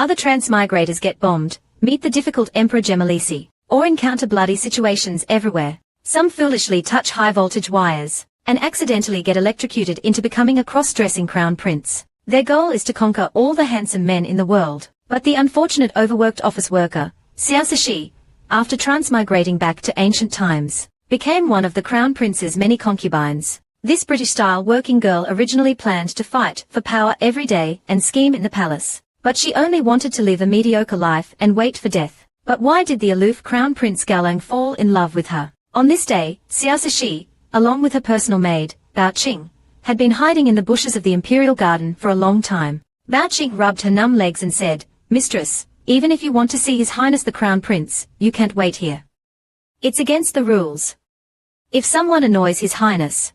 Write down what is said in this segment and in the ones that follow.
Other transmigrators get bombed, meet the difficult Emperor Gemelisi, or encounter bloody situations everywhere. Some foolishly touch high-voltage wires, and accidentally get electrocuted into becoming a cross-dressing crown prince. Their goal is to conquer all the handsome men in the world. But the unfortunate overworked office worker, Xiaosashi, after transmigrating back to ancient times, became one of the crown prince's many concubines. This British-style working girl originally planned to fight for power every day and scheme in the palace. But she only wanted to live a mediocre life and wait for death. But why did the aloof crown prince Gaolang fall in love with her? On this day, Xiaosashi, along with her personal maid, Bao Qing, had been hiding in the bushes of the imperial garden for a long time. Bao Qing rubbed her numb legs and said, "Mistress, even if you want to see His Highness the Crown Prince, you can't wait here. It's against the rules. If someone annoys His Highness,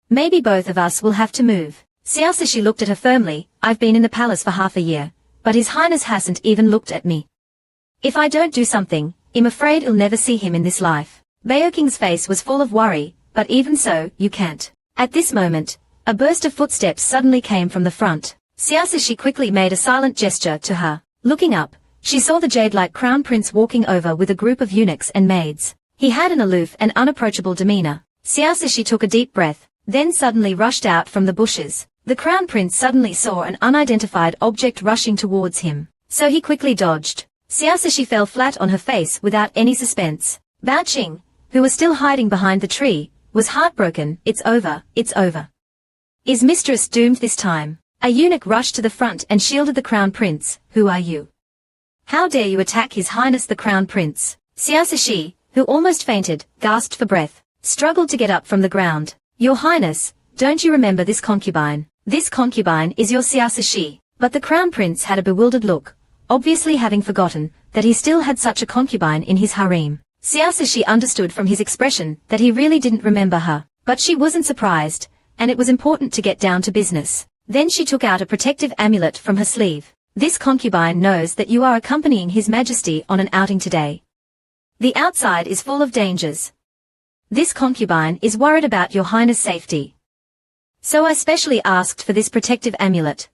maybe both of us will have to move." Xiaosashi looked at her firmly. "I've been in the palace for half a year, but His Highness hasn't even looked at me. If I don't do something, I'm afraid you'll never see him in this life." Bao Qing's face was full of worry, "But even so, you can't." At this moment, a burst of footsteps suddenly came from the front. Xiaosashi quickly made a silent gesture to her. Looking up, she saw the jade-like crown prince walking over with a group of eunuchs and maids. He had an aloof and unapproachable demeanor. Xiaosashi took a deep breath, then suddenly rushed out from the bushes. The crown prince suddenly saw an unidentified object rushing towards him, so he quickly dodged. Xiaosashi fell flat on her face without any suspense. Bao Qing, who was still hiding behind the tree, was heartbroken. "It's over, it's over. Is mistress doomed this time?" A eunuch rushed to the front and shielded the crown prince. "Who are you? How dare you attack His Highness the Crown Prince?" Xiaosashi, who almost fainted, gasped for breath, struggled to get up from the ground. "Your Highness, don't you remember this concubine? This concubine is your Xiaosashi." But the crown prince had a bewildered look, obviously having forgotten that he still had such a concubine in his harem. Xiaosashi understood from his expression that he really didn't remember her, but she wasn't surprised, and it was important to get down to business. Then she took out a protective amulet from her sleeve. "This concubine knows that you are accompanying His Majesty on an outing today. The outside is full of dangers. This concubine is worried about your Highness' safety. So I specially asked for this protective amulet.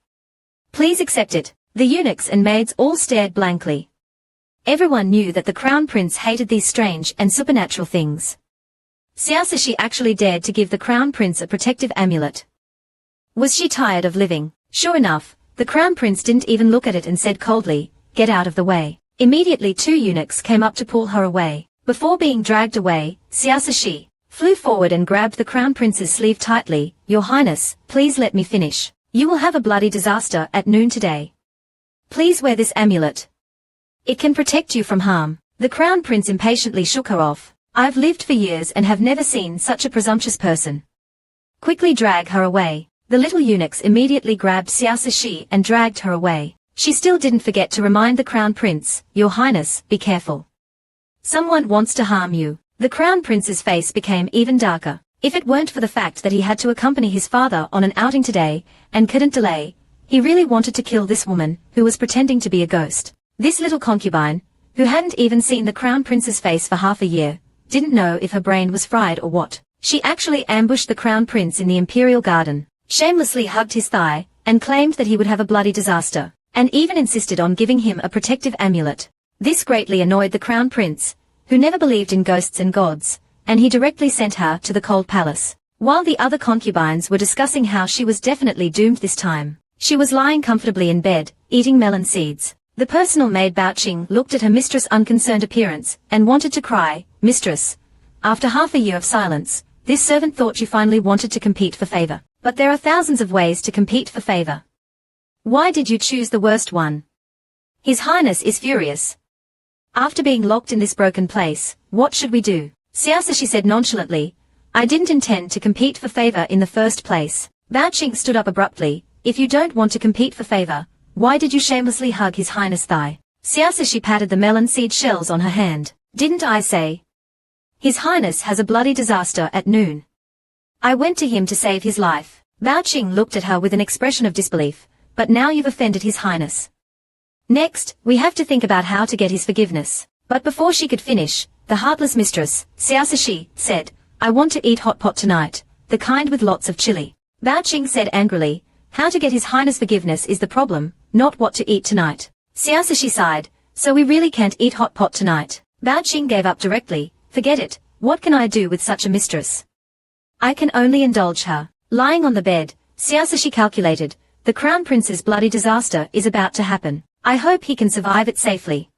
Please accept it." The eunuchs and maids all stared blankly. Everyone knew that the crown prince hated these strange and supernatural things. Xiaosashi actually dared to give the crown prince a protective amulet. Was she tired of living? Sure enough, the crown prince didn't even look at it and said coldly, "Get out of the way." Immediately 2 eunuchs came up to pull her away. Before being dragged away, Xiaosashi flew forward and grabbed the crown prince's sleeve tightly. "Your Highness, please let me finish. You will have a bloody disaster at noon today. Please wear this amulet. It can protect you from harm." The crown prince impatiently shook her off. "I've lived for years and have never seen such a presumptuous person. Quickly drag her away." The little eunuchs immediately grabbed Xiaosashi and dragged her away. She still didn't forget to remind the crown prince, "Your Highness, be careful. Someone wants to harm you." The crown prince's face became even darker. If it weren't for the fact that he had to accompany his father on an outing today, and couldn't delay, he really wanted to kill this woman, who was pretending to be a ghost. This little concubine, who hadn't even seen the crown prince's face for half a year, didn't know if her brain was fried or what. She actually ambushed the crown prince in the imperial garden, shamelessly hugged his thigh, and claimed that he would have a bloody disaster, and even insisted on giving him a protective amulet. This greatly annoyed the crown prince, who never believed in ghosts and gods, and he directly sent her to the cold palace. While the other concubines were discussing how she was definitely doomed this time, she was lying comfortably in bed, eating melon seeds. The personal maid Bao Qing looked at her mistress' unconcerned appearance, and wanted to cry, "Mistress, after half a year of silence, this servant thought you finally wanted to compete for favor. But there are thousands of ways to compete for favor. Why did you choose the worst one? His Highness is furious. After being locked in this broken place, what should we do?" Xiaosashi said nonchalantly, "I didn't intend to compete for favor in the first place." Bao Qing stood up abruptly. "If you don't want to compete for favor, why did you shamelessly hug His Highness' thigh?" Xiaosashi patted the melon seed shells on her hand. "Didn't I say? His Highness has a bloody disaster at noon. I went to him to save his life." Bao Qing looked at her with an expression of disbelief. "But now you've offended His Highness. Next, we have to think about how to get his forgiveness." But before she could finish, the heartless mistress, Xiaosashi, said, "I want to eat hot pot tonight, the kind with lots of chili." Bao Qing said angrily, "How to get His Highness' forgiveness is the problem, not what to eat tonight." Xiaosashi sighed. So we really can't eat hot pot tonight. Bao Qing gave up directly. Forget it. What can I do with such a mistress? I can only indulge her. Lying on the bed, Xiaosashi calculated. The Crown Prince's bloody disaster is about to happen. I hope he can survive it safely.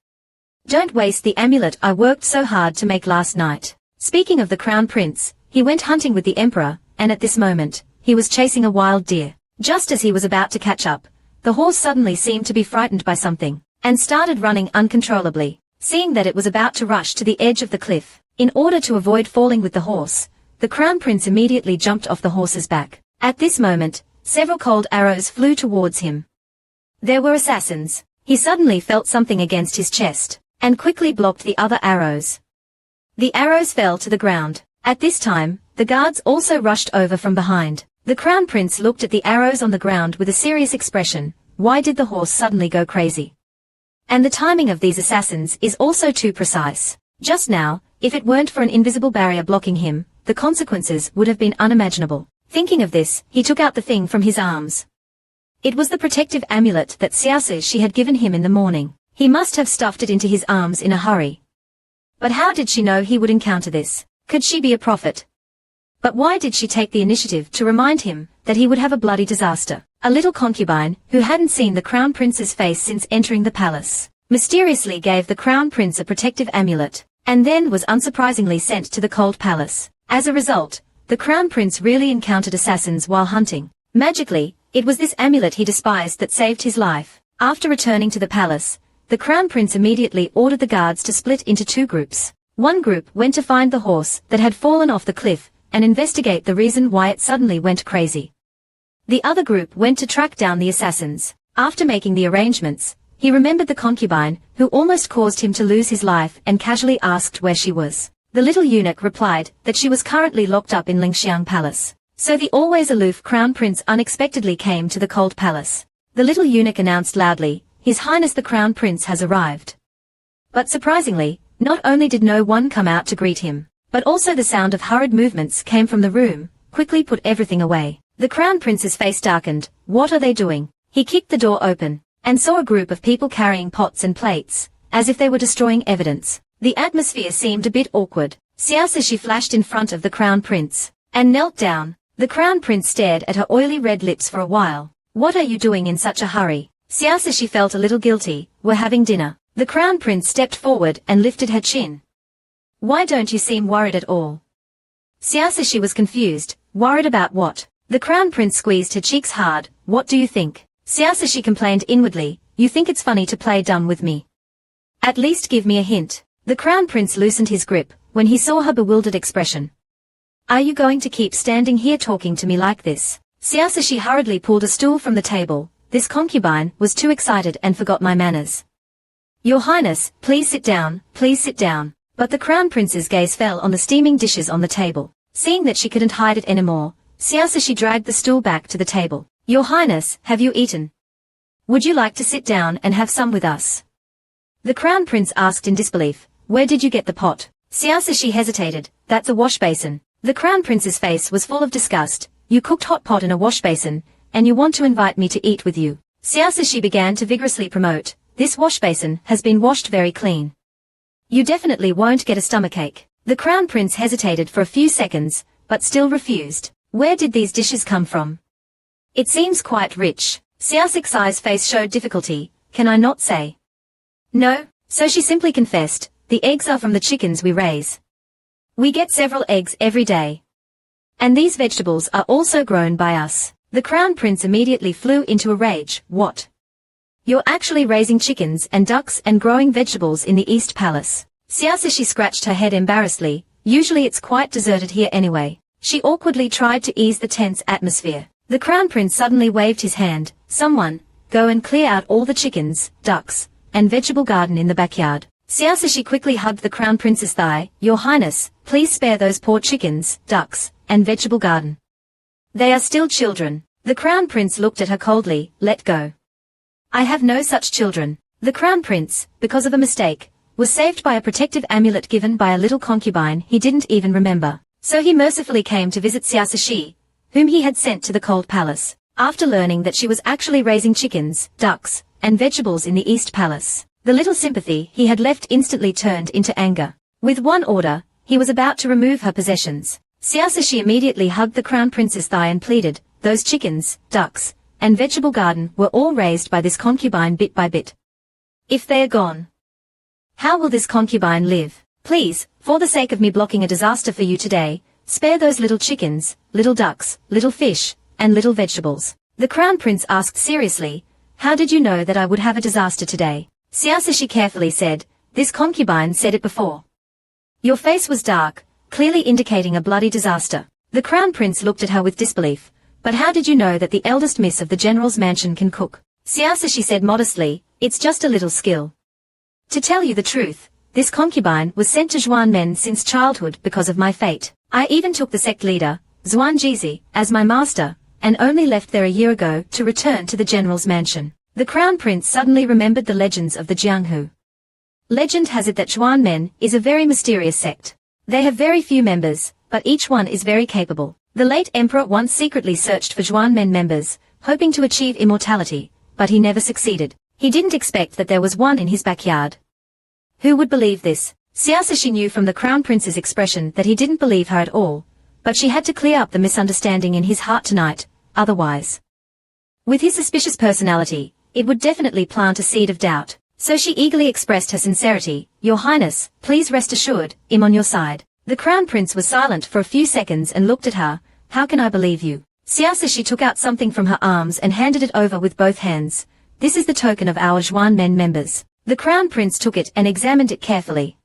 Don't waste the amulet I worked so hard to make last night. Speaking of the Crown Prince, he went hunting with the Emperor, and at this moment, he was chasing a wild deer. Just as he was about to catch up, the horse suddenly seemed to be frightened by something, and started running uncontrollably. Seeing that it was about to rush to the edge of the cliff, in order to avoid falling with the horse, the Crown Prince immediately jumped off the horse's back. At this moment, several cold arrows flew towards him. There were assassins. He suddenly felt something against his chest, and quickly blocked the other arrows. The arrows fell to the ground. At this time, the guards also rushed over from behind. The Crown Prince looked at the arrows on the ground with a serious expression. Why did the horse suddenly go crazy? And the timing of these assassins is also too precise. Just now, if it weren't for an invisible barrier blocking him, the consequences would have been unimaginable. Thinking of this, he took out the thing from his arms. It was the protective amulet that Xiaosashi had given him in the morning. He must have stuffed it into his arms in a hurry. But how did she know he would encounter this? Could she be a prophet? But why did she take the initiative to remind him that he would have a bloody disaster? A little concubine, who hadn't seen the Crown Prince's face since entering the palace, mysteriously gave the Crown Prince a protective amulet, and then was unsurprisingly sent to the cold palace. As a result, the Crown Prince really encountered assassins while hunting. Magically, it was this amulet he despised that saved his life. After returning to the palace, the Crown Prince immediately ordered the guards to split into two groups. One group went to find the horse that had fallen off the cliff, and investigate the reason why it suddenly went crazy. The other group went to track down the assassins. After making the arrangements, he remembered the concubine, who almost caused him to lose his life, and casually asked where she was. The little eunuch replied that she was currently locked up in Lingxiang Palace. So the always aloof Crown Prince unexpectedly came to the cold palace. The little eunuch announced loudly, His Highness the Crown Prince has arrived. But surprisingly, not only did no one come out to greet him, but also the sound of hurried movements came from the room. Quickly put everything away. The Crown Prince's face darkened. What are they doing? He kicked the door open, and saw a group of people carrying pots and plates, as if they were destroying evidence. The atmosphere seemed a bit awkward. Xiaosashi flashed in front of the Crown Prince, and knelt down. The Crown Prince stared at her oily red lips for a while. What are you doing in such a hurry? Xiaosashi felt a little guilty. We're having dinner. The Crown Prince stepped forward and lifted her chin. Why don't you seem worried at all? Xiaosashi was confused. Worried about what? The Crown Prince squeezed her cheeks hard. What do you think? Xiaosashi complained inwardly. You think it's funny to play dumb with me? At least give me a hint. The Crown Prince loosened his grip when he saw her bewildered expression. Are you going to keep standing here talking to me like this? Xiaosashi hurriedly pulled a stool from the table. This concubine was too excited and forgot my manners. Your Highness, please sit down, please sit down. But the Crown Prince's gaze fell on the steaming dishes on the table. Seeing that she couldn't hide it anymore, Xiaosashi dragged the stool back to the table. Your Highness, have you eaten? Would you like to sit down and have some with us? The Crown Prince asked in disbelief. Where did you get the pot? Xiaosashi hesitated. That's a wash basin. The Crown Prince's face was full of disgust. You cooked hot pot in a wash basin, and you want to invite me to eat with you. Xiaosashi began to vigorously promote. This wash basin has been washed very clean. You definitely won't get a stomachache. The Crown Prince hesitated for a few seconds, but still refused. Where did these dishes come from? It seems quite rich. Xiaosashi's face showed difficulty. Can I not say? No, so she simply confessed. The eggs are from the chickens we raise. We get several eggs every day. And these vegetables are also grown by us. The Crown Prince immediately flew into a rage. What? You're actually raising chickens and ducks and growing vegetables in the East Palace? Xiaosashi scratched her head embarrassedly. Usually it's quite deserted here anyway. She awkwardly tried to ease the tense atmosphere. The Crown Prince suddenly waved his hand. Someone, go and clear out all the chickens, ducks, and vegetable garden in the backyard. Xiaosashi quickly hugged the Crown Prince's thigh. Your Highness, please spare those poor chickens, ducks, and vegetable garden. They are still children. The Crown Prince looked at her coldly. Let go. I have no such children. The Crown Prince, because of a mistake, was saved by a protective amulet given by a little concubine he didn't even remember. So he mercifully came to visit Xiaosashi, whom he had sent to the cold palace. After learning that she was actually raising chickens, ducks, and vegetables in the East Palace. The little sympathy he had left instantly turned into anger. With one order, he was about to remove her possessions. Xiaoshi immediately hugged the crown prince's thigh and pleaded, "Those chickens, ducks, and vegetable garden were all raised by this concubine bit by bit. If they are gone, how will this concubine live? Please, for the sake of me blocking a disaster for you today, spare those little chickens, little ducks, little fish, and little vegetables." The crown prince asked seriously, "How did you know that I would have a disaster today?" Xiaoshi carefully said, "This concubine said it before. Your face was dark, clearly indicating a bloody disaster." The crown prince looked at her with disbelief. "But how did you know that the eldest miss of the general's mansion can cook?" Xiaoshi said modestly, "It's just a little skill. To tell you the truth, this concubine was sent to Zhuanmen since childhood because of my fate. I even took the sect leader, Zhuangjizi, as my master, and only left there a year ago to return to the general's mansion." The crown prince suddenly remembered the legends of the Jianghu. Legend has it that Zhuanmen is a very mysterious sect. They have very few members, but each one is very capable. The late emperor once secretly searched for Zhuanmen members, hoping to achieve immortality, but he never succeeded. He didn't expect that there was one in his backyard. Who would believe this? Xiaoshi knew from the crown prince's expression that he didn't believe her at all, but she had to clear up the misunderstanding in his heart tonight, otherwise. With his suspicious personality, it would definitely plant a seed of doubt. So she eagerly expressed her sincerity, "Your Highness, please rest assured, I'm on your side." The crown prince was silent for a few seconds and looked at her. "How can I believe you?" Xiaoshi took out something from her arms and handed it over with both hands. "This is the token of our Zhuanmen members." The crown prince took it and examined it carefully.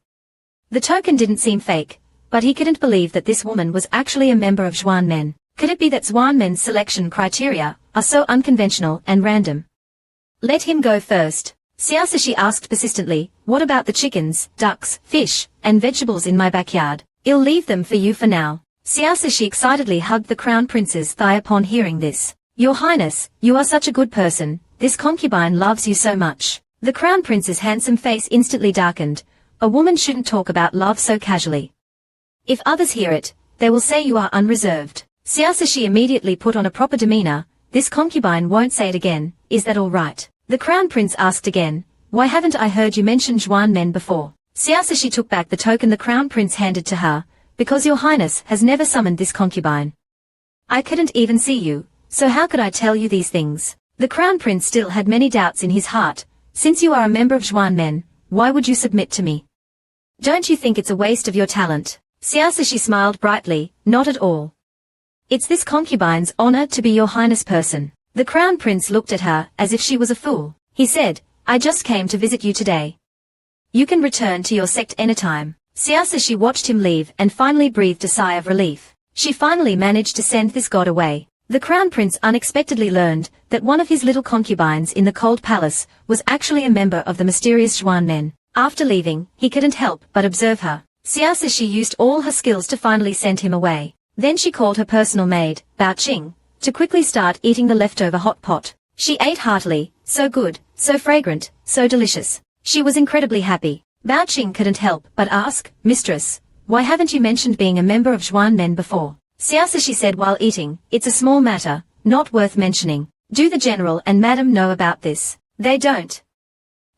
The token didn't seem fake, but he couldn't believe that this woman was actually a member of Zhuanmen. Could it be that Zhuanmen's selection criteria are so unconventional and random? "Let him go first." Xiaoshi asked persistently, "What about the chickens, ducks, fish, and vegetables in my backyard? I'll leave them for you for now." Xiaoshi excitedly hugged the crown prince's thigh upon hearing this. "Your Highness, you are such a good person, this concubine loves you so much." The crown prince's handsome face instantly darkened. A woman shouldn't talk about love so casually. If others hear it, they will say you are unreserved. Xiaoshi immediately put on a proper demeanor. "This concubine won't say it again, is that all right?" The crown prince asked again, "Why haven't I heard you mention Zhuanmen before?" Xiaoshi took back the token the crown prince handed to her, "Because your highness has never summoned this concubine. I couldn't even see you, so how could I tell you these things?" The crown prince still had many doubts in his heart. "Since you are a member of Zhuanmen, why would you submit to me? Don't you think it's a waste of your talent?" Xiaoshi smiled brightly, "Not at all. It's this concubine's honor to be your highness person." The crown prince looked at her as if she was a fool. He said, "I just came to visit you today. You can return to your sect anytime." Xiaoshi watched him leave and finally breathed a sigh of relief. She finally managed to send this god away. The crown prince unexpectedly learned that one of his little concubines in the cold palace was actually a member of the mysterious Zhuanmen. After leaving, he couldn't help but observe her. Xiaoshi used all her skills to finally send him away. Then she called her personal maid, Bao Qing, to quickly start eating the leftover hot pot. She ate heartily, so good, so fragrant, so delicious. She was incredibly happy. Bao Qing couldn't help but ask, "Mistress, why haven't you mentioned being a member of Zhuanmen before?" Xiaoshi said while eating, "It's a small matter, not worth mentioning. Do the general and madam know about this?" "They don't.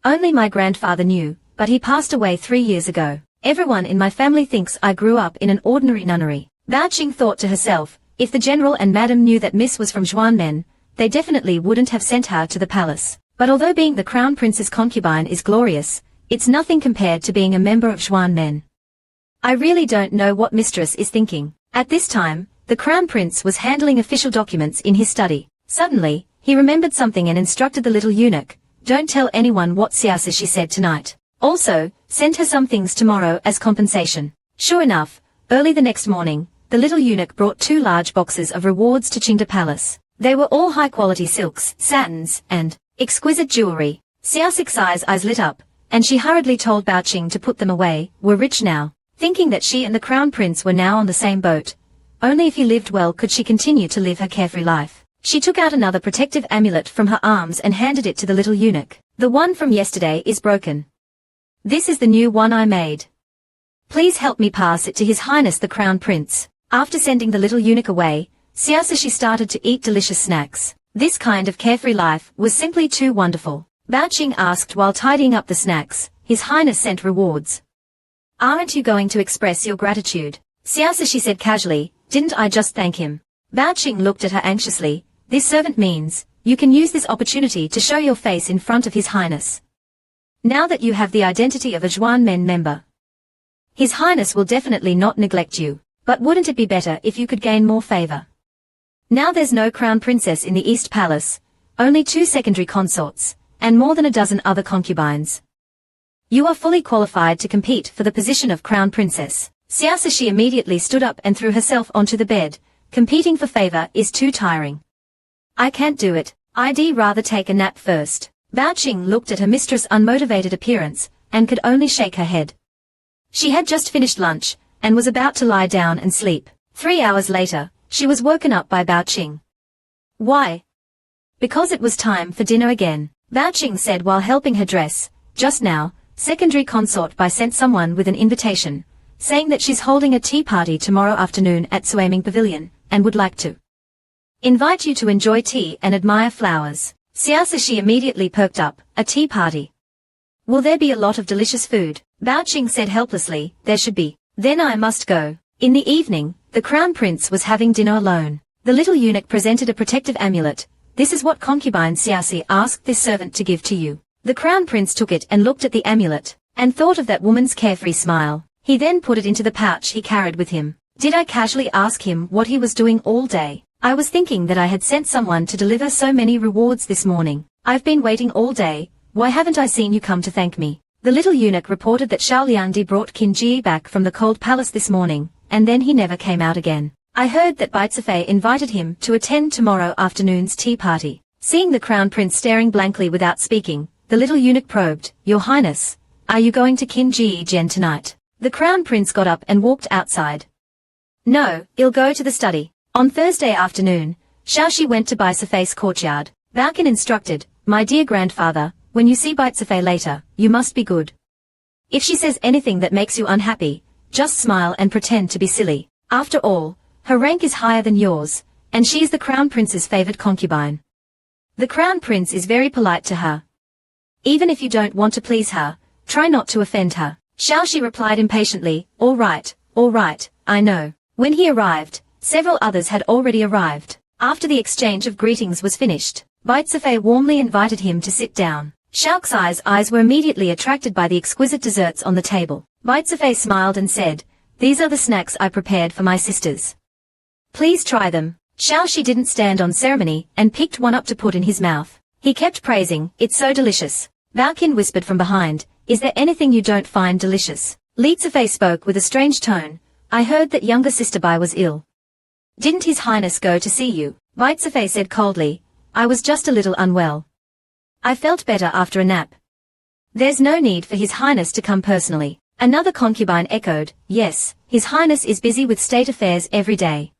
Only my grandfather knew, but he passed away 3 years ago. Everyone in my family thinks I grew up in an ordinary nunnery." Bao Qing thought to herself, if the general and madam knew that Miss was from Zhuanmen, they definitely wouldn't have sent her to the palace. But although being the crown prince's concubine is glorious, it's nothing compared to being a member of Zhuanmen. I really don't know what mistress is thinking. At this time, the crown prince was handling official documents in his study. Suddenly, he remembered something and instructed the little eunuch, "Don't tell anyone what Xiaoshi said tonight. Also, send her some things tomorrow as compensation." Sure enough, early the next morning, the little eunuch brought 2 large boxes of rewards to Qingda Palace. They were all high-quality silks, satins, and exquisite jewelry. Xiaoxi's eyes lit up, and she hurriedly told Bao Qing to put them away. We're rich now. Thinking that she and the crown prince were now on the same boat. Only if he lived well could she continue to live her carefree life. She took out another protective amulet from her arms and handed it to the little eunuch. "The one from yesterday is broken. This is the new one I made. Please help me pass it to His Highness the Crown Prince." After sending the little eunuch away, Xiaoshi started to eat delicious snacks. This kind of carefree life was simply too wonderful. Bao Qing asked while tidying up the snacks. His Highness sent rewards. Aren't you going to express your gratitude? Xiao, she said casually, didn't I just thank him? Bao Qing looked at her anxiously. This servant means, you can use this opportunity to show your face in front of His Highness. Now that you have the identity of a Zhuan Men member. His Highness will definitely not neglect you, but wouldn't it be better if you could gain more favor? Now there's no crown princess in the East Palace, only 2 secondary consorts, and more than a dozen other concubines. You are fully qualified to compete for the position of crown princess. Xiao Shi immediately stood up and threw herself onto the bed. Competing for favor is too tiring. I can't do it. I'd rather take a nap first. Bao Qing looked at her mistress' unmotivated appearance, and could only shake her head. She had just finished lunch, and was about to lie down and sleep. 3 hours later, she was woken up by Bao Qing. Why? Because it was time for dinner again, Bao Qing said while helping her dress. Just now, secondary consort Bai sent someone with an invitation, saying that she's holding a tea party tomorrow afternoon at Suaming Pavilion, and would like to invite you to enjoy tea and admire flowers. Xiao Shi immediately perked up. A tea party? Will there be a lot of delicious food? Bao Qing said helplessly, there should be. Then I must go. In the evening, the crown prince was having dinner alone. The little eunuch presented a protective amulet. This is what concubine Xiao asked this servant to give to you. The crown prince took it and looked at the amulet, and thought of that woman's carefree smile. He then put it into the pouch he carried with him. Did I casually ask him what he was doing all day? I was thinking that I had sent someone to deliver so many rewards this morning. I've been waiting all day. Why haven't I seen you come to thank me? The little eunuch reported that Xiao Liangdi brought Qin Ji back from the cold palace this morning, and then he never came out again. I heard that Bai Zifei invited him to attend tomorrow afternoon's tea party. Seeing the crown prince staring blankly without speaking, the little eunuch probed, Your Highness, are you going to Qin Ji Jian tonight? The crown prince got up and walked outside. No, I'll go to the study. On Thursday afternoon, Xiaoxi went to Bai Zifei's courtyard. Bao Qin instructed, My dear grandfather, when you see Bai Zifei later, you must be good. If she says anything that makes you unhappy, just smile and pretend to be silly. After all, her rank is higher than yours, and she's the crown prince's favored concubine. The crown prince is very polite to her. Even if you don't want to please her, try not to offend her. Xiaoxi replied impatiently, all right, I know. When he arrived, several others had already arrived. After the exchange of greetings was finished, Bai Zifei warmly invited him to sit down. Xiaoxi's eyes were immediately attracted by the exquisite desserts on the table. Bai Zifei smiled and said, These are the snacks I prepared for my sisters. Please try them. Xiaoxi didn't stand on ceremony and picked one up to put in his mouth. He kept praising, It's so delicious. Bao Qin whispered from behind, Is there anything you don't find delicious? Li Zifei spoke with a strange tone, I heard that younger sister Bai was ill. Didn't His Highness go to see you? Bai Zifei said coldly, I was just a little unwell. I felt better after a nap. There's no need for His Highness to come personally. Another concubine echoed, Yes, His Highness is busy with state affairs every day.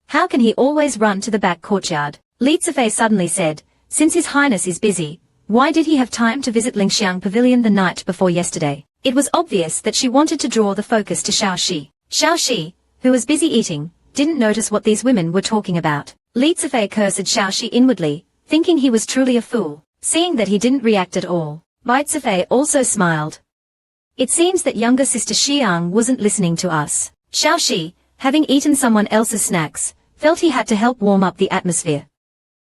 How can he always run to the back courtyard? Li Zifei suddenly said, Since His Highness is busy, why did he have time to visit Lingxiang Pavilion the night before yesterday? It was obvious that she wanted to draw the focus to Xiaoxi. Xiaoxi, who was busy eating, didn't notice what these women were talking about. Li Zifei cursed Xiaoxi inwardly, thinking he was truly a fool. Seeing that he didn't react at all, Bai Zifei also smiled. It seems that younger sister Xiang wasn't listening to us. Xiaoxi, having eaten someone else's snacks, felt he had to help warm up the atmosphere.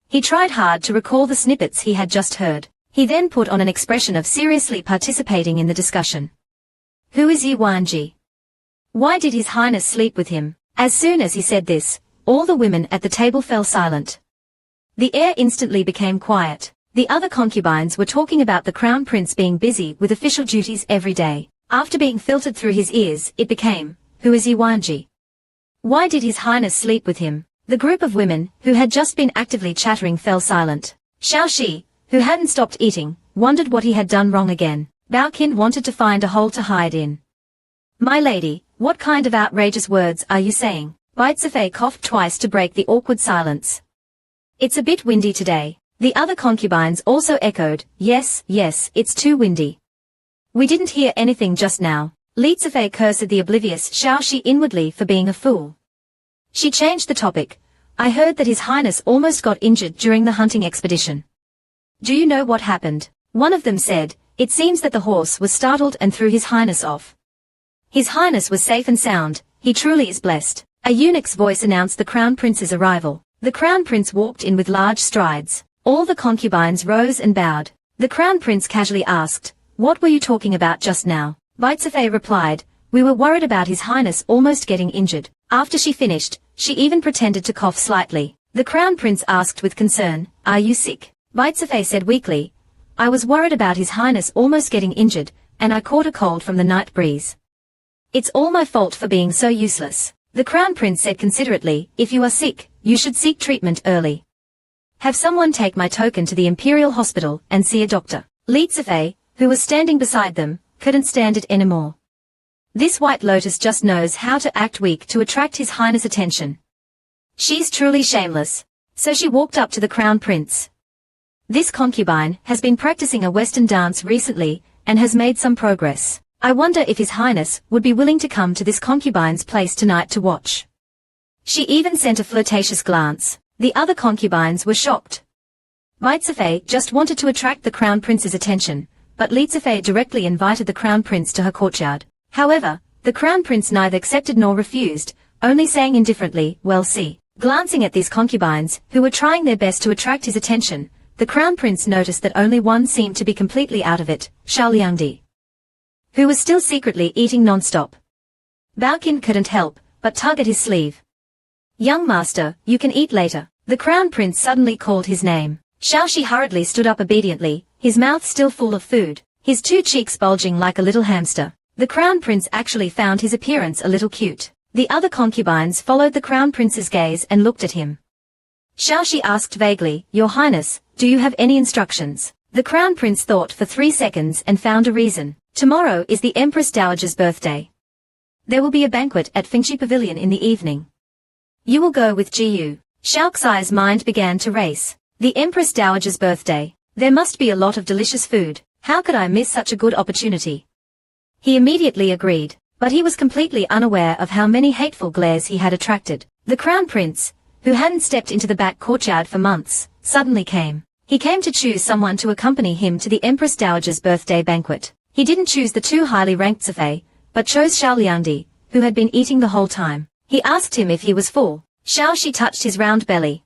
He tried hard to recall the snippets he had just heard. He then put on an expression of seriously participating in the discussion. Who is Yi Wanji? Why did His Highness sleep with him? As soon as he said this, all the women at the table fell silent. The air instantly became quiet. The other concubines were talking about the crown prince being busy with official duties every day. After being filtered through his ears, it became, Who is Yi Wanji? Why did His Highness sleep with him? The group of women, who had just been actively chattering, fell silent. Xiaoxi, who hadn't stopped eating, wondered what he had done wrong again. Bao Qin wanted to find a hole to hide in. My lady, what kind of outrageous words are you saying? Bai Zifei coughed twice to break the awkward silence. It's a bit windy today. The other concubines also echoed, Yes, it's too windy. We didn't hear anything just now. Li Zifei cursed the oblivious Xiaoxi inwardly for being a fool. She changed the topic. I heard that His Highness almost got injured during the hunting expedition. Do you know what happened? One of them said, "It seems that the horse was startled and threw his highness off. His highness was safe and sound, he truly is blessed." A eunuch's voice announced the crown prince's arrival. The crown prince walked in with large strides. All the concubines rose and bowed. The crown prince casually asked, "What were you talking about just now?" Vaitsefe replied, "We were worried about his highness almost getting injured." After she finished, she even pretended to cough slightly. The crown prince asked with concern, "Are you sick?" Vaitsefe said weakly, "I was worried about his highness almost getting injured, and I caught a cold from the night breeze. It's all my fault for being so useless." The crown prince said considerately, "If you are sick, you should seek treatment early. Have someone take my token to the imperial hospital and see a doctor." Vaitsefe, who was standing beside them, couldn't stand it anymore. This white lotus just knows how to act weak to attract his highness' attention. She's truly shameless. So she walked up to the crown prince. "This concubine has been practicing a Western dance recently and has made some progress. I wonder if his highness would be willing to come to this concubine's place tonight to watch." She even sent a flirtatious glance. The other concubines were shocked. Vaitsefe just wanted to attract the crown prince's attention, but Vaitsefe directly invited the crown prince to her courtyard. However, the crown prince neither accepted nor refused, only saying indifferently, "Well, see." Glancing at these concubines, who were trying their best to attract his attention, the crown prince noticed that only one seemed to be completely out of it, Xiaoliangdi, who was still secretly eating non-stop. Baoqin couldn't help but tug at his sleeve. "Young master, you can eat later." The crown prince suddenly called his name. Xiaoxi hurriedly stood up obediently, his mouth still full of food, his two cheeks bulging like a little hamster. The crown prince actually found his appearance a little cute. The other concubines followed the crown prince's gaze and looked at him. Xiaoxi asked vaguely, "Your highness, do you have any instructions?" The crown prince thought for 3 seconds and found a reason. "Tomorrow is the empress dowager's birthday. There will be a banquet at Fengshi Pavilion in the evening. You will go with Jiyu." Xiaoxi's mind began to race. The empress dowager's birthday. There must be a lot of delicious food. How could I miss such a good opportunity? He immediately agreed, but he was completely unaware of how many hateful glares he had attracted. The crown prince, who hadn't stepped into the back courtyard for months, suddenly came. He came to choose someone to accompany him to the empress dowager's birthday banquet. He didn't choose the two highly ranked Zefei, but chose Xiaoliangdi, who had been eating the whole time. He asked him if he was full. Xiaoxi touched his round belly.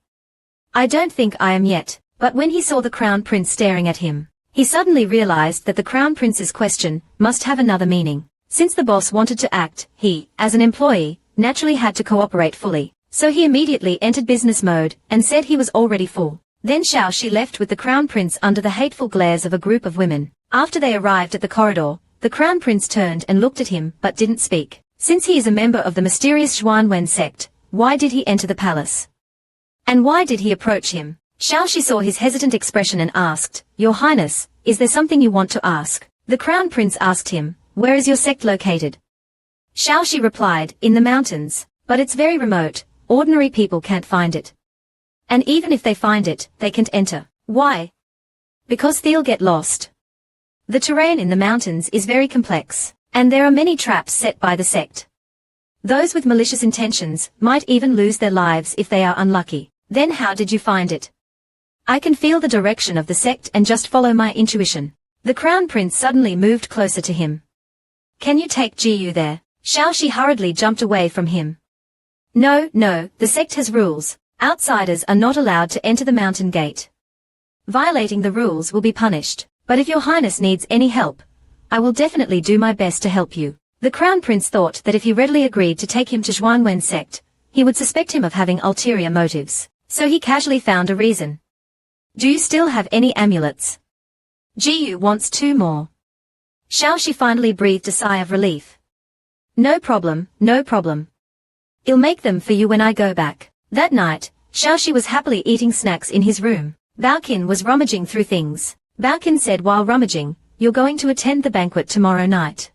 "I don't think I am yet." But when he saw the crown prince staring at him, he suddenly realized that the crown prince's question must have another meaning. Since the boss wanted to act, he, as an employee, naturally had to cooperate fully. So he immediately entered business mode and said he was already full. Then Xiaoxi left with the crown prince under the hateful glares of a group of women. After they arrived at the corridor, the crown prince turned and looked at him but didn't speak. Since he is a member of the mysterious Xuanwen sect, why did he enter the palace? And why did he approach him? Xiaoxi saw his hesitant expression and asked, "Your highness, is there something you want to ask?" The crown prince asked him, "Where is your sect located?" Xiaoxi replied, "In the mountains, but it's very remote, ordinary people can't find it. And even if they find it, they can't enter." "Why?" "Because they'll get lost. The terrain in the mountains is very complex, and there are many traps set by the sect. Those with malicious intentions might even lose their lives if they are unlucky." "Then how did you find it?" "I can feel the direction of the sect and just follow my intuition." The crown prince suddenly moved closer to him. "Can you take Jiyu there?" Xiaoxi hurriedly jumped away from him. No, the sect has rules. Outsiders are not allowed to enter the mountain gate. Violating the rules will be punished. But if your highness needs any help, I will definitely do my best to help you." The crown prince thought that if he readily agreed to take him to Xuanwen's sect, he would suspect him of having ulterior motives. So he casually found a reason. "Do you still have any amulets?" "Jiyu wants 2 more." Xiaoxi finally breathed a sigh of relief. No problem. I'll make them for you when I go back." That night, Xiaoxi was happily eating snacks in his room. Baoqin was rummaging through things. Baoqin said while rummaging, "You're going to attend the banquet tomorrow night.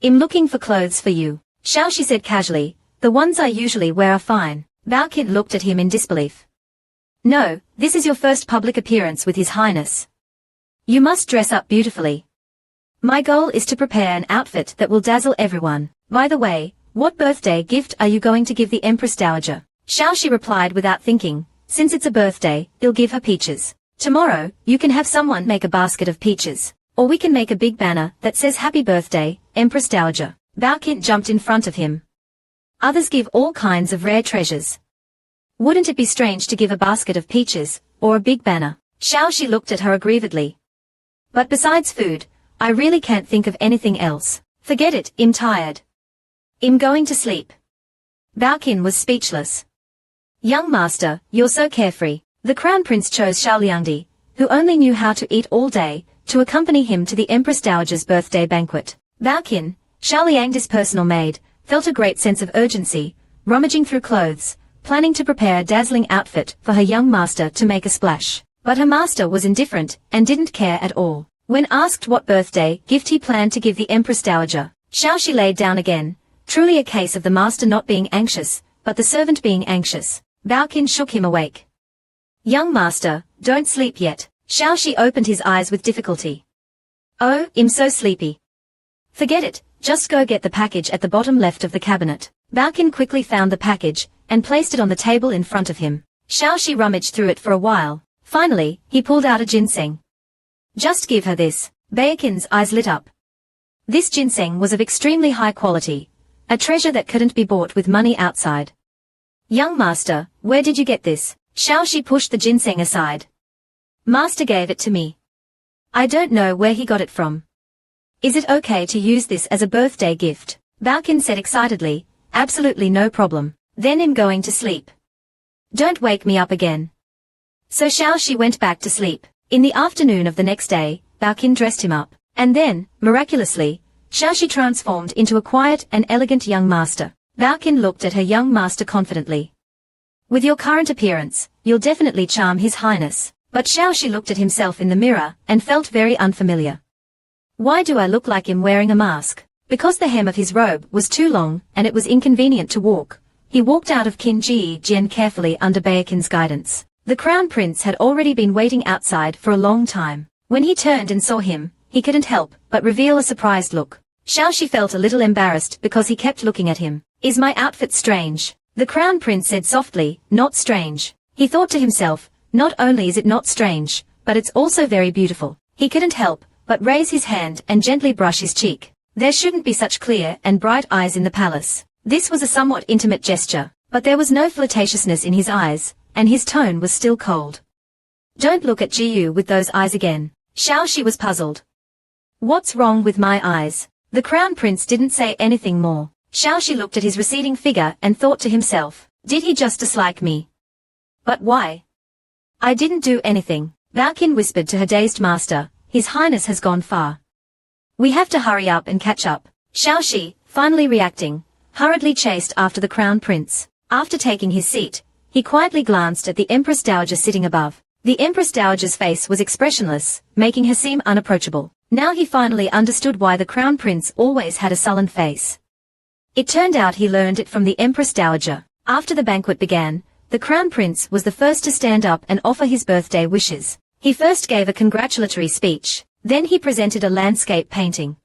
I'm looking for clothes for you." Xiaoxi said casually, "The ones I usually wear are fine." Baoqin looked at him in disbelief. "No, this is your first public appearance with His Highness. You must dress up beautifully. My goal is to prepare an outfit that will dazzle everyone. By the way, what birthday gift are you going to give the Empress Dowager?" Xiaoxi replied without thinking, "Since it's a birthday, I'll give her peaches." Tomorrow, you can have someone make a basket of peaches. Or we can make a big banner that says Happy Birthday, Empress Dowager. Balkin jumped in front of him. Others give all kinds of rare treasures. Wouldn't it be strange to give a basket of peaches, or a big banner? Xiaoxi looked at her aggrievedly. But besides food, I really can't think of anything else. Forget it, I'm tired. I'm going to sleep. Balkin was speechless. Young master, you're so carefree. The crown prince chose Xiaoliangdi, who only knew how to eat all day, to accompany him to the Empress Dowager's birthday banquet. Balkin, Xiaoliangdi's personal maid, felt a great sense of urgency, rummaging through clothes, planning to prepare a dazzling outfit for her young master to make a splash. But her master was indifferent, and didn't care at all. When asked what birthday gift he planned to give the Empress Dowager, Xiaoxi laid down again, truly a case of the master not being anxious, but the servant being anxious. Balkin shook him awake. Young master, don't sleep yet. Xiaoxi opened his eyes with difficulty. Oh, I'm so sleepy. Forget it, just go get the package at the bottom left of the cabinet. Balkin quickly found the package, and placed it on the table in front of him. Xiaoxi rummaged through it for a while. Finally, he pulled out a ginseng. Just give her this. Balkin's eyes lit up. This ginseng was of extremely high quality, a treasure that couldn't be bought with money outside. Young master, where did you get this? Xiaoxi pushed the ginseng aside. Master gave it to me. I don't know where he got it from. Is it okay to use this as a birthday gift? Balkin said excitedly, absolutely no problem. Then I'm going to sleep. Don't wake me up again. So Xiaoxi went back to sleep. In the afternoon of the next day, Balkin dressed him up. And then, miraculously, Xiaoxi transformed into a quiet and elegant young master. Balkin looked at her young master confidently. With your current appearance, you'll definitely charm His Highness. But Xiaoxi looked at himself in the mirror, and felt very unfamiliar. Why do I look like I'm wearing a mask? Because the hem of his robe was too long, and it was inconvenient to walk. He walked out of Qin Ji Jian carefully under Balkin's guidance. The crown prince had already been waiting outside for a long time. When he turned and saw him, he couldn't help but reveal a surprised look. Xiaoxi felt a little embarrassed because he kept looking at him. Is my outfit strange? The crown prince said softly, not strange. He thought to himself, not only is it not strange, but it's also very beautiful. He couldn't help but raise his hand and gently brush his cheek. There shouldn't be such clear and bright eyes in the palace. This was a somewhat intimate gesture, but there was no flirtatiousness in his eyes, and his tone was still cold. Don't look at Jiyu with those eyes again. Xiaoxi was puzzled. What's wrong with my eyes? The crown prince didn't say anything more. Xiaoxi looked at his receding figure and thought to himself, did he just dislike me? But why? I didn't do anything. Balkin whispered to her dazed master, His Highness has gone far. We have to hurry up and catch up. Xiaoxi, finally reacting, hurriedly chased after the crown prince. After taking his seat, he quietly glanced at the Empress Dowager sitting above. The Empress Dowager's face was expressionless, making her seem unapproachable. Now he finally understood why the crown prince always had a sullen face. It turned out he learned it from the Empress Dowager. After the banquet began, the crown prince was the first to stand up and offer his birthday wishes. He first gave a congratulatory speech, then he presented a landscape painting.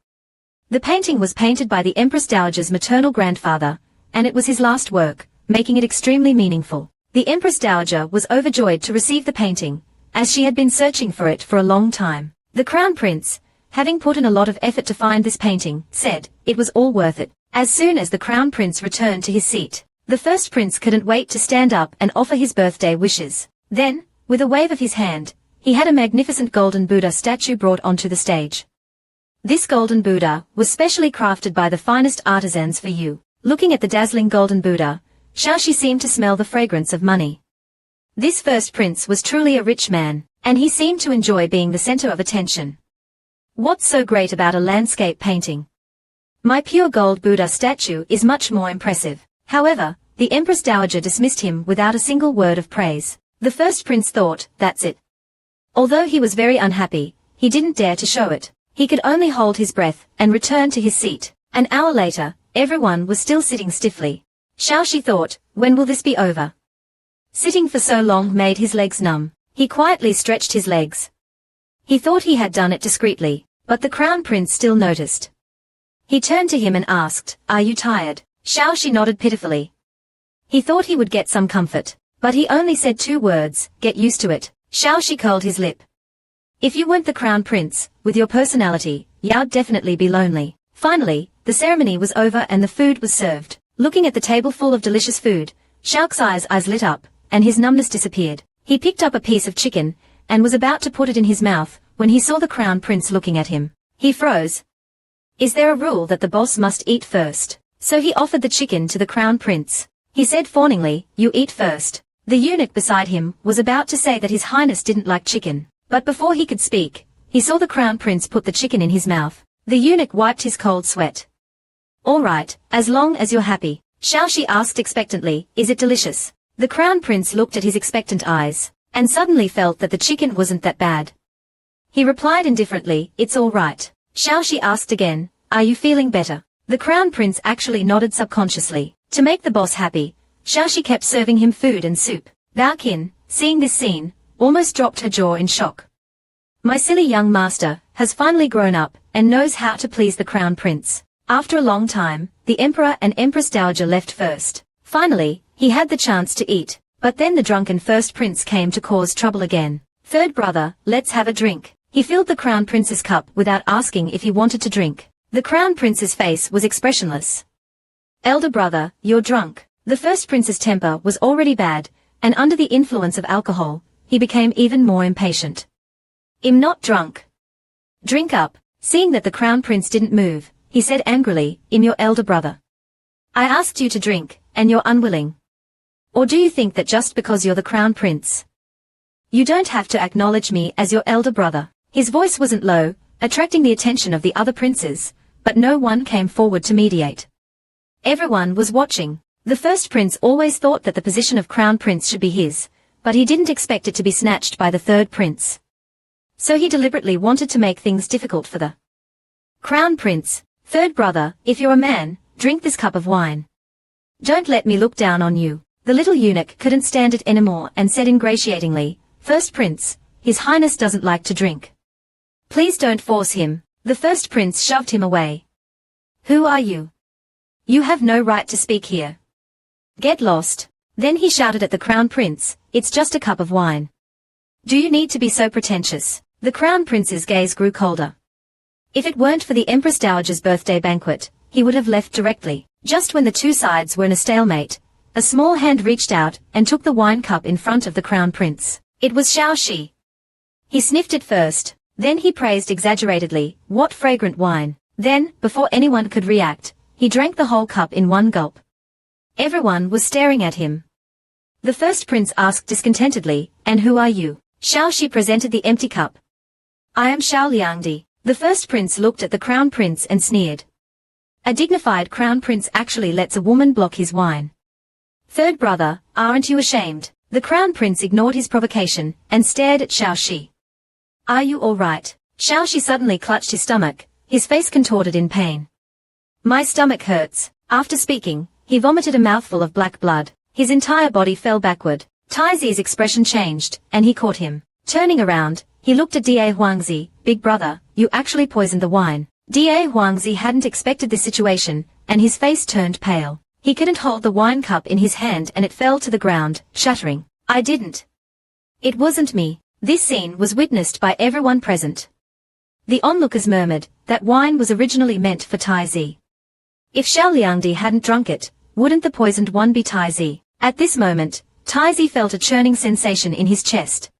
The painting was painted by the Empress Dowager's maternal grandfather, and it was his last work, making it extremely meaningful. The Empress Dowager was overjoyed to receive the painting, as she had been searching for it for a long time. The crown prince, having put in a lot of effort to find this painting, said, it was all worth it. As soon as the crown prince returned to his seat, the first prince couldn't wait to stand up and offer his birthday wishes. Then, with a wave of his hand, he had a magnificent golden Buddha statue brought onto the stage. This golden Buddha was specially crafted by the finest artisans for you. Looking at the dazzling golden Buddha, Xiaoxi seemed to smell the fragrance of money. This first prince was truly a rich man, and he seemed to enjoy being the center of attention. What's so great about a landscape painting? My pure gold Buddha statue is much more impressive. However, the Empress Dowager dismissed him without a single word of praise. The first prince thought, that's it. Although he was very unhappy, he didn't dare to show it. He could only hold his breath and return to his seat. An hour later, everyone was still sitting stiffly. Xiaoxi thought, when will this be over? Sitting for so long made his legs numb. He quietly stretched his legs. He thought he had done it discreetly, but the crown prince still noticed. He turned to him and asked, are you tired? Xiaoxi nodded pitifully. He thought he would get some comfort, but he only said 2 words, get used to it. Xiao Shi curled his lip. If you weren't the crown prince, with your personality, you'd definitely be lonely. Finally, the ceremony was over and the food was served. Looking at the table full of delicious food, Xiao Xi's eyes lit up, and his numbness disappeared. He picked up a piece of chicken, and was about to put it in his mouth, when he saw the crown prince looking at him. He froze. Is there a rule that the boss must eat first? So he offered the chicken to the crown prince. He said fawningly, you eat first. The eunuch beside him was about to say that his highness didn't like chicken, but before he could speak, he saw the crown prince put the chicken in his mouth. The eunuch wiped his cold sweat. All right, as long as you're happy. Xiao Shi asked expectantly, is it delicious? The crown prince looked at his expectant eyes, and suddenly felt that the chicken wasn't that bad. He replied indifferently, it's all right. Xiao Shi asked again, are you feeling better? The crown prince actually nodded subconsciously. To make the boss happy, Xiao Shi kept serving him food and soup. Bao Qin, seeing this scene, almost dropped her jaw in shock. My silly young master has finally grown up and knows how to please the crown prince. After a long time, the emperor and empress dowager left first. Finally, he had the chance to eat, but then the drunken first prince came to cause trouble again. Third brother, let's have a drink. He filled the crown prince's cup without asking if he wanted to drink. The crown prince's face was expressionless. Elder brother, you're drunk. The first prince's temper was already bad, and under the influence of alcohol, he became even more impatient. I'm not drunk. Drink up. Seeing that the crown prince didn't move, he said angrily, I'm your elder brother. I asked you to drink, and you're unwilling. Or do you think that just because you're the crown prince, you don't have to acknowledge me as your elder brother? His voice wasn't low, attracting the attention of the other princes, but no one came forward to mediate. Everyone was watching. The first prince always thought that the position of crown prince should be his, but he didn't expect it to be snatched by the third prince. So he deliberately wanted to make things difficult for the crown prince. Third brother, if you're a man, drink this cup of wine. Don't let me look down on you. The little eunuch couldn't stand it anymore and said ingratiatingly, First prince, his highness doesn't like to drink. Please don't force him. The first prince shoved him away. Who are you? You have no right to speak here. Get lost. Then he shouted at the crown prince, it's just a cup of wine. Do you need to be so pretentious? The crown prince's gaze grew colder. If it weren't for the empress dowager's birthday banquet, he would have left directly. Just when the two sides were in a stalemate, a small hand reached out and took the wine cup in front of the crown prince. It was Xiao Shi. He sniffed it first, then he praised exaggeratedly, what fragrant wine. Then, before anyone could react, he drank the whole cup in one gulp. Everyone was staring at him. The first prince asked discontentedly, and who are you? Xiao Shi presented the empty cup. I am Xiao Liangdi. The first prince looked at the crown prince and sneered. A dignified crown prince actually lets a woman block his wine. Third brother, aren't you ashamed? The crown prince ignored his provocation and stared at Xiao Shi. Are you all right? Xiao Shi suddenly clutched his stomach, his face contorted in pain. My stomach hurts. After speaking, he vomited a mouthful of black blood. His entire body fell backward. Taizi's expression changed, and he caught him. Turning around, he looked at Da Huangzi, big brother, you actually poisoned the wine. Da Huangzi hadn't expected this situation, and his face turned pale. He couldn't hold the wine cup in his hand and it fell to the ground, shattering. I didn't. It wasn't me. This scene was witnessed by everyone present. The onlookers murmured, that wine was originally meant for Taizi. If Xiao Liangdi hadn't drunk it, wouldn't the poisoned one be Taizi? At this moment, Taizi felt a churning sensation in his chest.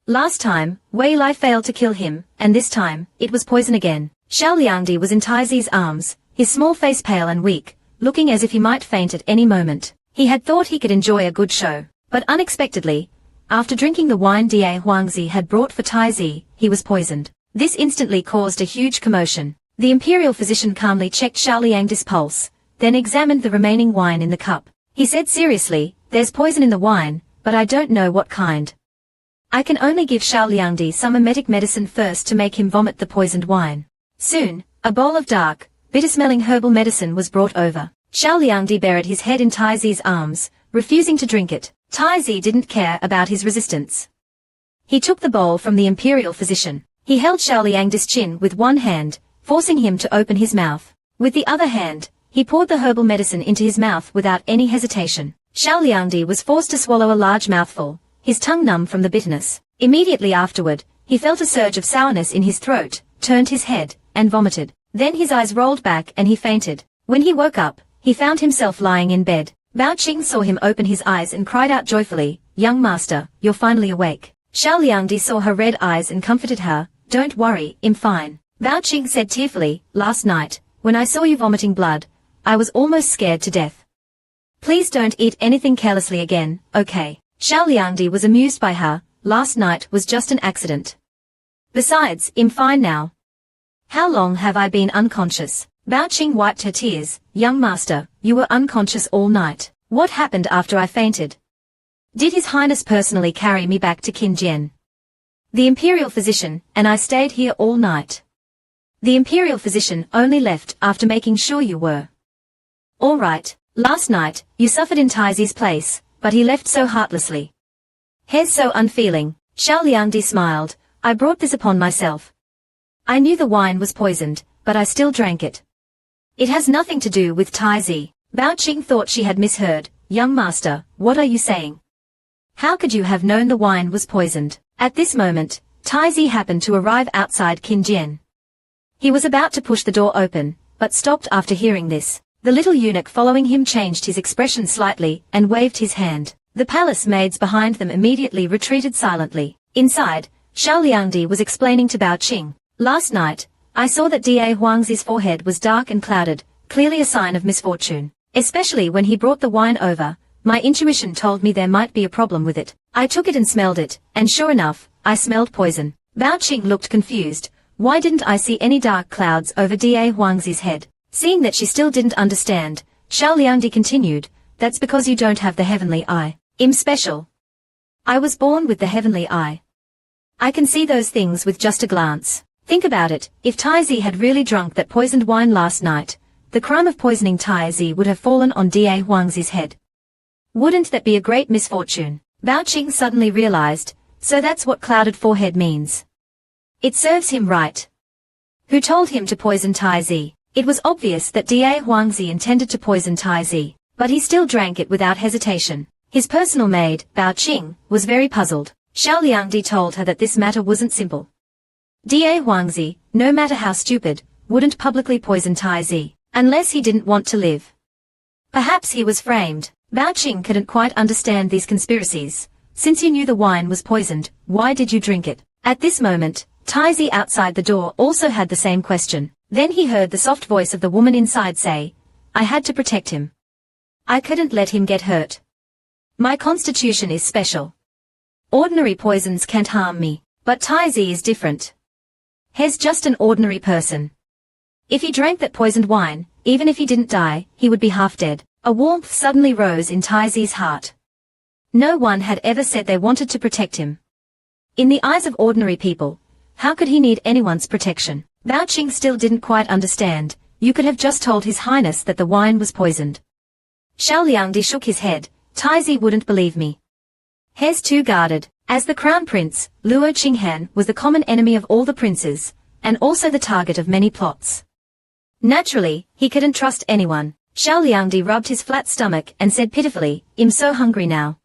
Last time, Wei Lai failed to kill him, and this time, it was poison again. Xiao Liangdi was in Taizi's arms, his small face pale and weak, looking as if he might faint at any moment. He had thought he could enjoy a good show, but unexpectedly, after drinking the wine Da Huangzi had brought for Taizi, he was poisoned. This instantly caused a huge commotion. The imperial physician calmly checked Xiao Liangdi's pulse, then examined the remaining wine in the cup. He said seriously, there's poison in the wine, but I don't know what kind. I can only give Xiao Liangdi some emetic medicine first to make him vomit the poisoned wine. Soon, a bowl of dark, bitter-smelling herbal medicine was brought over. Xiao Liangdi buried his head in Taizi's arms, refusing to drink it. Taizi didn't care about his resistance. He took the bowl from the imperial physician. He held Xiao Liangdi's chin with one hand, forcing him to open his mouth. With the other hand, he poured the herbal medicine into his mouth without any hesitation. Xiao Liangdi was forced to swallow a large mouthful, his tongue numb from the bitterness. Immediately afterward, he felt a surge of sourness in his throat, turned his head, and vomited. Then his eyes rolled back and he fainted. When he woke up, he found himself lying in bed. Bao Qing saw him open his eyes and cried out joyfully, "Young master, you're finally awake." Xiao Liangdi saw her red eyes and comforted her, "Don't worry, I'm fine." Bao Qing said tearfully, "Last night, when I saw you vomiting blood, I was almost scared to death. Please don't eat anything carelessly again, okay?" Xiao Liangdi was amused by her. "Last night was just an accident. Besides, I'm fine now." "How long have I been unconscious?" Bao Qing wiped her tears. "Young master, you were unconscious all night. What happened after I fainted? Did His Highness personally carry me back to Qinjian?" "The imperial physician, and I stayed here all night." "The imperial physician only left after making sure you were all right. Last night, you suffered in Taizi's place, but he left so heartlessly. He's so unfeeling." Xiao Liangdi smiled. "I brought this upon myself. I knew the wine was poisoned, but I still drank it. It has nothing to do with Taizi." Bao Qing thought she had misheard. "Young master, what are you saying? How could you have known the wine was poisoned?" At this moment, Taizi happened to arrive outside Qinjian. He was about to push the door open, but stopped after hearing this. The little eunuch following him changed his expression slightly and waved his hand. The palace maids behind them immediately retreated silently. Inside, Xiao Liangdi was explaining to Bao Qing. "Last night, I saw that Da Huangzi's forehead was dark and clouded, clearly a sign of misfortune. Especially when he brought the wine over, my intuition told me there might be a problem with it. I took it and smelled it, and sure enough, I smelled poison." Bao Qing looked confused. "Why didn't I see any dark clouds over Da Huangzi's head?" Seeing that she still didn't understand, Xiao Liangdi continued, "That's because you don't have the heavenly eye. I'm special. I was born with the heavenly eye. I can see those things with just a glance. Think about it, if Taizi had really drunk that poisoned wine last night, the crime of poisoning Taizi would have fallen on Da Huangzi's head. Wouldn't that be a great misfortune?" Bao Qing suddenly realized, so that's what clouded forehead means. It serves him right. Who told him to poison Taizi? It was obvious that Da Huangzi intended to poison Taizi, but he still drank it without hesitation. His personal maid, Bao Qing, was very puzzled. Xiao Liangdi told her that this matter wasn't simple. Da Huangzi, no matter how stupid, wouldn't publicly poison Taizi, unless he didn't want to live. Perhaps he was framed. Bao Qing couldn't quite understand these conspiracies. Since you knew the wine was poisoned, why did you drink it? At this moment, Taizi outside the door also had the same question. Then he heard the soft voice of the woman inside say, "I had to protect him. I couldn't let him get hurt. My constitution is special. Ordinary poisons can't harm me, but Taizi is different. He's just an ordinary person. If he drank that poisoned wine, even if he didn't die, he would be half dead." A warmth suddenly rose in Taizi's heart. No one had ever said they wanted to protect him. In the eyes of ordinary people, how could he need anyone's protection? Bao Qing still didn't quite understand. "You could have just told His Highness that the wine was poisoned." Xiao Liangdi shook his head. "Taizi wouldn't believe me. He's too guarded." As the crown prince, Luo Qinghan was the common enemy of all the princes, and also the target of many plots. Naturally, he couldn't trust anyone. Xiao Liangdi rubbed his flat stomach and said pitifully, "I'm so hungry now."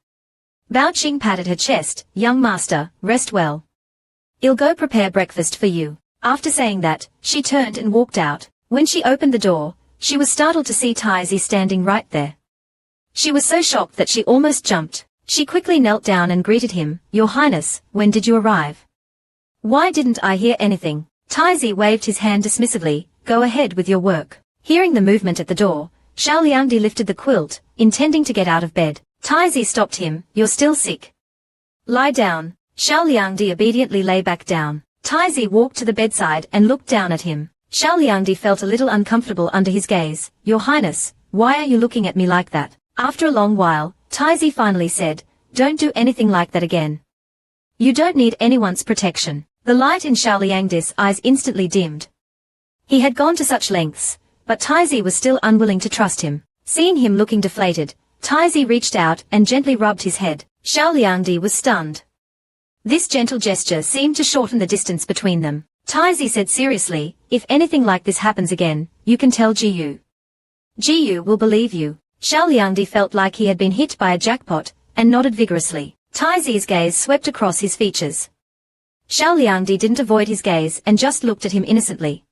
Bao Qing patted her chest. "Young master, rest well. I'll go prepare breakfast for you." After saying that, she turned and walked out. When she opened the door, she was startled to see Taizi standing right there. She was so shocked that she almost jumped. She quickly knelt down and greeted him. "Your Highness, when did you arrive? Why didn't I hear anything?" Taizi waved his hand dismissively. "Go ahead with your work." Hearing the movement at the door, Xiao Liangdi lifted the quilt, intending to get out of bed. Taizi stopped him. "You're still sick. Lie down." Xiao Liangdi obediently lay back down. Taizi walked to the bedside and looked down at him. Xiao Liangdi felt a little uncomfortable under his gaze. "Your Highness, why are you looking at me like that?" After a long while, Taizi finally said, "Don't do anything like that again. You don't need anyone's protection." The light in Xiao Liangdi's eyes instantly dimmed. He had gone to such lengths, but Taizi was still unwilling to trust him. Seeing him looking deflated, Taizi reached out and gently rubbed his head. Xiao Liangdi was stunned. This gentle gesture seemed to shorten the distance between them. Taizi said seriously, "If anything like this happens again, you can tell Jiyu. Jiyu will believe you." Xiao Liangdi felt like he had been hit by a jackpot, and nodded vigorously. Taizi's gaze swept across his features. Xiao Liangdi didn't avoid his gaze and just looked at him innocently.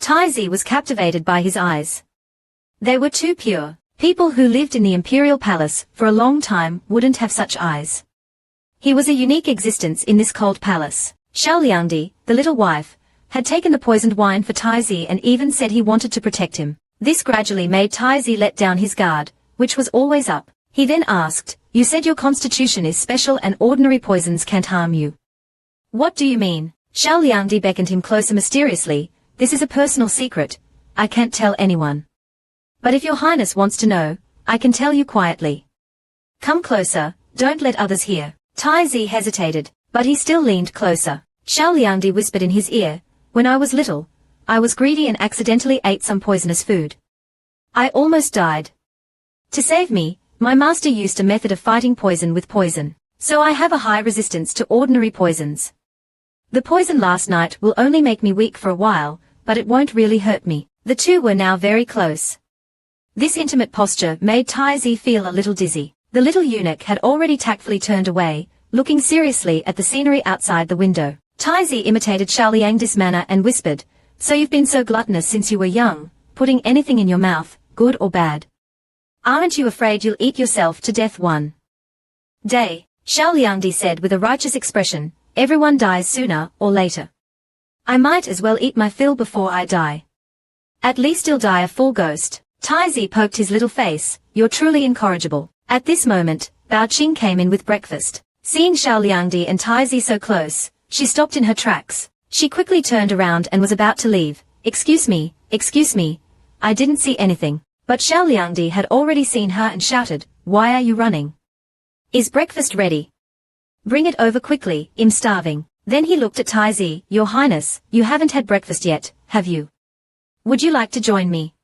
Taizi was captivated by his eyes. They were too pure. People who lived in the imperial palace for a long time wouldn't have such eyes. He was a unique existence in this cold palace. Xiao Liangdi, the little wife, had taken the poisoned wine for Taizi and even said he wanted to protect him. This gradually made Taizi let down his guard, which was always up. He then asked, "You said your constitution is special and ordinary poisons can't harm you. What do you mean?" Xiao Liangdi beckoned him closer mysteriously. "This is a personal secret. I can't tell anyone. But if your highness wants to know, I can tell you quietly. Come closer, don't let others hear." Taizi hesitated, but he still leaned closer. Xiao Liangdi whispered in his ear, "When I was little, I was greedy and accidentally ate some poisonous food. I almost died. To save me, my master used a method of fighting poison with poison, so I have a high resistance to ordinary poisons. The poison last night will only make me weak for a while, but it won't really hurt me." The two were now very close. This intimate posture made Taizi feel a little dizzy. The little eunuch had already tactfully turned away, looking seriously at the scenery outside the window. Taizi imitated Xiao Liangdi's manner and whispered, "So you've been so gluttonous since you were young, putting anything in your mouth, good or bad. Aren't you afraid you'll eat yourself to death one day?" Xiao Liangdi said with a righteous expression, "Everyone dies sooner or later. I might as well eat my fill before I die. At least I'll die a full ghost." Taizi poked his little face, "You're truly incorrigible." At this moment, Bao Qing came in with breakfast. Seeing Xiao Liangdi and Taizi so close, she stopped in her tracks. She quickly turned around and was about to leave. Excuse me, I didn't see anything." But Xiao Liangdi had already seen her and shouted, "Why are you running? Is breakfast ready? Bring it over quickly, I'm starving." Then he looked at Taizi, "Your Highness, you haven't had breakfast yet, have you? Would you like to join me?"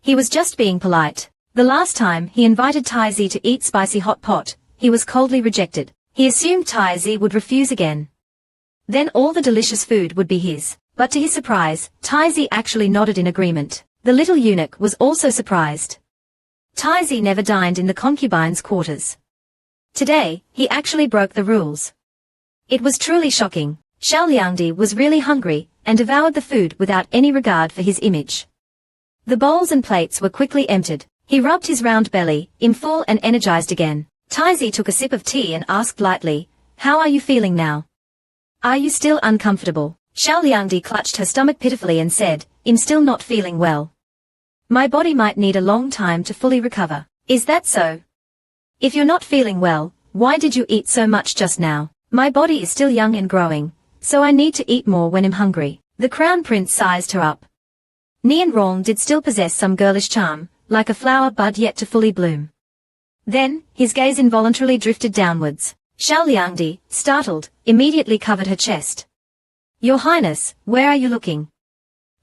He was just being polite. The last time he invited Taizi to eat spicy hot pot, he was coldly rejected. He assumed Taizi would refuse again. Then all the delicious food would be his. But to his surprise, Taizi actually nodded in agreement. The little eunuch was also surprised. Taizi never dined in the concubine's quarters. Today, he actually broke the rules. It was truly shocking. Xiao Liangdi was really hungry, and devoured the food without any regard for his image. The bowls and plates were quickly emptied. He rubbed his round belly, in full and energized again. Taizi took a sip of tea and asked lightly, "How are you feeling now? Are you still uncomfortable?" Xiao Liangdi clutched her stomach pitifully and said, "I'm still not feeling well. My body might need a long time to fully recover." "Is that so? If you're not feeling well, why did you eat so much just now?" "My body is still young and growing, so I need to eat more when I'm hungry." The crown prince sized her up. Nian Rong did still possess some girlish charm, like a flower bud yet to fully bloom. Then, his gaze involuntarily drifted downwards. Xiao Liangdi, startled, immediately covered her chest. "Your Highness, where are you looking?"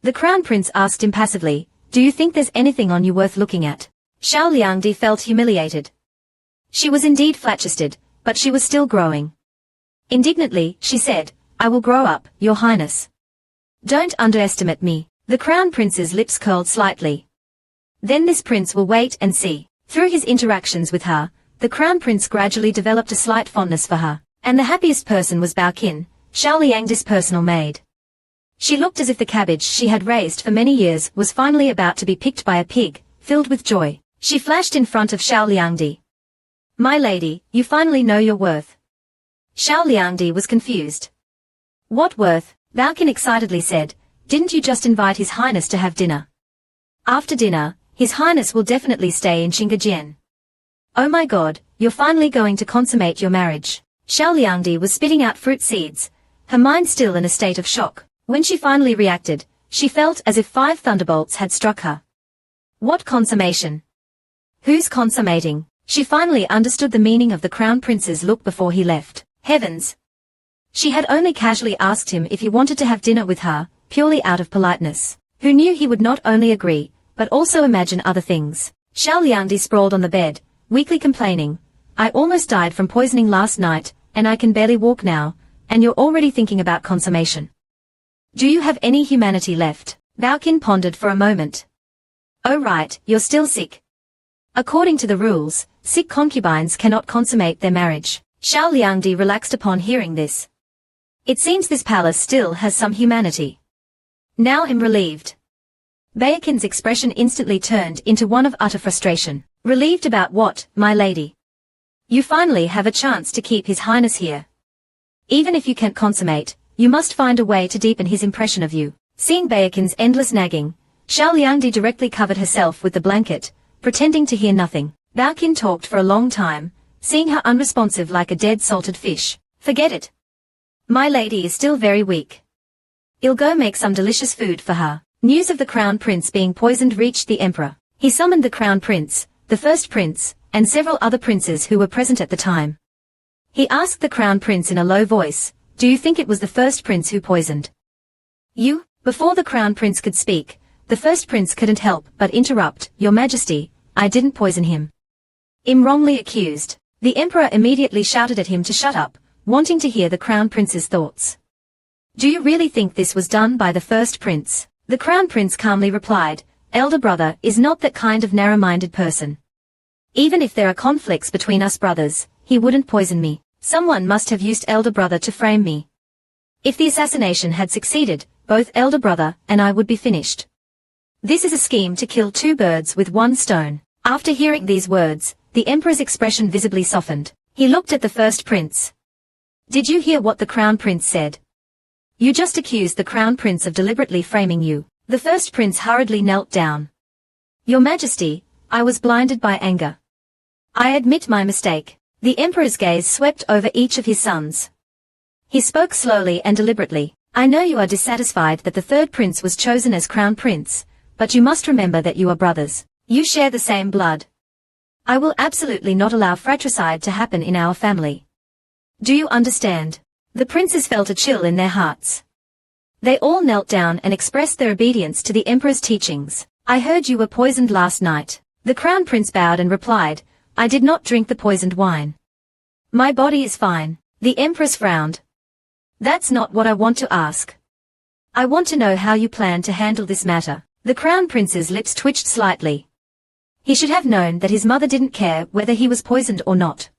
The crown prince asked impassively, "Do you think there's anything on you worth looking at?" Xiao Liangdi felt humiliated. She was indeed flat-chested, but she was still growing. Indignantly, she said, "I will grow up, Your Highness. Don't underestimate me." The crown prince's lips curled slightly. "Then this prince will wait and see." Through his interactions with her, the crown prince gradually developed a slight fondness for her, and the happiest person was Bao Qin, Xiao Liangdi's personal maid. She looked as if the cabbage she had raised for many years was finally about to be picked by a pig, filled with joy. She flashed in front of Xiao Liangdi. "My lady, you finally know your worth." Xiao Liangdi was confused. "What worth?" Bao Qin excitedly said, "Didn't you just invite His Highness to have dinner? After dinner, His Highness will definitely stay in Xingajian. Oh my God, you're finally going to consummate your marriage." Xiao Liangdi was spitting out fruit seeds, her mind still in a state of shock. When she finally reacted, she felt as if 5 thunderbolts had struck her. What consummation? Who's consummating? She finally understood the meaning of the crown prince's look before he left. Heavens! She had only casually asked him if he wanted to have dinner with her, purely out of politeness. Who knew he would not only agree, but also imagine other things. Xiao Liangdi sprawled on the bed, weakly complaining, "I almost died from poisoning last night, and I can barely walk now, and you're already thinking about consummation. Do you have any humanity left?" Bao Qin pondered for a moment. "Oh right, you're still sick. According to the rules, sick concubines cannot consummate their marriage. Xiao Liangdi relaxed upon hearing this. It seems this palace still has some humanity. Now I'm relieved. Baekin's expression instantly turned into one of utter frustration. Relieved about what, my lady? You finally have a chance to keep His Highness here. Even if you can't consummate, you must find a way to deepen his impression of you. Seeing Baekin's endless nagging, Xiao Liangdi directly covered herself with the blanket, pretending to hear nothing. Baekin talked for a long time, seeing her unresponsive like a dead salted fish. Forget it. My lady is still very weak. I'll go make some delicious food for her. News of the Crown Prince being poisoned reached the Emperor. He summoned the Crown Prince, the first prince, and several other princes who were present at the time. He asked the Crown Prince in a low voice, "Do you think it was the first prince who poisoned you?" Before the Crown Prince could speak, the first prince couldn't help but interrupt, "Your Majesty, I didn't poison him. I'm wrongly accused." The Emperor immediately shouted at him to shut up, wanting to hear the Crown Prince's thoughts. "Do you really think this was done by the first prince?" The Crown Prince calmly replied, "Elder brother is not that kind of narrow-minded person. Even if there are conflicts between us brothers, he wouldn't poison me. Someone must have used elder brother to frame me. If the assassination had succeeded, both elder brother and I would be finished. This is a scheme to kill two birds with one stone." After hearing these words, the Emperor's expression visibly softened. He looked at the first prince. "Did you hear what the Crown Prince said? You just accused the Crown Prince of deliberately framing you." The first prince hurriedly knelt down. "Your Majesty, I was blinded by anger. I admit my mistake." The Emperor's gaze swept over each of his sons. He spoke slowly and deliberately. "I know you are dissatisfied that the third prince was chosen as Crown Prince, but you must remember that you are brothers. You share the same blood. I will absolutely not allow fratricide to happen in our family. Do you understand?" The princes felt a chill in their hearts. They all knelt down and expressed their obedience to the Emperor's teachings. "I heard you were poisoned last night." The Crown Prince bowed and replied, "I did not drink the poisoned wine. My body is fine." The Empress frowned. "That's not what I want to ask. I want to know how you plan to handle this matter." The Crown Prince's lips twitched slightly. He should have known that his mother didn't care whether he was poisoned or not.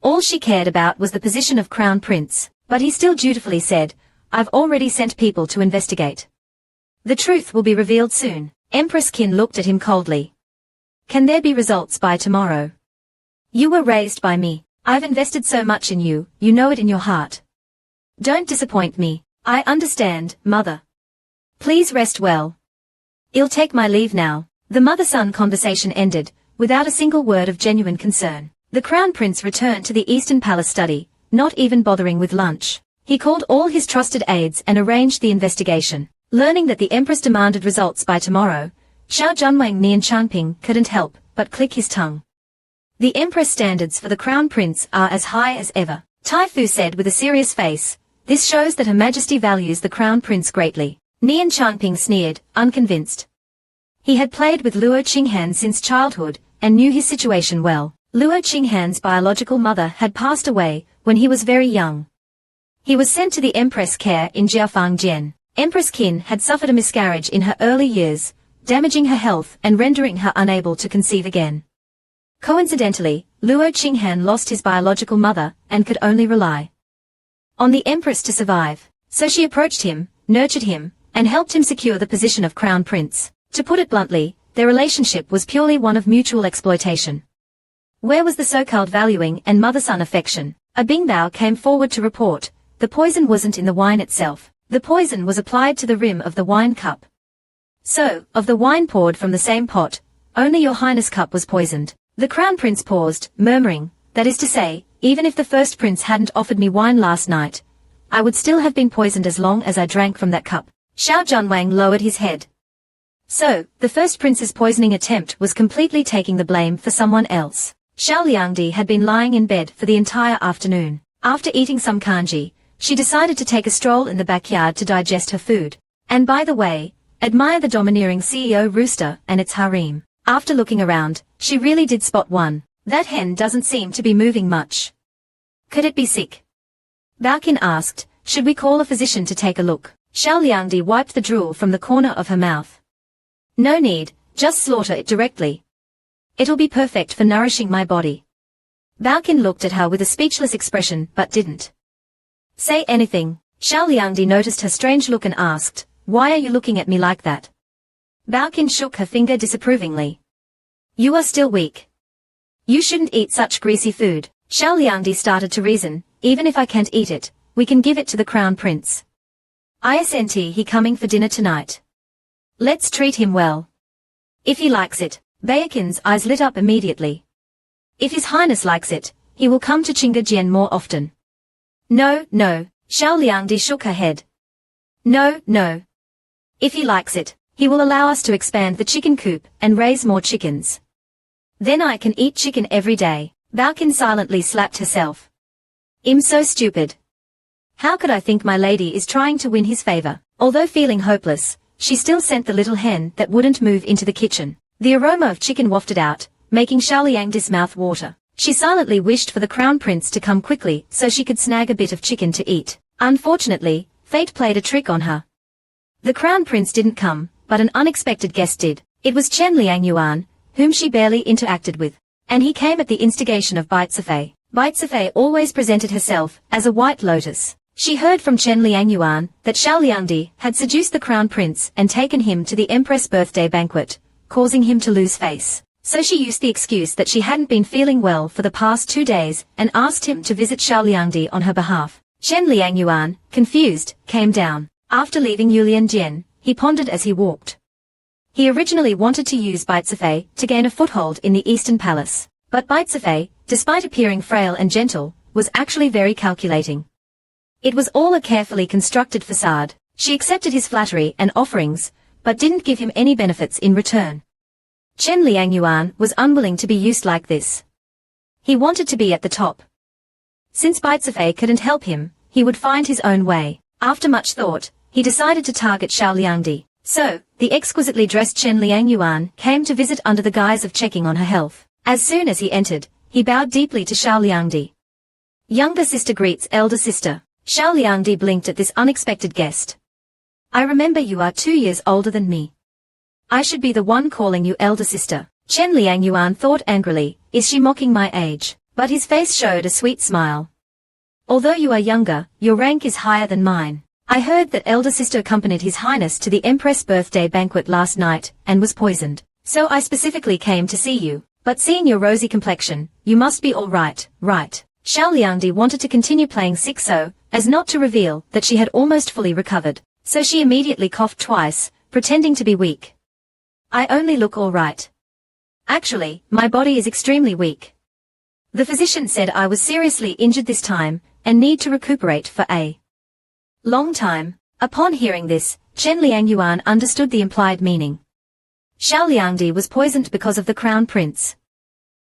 All she cared about was the position of Crown Prince, but he still dutifully said, "I've already sent people to investigate. The truth will be revealed soon." Empress Qin looked at him coldly. "Can there be results by tomorrow? You were raised by me. I've invested so much in you, you know it in your heart. Don't disappoint me." "I understand, mother. Please rest well. I'll take my leave now." The mother-son conversation ended, without a single word of genuine concern. The Crown Prince returned to the Eastern Palace study, not even bothering with lunch. He called all his trusted aides and arranged the investigation. Learning that the Empress demanded results by tomorrow, Xiao Junwang Nian Changping couldn't help but click his tongue. The Empress standards for the Crown Prince are as high as ever. Tai Fu said with a serious face, "This shows that Her Majesty values the Crown Prince greatly." Nian Changping sneered, unconvinced. He had played with Luo Qinghan since childhood, and knew his situation well. Luo Qinghan's biological mother had passed away when he was very young. He was sent to the Empress' care in Jiafangjian. Empress Qin had suffered a miscarriage in her early years, damaging her health and rendering her unable to conceive again. Coincidentally, Luo Qinghan lost his biological mother and could only rely on the Empress to survive. So she approached him, nurtured him, and helped him secure the position of Crown Prince. To put it bluntly, their relationship was purely one of mutual exploitation. Where was the so-called valuing and mother-son affection? A Bingbao came forward to report, the poison wasn't in the wine itself. The poison was applied to the rim of the wine cup. So, of the wine poured from the same pot, only Your Highness' cup was poisoned. The Crown Prince paused, murmuring, "That is to say, even if the first prince hadn't offered me wine last night, I would still have been poisoned as long as I drank from that cup." Xiao Junwang lowered his head. So, the first prince's poisoning attempt was completely taking the blame for someone else. Xiao Liangdi had been lying in bed for the entire afternoon. After eating some kanji, she decided to take a stroll in the backyard to digest her food. And by the way, admire the domineering CEO rooster and its harem. After looking around, she really did spot one. That hen doesn't seem to be moving much. Could it be sick? Baoqin asked, "Should we call a physician to take a look?" Xiao Liangdi wiped the drool from the corner of her mouth. "No need, just slaughter it directly. It'll be perfect for nourishing my body." Baoqin looked at her with a speechless expression but didn't say anything. Xiao Liangdi noticed her strange look and asked, "Why are you looking at me like that?" Baoqin shook her finger disapprovingly. "You are still weak. You shouldn't eat such greasy food." Xiao Liangdi started to reason, "Even if I can't eat it, we can give it to the crown prince. Isn't he coming for dinner tonight? Let's treat him well. If he likes it." Baoqin's eyes lit up immediately. "If His Highness likes it, he will come to Qinggejian more often." No, Xiao Liangdi shook her head. No. If he likes it, he will allow us to expand the chicken coop and raise more chickens. Then I can eat chicken every day. Baoqin silently slapped herself. "I'm so stupid. How could I think my lady is trying to win his favor?" Although feeling hopeless, she still sent the little hen that wouldn't move into the kitchen. The aroma of chicken wafted out, making Xiao Liangdi's mouth water. She silently wished for the crown prince to come quickly so she could snag a bit of chicken to eat. Unfortunately, fate played a trick on her. The crown prince didn't come, but an unexpected guest did. It was Chen Liangyuan, whom she barely interacted with. And he came at the instigation of Baizifei. Baizifei always presented herself as a white lotus. She heard from Chen Liangyuan that Xiao Liangdi had seduced the crown prince and taken him to the empress birthday banquet, causing him to lose face. So she used the excuse that she hadn't been feeling well for the past 2 days and asked him to visit Xiao Liangdi on her behalf. Chen Liangyuan, confused, came down. After leaving Yulianjian, he pondered as he walked. He originally wanted to use Baizifei to gain a foothold in the Eastern Palace. But Baizifei, despite appearing frail and gentle, was actually very calculating. It was all a carefully constructed facade. She accepted his flattery and offerings, but didn't give him any benefits in return. Chen Liangyuan was unwilling to be used like this. He wanted to be at the top. Since Baizifei couldn't help him, he would find his own way. After much thought, he decided to target Xiao Liangdi. So, the exquisitely dressed Chen Liangyuan came to visit under the guise of checking on her health. As soon as he entered, he bowed deeply to Xiao Liangdi. Younger sister greets elder sister. Xiao Liangdi blinked at this unexpected guest. "I remember you are 2 years older than me. I should be the one calling you elder sister." Chen Liangyuan thought angrily, "Is she mocking my age?" But his face showed a sweet smile. "Although you are younger, your rank is higher than mine. I heard that elder sister accompanied His Highness to the Empress birthday banquet last night, and was poisoned. So I specifically came to see you. But seeing your rosy complexion, you must be all right, right?" Xiao Liangdi wanted to continue playing sick so as not to reveal that she had almost fully recovered. So she immediately coughed twice, pretending to be weak. "I only look all right. Actually, my body is extremely weak. The physician said I was seriously injured this time, and need to recuperate for a long time." Upon hearing this, Chen Liangyuan understood the implied meaning. Xiao Liangdi was poisoned because of the crown prince.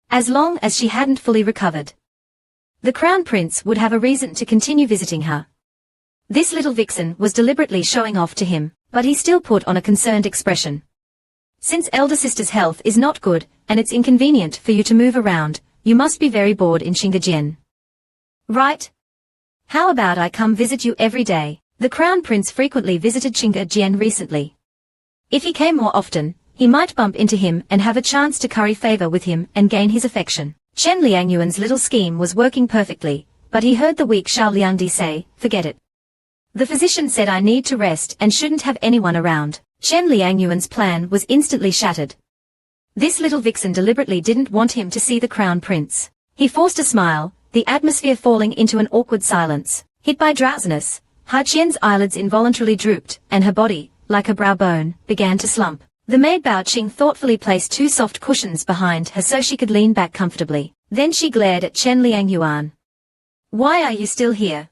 As long as she hadn't fully recovered, the crown prince would have a reason to continue visiting her. This little vixen was deliberately showing off to him, but he still put on a concerned expression. "Since elder sister's health is not good, and it's inconvenient for you to move around, you must be very bored in Qinggejian. Right? How about I come visit you every day?" The crown prince frequently visited Qinggejian recently. If he came more often, he might bump into him and have a chance to curry favor with him and gain his affection. Chen Liangyuan's little scheme was working perfectly, but he heard the weak Xiao Liangdi say, "Forget it. The physician said I need to rest and shouldn't have anyone around." Chen Liangyuan's plan was instantly shattered. This little vixen deliberately didn't want him to see the crown prince. He forced a smile, the atmosphere falling into an awkward silence. Hit by drowsiness, Ha Qian's eyelids involuntarily drooped, and her body, like her brow bone, began to slump. The maid Bao Qing thoughtfully placed 2 soft cushions behind her so she could lean back comfortably. Then she glared at Chen Liangyuan. "Why are you still here?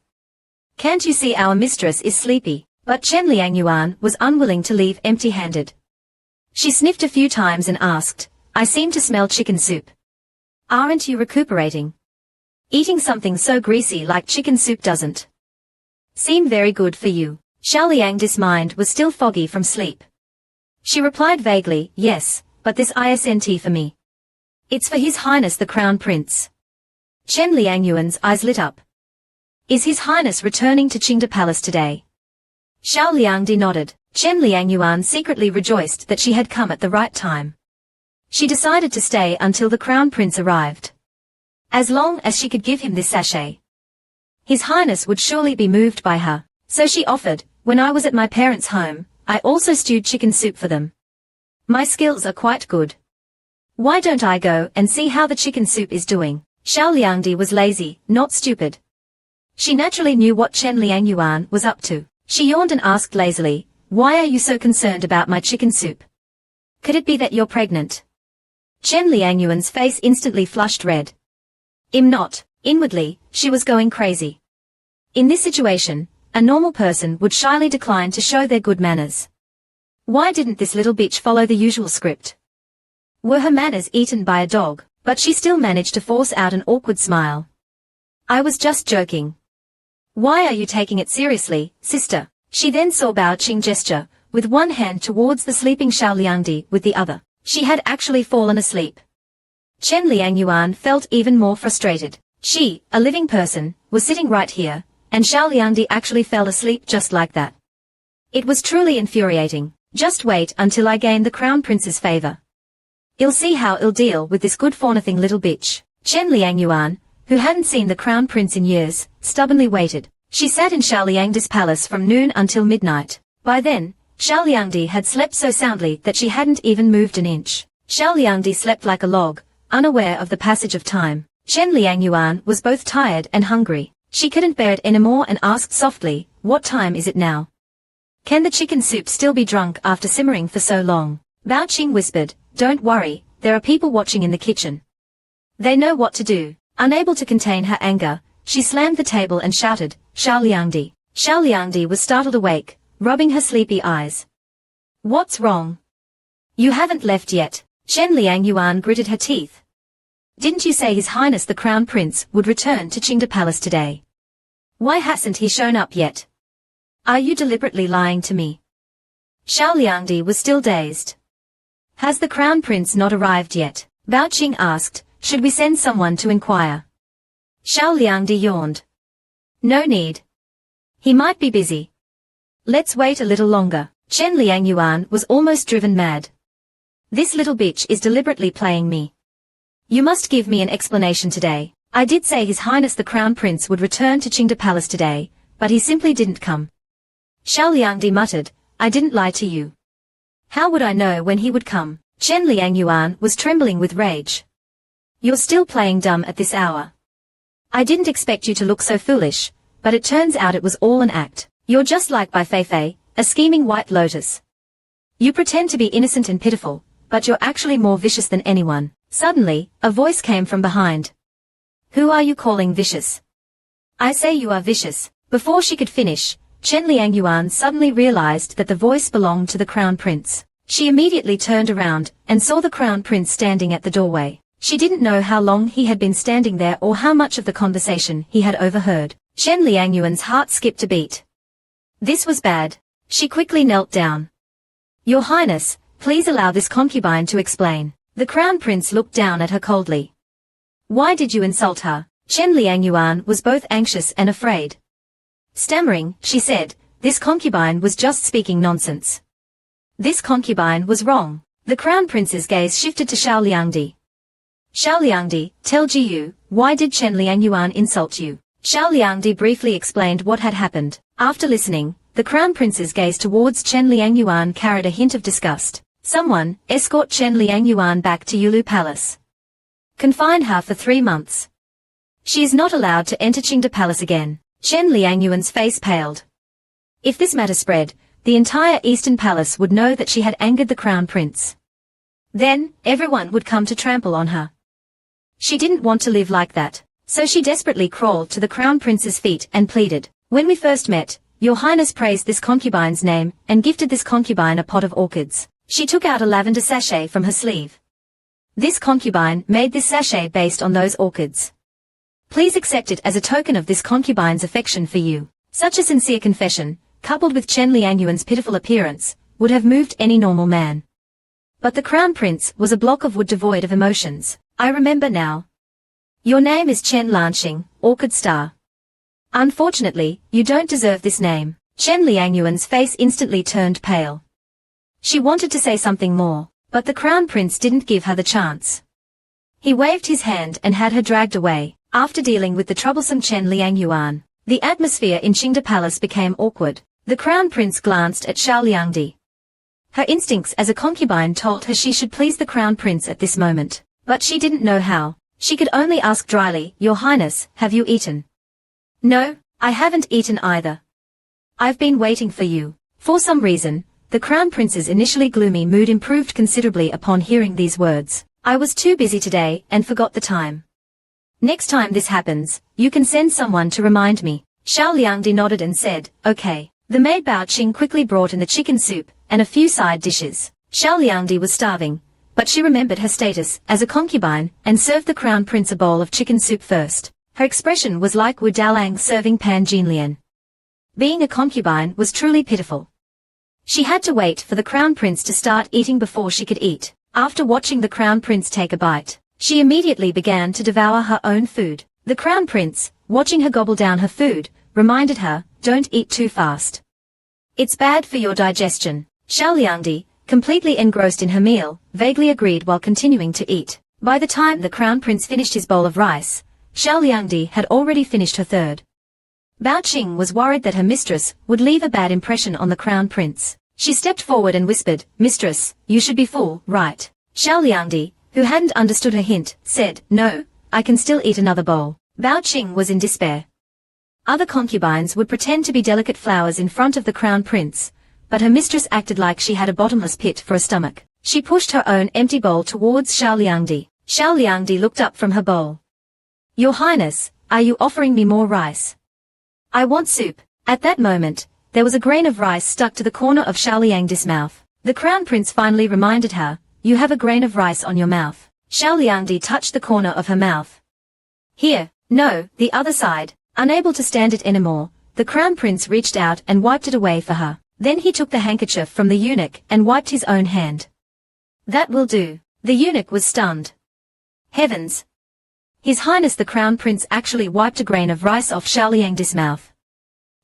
Can't you see our mistress is sleepy?" But Chen Liangyuan was unwilling to leave empty-handed. She sniffed a few times and asked, "I seem to smell chicken soup. Aren't you recuperating? Eating something so greasy like chicken soup doesn't seem very good for you." Xiao Liangdi's mind was still foggy from sleep. She replied vaguely, "Yes, but this isn't for me. It's for His Highness the Crown Prince." Chen Liangyuan's eyes lit up. "Is His Highness returning to Qingde Palace today?" Xiao Liangdi nodded. Chen Liangyuan secretly rejoiced that she had come at the right time. She decided to stay until the Crown Prince arrived. As long as she could give him this sachet, His Highness would surely be moved by her. So she offered, when I was at my parents' home, I also stewed chicken soup for them. My skills are quite good. Why don't I go and see how the chicken soup is doing? Xiao Liangdi was lazy, not stupid. She naturally knew what Chen Liangyuan was up to. She yawned and asked lazily, why are you so concerned about my chicken soup? Could it be that you're pregnant? Chen Liangyuan's face instantly flushed red. I'm not. Inwardly, she was going crazy. In this situation, a normal person would shyly decline to show their good manners. Why didn't this little bitch follow the usual script? Were her manners eaten by a dog? But she still managed to force out an awkward smile. I was just joking. Why are you taking it seriously, sister? She then saw Bao Qing gesture, with one hand towards the sleeping Xiao Liangdi with the other. She had actually fallen asleep. Chen Liangyuan felt even more frustrated. She, a living person, was sitting right here, and Xiao Liangdi actually fell asleep just like that. It was truly infuriating. Just wait until I gain the Crown Prince's favor. You'll see how I'll deal with this good-for-nothing little bitch. Chen Liangyuan, who hadn't seen the Crown Prince in years, stubbornly waited. She sat in Xiao Liangdi's palace from noon until midnight. By then, Xiao Liangdi had slept so soundly that she hadn't even moved an inch. Xiao Liangdi slept like a log, unaware of the passage of time. Chen Liangyuan was both tired and hungry. She couldn't bear it anymore and asked softly, what time is it now? Can the chicken soup still be drunk after simmering for so long? Bao Qing whispered, don't worry, there are people watching in the kitchen. They know what to do. Unable to contain her anger, she slammed the table and shouted, Xiao Liangdi. Xiao Liangdi was startled awake, rubbing her sleepy eyes. What's wrong? You haven't left yet. Chen Liangyuan gritted her teeth. Didn't you say His Highness the Crown Prince would return to Qingda Palace today? Why hasn't he shown up yet? Are you deliberately lying to me? Xiao Liangdi was still dazed. Has the Crown Prince not arrived yet? Bao Qing asked, should we send someone to inquire? Xiao Liangdi yawned. No need. He might be busy. Let's wait a little longer. Chen Liangyuan was almost driven mad. This little bitch is deliberately playing me. You must give me an explanation today. I did say His Highness the Crown Prince would return to Qingda Palace today, but he simply didn't come. Xiao Liangdi muttered, I didn't lie to you. How would I know when he would come? Chen Liangyuan was trembling with rage. You're still playing dumb at this hour. I didn't expect you to look so foolish, but it turns out it was all an act. You're just like Bai Feifei, a scheming white lotus. You pretend to be innocent and pitiful, but you're actually more vicious than anyone. Suddenly, a voice came from behind. Who are you calling vicious? I say you are vicious. Before she could finish, Chen Liangyuan suddenly realized that the voice belonged to the Crown Prince. She immediately turned around and saw the Crown Prince standing at the doorway. She didn't know how long he had been standing there or how much of the conversation he had overheard. Chen Liangyuan's heart skipped a beat. This was bad. She quickly knelt down. Your Highness, please allow this concubine to explain. The Crown Prince looked down at her coldly. Why did you insult her? Chen Liangyuan was both anxious and afraid. Stammering, she said, this concubine was just speaking nonsense. This concubine was wrong. The Crown Prince's gaze shifted to Xiao Liangdi. Xiao Liangdi, tell Jiyu, why did Chen Liangyuan insult you? Xiao Liangdi briefly explained what had happened. After listening, the Crown Prince's gaze towards Chen Liangyuan carried a hint of disgust. Someone, escort Chen Liangyuan back to Yulu Palace. Confine her for 3 months. She is not allowed to enter Qingda Palace again. Chen Liangyuan's face paled. If this matter spread, the entire Eastern Palace would know that she had angered the Crown Prince. Then, everyone would come to trample on her. She didn't want to live like that, so she desperately crawled to the Crown Prince's feet and pleaded, when we first met, Your Highness praised this concubine's name and gifted this concubine a pot of orchids. She took out a lavender sachet from her sleeve. This concubine made this sachet based on those orchids. Please accept it as a token of this concubine's affection for you. Such a sincere confession, coupled with Chen Liangyuan's pitiful appearance, would have moved any normal man. But the Crown Prince was a block of wood devoid of emotions. I remember now. Your name is Chen Lanxing, Orchid Star. Unfortunately, you don't deserve this name. Chen Liangyuan's face instantly turned pale. She wanted to say something more, but the Crown Prince didn't give her the chance. He waved his hand and had her dragged away. After dealing with the troublesome Chen Liangyuan, the atmosphere in Qingde Palace became awkward. The crown prince glanced at Xiao Liangdi. Her instincts as a concubine told her she should please the crown prince at this moment, but she didn't know how. She could only ask dryly, "Your Highness, have you eaten?" "No, I haven't eaten either. I've been waiting for you." For some reason, the crown prince's initially gloomy mood improved considerably upon hearing these words. "I was too busy today and forgot the time. Next time this happens, you can send someone to remind me." Xiao Liangdi nodded and said, "Okay." The maid Bao Qing quickly brought in the chicken soup and a few side dishes. Xiao Liangdi was starving, but she remembered her status as a concubine and served the crown prince a bowl of chicken soup first. Her expression was like Wu Daolang serving Pan Jinlian. Being a concubine was truly pitiful. She had to wait for the crown prince to start eating before she could eat. After watching the crown prince take a bite, she immediately began to devour her own food. The crown prince, watching her gobble down her food, reminded her, "Don't eat too fast. It's bad for your digestion." Xiao Liangdi, completely engrossed in her meal, vaguely agreed while continuing to eat. By the time the crown prince finished his bowl of rice, Xiao Liangdi had already finished her third. Bao Qing was worried that her mistress would leave a bad impression on the crown prince. She stepped forward and whispered, "Mistress, you should be full, right?" Xiao Liangdi, who hadn't understood her hint, said, "No, I can still eat another bowl." Bao Qing was in despair. Other concubines would pretend to be delicate flowers in front of the crown prince, but her mistress acted like she had a bottomless pit for a stomach. She pushed her own empty bowl towards Xiao Liangdi. Xiao Liangdi looked up from her bowl. "Your Highness, are you offering me more rice? I want soup." At that moment, there was a grain of rice stuck to the corner of Xiao Liangdi's mouth. The crown prince finally reminded her, "You have a grain of rice on your mouth." Xiao Liangdi touched the corner of her mouth. "Here." "No, the other side." Unable to stand it anymore, the crown prince reached out and wiped it away for her. Then he took the handkerchief from the eunuch and wiped his own hand. "That will do." The eunuch was stunned. Heavens! His Highness the Crown Prince actually wiped a grain of rice off Xiao Liangdi's mouth.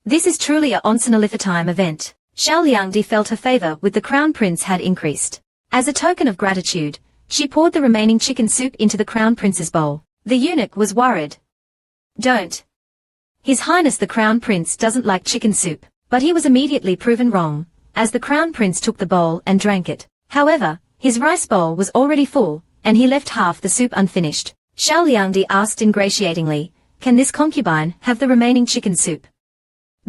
This is truly a once-in-a-lifetime event. Xiao Liangdi felt her favor with the Crown Prince had increased. As a token of gratitude, she poured the remaining chicken soup into the Crown Prince's bowl. The eunuch was worried. "Don't. His Highness the Crown Prince doesn't like chicken soup." But he was immediately proven wrong, as the Crown Prince took the bowl and drank it. However, his rice bowl was already full, and he left half the soup unfinished. Xiao Liangdi asked ingratiatingly, "Can this concubine have the remaining chicken soup?"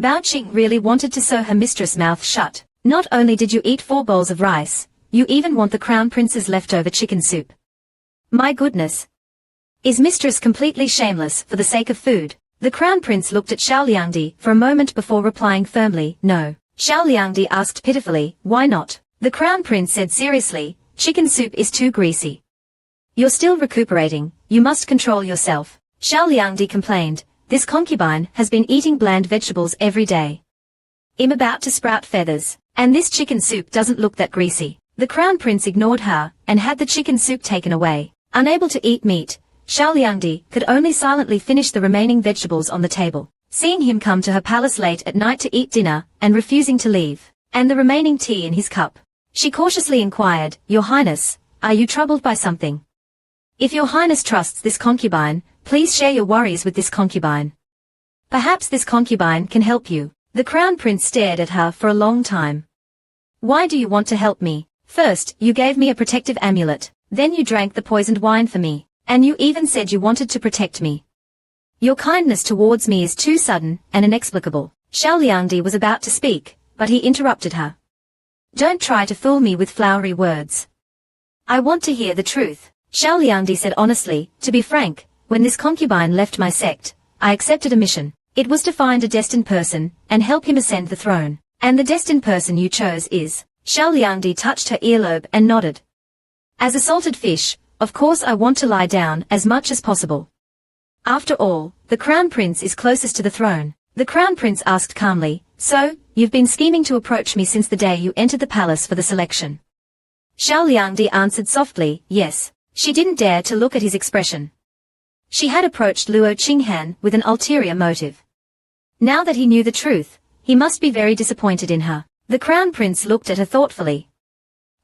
Bao Qing really wanted to sew her mistress' mouth shut. "Not only did you eat 4 bowls of rice, you even want the Crown Prince's leftover chicken soup. My goodness! Is mistress completely shameless for the sake of food?" The Crown Prince looked at Xiao Liangdi for a moment before replying firmly, "No." Xiao Liangdi asked pitifully, "Why not?" The Crown Prince said seriously, "Chicken soup is too greasy. You're still recuperating, you must control yourself." Xiao Liangdi complained, "This concubine has been eating bland vegetables every day. I'm about to sprout feathers, and this chicken soup doesn't look that greasy." The Crown Prince ignored her, and had the chicken soup taken away. Unable to eat meat, Xiao Liangdi could only silently finish the remaining vegetables on the table. Seeing him come to her palace late at night to eat dinner, and refusing to leave, and the remaining tea in his cup, she cautiously inquired, "Your Highness, are you troubled by something? If your Highness trusts this concubine, please share your worries with this concubine. Perhaps this concubine can help you." The Crown Prince stared at her for a long time. "Why do you want to help me? First, you gave me a protective amulet, then you drank the poisoned wine for me. And you even said you wanted to protect me. Your kindness towards me is too sudden and inexplicable." Xiao Liangdi was about to speak, but he interrupted her. "Don't try to fool me with flowery words. I want to hear the truth." Xiao Liangdi said honestly, "To be frank, when this concubine left my sect, I accepted a mission. It was to find a destined person and help him ascend the throne. And the destined person you chose is..." Xiao Liangdi touched her earlobe and nodded. "As a salted fish, of course I want to lie down as much as possible. After all, the Crown Prince is closest to the throne." The Crown Prince asked calmly, "So, you've been scheming to approach me since the day you entered the palace for the selection?" Xiao Liangdi answered softly, "Yes." She didn't dare to look at his expression. She had approached Luo Qinghan with an ulterior motive. Now that he knew the truth, he must be very disappointed in her. The Crown Prince looked at her thoughtfully.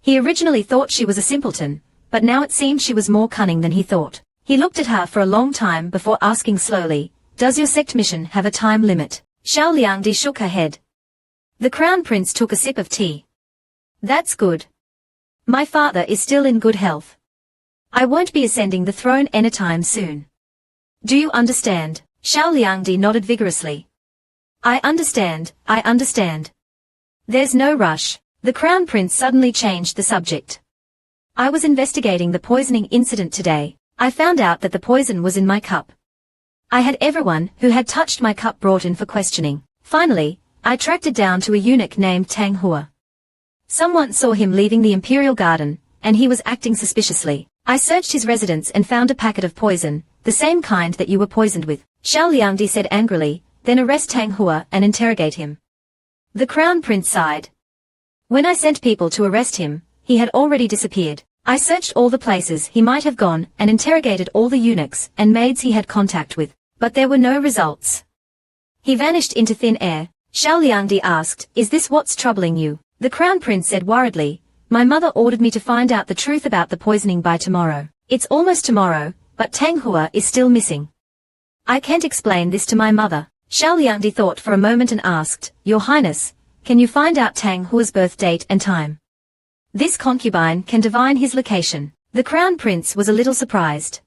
He originally thought she was a simpleton, but now it seemed she was more cunning than he thought. He looked at her for a long time before asking slowly, "Does your sect mission have a time limit?" Xiao Liangdi shook her head. The Crown Prince took a sip of tea. "That's good. My father is still in good health. I won't be ascending the throne anytime soon. Do you understand?" Xiao Liangdi nodded vigorously. I understand. There's no rush." The Crown Prince suddenly changed the subject. "I was investigating the poisoning incident today. I found out that the poison was in my cup. I had everyone who had touched my cup brought in for questioning. Finally, I tracked it down to a eunuch named Tang Hua. Someone saw him leaving the imperial garden, and he was acting suspiciously. I searched his residence and found a packet of poison, the same kind that you were poisoned with." Xiao Liangdi said angrily, "Then arrest Tang Hua and interrogate him." The Crown Prince sighed. "When I sent people to arrest him, he had already disappeared. I searched all the places he might have gone and interrogated all the eunuchs and maids he had contact with, but there were no results. He vanished into thin air." Xiao Liangdi asked, "Is this what's troubling you?" The Crown Prince said worriedly, "My mother ordered me to find out the truth about the poisoning by tomorrow. It's almost tomorrow, but Tang Hua is still missing. I can't explain this to my mother." Xiao Liangdi thought for a moment and asked, "Your Highness, can you find out Tang Hua's birth date and time? This concubine can divine his location." The Crown Prince was a little surprised.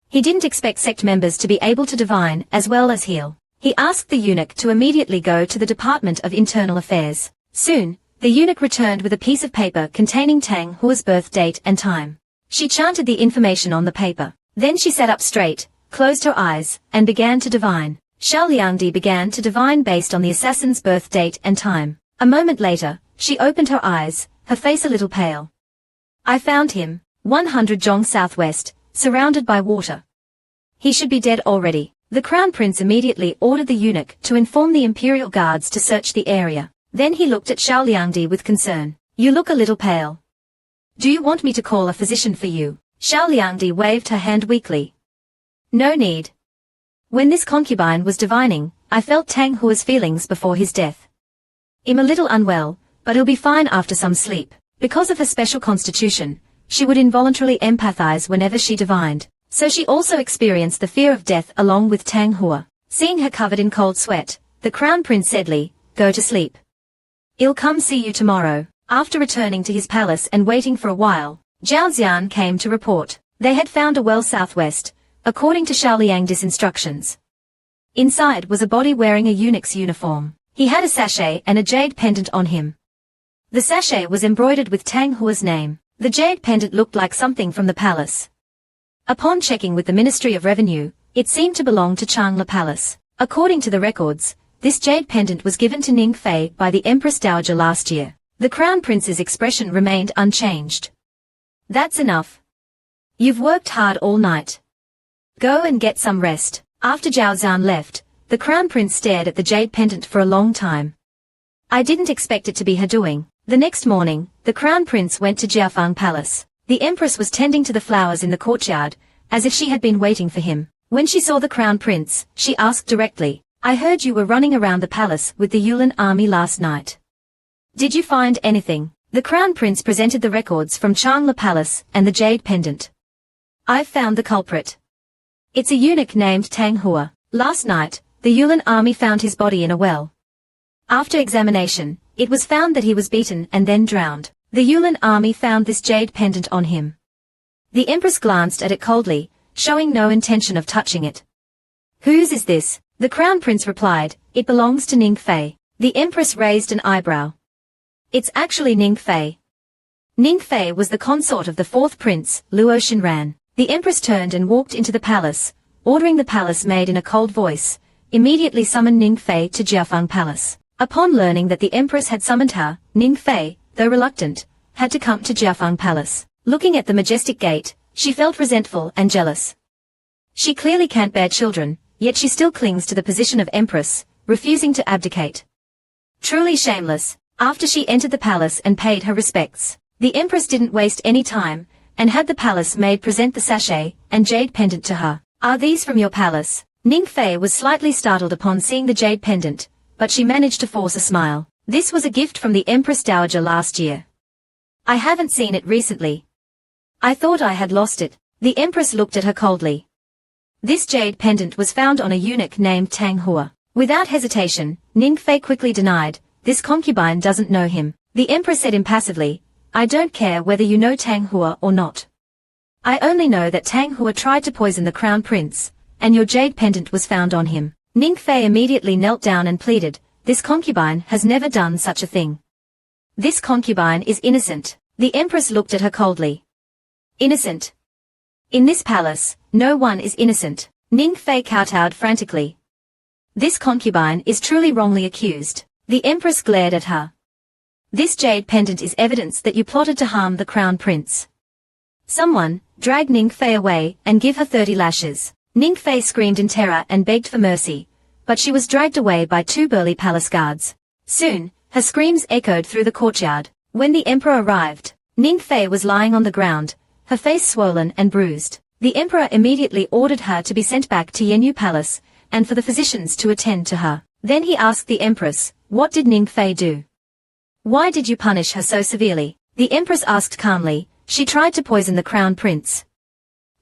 He didn't expect sect members to be able to divine as well as heal. He asked the eunuch to immediately go to the Department of Internal Affairs. Soon, the eunuch returned with a piece of paper containing Tang Hua's birth date and time. She chanted the information on the paper. Then she sat up straight, closed her eyes, and began to divine. Xiao Liangdi began to divine based on the assassin's birth date and time. A moment later, she opened her eyes, her face a little pale. "I found him, 100 Zhong southwest, surrounded by water. He should be dead already." The Crown Prince immediately ordered the eunuch to inform the imperial guards to search the area. Then he looked at Xiao Liangdi with concern. "You look a little pale. Do you want me to call a physician for you?" Xiao Liangdi waved her hand weakly. "No need. When this concubine was divining, I felt Tang Hua's feelings before his death. I'm a little unwell, but he'll be fine after some sleep." Because of her special constitution, she would involuntarily empathize whenever she divined, so she also experienced the fear of death along with Tang Hua. Seeing her covered in cold sweat, the Crown Prince said, "Go to sleep. I'll come see you tomorrow." After returning to his palace and waiting for a while, Zhao Xian came to report. They had found a well southwest, according to Xiao Liangdi's instructions. Inside was a body wearing a eunuch's uniform. He had a sachet and a jade pendant on him. The sachet was embroidered with Tang Hua's name. The jade pendant looked like something from the palace. Upon checking with the Ministry of Revenue, it seemed to belong to Changla Palace. According to the records, this jade pendant was given to Ning Fei by the Empress Dowager last year. The Crown Prince's expression remained unchanged. "That's enough. You've worked hard all night. Go and get some rest." After Zhao Zhan left, the Crown Prince stared at the jade pendant for a long time. "I didn't expect it to be her doing." The next morning, the Crown Prince went to Jiafang Palace. The Empress was tending to the flowers in the courtyard, as if she had been waiting for him. When she saw the Crown Prince, she asked directly, "I heard you were running around the palace with the Yulan army last night. Did you find anything?" The Crown Prince presented the records from Changla Palace and the jade pendant. "I've found the culprit. It's a eunuch named Tang Hua. Last night, the Yulan army found his body in a well. After examination, it was found that he was beaten and then drowned. The Yulan army found this jade pendant on him." The Empress glanced at it coldly, showing no intention of touching it. "Whose is this?" The Crown Prince replied, "It belongs to Ning Fei." The Empress raised an eyebrow. "It's actually Ning Fei." Ning Fei was the consort of the fourth prince, Luo Xinran. The Empress turned and walked into the palace, ordering the palace maid in a cold voice, immediately summoned Ning Fei to Jiafang Palace. Upon learning that the Empress had summoned her, Ning Fei, though reluctant, had to come to Jiafang Palace. Looking at the majestic gate, she felt resentful and jealous. She clearly can't bear children, yet she still clings to the position of Empress, refusing to abdicate. Truly shameless. After she entered the palace and paid her respects, the Empress didn't waste any time, and had the palace maid present the sachet and jade pendant to her. "Are these from your palace?" Ning Fei was slightly startled upon seeing the jade pendant, but she managed to force a smile. "This was a gift from the Empress Dowager last year. I haven't seen it recently." I thought I had lost it. The empress looked at her coldly. This jade pendant was found on a eunuch named Tang Hua. Without hesitation, Ning Fei quickly denied, this concubine doesn't know him. The empress said impassively, I don't care whether you know Tang Hua or not. I only know that Tang Hua tried to poison the crown prince, and your jade pendant was found on him. Ning Fei immediately knelt down and pleaded, this concubine has never done such a thing. This concubine is innocent. The empress looked at her coldly. Innocent? In this palace, no one is innocent. Ning Fei kowtowed frantically. This concubine is truly wrongly accused. The empress glared at her. This jade pendant is evidence that you plotted to harm the crown prince. Someone, drag Ning Fei away and give her 30 lashes. Ning Fei screamed in terror and begged for mercy, but she was dragged away by 2 burly palace guards. Soon, her screams echoed through the courtyard. When the emperor arrived, Ning Fei was lying on the ground, her face swollen and bruised. The emperor immediately ordered her to be sent back to Yenyu Palace, and for the physicians to attend to her. Then he asked the empress, what did Ning Fei do? Why did you punish her so severely? The empress asked calmly, she tried to poison the crown prince.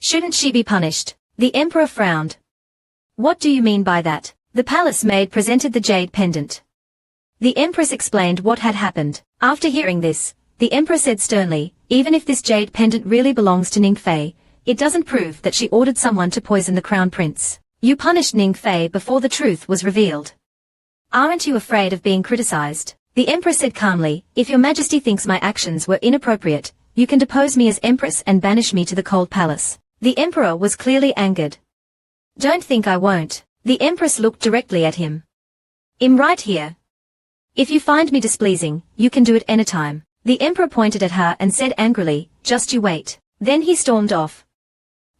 Shouldn't she be punished? The emperor frowned. What do you mean by that? The palace maid presented the jade pendant. The empress explained what had happened. After hearing this, the emperor said sternly, even if this jade pendant really belongs to Ning Fei, it doesn't prove that she ordered someone to poison the crown prince. You punished Ning Fei before the truth was revealed. Aren't you afraid of being criticized? The empress said calmly, if your majesty thinks my actions were inappropriate, you can depose me as empress and banish me to the cold palace. The emperor was clearly angered. Don't think I won't. The empress looked directly at him. I'm right here. If you find me displeasing, you can do it anytime. The emperor pointed at her and said angrily, just you wait. Then he stormed off.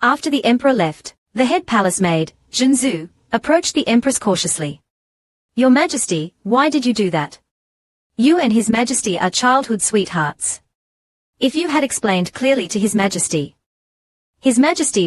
After the emperor left, the head palace maid, Zhenzu, approached the empress cautiously. Your majesty, why did you do that? You and his majesty are childhood sweethearts. If you had explained clearly to his majesty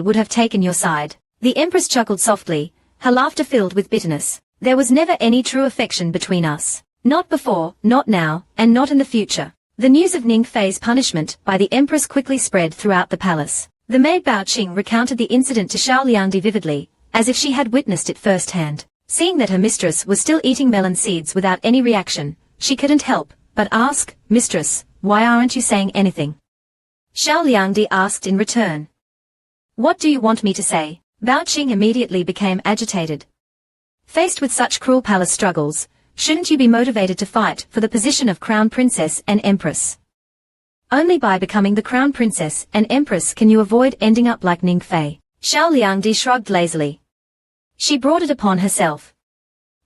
would have taken your side. The empress chuckled softly, her laughter filled with bitterness. There was never any true affection between us. Not before, not now, and not in the future. The news of Ning Fei's punishment by the empress quickly spread throughout the palace. The maid Bao Qing recounted the incident to Xiao Liangdi vividly, as if she had witnessed it firsthand. Seeing that her mistress was still eating melon seeds without any reaction, she couldn't help but ask, Mistress, why aren't you saying anything? Xiao Liangdi asked in return. What do you want me to say? Bao Qing immediately became agitated. Faced with such cruel palace struggles, shouldn't you be motivated to fight for the position of crown princess and empress? Only by becoming the crown princess and empress can you avoid ending up like Ning Fei. Xiao Liangdi shrugged lazily. She brought it upon herself.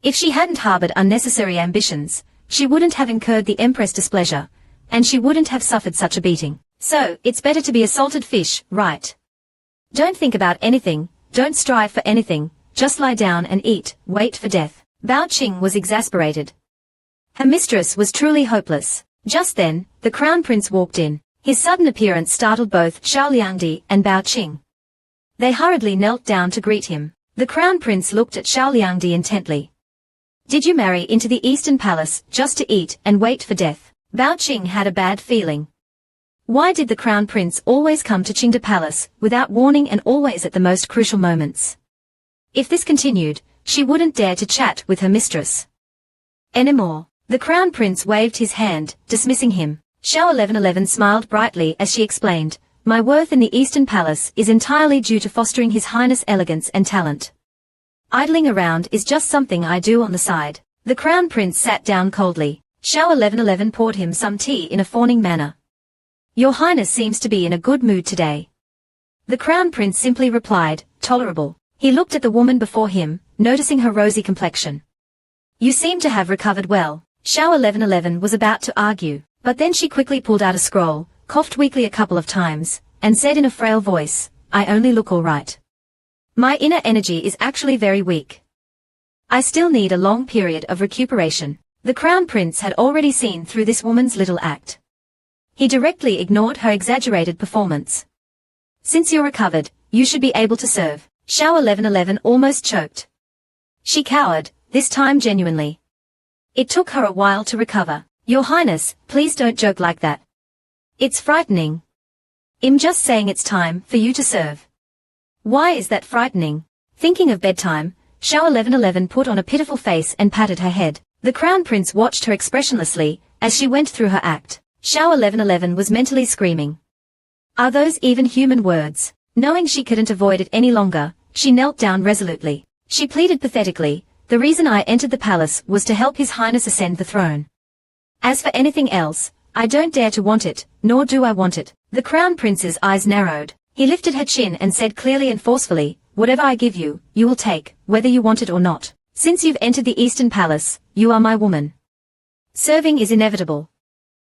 If she hadn't harbored unnecessary ambitions, she wouldn't have incurred the empress' displeasure, and she wouldn't have suffered such a beating. So, it's better to be a salted fish, right? Don't think about anything, don't strive for anything, just lie down and eat, wait for death. Bao Qing was exasperated. Her mistress was truly hopeless. Just then, the crown prince walked in. His sudden appearance startled both Xiao Liangdi and Bao Qing. They hurriedly knelt down to greet him. The crown prince looked at Xiao Liangdi intently. Did you marry into the Eastern Palace just to eat and wait for death? Bao Qing had a bad feeling. Why did the crown prince always come to Qingda Palace without warning and always at the most crucial moments? If this continued, she wouldn't dare to chat with her mistress anymore. The crown prince waved his hand, dismissing him. Xiao 1111 smiled brightly as she explained, my worth in the Eastern Palace is entirely due to fostering His Highness' elegance and talent. Idling around is just something I do on the side. The crown prince sat down coldly. Xiao 1111 poured him some tea in a fawning manner. Your Highness seems to be in a good mood today. The crown prince simply replied, tolerable. He looked at the woman before him, noticing her rosy complexion. You seem to have recovered well. Xiao 1111 was about to argue, but then she quickly pulled out a scroll, coughed weakly a couple of times, and said in a frail voice, I only look all right. My inner energy is actually very weak. I still need a long period of recuperation. The crown prince had already seen through this woman's little act. He directly ignored her exaggerated performance. Since you're recovered, you should be able to serve. Xiao 1111 almost choked. She cowered, this time genuinely. It took her a while to recover. Your Highness, please don't joke like that. It's frightening. I'm just saying it's time for you to serve. Why is that frightening? Thinking of bedtime, Shower 1111 put on a pitiful face and patted her head. The Crown Prince watched her expressionlessly as she went through her act. Shower 1111 was mentally screaming. Are those even human words? Knowing she couldn't avoid it any longer, she knelt down resolutely. She pleaded pathetically, the reason I entered the palace was to help His Highness ascend the throne. As for anything else, I don't dare to want it, nor do I want it. The Crown Prince's eyes narrowed. He lifted her chin and said clearly and forcefully, whatever I give you, you will take, whether you want it or not. Since you've entered the Eastern Palace, you are my woman. Serving is inevitable.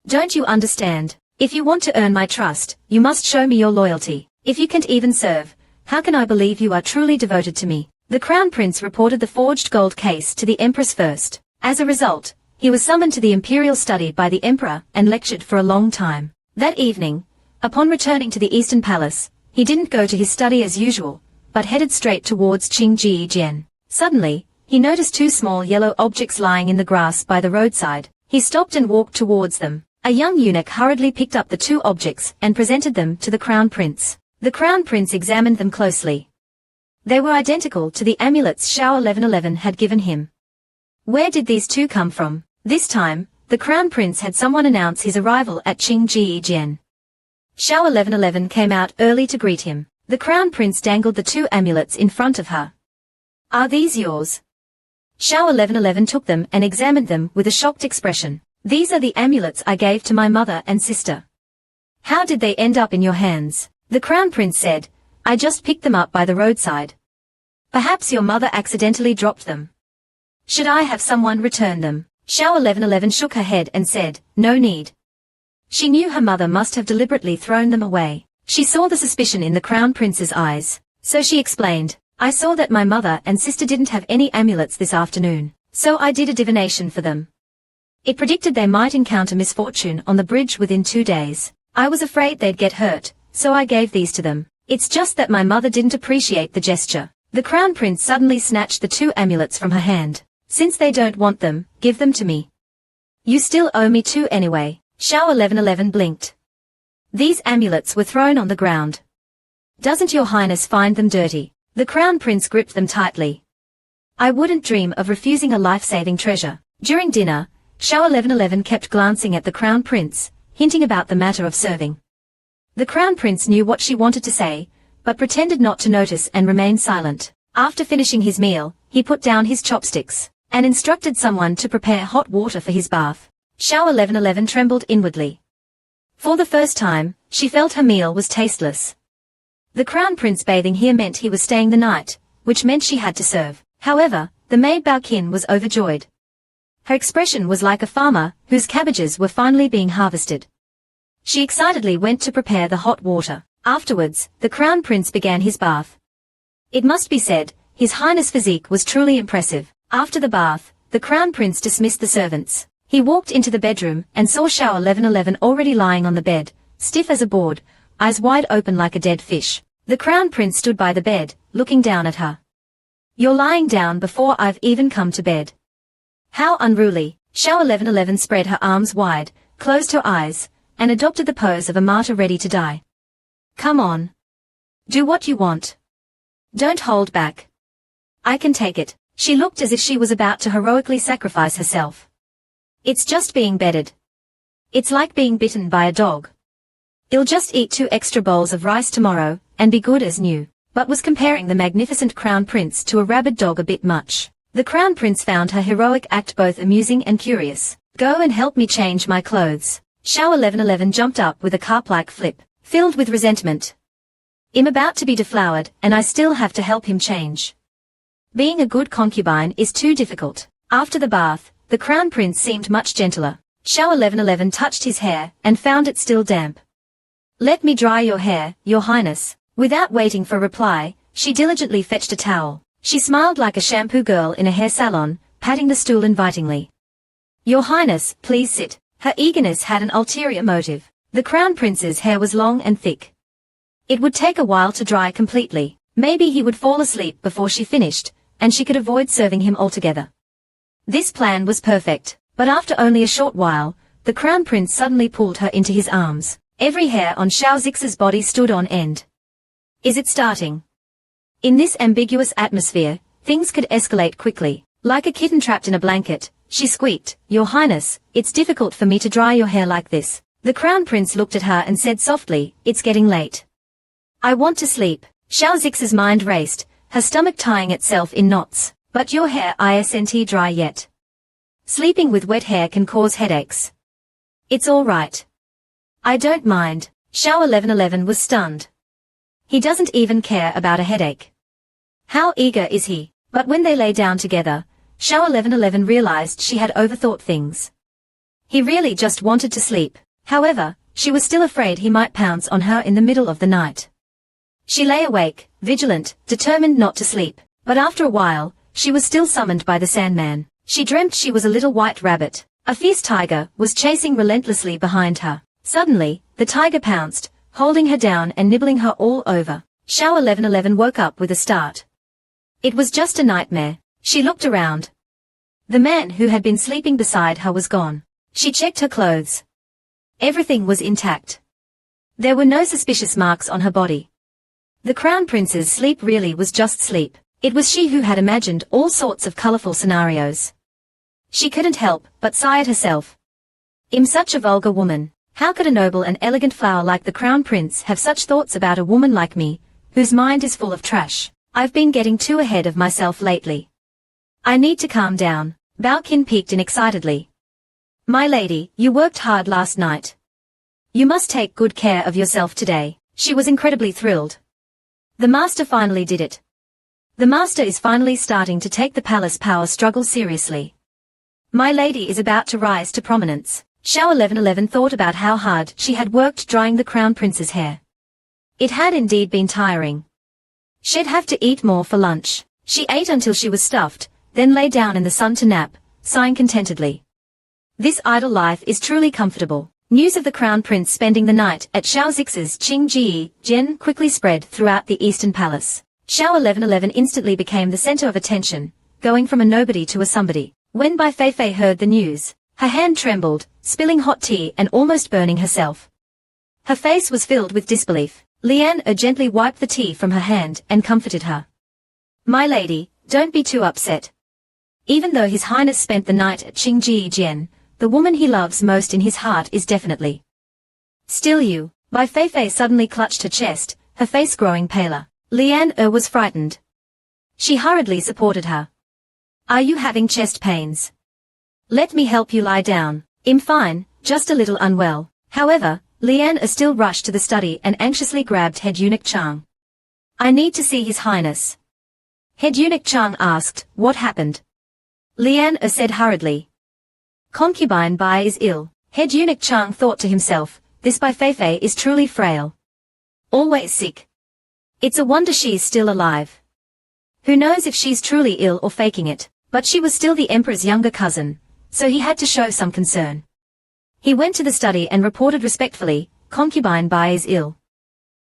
Don't you understand? If you want to earn my trust, you must show me your loyalty. If you can't even serve, how can I believe you are truly devoted to me? The Crown Prince reported the forged gold case to the Empress first. As a result, he was summoned to the imperial study by the Emperor and lectured for a long time. That evening, upon returning to the Eastern Palace, he didn't go to his study as usual, but headed straight towards Qingjijian. Suddenly, he noticed two small yellow objects lying in the grass by the roadside. He stopped and walked towards them. A young eunuch hurriedly picked up the two objects and presented them to the Crown Prince. The Crown Prince examined them closely. They were identical to the amulets Shower 1111 had given him. Where did these two come from? This time, the Crown Prince had someone announce his arrival at Qingjijian. Shower 1111 came out early to greet him. The Crown Prince dangled the two amulets in front of her. Are these yours? Shower 1111 took them and examined them with a shocked expression. These are the amulets I gave to my mother and sister. How did they end up in your hands? The Crown Prince said, I just picked them up by the roadside. Perhaps your mother accidentally dropped them. Should I have someone return them? Shower 1111 shook her head and said, no need. She knew her mother must have deliberately thrown them away. She saw the suspicion in the Crown Prince's eyes. So she explained, I saw that my mother and sister didn't have any amulets this afternoon, so I did a divination for them. It predicted they might encounter misfortune on the bridge within 2 days. I was afraid they'd get hurt, so I gave these to them. It's just that my mother didn't appreciate the gesture. The Crown Prince suddenly snatched the two amulets from her hand. Since they don't want them, give them to me. You still owe me two anyway. Shower 1111 blinked. These amulets were thrown on the ground. Doesn't your highness find them dirty? The Crown Prince gripped them tightly. I wouldn't dream of refusing a life-saving treasure. During dinner, Shower 1111 kept glancing at the Crown Prince, hinting about the matter of serving. The Crown Prince knew what she wanted to say, but pretended not to notice and remained silent. After finishing his meal, he put down his chopsticks, and instructed someone to prepare hot water for his bath. Shower 1111 trembled inwardly. For the first time, she felt her meal was tasteless. The Crown Prince bathing here meant he was staying the night, which meant she had to serve. However, the maid Baoqin was overjoyed. Her expression was like a farmer whose cabbages were finally being harvested. She excitedly went to prepare the hot water. Afterwards, the Crown Prince began his bath. It must be said, His Highness' physique was truly impressive. After the bath, the Crown Prince dismissed the servants. He walked into the bedroom and saw Shower 1111 already lying on the bed, stiff as a board, eyes wide open like a dead fish. The Crown Prince stood by the bed, looking down at her. You're lying down before I've even come to bed. How unruly. Shower 1111 spread her arms wide, closed her eyes, and adopted the pose of a martyr ready to die. Come on. Do what you want. Don't hold back. I can take it. She looked as if she was about to heroically sacrifice herself. It's just being bedded. It's like being bitten by a dog. I'll just eat 2 extra bowls of rice tomorrow, and be good as new. But was comparing the magnificent Crown Prince to a rabid dog a bit much? The Crown Prince found her heroic act both amusing and curious. Go and help me change my clothes. Shower 1111 jumped up with a carp-like flip, filled with resentment. I'm about to be deflowered, and I still have to help him change. Being a good concubine is too difficult. After the bath, the Crown Prince seemed much gentler. Shower 1111 touched his hair, and found it still damp. Let me dry your hair, Your Highness. Without waiting for a reply, she diligently fetched a towel. She smiled like a shampoo girl in a hair salon, patting the stool invitingly. Your Highness, please sit. Her eagerness had an ulterior motive. The Crown Prince's hair was long and thick. It would take a while to dry completely. Maybe he would fall asleep before she finished, and she could avoid serving him altogether. This plan was perfect, but after only a short while, the Crown Prince suddenly pulled her into his arms. Every hair on Xiao Zix's body stood on end. Is it starting? In this ambiguous atmosphere, things could escalate quickly. Like a kitten trapped in a blanket, she squeaked, "Your Highness, it's difficult for me to dry your hair like this." The Crown Prince looked at her and said softly, "It's getting late. I want to sleep." Xiao Zix's mind raced, her stomach tying itself in knots. "But your hair isn't dry yet. Sleeping with wet hair can cause headaches." "It's all right. I don't mind." Xiao 1111 was stunned. He doesn't even care about a headache. How eager is he? But when they lay down together, Xiao 1111 realized she had overthought things. He really just wanted to sleep. However, she was still afraid he might pounce on her in the middle of the night. She lay awake, vigilant, determined not to sleep, but after a while, she was still summoned by the Sandman. She dreamt she was a little white rabbit. A fierce tiger was chasing relentlessly behind her. Suddenly, the tiger pounced, holding her down and nibbling her all over. Xiao 1111 woke up with a start. It was just a nightmare. She looked around. The man who had been sleeping beside her was gone. She checked her clothes. Everything was intact. There were no suspicious marks on her body. The Crown Prince's sleep really was just sleep. It was she who had imagined all sorts of colorful scenarios. She couldn't help but sigh at herself. "I'm such a vulgar woman. How could a noble and elegant flower like the Crown Prince have such thoughts about a woman like me, whose mind is full of trash? I've been getting too ahead of myself lately. I need to calm down." Bao Qin peeked in excitedly. "My lady, you worked hard last night. You must take good care of yourself today." She was incredibly thrilled. The master finally did it. The master is finally starting to take the palace power struggle seriously. My lady is about to rise to prominence. Xiao 1111 thought about how hard she had worked drying the Crown Prince's hair. It had indeed been tiring. She'd have to eat more for lunch. She ate until she was stuffed, then lay down in the sun to nap, sighing contentedly. This idle life is truly comfortable. News of the Crown Prince spending the night at Xiao Zix's Qingji Jian quickly spread throughout the Eastern Palace. Xiao 1111 instantly became the center of attention, going from a nobody to a somebody. When Bai Feifei heard the news, her hand trembled, spilling hot tea and almost burning herself. Her face was filled with disbelief. Lian gently wiped the tea from her hand and comforted her. "My lady, don't be too upset. Even though His Highness spent the night at Qingji Jian, the woman he loves most in his heart is definitely still you." Bai Feifei suddenly clutched her chest, her face growing paler. Lian was frightened. She hurriedly supported her. "Are you having chest pains? Let me help you lie down." "I'm fine, just a little unwell." However, Lian still rushed to the study and anxiously grabbed head eunuch Chang. "I need to see His Highness." Head eunuch Chang asked, "What happened?" Lian said hurriedly, "Concubine Bai is ill." Head eunuch Chang thought to himself, this Bai Feifei is truly frail. Always sick. It's a wonder she's still alive. Who knows if she's truly ill or faking it, but she was still the emperor's younger cousin, so he had to show some concern. He went to the study and reported respectfully, "Concubine Bai is ill.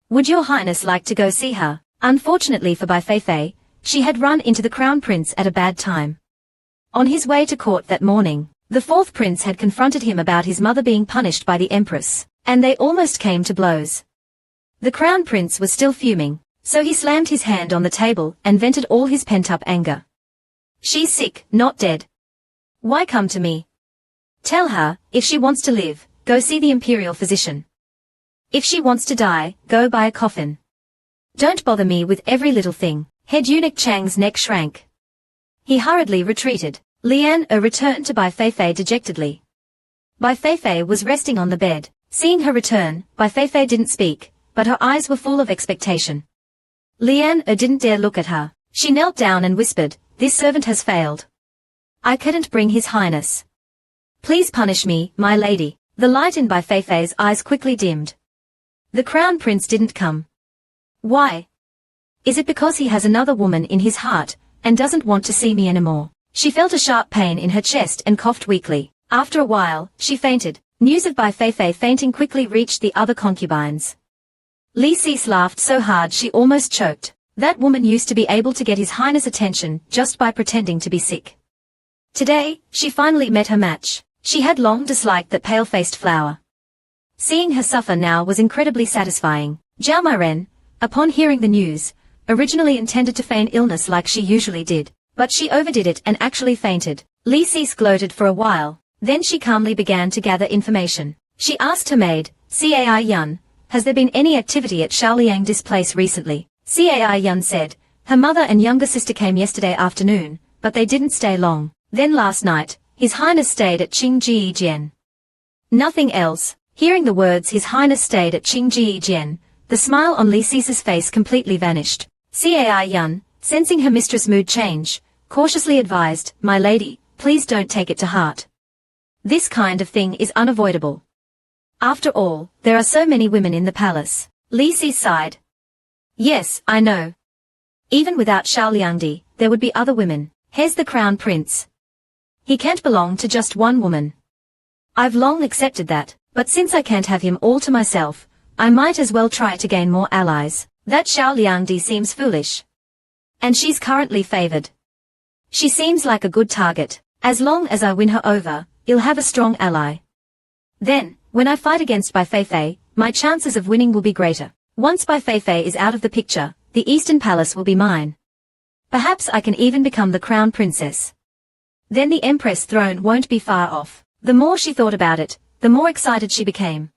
Would your highness like to go see her?" Unfortunately for Bai Feifei, she had run into the Crown Prince at a bad time. On his way to court that morning, the fourth prince had confronted him about his mother being punished by the empress, and they almost came to blows. The Crown Prince was still fuming, so he slammed his hand on the table and vented all his pent-up anger. "She's sick, not dead. Why come to me? Tell her, if she wants to live, go see the imperial physician. If she wants to die, go buy a coffin. Don't bother me with every little thing." Head eunuch Chang's neck shrank. He hurriedly retreated. Lian returned to Bai Feifei dejectedly. Bai Feifei was resting on the bed. Seeing her return, Bai Feifei didn't speak, but her eyes were full of expectation. Lian didn't dare look at her. She knelt down and whispered, "This servant has failed. I couldn't bring His Highness. Please punish me, my lady." The light in Bai Feifei's eyes quickly dimmed. The Crown Prince didn't come. Why? Is it because he has another woman in his heart, and doesn't want to see me anymore? She felt a sharp pain in her chest and coughed weakly. After a while, she fainted. News of Bai Feifei fainting quickly reached the other concubines. Li Sis laughed so hard she almost choked. That woman used to be able to get His Highness' attention just by pretending to be sick. Today, she finally met her match. She had long disliked that pale-faced flower. Seeing her suffer now was incredibly satisfying. Zhao Mairen, upon hearing the news, originally intended to feign illness like she usually did, but she overdid it and actually fainted. Li Sis gloated for a while, then she calmly began to gather information. She asked her maid, Cai Yun, has there been any activity at Xiaoliangdi's place recently? Cai Yun said, her mother and younger sister came yesterday afternoon, but they didn't stay long. Then last night, His Highness stayed at Qingjijian. Nothing else. Hearing the words His Highness stayed at Qingjijian, the smile on Li Sis's face completely vanished. Cai Yun, sensing her mistress' mood change, cautiously advised, my lady, please don't take it to heart. This kind of thing is unavoidable. After all, there are so many women in the palace. Li Sis sighed. Yes, I know. Even without Xiaoliangdi, there would be other women. Here's the crown prince. He can't belong to just one woman. I've long accepted that, but since I can't have him all to myself, I might as well try to gain more allies. That Xiaoliangdi seems foolish. And she's currently favored. She seems like a good target. As long as I win her over, you'll have a strong ally. Then, when I fight against Bai Feifei, my chances of winning will be greater. Once Bai Feifei is out of the picture, the Eastern Palace will be mine. Perhaps I can even become the crown princess. Then the empress throne won't be far off. The more she thought about it, the more excited she became.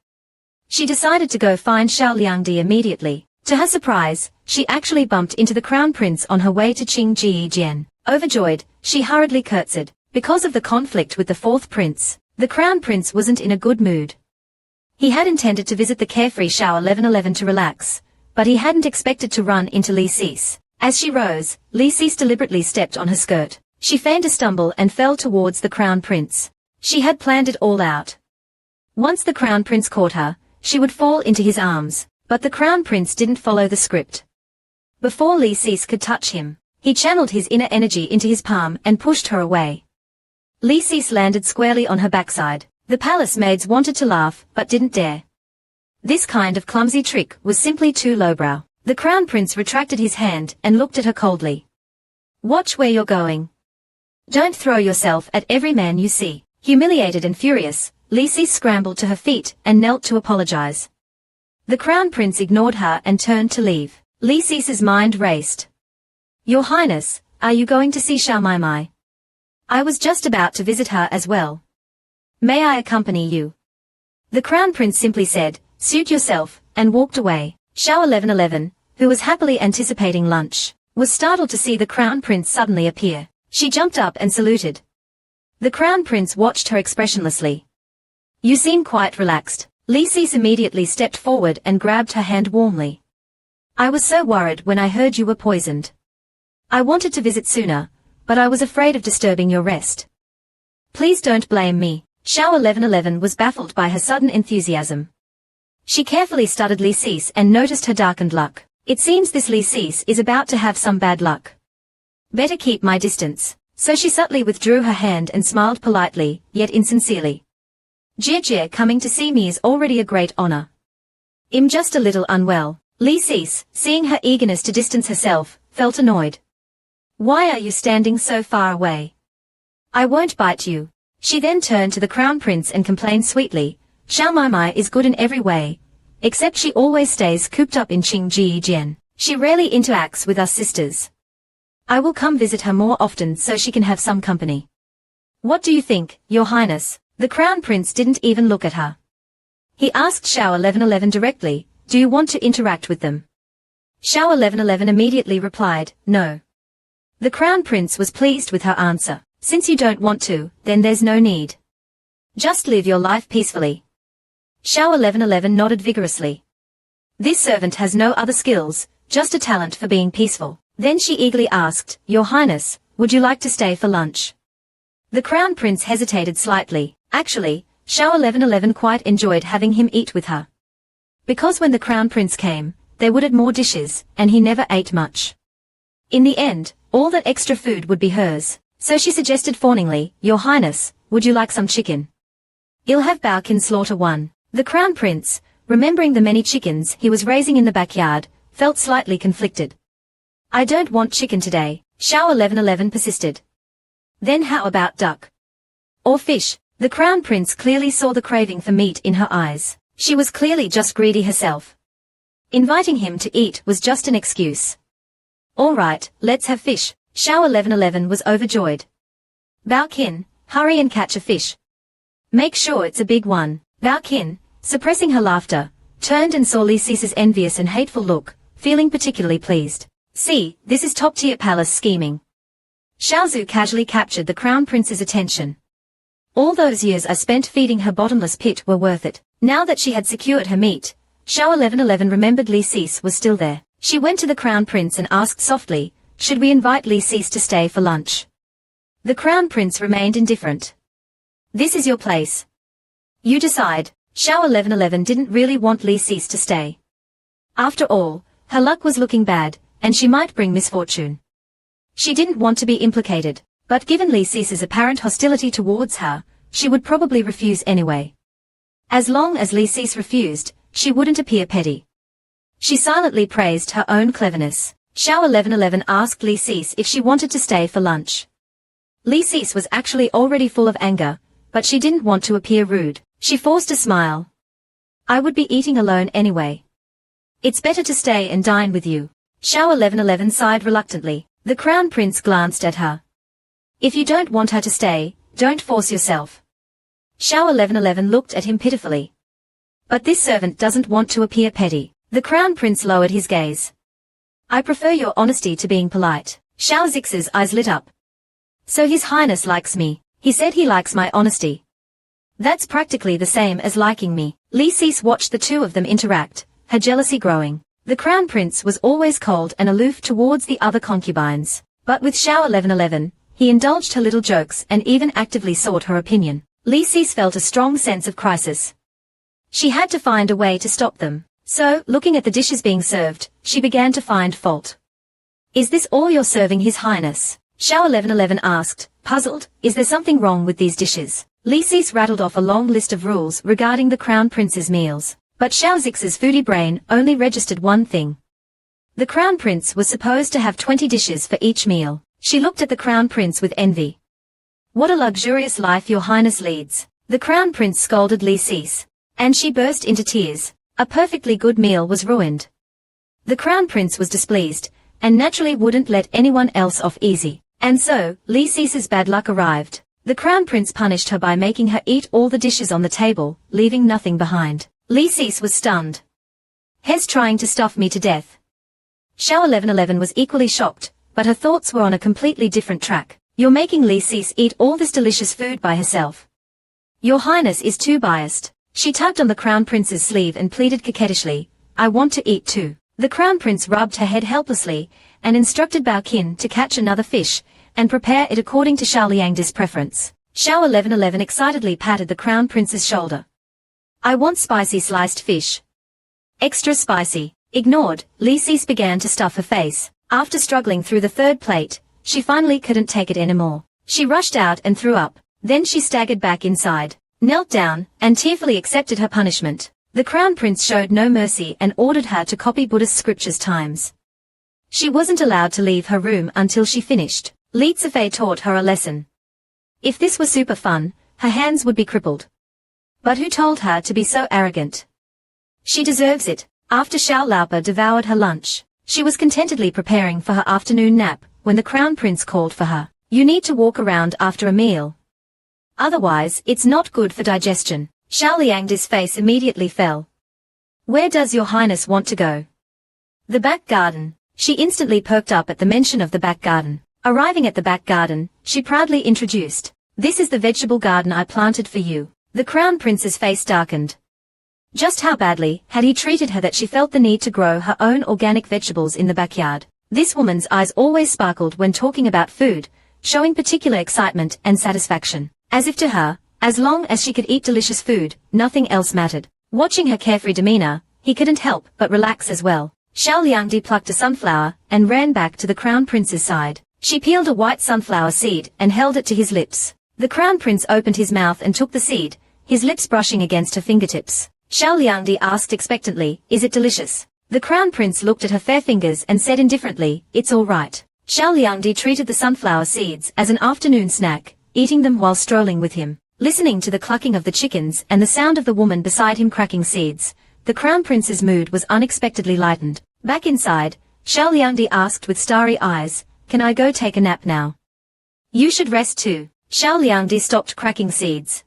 She decided to go find Xiaoliangdi immediately. To her surprise, she actually bumped into the crown prince on her way to Qingjijian. Overjoyed, she hurriedly curtsied. Because of the conflict with the fourth prince, the crown prince wasn't in a good mood. He had intended to visit the carefree Xiao 1111 to relax, but he hadn't expected to run into Li Sis. As she rose, Li Sis deliberately stepped on her skirt. She feigned a stumble and fell towards the crown prince. She had planned it all out. Once the crown prince caught her, she would fall into his arms, but the crown prince didn't follow the script. Before Li Sis could touch him, he channeled his inner energy into his palm and pushed her away. Li Sis landed squarely on her backside. The palace maids wanted to laugh, but didn't dare. This kind of clumsy trick was simply too lowbrow. The crown prince retracted his hand and looked at her coldly. Watch where you're going. Don't throw yourself at every man you see. Humiliated and furious, Li Sis scrambled to her feet and knelt to apologize. The crown prince ignored her and turned to leave. Li Sis's mind raced. Your Highness, are you going to see Xiao Maimai? I was just about to visit her as well. May I accompany you? The crown prince simply said, suit yourself, and walked away. Xiao 1111, who was happily anticipating lunch, was startled to see the crown prince suddenly appear. She jumped up and saluted. The crown prince watched her expressionlessly. You seem quite relaxed. Li Sis immediately stepped forward and grabbed her hand warmly. I was so worried when I heard you were poisoned. I wanted to visit sooner, but I was afraid of disturbing your rest. Please don't blame me. Xiao 1111 was baffled by her sudden enthusiasm. She carefully studied Li Sis and noticed her darkened luck. It seems this Li Sis is about to have some bad luck. Better keep my distance. So she subtly withdrew her hand and smiled politely, yet insincerely. Jie coming to see me is already a great honor. I'm just a little unwell. Li Sis, seeing her eagerness to distance herself, felt annoyed. Why are you standing so far away? I won't bite you. She then turned to the crown prince and complained sweetly, Xiao Maimai is good in every way, except she always stays cooped up in Qingjijian. She rarely interacts with us sisters. I will come visit her more often so she can have some company. What do you think, Your Highness? The crown prince didn't even look at her. He asked Xiao 1111 directly, do you want to interact with them? Xiao 1111 immediately replied, no. The crown prince was pleased with her answer. Since you don't want to, then there's no need. Just live your life peacefully. Xiao 1111 nodded vigorously. This servant has no other skills, just a talent for being peaceful. Then she eagerly asked, Your Highness, would you like to stay for lunch? The crown prince hesitated slightly. Actually, Xiao 1111 quite enjoyed having him eat with her. Because when the crown prince came, they would add more dishes, and he never ate much. In the end, all that extra food would be hers. So she suggested fawningly, Your Highness, would you like some chicken? I'll have Baokin slaughter one. The crown prince, remembering the many chickens he was raising in the backyard, felt slightly conflicted. I don't want chicken today, Xiao 1111 persisted. Then how about duck? Or fish? The crown prince clearly saw the craving for meat in her eyes. She was clearly just greedy herself. Inviting him to eat was just an excuse. All right, let's have fish. Xiao 1111 was overjoyed. Bao Qin, hurry and catch a fish. Make sure it's a big one. Bao Qin, suppressing her laughter, turned and saw Li Si's envious and hateful look, feeling particularly pleased. See, this is top-tier palace scheming. Xiao Zhu casually captured the crown prince's attention. All those years I spent feeding her bottomless pit were worth it. Now that she had secured her meat, Xiao 1111 remembered Li Sis was still there. She went to the crown prince and asked softly, should we invite Li Sis to stay for lunch? The crown prince remained indifferent. This is your place. You decide. Xiao 1111 didn't really want Li Sis to stay. After all, her luck was looking bad, and she might bring misfortune. She didn't want to be implicated, but given Li Sis's apparent hostility towards her, she would probably refuse anyway. As long as Li Sis refused, she wouldn't appear petty. She silently praised her own cleverness. Xiao 1111 asked Li Sis if she wanted to stay for lunch. Li Sis was actually already full of anger, but she didn't want to appear rude. She forced a smile. I would be eating alone anyway. It's better to stay and dine with you. Xiao 1111 sighed reluctantly. The crown prince glanced at her. If you don't want her to stay, don't force yourself. Xiao 1111 looked at him pitifully. But this servant doesn't want to appear petty. The crown prince lowered his gaze. I prefer your honesty to being polite. Xiao Zix's eyes lit up. So His Highness likes me. He said he likes my honesty. That's practically the same as liking me. Li Sis watched the two of them interact, her jealousy growing. The crown prince was always cold and aloof towards the other concubines. But with Xiao 1111, he indulged her little jokes and even actively sought her opinion. Li Sis felt a strong sense of crisis. She had to find a way to stop them. So, looking at the dishes being served, she began to find fault. Is this all you're serving His Highness? Xiao 1111 asked, puzzled, is there something wrong with these dishes? Li Sis rattled off a long list of rules regarding the crown prince's meals. But Xiao Zix's foodie brain only registered one thing. The crown prince was supposed to have 20 dishes for each meal. She looked at the crown prince with envy. What a luxurious life your highness leads. The crown prince scolded Li Sis. And she burst into tears. A perfectly good meal was ruined. The crown prince was displeased, and naturally wouldn't let anyone else off easy. And so, Li Sis's bad luck arrived. The crown prince punished her by making her eat all the dishes on the table, leaving nothing behind. Li Sis was stunned. He's trying to stuff me to death. Xiao 1111 was equally shocked, but her thoughts were on a completely different track. You're making Li Sis eat all this delicious food by herself. Your highness is too biased. She tugged on the crown prince's sleeve and pleaded coquettishly, I want to eat too. The crown prince rubbed her head helplessly, and instructed Bao Qin to catch another fish, and prepare it according to Xiao Liang's preference. Xiao 1111 excitedly patted the crown prince's shoulder. I want spicy sliced fish. Extra spicy. Ignored, Li Sis began to stuff her face. After struggling through the third plate, she finally couldn't take it anymore. She rushed out and threw up. Then she staggered back inside, knelt down, and tearfully accepted her punishment. The crown prince showed no mercy and ordered her to copy Buddhist scriptures times. She wasn't allowed to leave her room until she finished. Li Zifei taught her a lesson. If this were super fun, her hands would be crippled. But who told her to be so arrogant? She deserves it. After Xiao Laopa devoured her lunch, she was contentedly preparing for her afternoon nap when the crown prince called for her. You need to walk around after a meal. Otherwise, it's not good for digestion. Xiao Liang's face immediately fell. Where does your highness want to go? The back garden. She instantly perked up at the mention of the back garden. Arriving at the back garden, she proudly introduced, this is the vegetable garden I planted for you. The crown prince's face darkened. Just how badly had he treated her that she felt the need to grow her own organic vegetables in the backyard? This woman's eyes always sparkled when talking about food, showing particular excitement and satisfaction. As if to her, as long as she could eat delicious food, nothing else mattered. Watching her carefree demeanor, he couldn't help but relax as well. Xiao Liangdi plucked a sunflower and ran back to the crown prince's side. She peeled a white sunflower seed and held it to his lips. The crown prince opened his mouth and took the seed, his lips brushing against her fingertips. Xiao Liangdi asked expectantly, is it delicious? The crown prince looked at her fair fingers and said indifferently, it's all right. Xiao Liangdi treated the sunflower seeds as an afternoon snack, eating them while strolling with him. Listening to the clucking of the chickens and the sound of the woman beside him cracking seeds, the Crown Prince's mood was unexpectedly lightened. Back inside, Xiao Liangdi asked with starry eyes, "Can I go take a nap now?" "You should rest too." Xiao Liangdi stopped cracking seeds.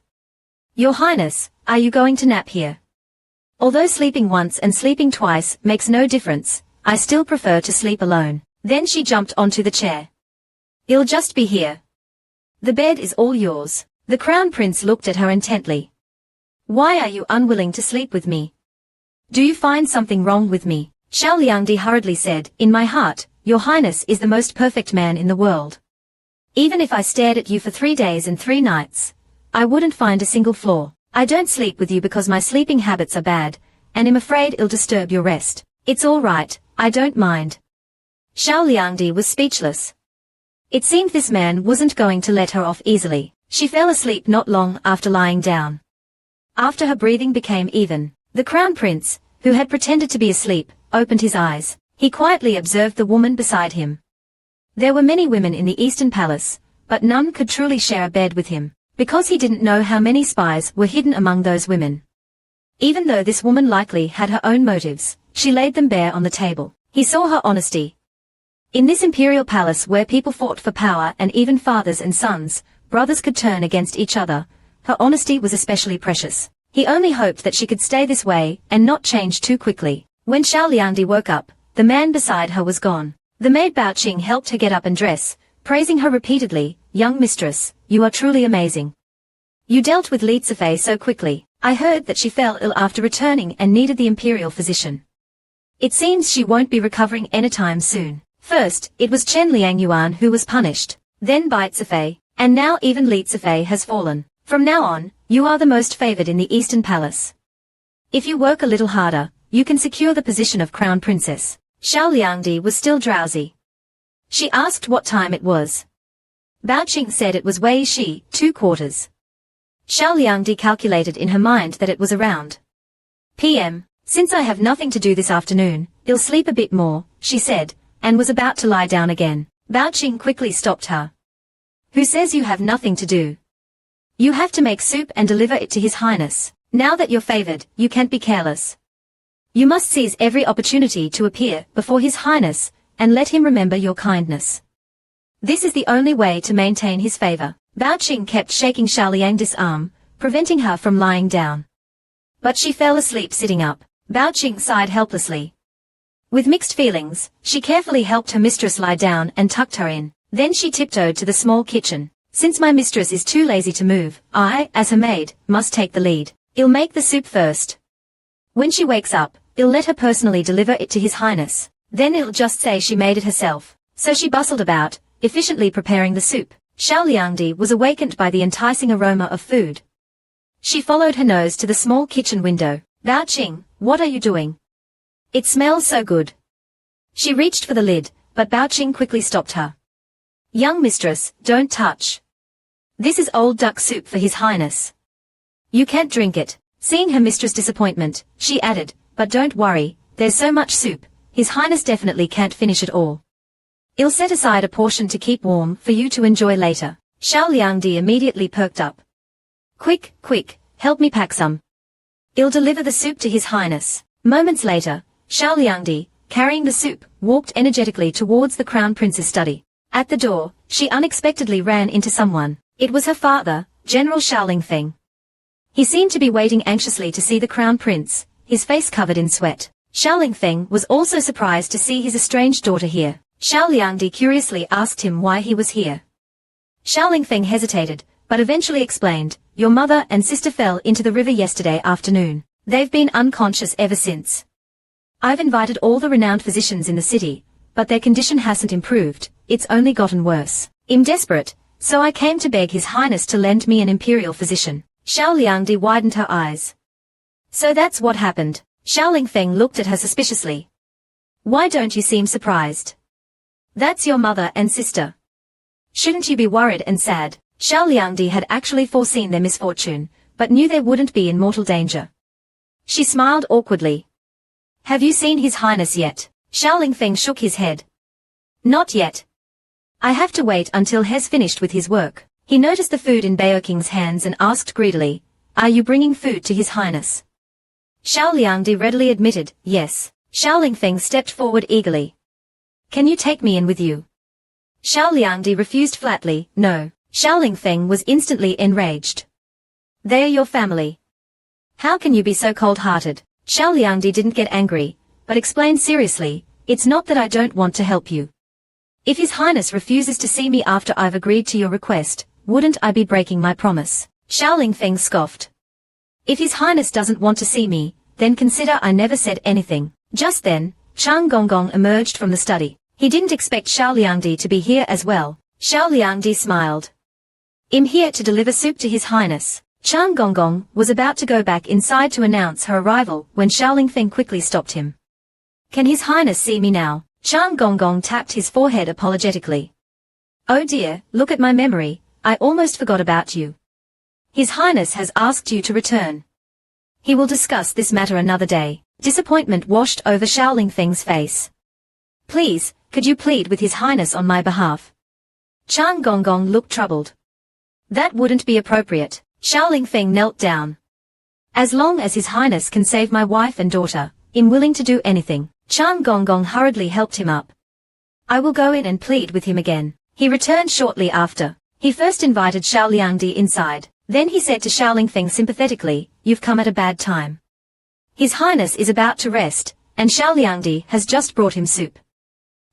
"Your Highness, are you going to nap here? Although sleeping once and sleeping twice makes no difference, I still prefer to sleep alone." Then she jumped onto the chair. "You'll just be here. The bed is all yours." The Crown Prince looked at her intently. "Why are you unwilling to sleep with me? Do you find something wrong with me?" Xiao Liangdi hurriedly said, "In my heart, Your Highness is the most perfect man in the world. Even if I stared at you for 3 days and 3 nights, I wouldn't find a single flaw. I don't sleep with you because my sleeping habits are bad, and am afraid it'll disturb your rest. It's all right, I don't mind." Xiao Liangdi was speechless. It seemed this man wasn't going to let her off easily. She fell asleep not long after lying down. After her breathing became even, the Crown Prince, who had pretended to be asleep, opened his eyes. He quietly observed the woman beside him. There were many women in the Eastern Palace, but none could truly share a bed with him, because he didn't know how many spies were hidden among those women. Even though this woman likely had her own motives, she laid them bare on the table. He saw her honesty. In this imperial palace where people fought for power and even fathers and sons, brothers could turn against each other, her honesty was especially precious. He only hoped that she could stay this way and not change too quickly. When Xiao Liangdi woke up, the man beside her was gone. The maid Bao Qing helped her get up and dress, praising her repeatedly. "Young mistress, you are truly amazing. You dealt with Li Zifei so quickly. I heard that she fell ill after returning and needed the imperial physician. It seems she won't be recovering anytime soon. First, it was Chen Liangyuan who was punished, then Bai Zifei, and now even Li Zifei has fallen. From now on, you are the most favored in the Eastern Palace. If you work a little harder, you can secure the position of Crown Princess." Xiao Liangdi was still drowsy. She asked what time it was. Bao Qing said it was Wei Shi, 2/4. Xiao Liangdi calculated in her mind that it was around p.m. "Since I have nothing to do this afternoon, I'll sleep a bit more," she said, and was about to lie down again. Bao Qing quickly stopped her. "Who says you have nothing to do? You have to make soup and deliver it to His Highness. Now that you're favored, you can't be careless. You must seize every opportunity to appear before His Highness, and let him remember your kindness. This is the only way to maintain his favor." Bao Qing kept shaking Xiao Liangdi's arm, preventing her from lying down. But she fell asleep sitting up. Bao Qing sighed helplessly. With mixed feelings, she carefully helped her mistress lie down and tucked her in. Then she tiptoed to the small kitchen. "Since my mistress is too lazy to move, I, as her maid, must take the lead. I'll make the soup first. When she wakes up, I'll let her personally deliver it to His Highness. Then I'll just say she made it herself." So she bustled about, efficiently preparing the soup. Xiao Liangdi was awakened by the enticing aroma of food. She followed her nose to the small kitchen window. "Bao Qing, what are you doing? It smells so good." She reached for the lid, but Bao Qing quickly stopped her. "Young mistress, don't touch. This is old duck soup for His Highness. You can't drink it." Seeing her mistress' disappointment, she added, "But don't worry, there's so much soup, His Highness definitely can't finish it all. I'll set aside a portion to keep warm for you to enjoy later." Xiao Liangdi immediately perked up. Quick, quick, help me pack some. I'll deliver the soup to His Highness." Moments later, Xiao Liangdi, carrying the soup, walked energetically towards the Crown Prince's study. At the door, she unexpectedly ran into someone. It was her father, General Xiaolingfeng. He seemed to be waiting anxiously to see the Crown Prince, his face covered in sweat. Xiaolingfeng was also surprised to see his estranged daughter here. Xiao Liangdi curiously asked him why he was here. Xiaolingfeng hesitated, but eventually explained, "Your mother and sister fell into the river yesterday afternoon. They've been unconscious ever since. I've invited all the renowned physicians in the city, but their condition hasn't improved, it's only gotten worse. I'm desperate, so I came to beg His Highness to lend me an imperial physician." Xiao Liangdi widened her eyes. "So that's what happened." Xiaolingfeng looked at her suspiciously. "Why don't you seem surprised? That's your mother and sister. Shouldn't you be worried and sad?" Xiao Liangdi had actually foreseen their misfortune, but knew they wouldn't be in mortal danger. She smiled awkwardly. "Have you seen His Highness yet?" Xiaolingfeng shook his head. "Not yet. I have to wait until he's finished with his work." He noticed the food in Baoking's hands and asked greedily, "Are you bringing food to His Highness?" Xiao Liangdi readily admitted, "Yes." Xiao Lingfeng stepped forward eagerly. "Can you take me in with you?" Xiao Liangdi refused flatly, "No." Xiao Lingfeng was instantly enraged. "They are your family. How can you be so cold-hearted?" Xiao Liangdi didn't get angry, but explained seriously, "It's not that I don't want to help you. If His Highness refuses to see me after I've agreed to your request, wouldn't I be breaking my promise?" Xiao Lingfeng scoffed. "If His Highness doesn't want to see me, then consider I never said anything." Just then, Chang Gonggong emerged from the study. He didn't expect Xiao Liangdi to be here as well. Xiao Liangdi smiled. "I'm here to deliver soup to His Highness." Chang Gonggong was about to go back inside to announce her arrival when Xiao Lingfeng quickly stopped him. "Can His Highness see me now?" Chang Gonggong tapped his forehead apologetically. "Oh dear, look at my memory, I almost forgot about you. His Highness has asked you to return. He will discuss this matter another day." Disappointment washed over Xiao Lingfeng's face. "Please, could you plead with His Highness on my behalf?" Chang Gonggong looked troubled. "That wouldn't be appropriate." Xiao Lingfeng knelt down. "As long as His Highness can save my wife and daughter, I'm willing to do anything." Chang Gonggong hurriedly helped him up. "I will go in and plead with him again." He returned shortly after. He first invited Xiao Liangdi inside. Then he said to Xiao Lingfeng sympathetically, "You've come at a bad time. His Highness is about to rest, and Xiao Liangdi has just brought him soup.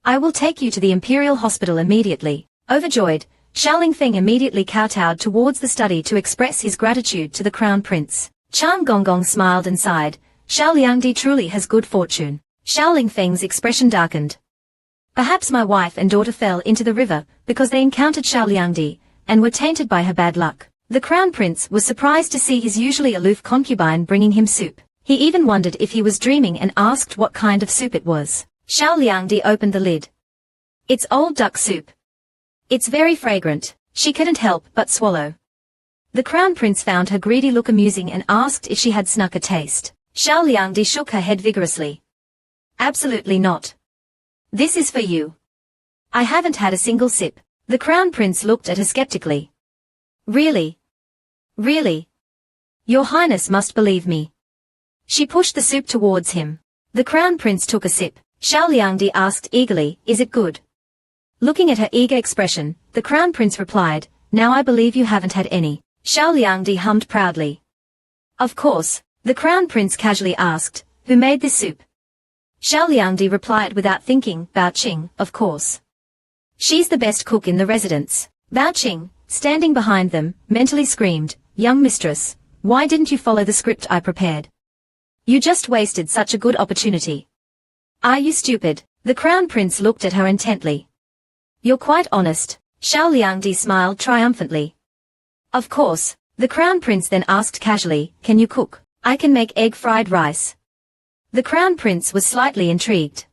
I will take you to the Imperial Hospital immediately." Overjoyed, Xiao Lingfeng immediately kowtowed towards the study to express his gratitude to the Crown Prince. Chang Gonggong smiled and sighed, "Xiao Liangdi truly has good fortune." Xiao Lingfeng's expression darkened. "Perhaps my wife and daughter fell into the river because they encountered Xiao Liangdi, and were tainted by her bad luck." The Crown Prince was surprised to see his usually aloof concubine bringing him soup. He even wondered if he was dreaming and asked what kind of soup it was. Xiao Liangdi opened the lid. "It's old duck soup. It's very fragrant." She couldn't help but swallow. The Crown Prince found her greedy look amusing and asked if she had snuck a taste. Xiao Liangdi shook her head vigorously. "Absolutely not. This is for you. I haven't had a single sip." The Crown Prince looked at her skeptically. "Really? Really? Your Highness must believe me." She pushed the soup towards him. The Crown Prince took a sip. Xiao Liangdi asked eagerly, "Is it good?" Looking at her eager expression, the Crown Prince replied, "Now I believe you haven't had any." Xiao Liangdi hummed proudly. "Of course." The Crown Prince casually asked, "Who made this soup?" Xiao Liangdi replied without thinking, "Bao Qing, of course. She's the best cook in the residence." Bao Qing, standing behind them, mentally screamed, "Young mistress, why didn't you follow the script I prepared? You just wasted such a good opportunity." "Are you stupid?" The Crown Prince looked at her intently. "You're quite honest." Xiao Liangdi smiled triumphantly. "Of course." The Crown Prince then asked casually, "Can you cook?" "I can make egg fried rice." The Crown Prince was slightly intrigued.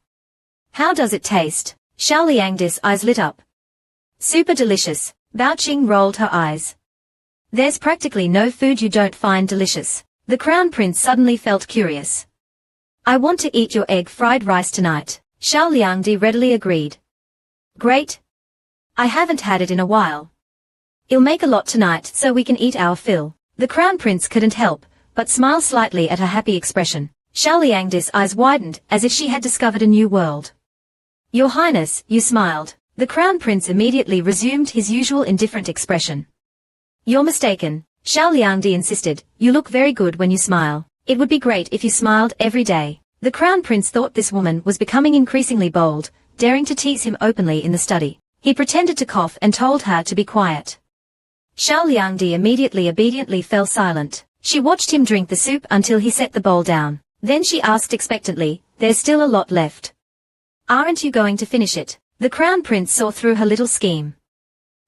"How does it taste?" Xiao Liangdi's eyes lit up. "Super delicious." Bao Qing rolled her eyes. "There's practically no food you don't find delicious." The Crown Prince suddenly felt curious. "I want to eat your egg fried rice tonight." Xiao Liangdi readily agreed. "Great. I haven't had it in a while. I'll make a lot tonight so we can eat our fill." The Crown Prince couldn't help but smile slightly at her happy expression. Xiao Liangdi's eyes widened as if she had discovered a new world. "Your Highness, you smiled." The Crown Prince immediately resumed his usual indifferent expression. "You're mistaken." Xiao Liangdi insisted, "You look very good when you smile. It would be great if you smiled every day." The Crown Prince thought this woman was becoming increasingly bold, daring to tease him openly in the study. He pretended to cough and told her to be quiet. Xiao Liangdi immediately obediently fell silent. She watched him drink the soup until he set the bowl down. Then she asked expectantly, "There's still a lot left. Aren't you going to finish it?" The Crown Prince saw through her little scheme.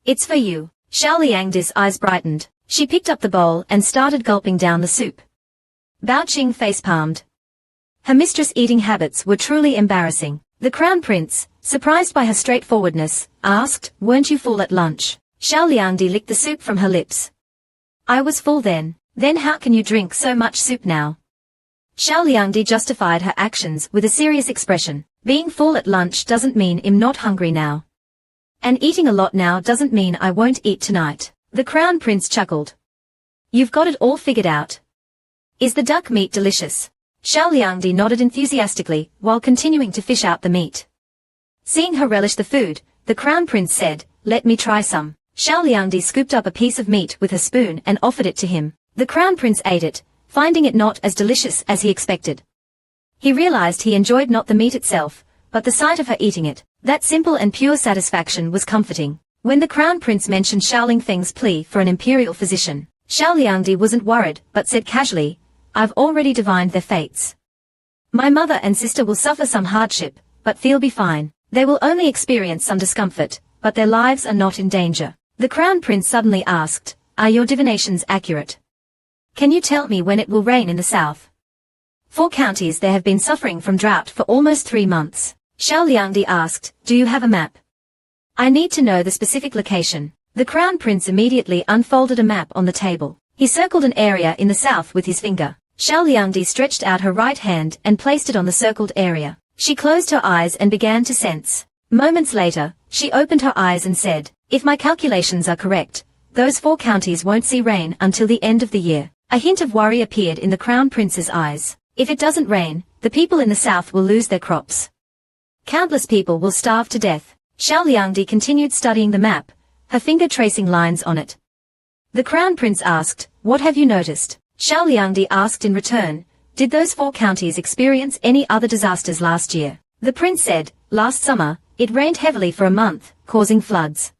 "It's for you." Xiao Liangdi's eyes brightened. She picked up the bowl and started gulping down the soup. Bao Qing facepalmed. Her mistress' eating habits were truly embarrassing. The Crown Prince, surprised by her straightforwardness, asked, "Weren't you full at lunch?" Xiao Liangdi licked the soup from her lips. "I was full then." "Then how can you drink so much soup now?" Xiao Liangdi justified her actions with a serious expression. "Being full at lunch doesn't mean I'm not hungry now. And eating a lot now doesn't mean I won't eat tonight." The Crown Prince chuckled. You've got it all figured out. Is the duck meat delicious? Xiao Liangdi nodded enthusiastically while continuing to fish out the meat. Seeing her relish the food, the Crown Prince said, let me try some. Xiao Liangdi scooped up a piece of meat with her spoon and offered it to him. The Crown Prince ate it, finding it not as delicious as he expected. He realized he enjoyed not the meat itself, but the sight of her eating it. That simple and pure satisfaction was comforting. When the Crown Prince mentioned Xiao Lingfeng's plea for an imperial physician, Xiao Liangdi wasn't worried but said casually, I've already divined their fates. My mother and sister will suffer some hardship, but they'll be fine. They will only experience some discomfort, but their lives are not in danger. The Crown Prince suddenly asked, are your divinations accurate? Can you tell me when it will rain in the south? 4 counties there have been suffering from drought for almost 3 months. Xiao Liangdi asked, do you have a map? I need to know the specific location. The Crown Prince immediately unfolded a map on the table. He circled an area in the south with his finger. Xiao Liangdi stretched out her right hand and placed it on the circled area. She closed her eyes and began to sense. Moments later, she opened her eyes and said, if my calculations are correct, those 4 counties won't see rain until the end of the year. A hint of worry appeared in the Crown Prince's eyes. If it doesn't rain, the people in the south will lose their crops. Countless people will starve to death. Xiao Liangdi continued studying the map, her finger tracing lines on it. The Crown Prince asked, what have you noticed? Xiao Liangdi asked in return, did those 4 counties experience any other disasters last year? The prince said, last summer, it rained heavily for a month, causing floods.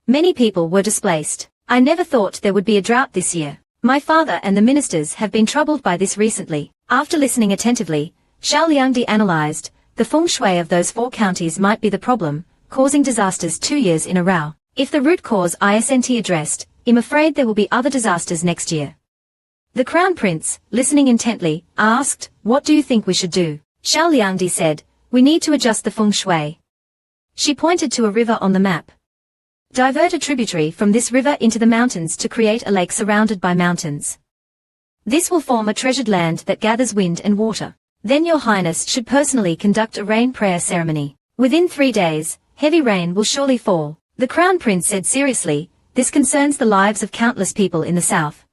Many people were displaced. I never thought there would be a drought this year. My father and the ministers have been troubled by this recently. After listening attentively, Xiao Liangdi analyzed, the feng shui of those 4 counties might be the problem, causing disasters 2 years in a row. If the root cause isn't addressed, I'm afraid there will be other disasters next year. The Crown Prince, listening intently, asked, what do you think we should do? Xiao Liangdi said, we need to adjust the feng shui. She pointed to a river on the map. Divert a tributary from this river into the mountains to create a lake surrounded by mountains. This will form a treasured land that gathers wind and water. Then your highness should personally conduct a rain prayer ceremony. Within 3 days, heavy rain will surely fall. The Crown Prince said seriously, this concerns the lives of countless people in the south.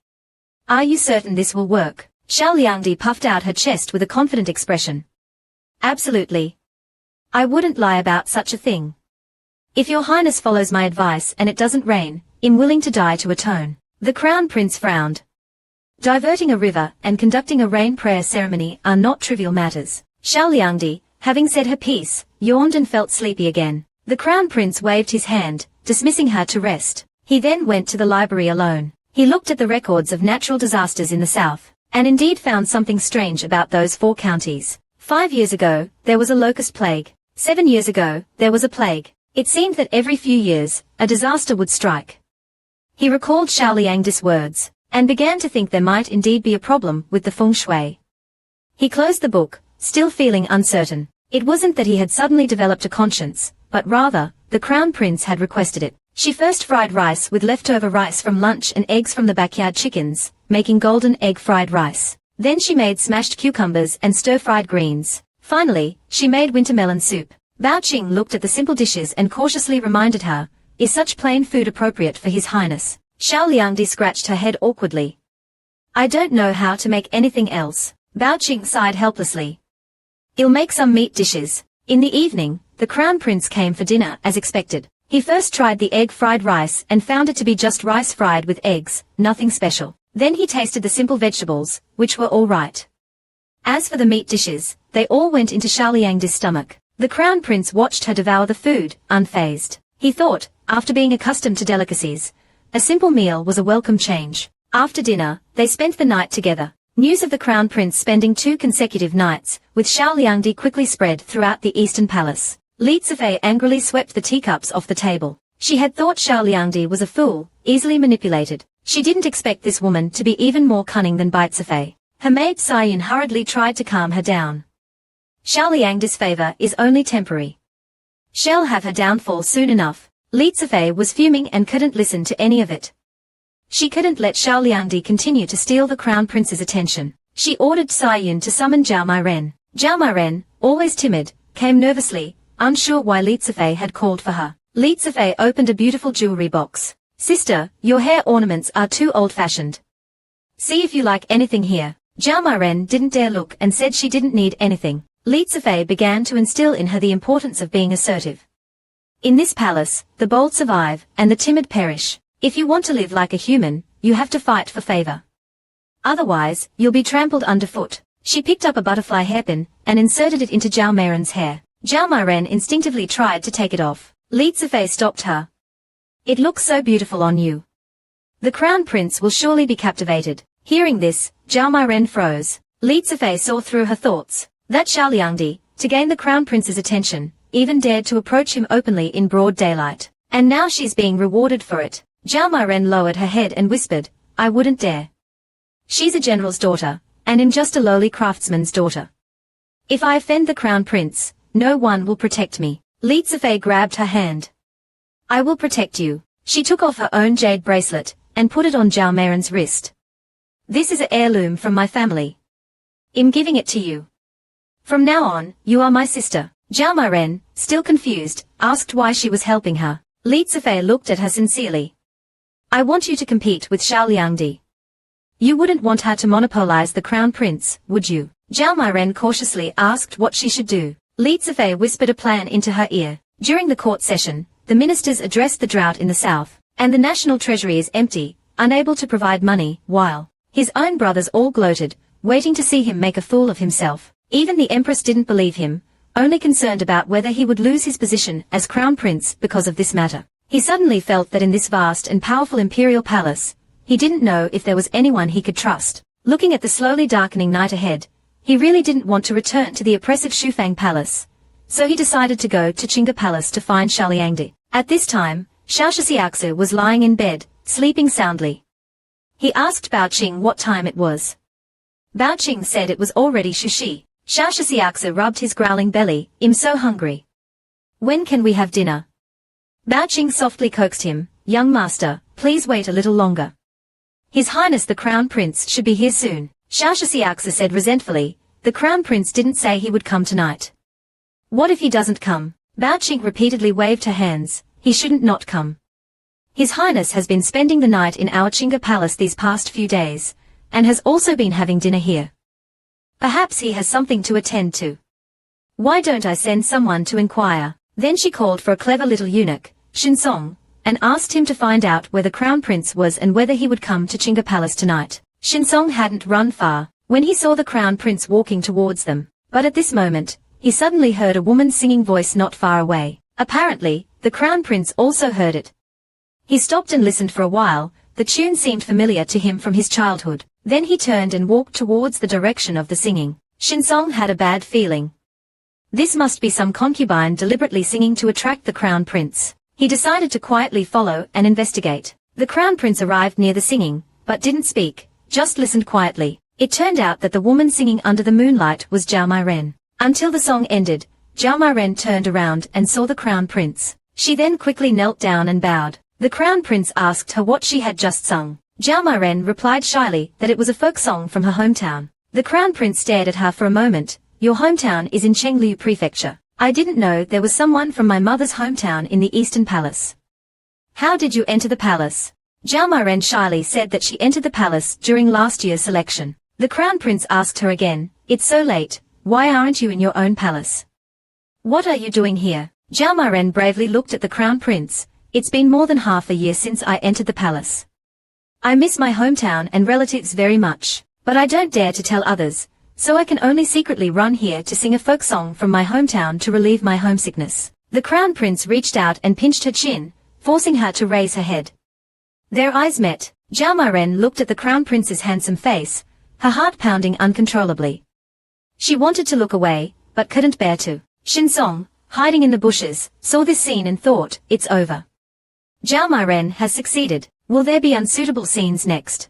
Are you certain this will work? Xiao Liangdi puffed out her chest with a confident expression. Absolutely. I wouldn't lie about such a thing. If your highness follows my advice and it doesn't rain, I'm willing to die to atone. The Crown Prince frowned. Diverting a river and conducting a rain prayer ceremony are not trivial matters. Xiao Liangdi, having said her piece, yawned and felt sleepy again. The Crown Prince waved his hand, dismissing her to rest. He then went to the library alone. He looked at the records of natural disasters in the south, and indeed found something strange about those 4 counties. 5 years ago, there was a locust plague. 7 years ago, there was a plague. It seemed that every few years, a disaster would strike. He recalled Xiao Liangdi's words, and began to think there might indeed be a problem with the feng shui. He closed the book, still feeling uncertain. It wasn't that he had suddenly developed a conscience, but rather, the Crown Prince had requested it. She first fried rice with leftover rice from lunch and eggs from the backyard chickens, making golden egg fried rice. Then she made smashed cucumbers and stir-fried greens. Finally, she made winter melon soup. Bao Qing looked at the simple dishes and cautiously reminded her, is such plain food appropriate for His Highness? Xiao Liangdi scratched her head awkwardly. I don't know how to make anything else. Bao Qing sighed helplessly. I'll make some meat dishes. In the evening, the Crown Prince came for dinner as expected. He first tried the egg fried rice and found it to be just rice fried with eggs, nothing special. Then he tasted the simple vegetables, which were all right. As for the meat dishes, they all went into Xiao Liangdi's stomach. The Crown Prince watched her devour the food, unfazed. He thought, after being accustomed to delicacies, a simple meal was a welcome change. After dinner, they spent the night together. News of the Crown Prince spending 2 consecutive nights with Xiao Liangdi quickly spread throughout the Eastern Palace. Li Zifei angrily swept the teacups off the table. She had thought Xiao Liangdi was a fool, easily manipulated. She didn't expect this woman to be even more cunning than Bai Zifei. Her maid Cyan hurriedly tried to calm her down. Xiao Liangdi's favor is only temporary. She'll have her downfall soon enough. Li Zifei was fuming and couldn't listen to any of it. She couldn't let Xiao Liangdi continue to steal the Crown Prince's attention. She ordered Cyan to summon Zhao Mairen. Zhao Mairen, always timid, came nervously, unsure why Li Zifei had called for her. Li Zifei opened a beautiful jewelry box. Sister, your hair ornaments are too old-fashioned. See if you like anything here. Zhao Mairen didn't dare look and said she didn't need anything. Li Zifei began to instill in her the importance of being assertive. In this palace, the bold survive, and the timid perish. If you want to live like a human, you have to fight for favor. Otherwise, you'll be trampled underfoot. She picked up a butterfly hairpin, and inserted it into Zhao Mairen's hair. Zhao Mairen instinctively tried to take it off. Li Zifei stopped her. It looks so beautiful on you. The crown prince will surely be captivated. Hearing this, Zhao Mairen froze. Li Zifei saw through her thoughts. That Xiao Liangdi, to gain the crown prince's attention, even dared to approach him openly in broad daylight. And now she's being rewarded for it. Zhao Mairen lowered her head and whispered, I wouldn't dare. She's a general's daughter, and I'm just a lowly craftsman's daughter. If I offend the crown prince, no one will protect me. Li Zifei grabbed her hand. I will protect you. She took off her own jade bracelet, and put it on Zhao Mairen's wrist. This is an heirloom from my family. I'm giving it to you. From now on, you are my sister. Zhao Mairen, still confused, asked why she was helping her. Li Zifei looked at her sincerely. I want you to compete with Xiao Liangdi. You wouldn't want her to monopolize the crown prince, would you? Zhao Mairen cautiously asked what she should do. Li Zifei whispered a plan into her ear. During the court session, the ministers addressed the drought in the south, and the national treasury is empty, unable to provide money, while his own brothers all gloated, waiting to see him make a fool of himself. Even the empress didn't believe him, only concerned about whether he would lose his position as crown prince because of this matter. He suddenly felt that in this vast and powerful imperial palace, he didn't know if there was anyone he could trust. Looking at the slowly darkening night ahead, he really didn't want to return to the oppressive Shufang Palace, so he decided to go to Qingge Palace to find Xiao Liangdi. At this time, Xiao Shixiaxu was lying in bed, sleeping soundly. He asked Bao Qing what time it was. Bao Qing said it was already Shushi. Xiao Shixiaxu rubbed his growling belly. I'm so hungry. When can we have dinner? Bao Qing softly coaxed him. Young master, please wait a little longer. His Highness the Crown Prince should be here soon. Xiao Shixiaxu said resentfully. The Crown Prince didn't say he would come tonight. What if he doesn't come? Bao Qing repeatedly waved her hands. He shouldn't not come. His Highness has been spending the night in our Qingge Palace these past few days, and has also been having dinner here. Perhaps he has something to attend to. Why don't I send someone to inquire? Then she called for a clever little eunuch, Shinsong, and asked him to find out where the Crown Prince was and whether he would come to Qingge Palace tonight. Shinsong hadn't run far, when he saw the Crown Prince walking towards them, but at this moment, he suddenly heard a woman's singing voice not far away. Apparently, the Crown Prince also heard it. He stopped and listened for a while. The tune seemed familiar to him from his childhood. Then he turned and walked towards the direction of the singing. Shinsong had a bad feeling. This must be some concubine deliberately singing to attract the Crown Prince. He decided to quietly follow and investigate. The Crown Prince arrived near the singing, but didn't speak, just listened quietly. It turned out that the woman singing under the moonlight was Zhao Mairen. Until the song ended, Zhao Mairen turned around and saw the Crown Prince. She then quickly knelt down and bowed. The Crown Prince asked her what she had just sung. Zhao Mairen replied shyly that it was a folk song from her hometown. The Crown Prince stared at her for a moment. Your hometown is in Chenglu Prefecture. I didn't know there was someone from my mother's hometown in the Eastern Palace. How did you enter the palace? Zhao Mairen shyly said that she entered the palace during last year's selection. The Crown Prince asked her again, it's so late, why aren't you in your own palace? What are you doing here? Zhao Mairen bravely looked at the Crown Prince. It's been more than half a year since I entered the palace. I miss my hometown and relatives very much, but I don't dare to tell others, so I can only secretly run here to sing a folk song from my hometown to relieve my homesickness. The Crown Prince reached out and pinched her chin, forcing her to raise her head. Their eyes met. Zhao Mairen looked at the Crown Prince's handsome face, her heart pounding uncontrollably. She wanted to look away, but couldn't bear to. Shinsong, hiding in the bushes, saw this scene and thought, it's over. Zhao Mairen has succeeded. Will there be unsuitable scenes next?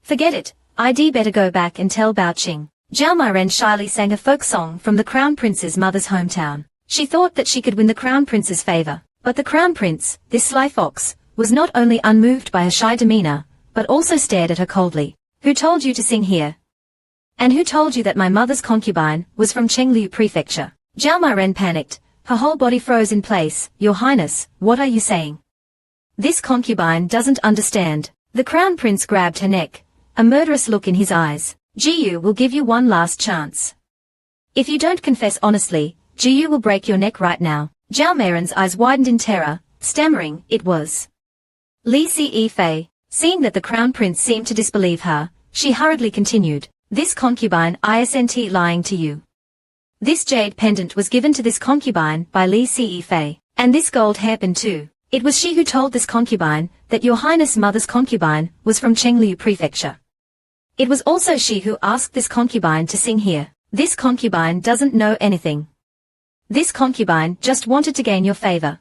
Forget it, I'd better go back and tell Bao Qing. Zhao Mairen shyly sang a folk song from the Crown Prince's mother's hometown. She thought that she could win the Crown Prince's favor, but the Crown Prince, this sly fox, was not only unmoved by her shy demeanor, but also stared at her coldly. Who told you to sing here? And who told you that my mother's concubine was from Chenglu Prefecture? Zhao Mairen panicked. Her whole body froze in place. Your Highness, what are you saying? This concubine doesn't understand. The crown prince grabbed her neck, a murderous look in his eyes. Jiyu will give you one last chance. If you don't confess honestly, Jiyu will break your neck right now. Zhao Meiren's eyes widened in terror, stammering, it was Li Fei. Seeing that the crown prince seemed to disbelieve her, she hurriedly continued, this concubine isn't lying to you. This jade pendant was given to this concubine by Li Fei, and this gold hairpin too. It was she who told this concubine that your highness mother's concubine was from Chengliu prefecture. It was also she who asked this concubine to sing here. This concubine doesn't know anything. This concubine just wanted to gain your favor.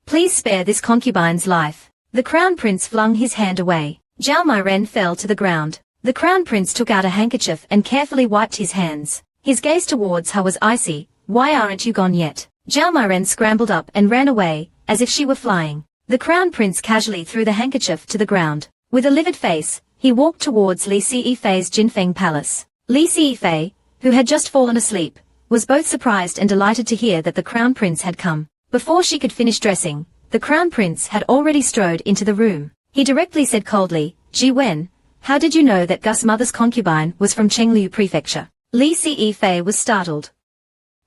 Please spare this concubine's life. The crown prince flung his hand away. Zhao Meiren fell to the ground. The crown prince took out a handkerchief and carefully wiped his hands. His gaze towards her was icy. Why aren't you gone yet? Zhao Meiren scrambled up and ran away, as if she were flying. The crown prince casually threw the handkerchief to the ground. With a livid face, he walked towards Li Fei's Jinfeng palace. Li Fei, who had just fallen asleep, was both surprised and delighted to hear that the crown prince had come. Before she could finish dressing, the crown prince had already strode into the room. He directly said coldly, Ji Wen, how did you know that Gus' mother's concubine was from Chengliu prefecture? Li Fei was startled.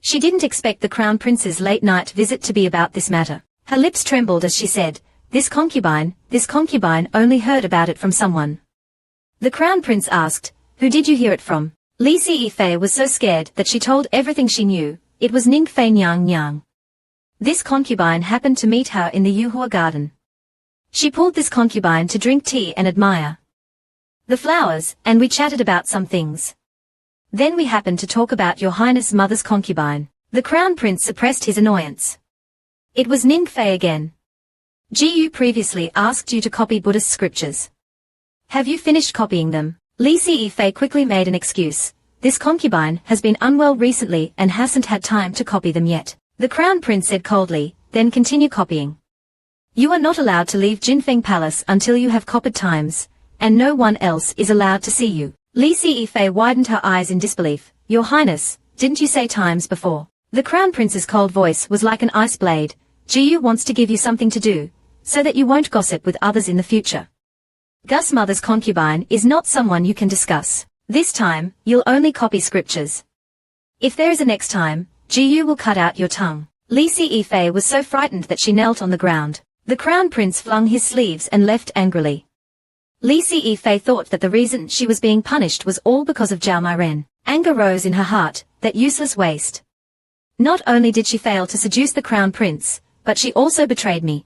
She didn't expect the crown prince's late-night visit to be about this matter. Her lips trembled as she said, this concubine only heard about it from someone. The crown prince asked, who did you hear it from? Li Fei was so scared that she told everything she knew. It was Ning Fei Nyang. This concubine happened to meet her in the Yuhua garden. She pulled this concubine to drink tea and admire the flowers, and we chatted about some things. Then we happened to talk about your highness mother's concubine. The crown prince suppressed his annoyance. It was Ning Fei again. Jiyu previously asked you to copy Buddhist scriptures. Have you finished copying them? Li Fei quickly made an excuse. This concubine has been unwell recently and hasn't had time to copy them yet. The crown prince said coldly, then continue copying. You are not allowed to leave Jinfeng Palace until you have copied times, and no one else is allowed to see you. Li Fei widened her eyes in disbelief. Your highness, didn't you say times before? The crown prince's cold voice was like an ice blade. Jiyu wants to give you something to do, so that you won't gossip with others in the future. Gus' mother's concubine is not someone you can discuss. This time, you'll only copy scriptures. If there is a next time, Jiyu will cut out your tongue. Li Fei was so frightened that she knelt on the ground. The crown prince flung his sleeves and left angrily. Li Fei thought that the reason she was being punished was all because of Zhao Meiren. Anger rose in her heart, that useless waste. Not only did she fail to seduce the crown prince, but she also betrayed me.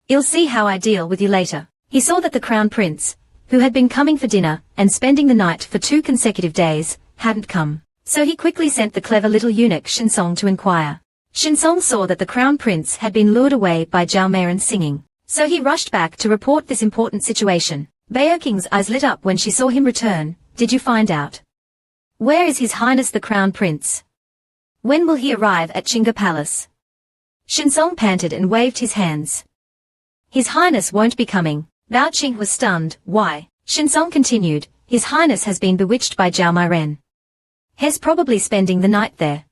You'll see how I deal with you later. He saw that the crown prince, who had been coming for dinner and spending the night for 2 consecutive days, hadn't come. So he quickly sent the clever little eunuch Shinsong to inquire. Shinsong saw that the crown prince had been lured away by Zhao Meiren singing. So he rushed back to report this important situation. Baoking's eyes lit up when she saw him return. Did you find out? Where is His Highness the Crown Prince? When will he arrive at Chinga Palace? Shinsong panted and waved his hands. His Highness won't be coming. Bao Qing was stunned. Why? Shinsong continued. His Highness has been bewitched by Zhao Meiren. He's probably spending the night there.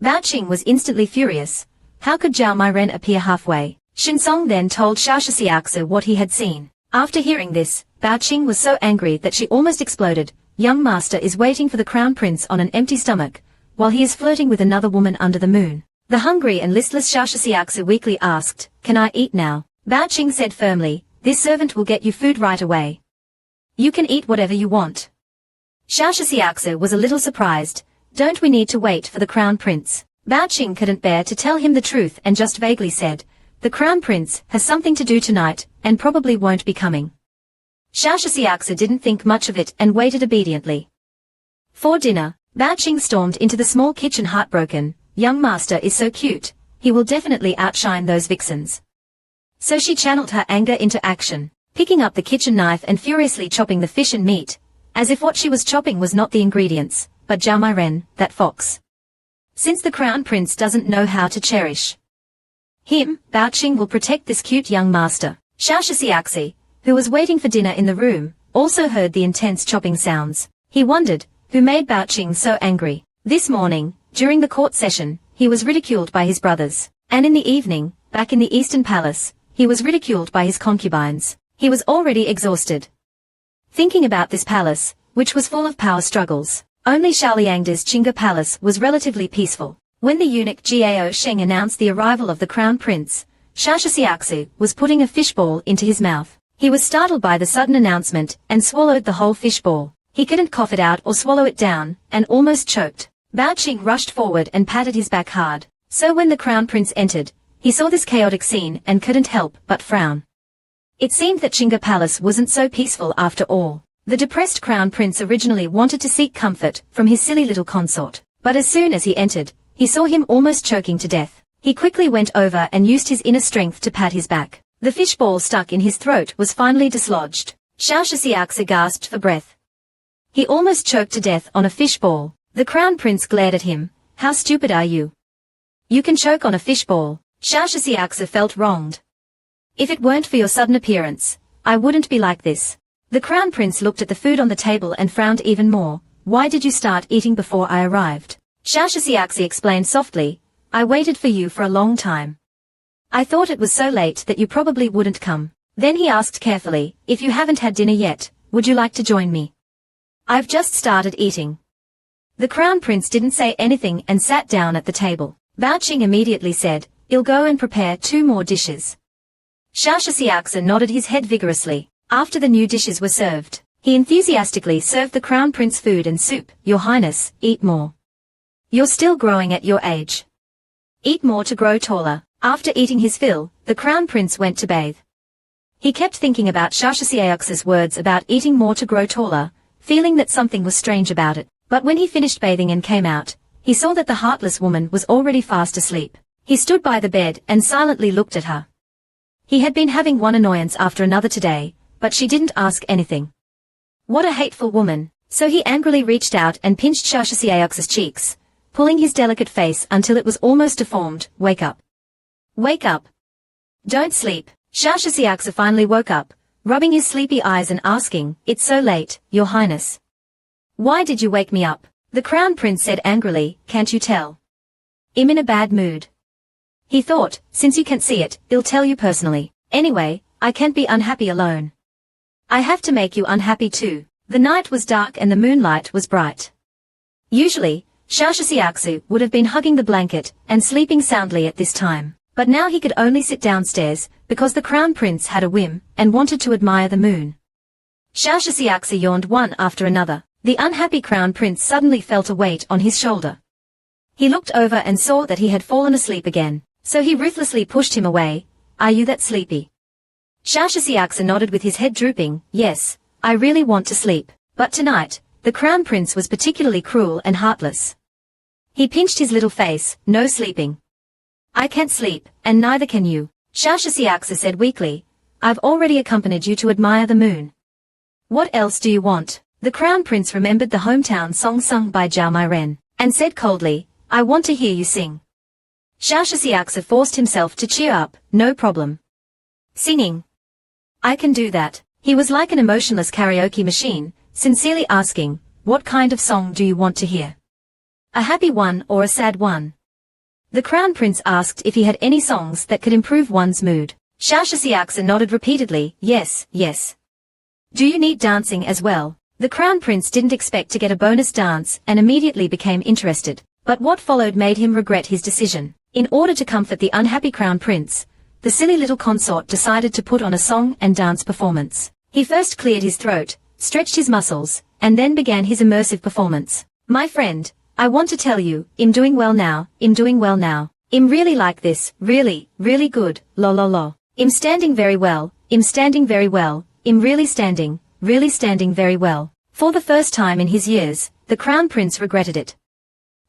Bao Qing was instantly furious. How could Zhao Meiren appear halfway? Shinsong then told Xiaoxiaxu what he had seen. After hearing this, Bao Qing was so angry that she almost exploded. Young master is waiting for the crown prince on an empty stomach, while he is flirting with another woman under the moon. The hungry and listless Xiaoxiaxu weakly asked, can I eat now? Bao Qing said firmly, this servant will get you food right away. You can eat whatever you want. Xiaoxiaxu was a little surprised. Don't we need to wait for the crown prince? Bao Qing couldn't bear to tell him the truth and just vaguely said, the crown prince has something to do tonight, and probably won't be coming. Xiaoxiaxu didn't think much of it and waited obediently. For dinner, Bao Qing stormed into the small kitchen heartbroken. Young master is so cute, he will definitely outshine those vixens. So she channeled her anger into action, picking up the kitchen knife and furiously chopping the fish and meat, as if what she was chopping was not the ingredients, but Zhao Meiren, that fox. Since the crown prince doesn't know how to cherish him, Bao Qing will protect this cute young master. Xiaoxiaxu, who was waiting for dinner in the room, also heard the intense chopping sounds. He wondered, who made Bao Qing so angry. This morning, during the court session, he was ridiculed by his brothers. And in the evening, back in the Eastern Palace, he was ridiculed by his concubines. He was already exhausted thinking about this palace, which was full of power struggles. Only Xiaoliangda's Qingge palace was relatively peaceful. When the eunuch Gao Sheng announced the arrival of the crown prince, Xiaoxiaxu was putting a fishball into his mouth. He was startled by the sudden announcement and swallowed the whole fishball. He couldn't cough it out or swallow it down, and almost choked. Bao Qing rushed forward and patted his back hard. So when the crown prince entered, he saw this chaotic scene and couldn't help but frown. It seemed that Qingge Palace wasn't so peaceful after all. The depressed crown prince originally wanted to seek comfort from his silly little consort, but as soon as he entered, he saw him almost choking to death. He quickly went over and used his inner strength to pat his back. The fishball stuck in his throat was finally dislodged. Xiaoxiaxu gasped for breath. He almost choked to death on a fishball. The crown prince glared at him. How stupid are you? You can choke on a fishball. Xiaoxiaxu felt wronged. If it weren't for your sudden appearance, I wouldn't be like this. The crown prince looked at the food on the table and frowned even more. Why did you start eating before I arrived? Xiaoxiaxu explained softly. I waited for you for a long time. I thought it was so late that you probably wouldn't come. Then he asked carefully, if you haven't had dinner yet, would you like to join me? I've just started eating. The crown prince didn't say anything and sat down at the table. Bao Qing immediately said, I'll go and prepare 2 more dishes. Xiaoxiaxu nodded his head vigorously. After the new dishes were served, he enthusiastically served the crown prince food and soup. Your Highness, eat more. You're still growing at your age. Eat more to grow taller. After eating his fill, the crown prince went to bathe. He kept thinking about Xiaoxiaxu's words about eating more to grow taller, feeling that something was strange about it. But when he finished bathing and came out, he saw that the heartless woman was already fast asleep. He stood by the bed and silently looked at her. He had been having one annoyance after another today, but she didn't ask anything. What a hateful woman. So he angrily reached out and pinched Xiaoxiaxu's cheeks, pulling his delicate face until it was almost deformed. Wake up. Wake up. Don't sleep. Xiaoxiaxu finally woke up, rubbing his sleepy eyes and asking, It's so late, Your Highness. Why did you wake me up? The crown prince said angrily, Can't you tell? I'm in a bad mood. He thought, since you can't see it, I'll tell you personally. Anyway, I can't be unhappy alone. I have to make you unhappy too. The night was dark and the moonlight was bright. Usually, Xiaoxiaxu would have been hugging the blanket and sleeping soundly at this time, but now he could only sit downstairs because the crown prince had a whim and wanted to admire the moon. Xiaoxiaxu yawned one after another. The unhappy crown prince suddenly felt a weight on his shoulder. He looked over and saw that he had fallen asleep again, so he ruthlessly pushed him away. Are you that sleepy? Xiaoxiaxu nodded with his head drooping. Yes, I really want to sleep. But tonight, the crown prince was particularly cruel and heartless. He pinched his little face. No sleeping. I can't sleep, and neither can you. Xiaoxiaxu said weakly. I've already accompanied you to admire the moon. What else do you want? The crown prince remembered the hometown song sung by Zhao Mairen, and said coldly, I want to hear you sing. Xiaoxiaxu forced himself to cheer up. No problem. Singing. I can do that. He was like an emotionless karaoke machine, sincerely asking, what kind of song do you want to hear? A happy one or a sad one? The crown prince asked if he had any songs that could improve one's mood. Xiaoxiaxu nodded repeatedly. Yes, yes. Do you need dancing as well? The crown prince didn't expect to get a bonus dance and immediately became interested, but what followed made him regret his decision. In order to comfort the unhappy crown prince, the silly little consort decided to put on a song and dance performance. He first cleared his throat, stretched his muscles, and then began his immersive performance. My friend, I want to tell you, I'm doing well now, I'm doing well now. I'm really like this, really, really good, la la la. I'm standing very well, I'm standing very well, I'm really standing very well. For the first time in his years, the crown prince regretted it.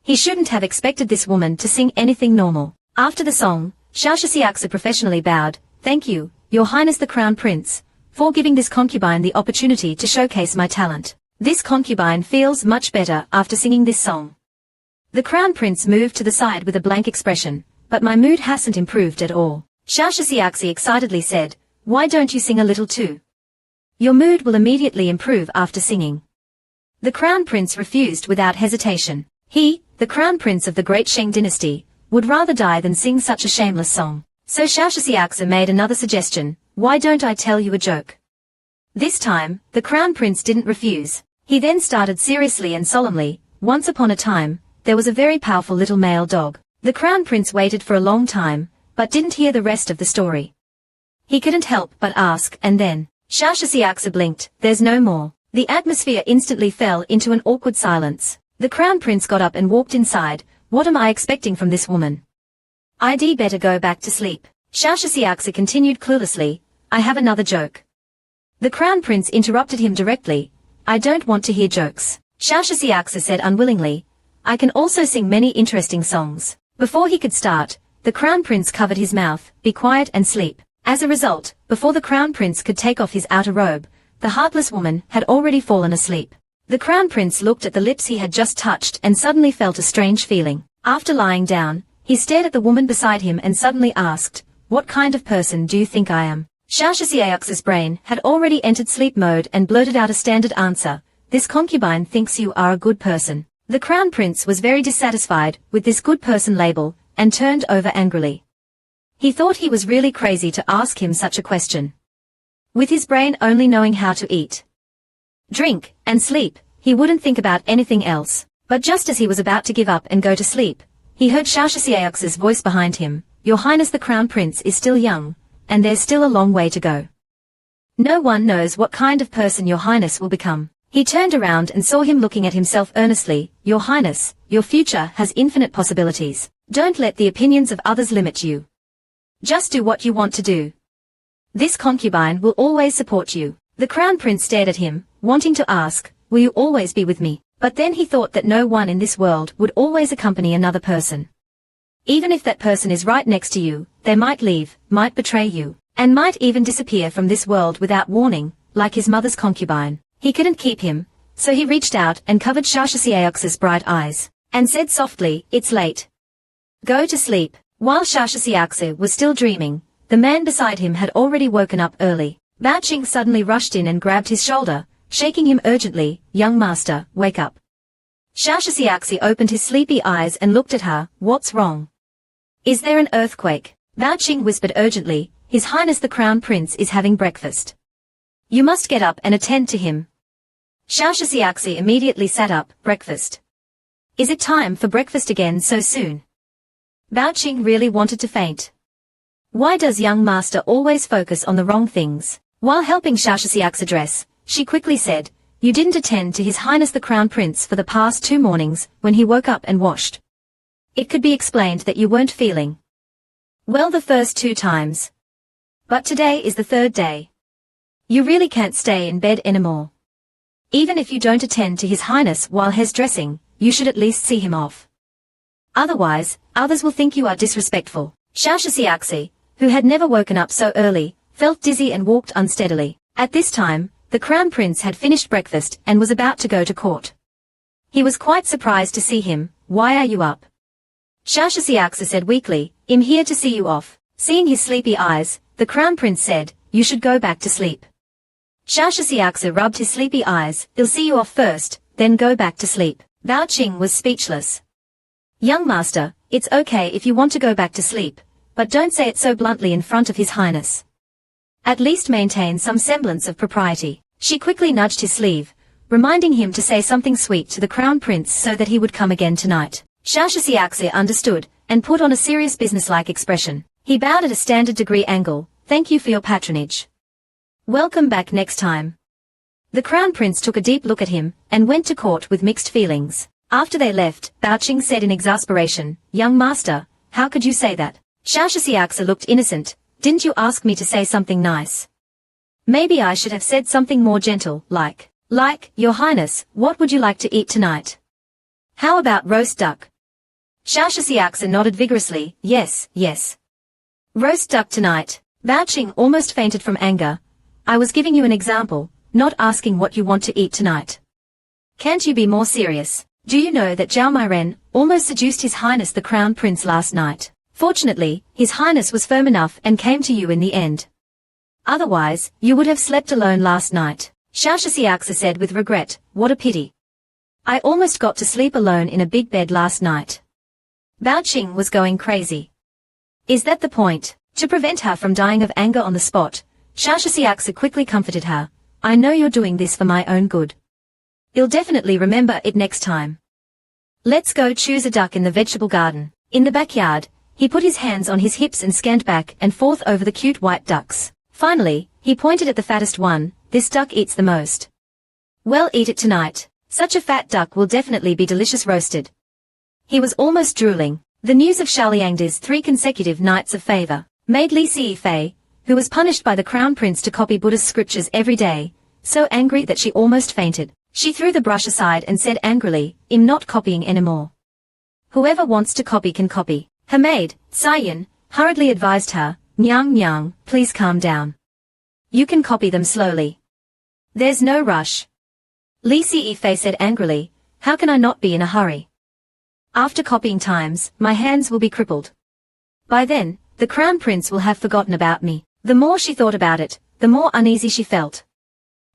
He shouldn't have expected this woman to sing anything normal. After the song, Xiaoxiaxu professionally bowed. Thank you, Your Highness the Crown Prince, for giving this concubine the opportunity to showcase my talent. This concubine feels much better after singing this song. The Crown Prince moved to the side with a blank expression, but my mood hasn't improved at all. Xiaoxiaxu excitedly said, Why don't you sing a little too? Your mood will immediately improve after singing. The Crown Prince refused without hesitation. He, the Crown Prince of the Great Sheng dynasty, would rather die than sing such a shameless song. So Xiaoxiaxa made another suggestion, why don't I tell you a joke? This time, the crown prince didn't refuse. He then started seriously and solemnly, once upon a time, there was a very powerful little male dog. The crown prince waited for a long time, but didn't hear the rest of the story. He couldn't help but ask, and then, Xiaoxiaxa blinked, there's no more. The atmosphere instantly fell into an awkward silence. The crown prince got up and walked inside. What am I expecting from this woman? I'd better go back to sleep. Xiaoxiaxa continued cluelessly, I have another joke. The crown prince interrupted him directly, I don't want to hear jokes. Xiaoxiaxa said unwillingly, I can also sing many interesting songs. Before he could start, the crown prince covered his mouth, be quiet and sleep. As a result, before the crown prince could take off his outer robe, the heartless woman had already fallen asleep. The crown prince looked at the lips he had just touched and suddenly felt a strange feeling. After lying down, he stared at the woman beside him and suddenly asked, what kind of person do you think I am? Xiaoxiaxa's brain had already entered sleep mode and blurted out a standard answer, this concubine thinks you are a good person. The crown prince was very dissatisfied with this good person label, and turned over angrily. He thought he was really crazy to ask him such a question. With his brain only knowing how to eat, drink, and sleep, he wouldn't think about anything else. But just as he was about to give up and go to sleep, he heard Xiaoxiaxa's voice behind him, Your Highness the Crown Prince is still young, and there's still a long way to go. No one knows what kind of person Your Highness will become. He turned around and saw him looking at himself earnestly, Your Highness, your future has infinite possibilities. Don't let the opinions of others limit you. Just do what you want to do. This concubine will always support you. The crown prince stared at him, wanting to ask, will you always be with me? But then he thought that no one in this world would always accompany another person. Even if that person is right next to you, they might leave, might betray you, and might even disappear from this world without warning, like his mother's concubine. He couldn't keep him, so he reached out and covered Xiaoxiaxa's bright eyes, and said softly, it's late. Go to sleep. While Xiaoxiaxa was still dreaming, the man beside him had already woken up early. Bao Qing suddenly rushed in and grabbed his shoulder, shaking him urgently, young master, wake up. Xiaoxiaxa opened his sleepy eyes and looked at her, what's wrong? Is there an earthquake? Bao Qing whispered urgently, His Highness the Crown Prince is having breakfast. You must get up and attend to him. Xiaoxiaxa immediately sat up, breakfast. Is it time for breakfast again so soon? Bao Qing really wanted to faint. Why does young master always focus on the wrong things? While helping Xiaoxiaxa dress, she quickly said, You didn't attend to His Highness the Crown Prince for the past 2 mornings, when he woke up and washed. It could be explained that you weren't feeling well the first 2 times. But today is the 3rd day. You really can't stay in bed anymore. Even if you don't attend to His Highness while he's dressing, you should at least see him off. Otherwise, others will think you are disrespectful. Xiaoxiaxa, who had never woken up so early, felt dizzy and walked unsteadily. At this time, the Crown Prince had finished breakfast and was about to go to court. He was quite surprised to see him. Why are you up? Xiaoxiaxa said weakly, I'm here to see you off. Seeing his sleepy eyes, the Crown Prince said, You should go back to sleep. Xiaoxiaxa rubbed his sleepy eyes, I'll see you off first, then go back to sleep. Bao Qing was speechless. Young master, it's okay if you want to go back to sleep, but don't say it so bluntly in front of His Highness. At least maintain some semblance of propriety. She quickly nudged his sleeve, reminding him to say something sweet to the Crown Prince so that he would come again tonight. Xiaoxiaxa understood, and put on a serious businesslike expression. He bowed at a standard degree angle, Thank you for your patronage. Welcome back next time. The Crown Prince took a deep look at him, and went to court with mixed feelings. After they left, Bao Qing said in exasperation, Young master, how could you say that? Xiaoxiaxa looked innocent, Didn't you ask me to say something nice? Maybe I should have said something more gentle, like, Your Highness, what would you like to eat tonight? How about roast duck? Xiaoxiaxa nodded vigorously, yes. Roast duck tonight. Bao Qing almost fainted from anger. I was giving you an example, not asking what you want to eat tonight. Can't you be more serious? Do you know that Zhao Mairen almost seduced His Highness the Crown Prince last night? Fortunately, His Highness was firm enough and came to you in the end. Otherwise, you would have slept alone last night. Xiaoxiaxa said with regret, What a pity. I almost got to sleep alone in a big bed last night. Bao Qing was going crazy. Is that the point? To prevent her from dying of anger on the spot, Shashasiaksa quickly comforted her. I know you're doing this for my own good. You'll definitely remember it next time. Let's go choose a duck in the vegetable garden. In the backyard, he put his hands on his hips and scanned back and forth over the cute white ducks. Finally, he pointed at the fattest one. This duck eats the most. Well, eat it tonight. Such a fat duck will definitely be delicious roasted. He was almost drooling. The news of Xiaoliangdi's 3 consecutive nights of favor made Li Sifei, who was punished by the crown prince to copy Buddha's scriptures every day, so angry that she almost fainted. She threw the brush aside and said angrily, I'm not copying anymore. Whoever wants to copy can copy. Her maid, Sayan, hurriedly advised her, Nyang Nyang, please calm down. You can copy them slowly. There's no rush. Li Sifei said angrily, how can I not be in a hurry? After copying times, my hands will be crippled. By then, the crown prince will have forgotten about me. The more she thought about it, the more uneasy she felt.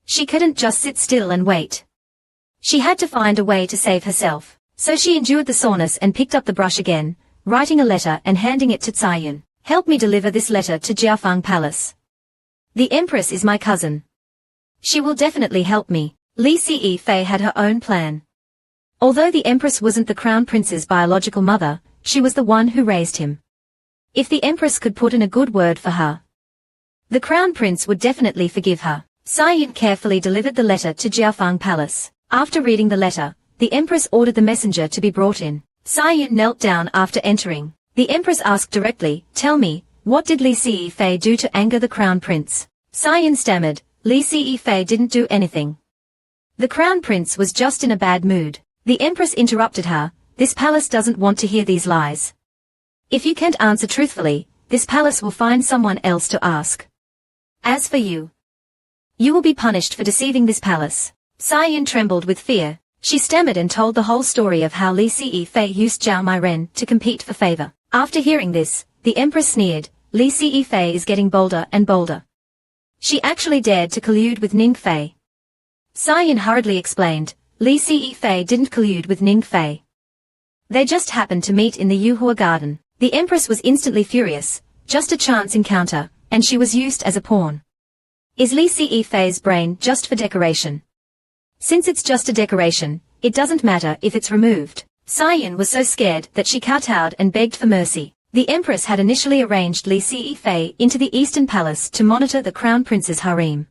She couldn't just sit still and wait. She had to find a way to save herself. So she endured the soreness and picked up the brush again, writing a letter and handing it to Caiyan. Help me deliver this letter to Jiafang Palace. The empress is my cousin. She will definitely help me. Li Sifei had her own plan. Although the empress wasn't the crown prince's biological mother, she was the one who raised him. If the empress could put in a good word for her, the crown prince would definitely forgive her. Caiyan carefully delivered the letter to Jiafang Palace. After reading the letter, the empress ordered the messenger to be brought in. Caiyan knelt down after entering. The empress asked directly, tell me, what did Li Sifei do to anger the crown prince? Caiyan stammered, Li Sifei didn't do anything. The crown prince was just in a bad mood. The empress interrupted her, this palace doesn't want to hear these lies. If you can't answer truthfully, this palace will find someone else to ask. As for you, you will be punished for deceiving this palace. Caiyan trembled with fear. She stammered and told the whole story of how Li Sifei used Zhao Mairen to compete for favor. After hearing this, the empress sneered, Li Sifei is getting bolder and bolder. She actually dared to collude with Ningfei. Caiyan hurriedly explained, Li Sifei didn't collude with Ningfei. They just happened to meet in the Yuhua garden. The empress was instantly furious, just a chance encounter, and she was used as a pawn. Is Li Sifei's brain just for decoration? Since it's just a decoration, it doesn't matter if it's removed. Caiyan was so scared that she kowtowed and begged for mercy. The empress had initially arranged Li Sifei into the Eastern Palace to monitor the crown prince's harem.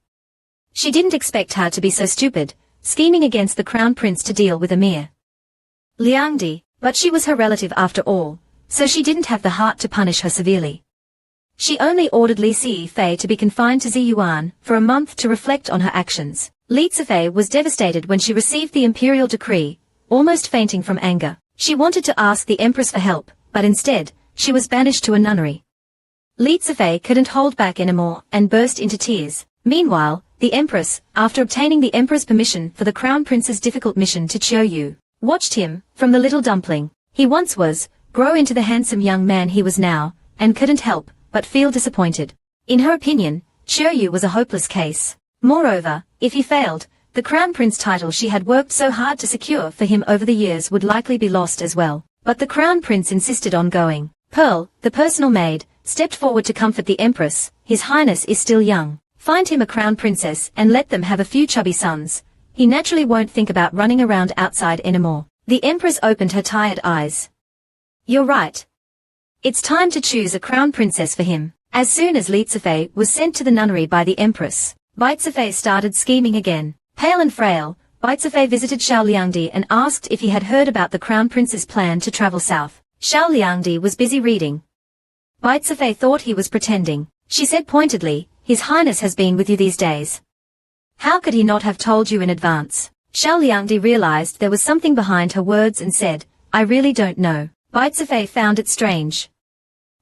She didn't expect her to be so stupid, scheming against the crown prince to deal with a mere Liangdi, but she was her relative after all, so she didn't have the heart to punish her severely. She only ordered Li Sifei to be confined to Ziyuan for a month to reflect on her actions. Li Sifei was devastated when she received the imperial decree, almost fainting from anger. She wanted to ask the empress for help, but instead, she was banished to a nunnery. Li Sifei couldn't hold back anymore and burst into tears. Meanwhile, the empress, after obtaining the emperor's permission for the crown prince's difficult mission to Qiuyu, watched him, from the little dumpling he once was, grow into the handsome young man he was now, and couldn't help but feel disappointed. In her opinion, Qiuyu was a hopeless case. Moreover, if he failed, the crown prince title she had worked so hard to secure for him over the years would likely be lost as well. But the crown prince insisted on going. Pearl, the personal maid, stepped forward to comfort the empress. His highness is still young. Find him a crown princess and let them have a few chubby sons. He naturally won't think about running around outside anymore. The empress opened her tired eyes. You're right. It's time to choose a crown princess for him. As soon as Li Sifei was sent to the nunnery by the empress, Bai Sifei started scheming again. Pale and frail, Bai Sifei visited Xiaoliangdi and asked if he had heard about the crown prince's plan to travel south. Xiaoliangdi was busy reading. Bai Sifei thought he was pretending. She said pointedly, His Highness has been with you these days. How could he not have told you in advance? Xiaoliangdi realized there was something behind her words and said, I really don't know. Bai Sifei found it strange.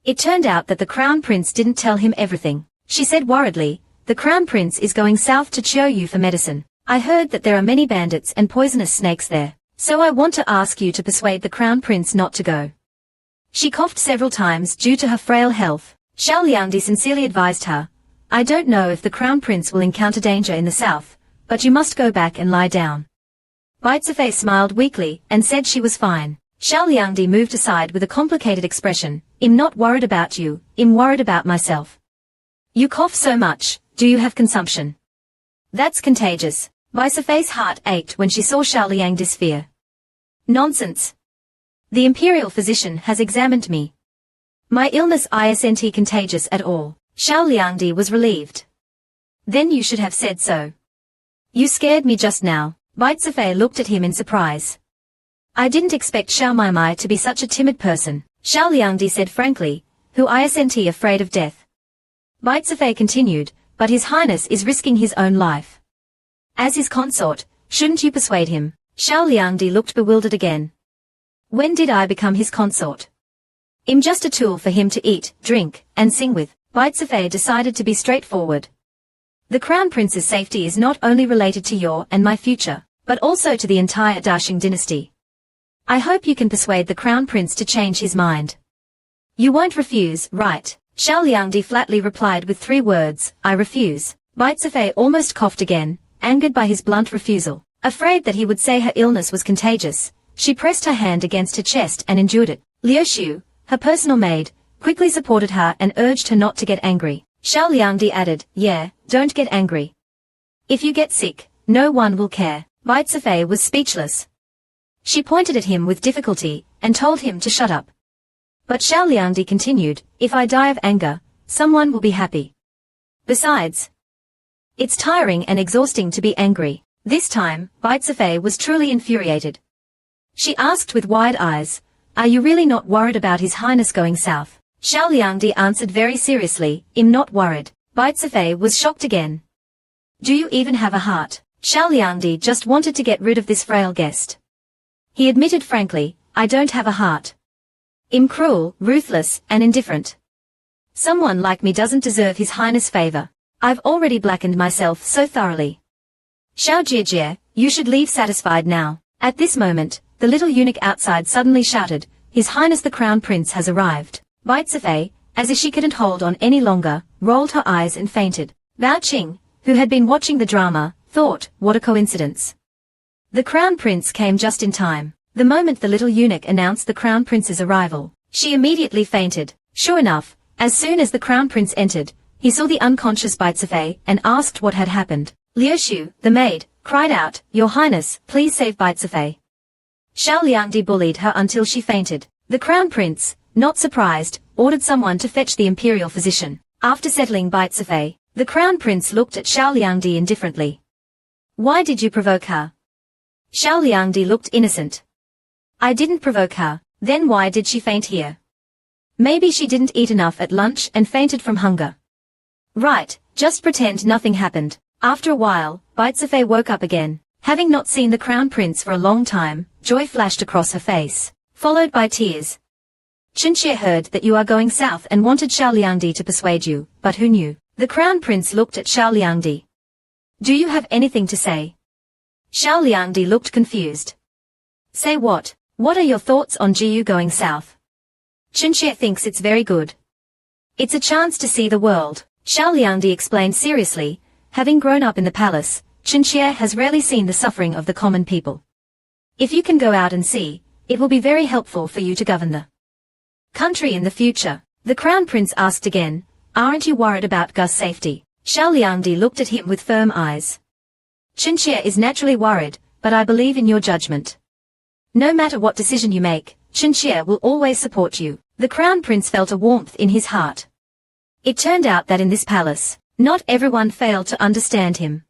It turned out that the crown prince didn't tell him everything. She said worriedly, the crown prince is going south to Qiuyu for medicine. I heard that there are many bandits and poisonous snakes there. So I want to ask you to persuade the crown prince not to go. She coughed several times due to her frail health. Xiaoliangdi sincerely advised her, I don't know if the crown prince will encounter danger in the south, but you must go back and lie down. Bai Sifei smiled weakly and said she was fine. Xiao Liangdi moved aside with a complicated expression. I'm not worried about you, I'm worried about myself. You cough so much, do you have consumption? That's contagious. Bai Sifei's heart ached when she saw Xiao Liangdi's fear. Nonsense. The imperial physician has examined me. My illness isn't contagious at all. Xiao Liangdi was relieved. Then you should have said so. You scared me just now. Bai Sifei looked at him in surprise. I didn't expect Xiao Maimai to be such a timid person, Xiao Liangdi said frankly, who isn't afraid of death. Bai Sifei continued, but His Highness is risking his own life. As his consort, shouldn't you persuade him? Xiao Liangdi looked bewildered again. When did I become his consort? I'm just a tool for him to eat, drink, and sing with. Bai Sifei decided to be straightforward. The Crown Prince's safety is not only related to your and my future, but also to the entire Daxing dynasty. I hope you can persuade the Crown Prince to change his mind. You won't refuse, right? Xiao Liangdi flatly replied with 3 words, I refuse. Bai Sifei almost coughed again, angered by his blunt refusal. Afraid that he would say her illness was contagious, she pressed her hand against her chest and endured it. Liu Shu, her personal maid, quickly supported her and urged her not to get angry. Xiao Liangdi added, yeah, don't get angry. If you get sick, no one will care. Bai Sifei was speechless. She pointed at him with difficulty, and told him to shut up. But Xiao Liangdi continued, if I die of anger, someone will be happy. Besides, it's tiring and exhausting to be angry. This time, Bai Sifei was truly infuriated. She asked with wide eyes, are you really not worried about His Highness going south? Xiao Liangdi answered very seriously, I'm not worried. Bai Sifei was shocked again. Do you even have a heart? Xiao Liangdi just wanted to get rid of this frail guest. He admitted frankly, I don't have a heart. I'm cruel, ruthless, and indifferent. Someone like me doesn't deserve His Highness' favor. I've already blackened myself so thoroughly. Xiao Jiejie, you should leave satisfied now. At this moment, the little eunuch outside suddenly shouted, His Highness the Crown Prince has arrived. Bai Sifei, as if she couldn't hold on any longer, rolled her eyes and fainted. Bao Qing, who had been watching the drama, thought, what a coincidence. The Crown Prince came just in time. The moment the little eunuch announced the Crown Prince's arrival, she immediately fainted. Sure enough, as soon as the Crown Prince entered, he saw the unconscious Bai Sifei and asked what had happened. Liu Shu, the maid, cried out, Your Highness, please save Bai Sifei. Xiao Liangdi bullied her until she fainted. The Crown Prince, not surprised, ordered someone to fetch the imperial physician. After settling Bai Sifei, the Crown Prince looked at Xiao Liangdi indifferently. Why did you provoke her? Xiao Liangdi looked innocent. I didn't provoke her. Then why did she faint here? Maybe she didn't eat enough at lunch and fainted from hunger. Right, just pretend nothing happened. After a while, Bai Sifei woke up again. Having not seen the Crown Prince for a long time, joy flashed across her face, followed by tears. Qinxie heard that you are going south and wanted Xiao Liangdi to persuade you, but who knew? The Crown Prince looked at Xiao Liangdi. Do you have anything to say? Xiao Liangdi looked confused. Say what? What are your thoughts on Jiyu going south? Qinxie thinks it's very good. It's a chance to see the world. Xiao Liangdi explained seriously, having grown up in the palace, Qinxie has rarely seen the suffering of the common people. If you can go out and see, it will be very helpful for you to govern the country in the future. The Crown Prince asked again, aren't you worried about Gus's safety? Xiao Liangdi looked at him with firm eyes. Qinxie is naturally worried, but I believe in your judgment. No matter what decision you make, Qinxie will always support you. The Crown Prince felt a warmth in his heart. It turned out that in this palace, not everyone failed to understand him.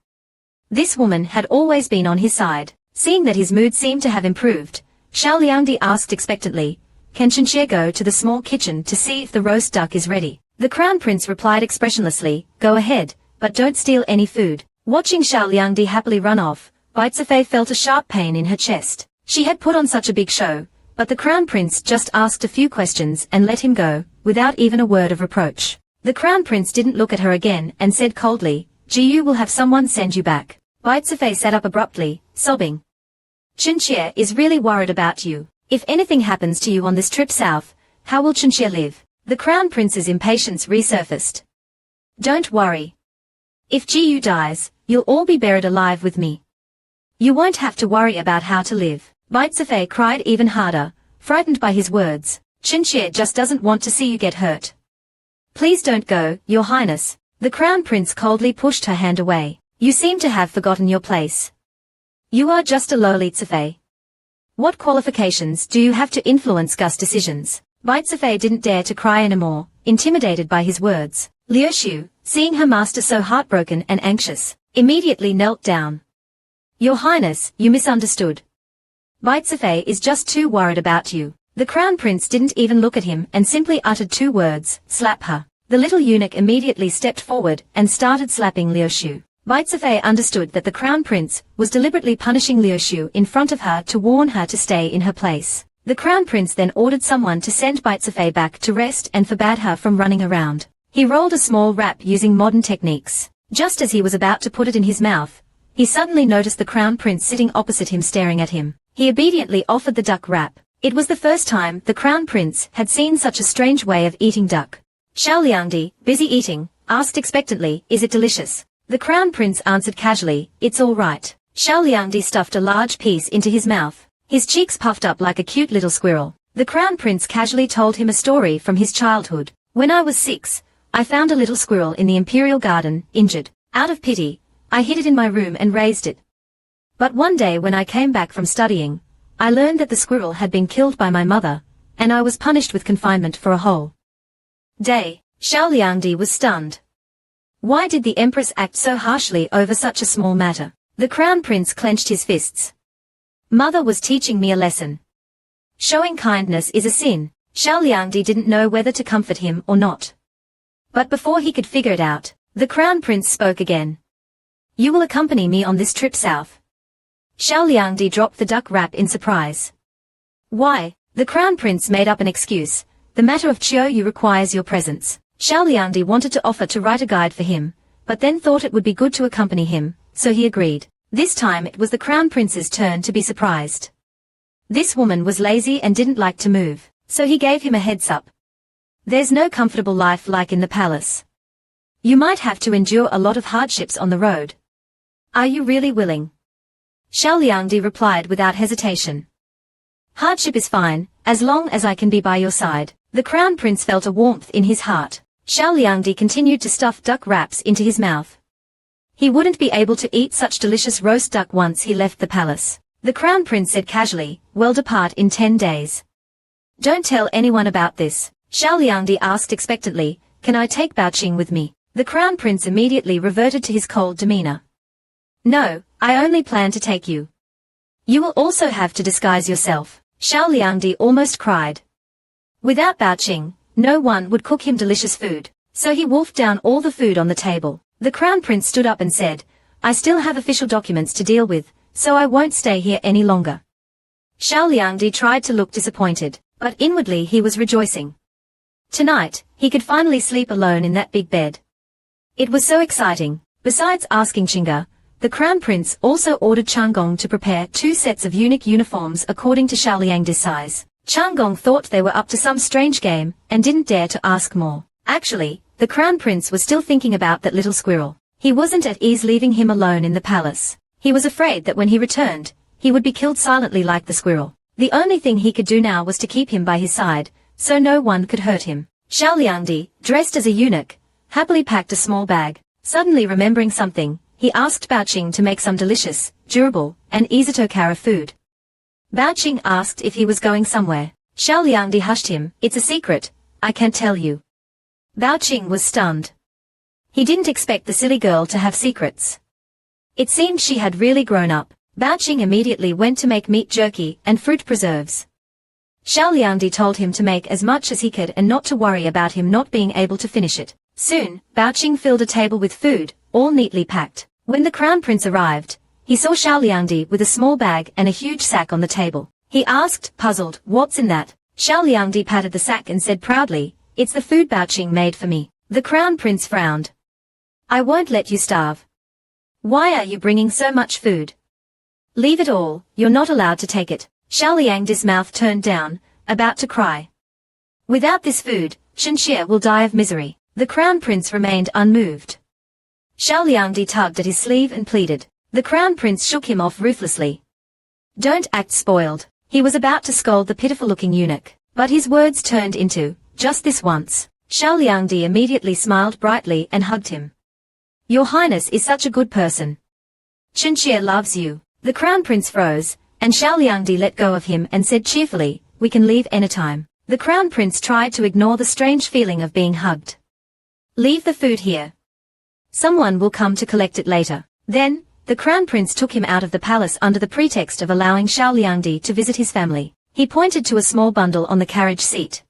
This woman had always been on his side. Seeing that his mood seemed to have improved, Xiao Liangdi asked expectantly, can Qinxie go to the small kitchen to see if the roast duck is ready? The Crown Prince replied expressionlessly, go ahead, but don't steal any food. Watching Xiao Liangdi happily run off, Bai Sifei felt a sharp pain in her chest. She had put on such a big show, but the Crown Prince just asked a few questions and let him go, without even a word of reproach. The Crown Prince didn't look at her again and said coldly, Jiyu will have someone send you back. Bai Sifei sat up abruptly, sobbing. Qinxie is really worried about you. If anything happens to you on this trip south, how will Qinxie live? The Crown Prince's impatience resurfaced. Don't worry. If Jiyu dies, you'll all be buried alive with me. You won't have to worry about how to live. Bai Sifei cried even harder, frightened by his words. Chinchilla just doesn't want to see you get hurt. Please don't go, Your Highness. The Crown Prince coldly pushed her hand away. You seem to have forgotten your place. You are just a lowly Tsifei. What qualifications do you have to influence Gust's decisions? Tsifei didn't dare to cry anymore, intimidated by his words. Liu, seeing her master so heartbroken and anxious, immediately knelt down. Your Highness, you misunderstood. Tsifei is just too worried about you. The Crown Prince didn't even look at him and simply uttered 2 words, slap her. The little eunuch immediately stepped forward and started slapping Liu. Tsifei understood that the Crown Prince was deliberately punishing Liu in front of her to warn her to stay in her place. The Crown Prince then ordered someone to send Tsifei back to rest and forbade her from running around. He rolled a small wrap using modern techniques. Just as he was about to put it in his mouth, he suddenly noticed the Crown Prince sitting opposite him staring at him. He obediently offered the duck wrap. It was the first time the Crown Prince had seen such a strange way of eating duck. Xiao Liangdi, busy eating, asked expectantly, is it delicious? The Crown Prince answered casually, it's all right. Xiao Liangdi stuffed a large piece into his mouth. His cheeks puffed up like a cute little squirrel. The Crown Prince casually told him a story from his childhood. When I was 6, I found a little squirrel in the imperial garden, injured. Out of pity, I hid it in my room and raised it. But one day when I came back from studying, I learned that the squirrel had been killed by my mother, and I was punished with confinement for a whole day. Xiao Liangdi was stunned. Why did the Empress act so harshly over such a small matter? The Crown Prince clenched his fists. Mother was teaching me a lesson. Showing kindness is a sin. Xiao Liangdi didn't know whether to comfort him or not. But before he could figure it out, the Crown Prince spoke again. You will accompany me on this trip south. Xiao Liangdi dropped the duck wrap in surprise. Why? The Crown Prince made up an excuse. The matter of Chiou requires your presence. Xiao Liangdi wanted to offer to write a guide for him, but then thought it would be good to accompany him, so he agreed. This time it was the Crown Prince's turn to be surprised. This woman was lazy and didn't like to move, so he gave him a heads up. There's no comfortable life like in the palace. You might have to endure a lot of hardships on the road. Are you really willing? Xiao Liangdi replied without hesitation. Hardship is fine, as long as I can be by your side. The Crown Prince felt a warmth in his heart. Xiao Liangdi continued to stuff duck wraps into his mouth. He wouldn't be able to eat such delicious roast duck once he left the palace. The Crown Prince said casually, we'll depart in 10 days. Don't tell anyone about this. Xiao Liangdi asked expectantly, can I take Baoqing with me? The Crown Prince immediately reverted to his cold demeanor. No, I only plan to take you. You will also have to disguise yourself. Xiao Liangdi almost cried. Without Baoqing, no one would cook him delicious food, so he wolfed down all the food on the table. The Crown Prince stood up and said, I still have official documents to deal with, so I won't stay here any longer. Xiao Liangdi tried to look disappointed, but inwardly he was rejoicing. Tonight, he could finally sleep alone in that big bed. It was so exciting. Besides asking Chinga, the Crown Prince also ordered Changong to prepare 2 sets of unique uniforms according to Xiao Liangdi's size. Changong thought they were up to some strange game, and didn't dare to ask more. Actually, the Crown Prince was still thinking about that little squirrel. He wasn't at ease leaving him alone in the palace. He was afraid that when he returned, he would be killed silently like the squirrel. The only thing he could do now was to keep him by his side, so no one could hurt him. Xiao Liangdi, dressed as a eunuch, happily packed a small bag. Suddenly remembering something, he asked Baoqing to make some delicious, durable, and easy-to-carry food. Baoqing asked if he was going somewhere. Xiao Liangdi hushed him, it's a secret, I can't tell you. Baoqing was stunned. He didn't expect the silly girl to have secrets. It seemed she had really grown up. Baoqing immediately went to make meat jerky and fruit preserves. Xiao Liangdi told him to make as much as he could and not to worry about him not being able to finish it. Soon, Baoqing filled a table with food, all neatly packed. When the Crown Prince arrived, he saw Xiao Liangdi with a small bag and a huge sack on the table. He asked, puzzled, what's in that? Xiao Liangdi patted the sack and said proudly, it's the food Baoqing made for me. The Crown Prince frowned. I won't let you starve. Why are you bringing so much food? Leave it all, you're not allowed to take it. Xiao Liangdi's mouth turned down, about to cry. Without this food, Chinchilla will die of misery. The Crown Prince remained unmoved. Xiao Liangdi tugged at his sleeve and pleaded. The Crown Prince shook him off ruthlessly. Don't act spoiled. He was about to scold the pitiful-looking eunuch, but his words turned into, "Just this once." Xiao Liangdi immediately smiled brightly and hugged him. "Your Highness is such a good person. Chinchia loves you." The Crown Prince froze, and Xiao Liangdi let go of him and said cheerfully, "We can leave anytime." The Crown Prince tried to ignore the strange feeling of being hugged. "Leave the food here. Someone will come to collect it later." Then, the Crown Prince took him out of the palace under the pretext of allowing Xiao Liangdi to visit his family. He pointed to a small bundle on the carriage seat.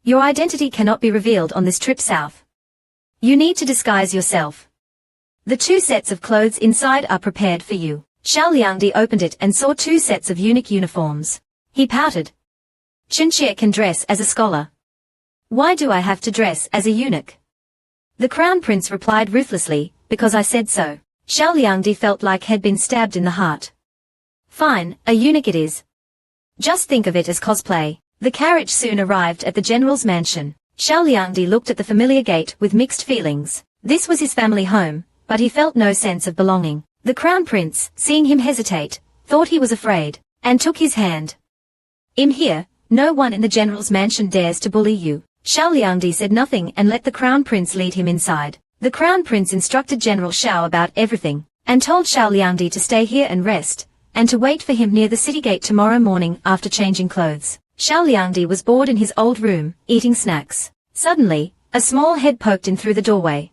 "Your identity cannot be revealed on this trip south. You need to disguise yourself. The 2 sets of clothes inside are prepared for you." Xiao Liangdi opened it and saw 2 sets of eunuch uniforms. He pouted. "Chinchia can dress as a scholar. Why do I have to dress as a eunuch?" The Crown Prince replied ruthlessly, "Because I said so." Xiao Liangdi felt like he'd been stabbed in the heart. "Fine, a eunuch it is. Just think of it as cosplay." The carriage soon arrived at the general's mansion. Xiao Liangdi looked at the familiar gate with mixed feelings. This was his family home, but he felt no sense of belonging. The Crown Prince, seeing him hesitate, thought he was afraid, and took his hand. "In here, no one in the general's mansion dares to bully you." Xiao Liangdi said nothing and let the Crown Prince lead him inside. The Crown Prince instructed General Xiao about everything, and told Xiao Liangdi to stay here and rest, and to wait for him near the city gate tomorrow morning after changing clothes. Xiao Liangdi was bored in his old room, eating snacks. Suddenly, a small head poked in through the doorway.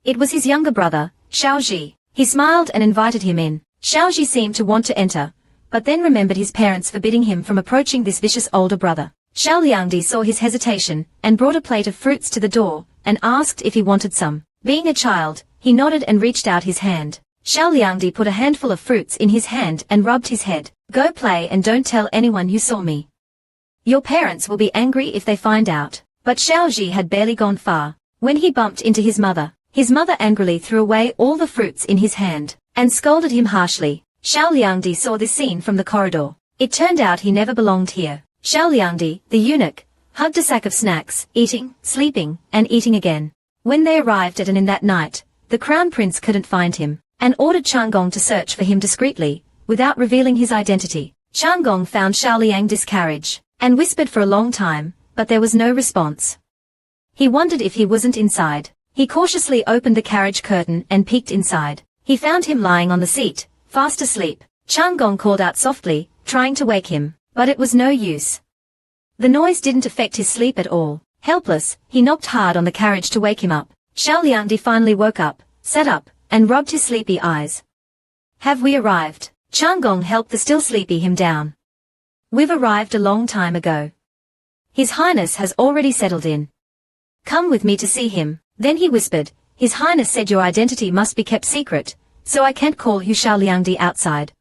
It was his younger brother, Xiao Ji. He smiled and invited him in. Xiao Ji seemed to want to enter, but then remembered his parents forbidding him from approaching this vicious older brother. Xiao Liangdi saw his hesitation, and brought a plate of fruits to the door, and asked if he wanted some. Being a child, he nodded and reached out his hand. Xiao Liangdi put a handful of fruits in his hand and rubbed his head. "Go play and don't tell anyone you saw me. Your parents will be angry if they find out." But Xiao Ji had barely gone far, when he bumped into his mother. His mother angrily threw away all the fruits in his hand, and scolded him harshly. Xiao Liangdi saw this scene from the corridor. It turned out he never belonged here. Xiao Liangdi, the eunuch, hugged a sack of snacks, eating, sleeping, and eating again. When they arrived at an inn that night, the Crown Prince couldn't find him, and ordered Changong to search for him discreetly, without revealing his identity. Changong found Xiao Liangdi's carriage, and whispered for a long time, but there was no response. He wondered if he wasn't inside. He cautiously opened the carriage curtain and peeked inside. He found him lying on the seat, fast asleep. Changong called out softly, trying to wake him, but it was no use. The noise didn't affect his sleep at all. Helpless, he knocked hard on the carriage to wake him up. Xiao Liangdi finally woke up, sat up, and rubbed his sleepy eyes. "Have we arrived?" Changong helped the still sleepy him down. "We've arrived a long time ago. His Highness has already settled in. Come with me to see him." Then he whispered, "His Highness said your identity must be kept secret, so I can't call you Xiao Liangdi outside.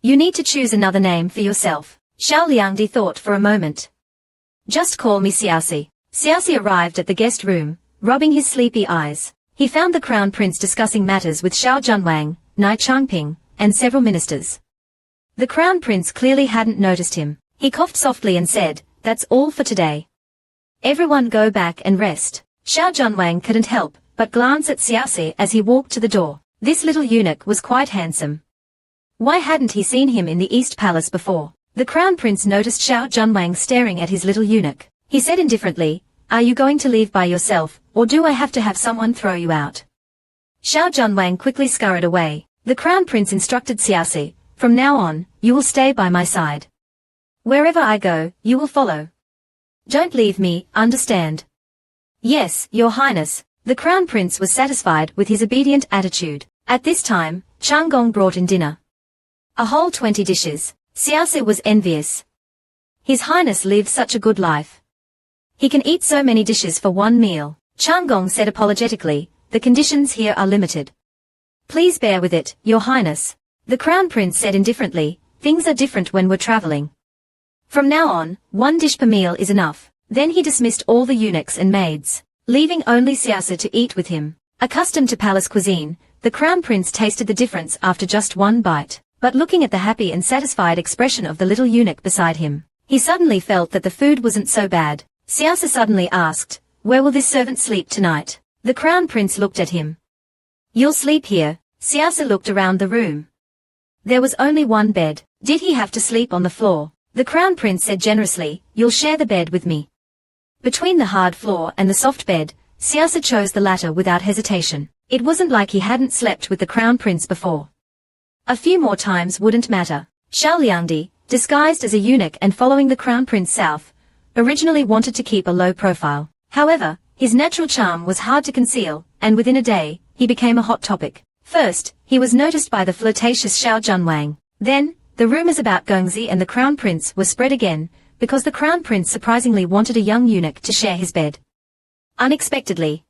You need to choose another name for yourself." Xiao Liangdi thought for a moment. "Just call me Xiaoxi." Xiaoxi arrived at the guest room, rubbing his sleepy eyes. He found the Crown Prince discussing matters with Xiao Junwang, Nai Changping, and several ministers. The Crown Prince clearly hadn't noticed him. He coughed softly and said, "That's all for today. Everyone go back and rest." Xiao Junwang couldn't help but glance at Xiaoxi as he walked to the door. This little eunuch was quite handsome. Why hadn't he seen him in the East Palace before? The Crown Prince noticed Xiao Junwang staring at his little eunuch. He said indifferently, "Are you going to leave by yourself, or do I have to have someone throw you out?" Xiao Junwang quickly scurried away. The Crown Prince instructed Xiaoxi, "From now on, you will stay by my side. Wherever I go, you will follow. Don't leave me, understand?" "Yes, Your Highness." The Crown Prince was satisfied with his obedient attitude. At this time, Changong brought in dinner. A whole 20 dishes. Xiaoxi was envious. His Highness lives such a good life. He can eat so many dishes for one meal. Changong said apologetically, "The conditions here are limited. Please bear with it, Your Highness." The Crown Prince said indifferently, "Things are different when we're traveling. From now on, 1 dish per meal is enough." Then he dismissed all the eunuchs and maids, leaving only Xiaoxi to eat with him. Accustomed to palace cuisine, the Crown Prince tasted the difference after just 1 bite, but looking at the happy and satisfied expression of the little eunuch beside him, he suddenly felt that the food wasn't so bad. Xiaoxi suddenly asked, "Where will this servant sleep tonight?" The Crown Prince looked at him. "You'll sleep here." Xiaoxi looked around the room. There was only 1 bed. Did he have to sleep on the floor? The Crown Prince said generously, "You'll share the bed with me." Between the hard floor and the soft bed, Siasa chose the latter without hesitation. It wasn't like he hadn't slept with the Crown Prince before. A few more times wouldn't matter. Xiao Liangdi, disguised as a eunuch and following the Crown Prince south, originally wanted to keep a low profile. However, his natural charm was hard to conceal, and within a day, he became a hot topic. First, he was noticed by the flirtatious Xiao Junwang. Then, the rumors about Gongzi and the Crown Prince were spread again, because the Crown Prince surprisingly wanted a young eunuch to share his bed. Unexpectedly,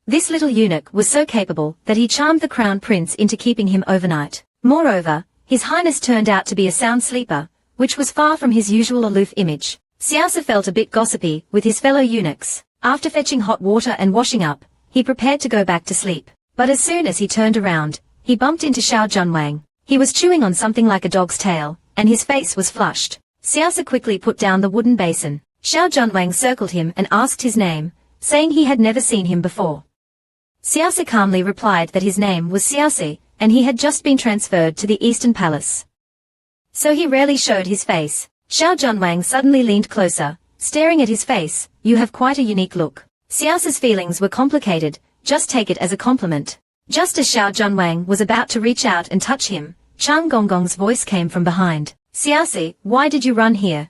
this little eunuch was so capable that he charmed the Crown Prince into keeping him overnight. Moreover, His Highness turned out to be a sound sleeper, which was far from his usual aloof image. Siasa felt a bit gossipy with his fellow eunuchs. After fetching hot water and washing up, he prepared to go back to sleep. But as soon as he turned around, he bumped into Xiao Junwang. He was chewing on something like a dog's tail, and his face was flushed. Siasa quickly put down the wooden basin. Xiao Junwang circled him and asked his name, saying he had never seen him before. Siasa calmly replied that his name was Siasi, and he had just been transferred to the Eastern Palace. So he rarely showed his face. Xiao Junwang suddenly leaned closer, staring at his face. "You have quite a unique look." Siasa's feelings were complicated. Just take it as a compliment. Just as Xiao Junwang was about to reach out and touch him, Chang Gonggong's voice came from behind. "Siasi, why did you run here?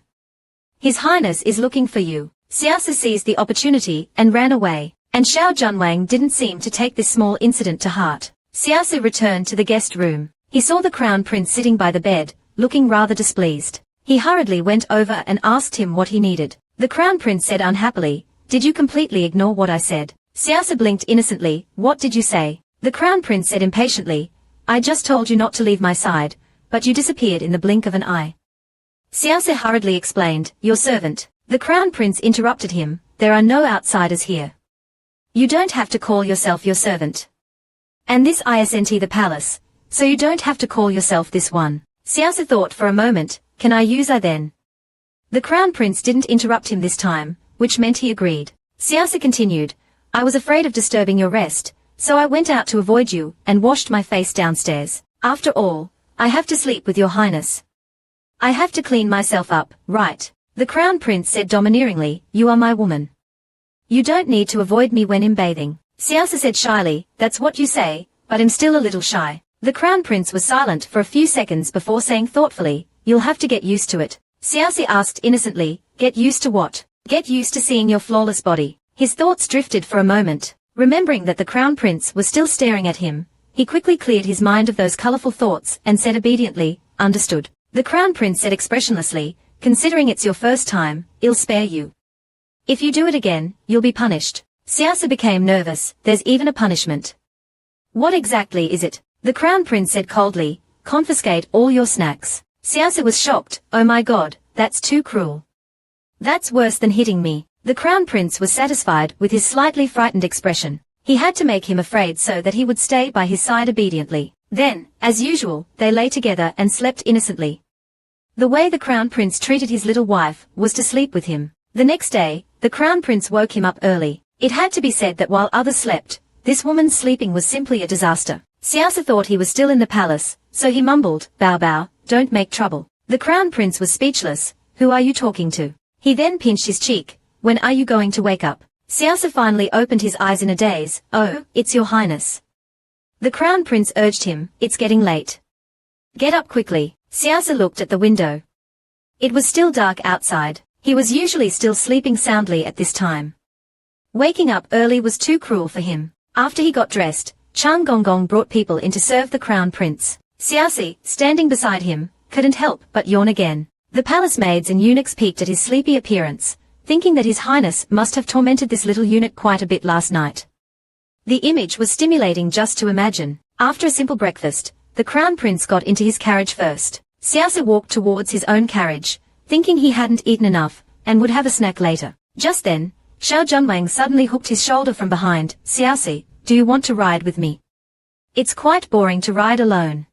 His Highness is looking for you." Siasa seized the opportunity and ran away, and Xiao Junwang didn't seem to take this small incident to heart. Siasa returned to the guest room. He saw the Crown Prince sitting by the bed, looking rather displeased. He hurriedly went over and asked him what he needed. The Crown Prince said unhappily, "Did you completely ignore what I said?" Siasa blinked innocently. "What did you say?" The Crown Prince said impatiently, "I just told you not to leave my side, but you disappeared in the blink of an eye." Siasa hurriedly explained, "Your servant." The Crown Prince interrupted him, "There are no outsiders here. You don't have to call yourself your servant. And this isn't the palace, so you don't have to call yourself this one." Siasa thought for a moment, "Can I use I then?" The Crown Prince didn't interrupt him this time, which meant he agreed. Siasa continued, "I was afraid of disturbing your rest, so I went out to avoid you and washed my face downstairs. After all, I have to sleep with your Highness. I have to clean myself up, right?" The Crown Prince said domineeringly, "You are my woman. You don't need to avoid me when I'm bathing." Siasa said shyly, "That's what you say, but I'm still a little shy." The Crown Prince was silent for a few seconds before saying thoughtfully, "You'll have to get used to it." Siasa asked innocently, "Get used to what?" "Get used to seeing your flawless body." His thoughts drifted for a moment. Remembering that the Crown Prince was still staring at him, he quickly cleared his mind of those colorful thoughts and said obediently, "Understood." The Crown Prince said expressionlessly, "Considering it's your first time, I'll spare you. If you do it again, you'll be punished." Siasa became nervous. "There's even a punishment. What exactly is it?" The Crown Prince said coldly, "Confiscate all your snacks." Siasa was shocked. "Oh my god, that's too cruel. That's worse than hitting me." The Crown Prince was satisfied with his slightly frightened expression. He had to make him afraid so that he would stay by his side obediently. Then, as usual, they lay together and slept innocently. The way the Crown Prince treated his little wife was to sleep with him. The next day, the Crown Prince woke him up early. It had to be said that while others slept, this woman's sleeping was simply a disaster. Siasa thought he was still in the palace, so he mumbled, "Bow bow, don't make trouble." The Crown Prince was speechless. "Who are you talking to?" He then pinched his cheek. "When are you going to wake up?" Siasa finally opened his eyes in a daze. "Oh, it's your Highness." The Crown Prince urged him, "It's getting late. Get up quickly." Siasa looked at the window. It was still dark outside. He was usually still sleeping soundly at this time. Waking up early was too cruel for him. After he got dressed, Chang Gonggong brought people in to serve the Crown Prince. Siasi, standing beside him, couldn't help but yawn again. The palace maids and eunuchs peeked at his sleepy appearance, thinking that His Highness must have tormented this little eunuch quite a bit last night. The image was stimulating just to imagine. After a simple breakfast, the Crown Prince got into his carriage first. Siasa walked towards his own carriage, thinking he hadn't eaten enough, and would have a snack later. Just then, Xiao Junwang suddenly hooked his shoulder from behind. "Siasi, do you want to ride with me? It's quite boring to ride alone.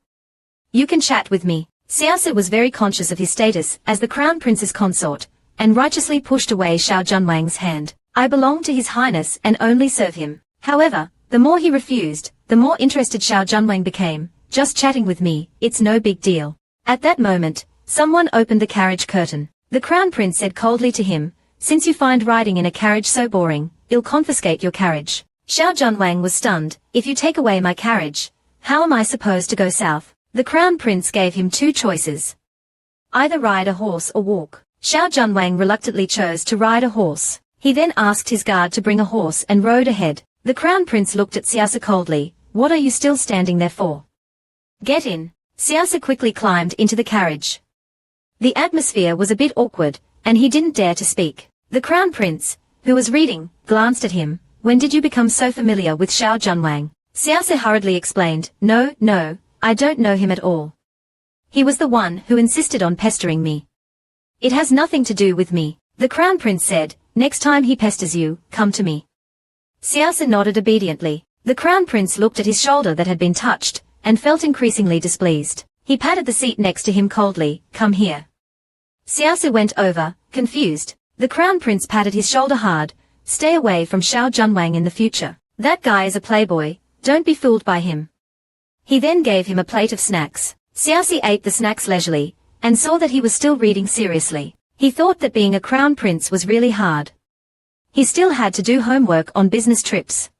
You can chat with me." Siasa was very conscious of his status as the Crown Prince's consort, and righteously pushed away Xiao Junwang's hand. "I belong to His Highness and only serve him." However, the more he refused, the more interested Xiao Junwang became. "Just chatting with me, it's no big deal." At that moment, Someone opened the carriage curtain. The Crown Prince said coldly to him, "Since you find riding in a carriage so boring, I'll confiscate your carriage." Xiao Junwang was stunned. "If you take away my carriage, how am I supposed to go south?" The Crown Prince gave him two choices. Either ride a horse or walk. Xiao Junwang reluctantly chose to ride a horse. He then asked his guard to bring a horse and rode ahead. The Crown Prince looked at Xiaosa coldly. "What are you still standing there for? Get in." Xiaosa quickly climbed into the carriage. The atmosphere was a bit awkward, and he didn't dare to speak. The Crown Prince, who was reading, glanced at him. "When did you become so familiar with Xiao Junwang?" Xiaosa hurriedly explained, No, I don't know him at all. He was the one who insisted on pestering me. It has nothing to do with me." The Crown Prince said, "Next time he pesters you, come to me." Xiaosa nodded obediently. The Crown Prince looked at his shoulder that had been touched, and felt increasingly displeased. He patted the seat next to him coldly. "Come here." Xiaosa went over, confused. The Crown Prince patted his shoulder hard. "Stay away from Xiao Junwang in the future. That guy is a playboy, don't be fooled by him." He then gave him a plate of snacks. Xiaosi ate the snacks leisurely, and saw that he was still reading seriously. He thought that being a Crown Prince was really hard. He still had to do homework on business trips.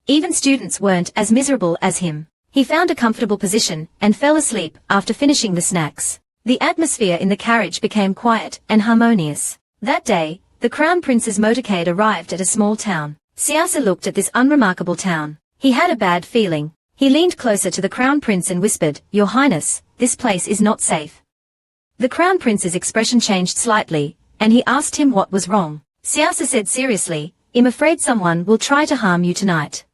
Even students weren't as miserable as him. He found a comfortable position, and fell asleep after finishing the snacks. The atmosphere in the carriage became quiet and harmonious. That day, the Crown Prince's motorcade arrived at a small town. Xiaosa looked at this unremarkable town. He had a bad feeling. He leaned closer to the Crown Prince and whispered, "Your Highness, this place is not safe." The Crown Prince's expression changed slightly, and he asked him what was wrong. Xiaosa said seriously, "I'm afraid someone will try to harm you tonight.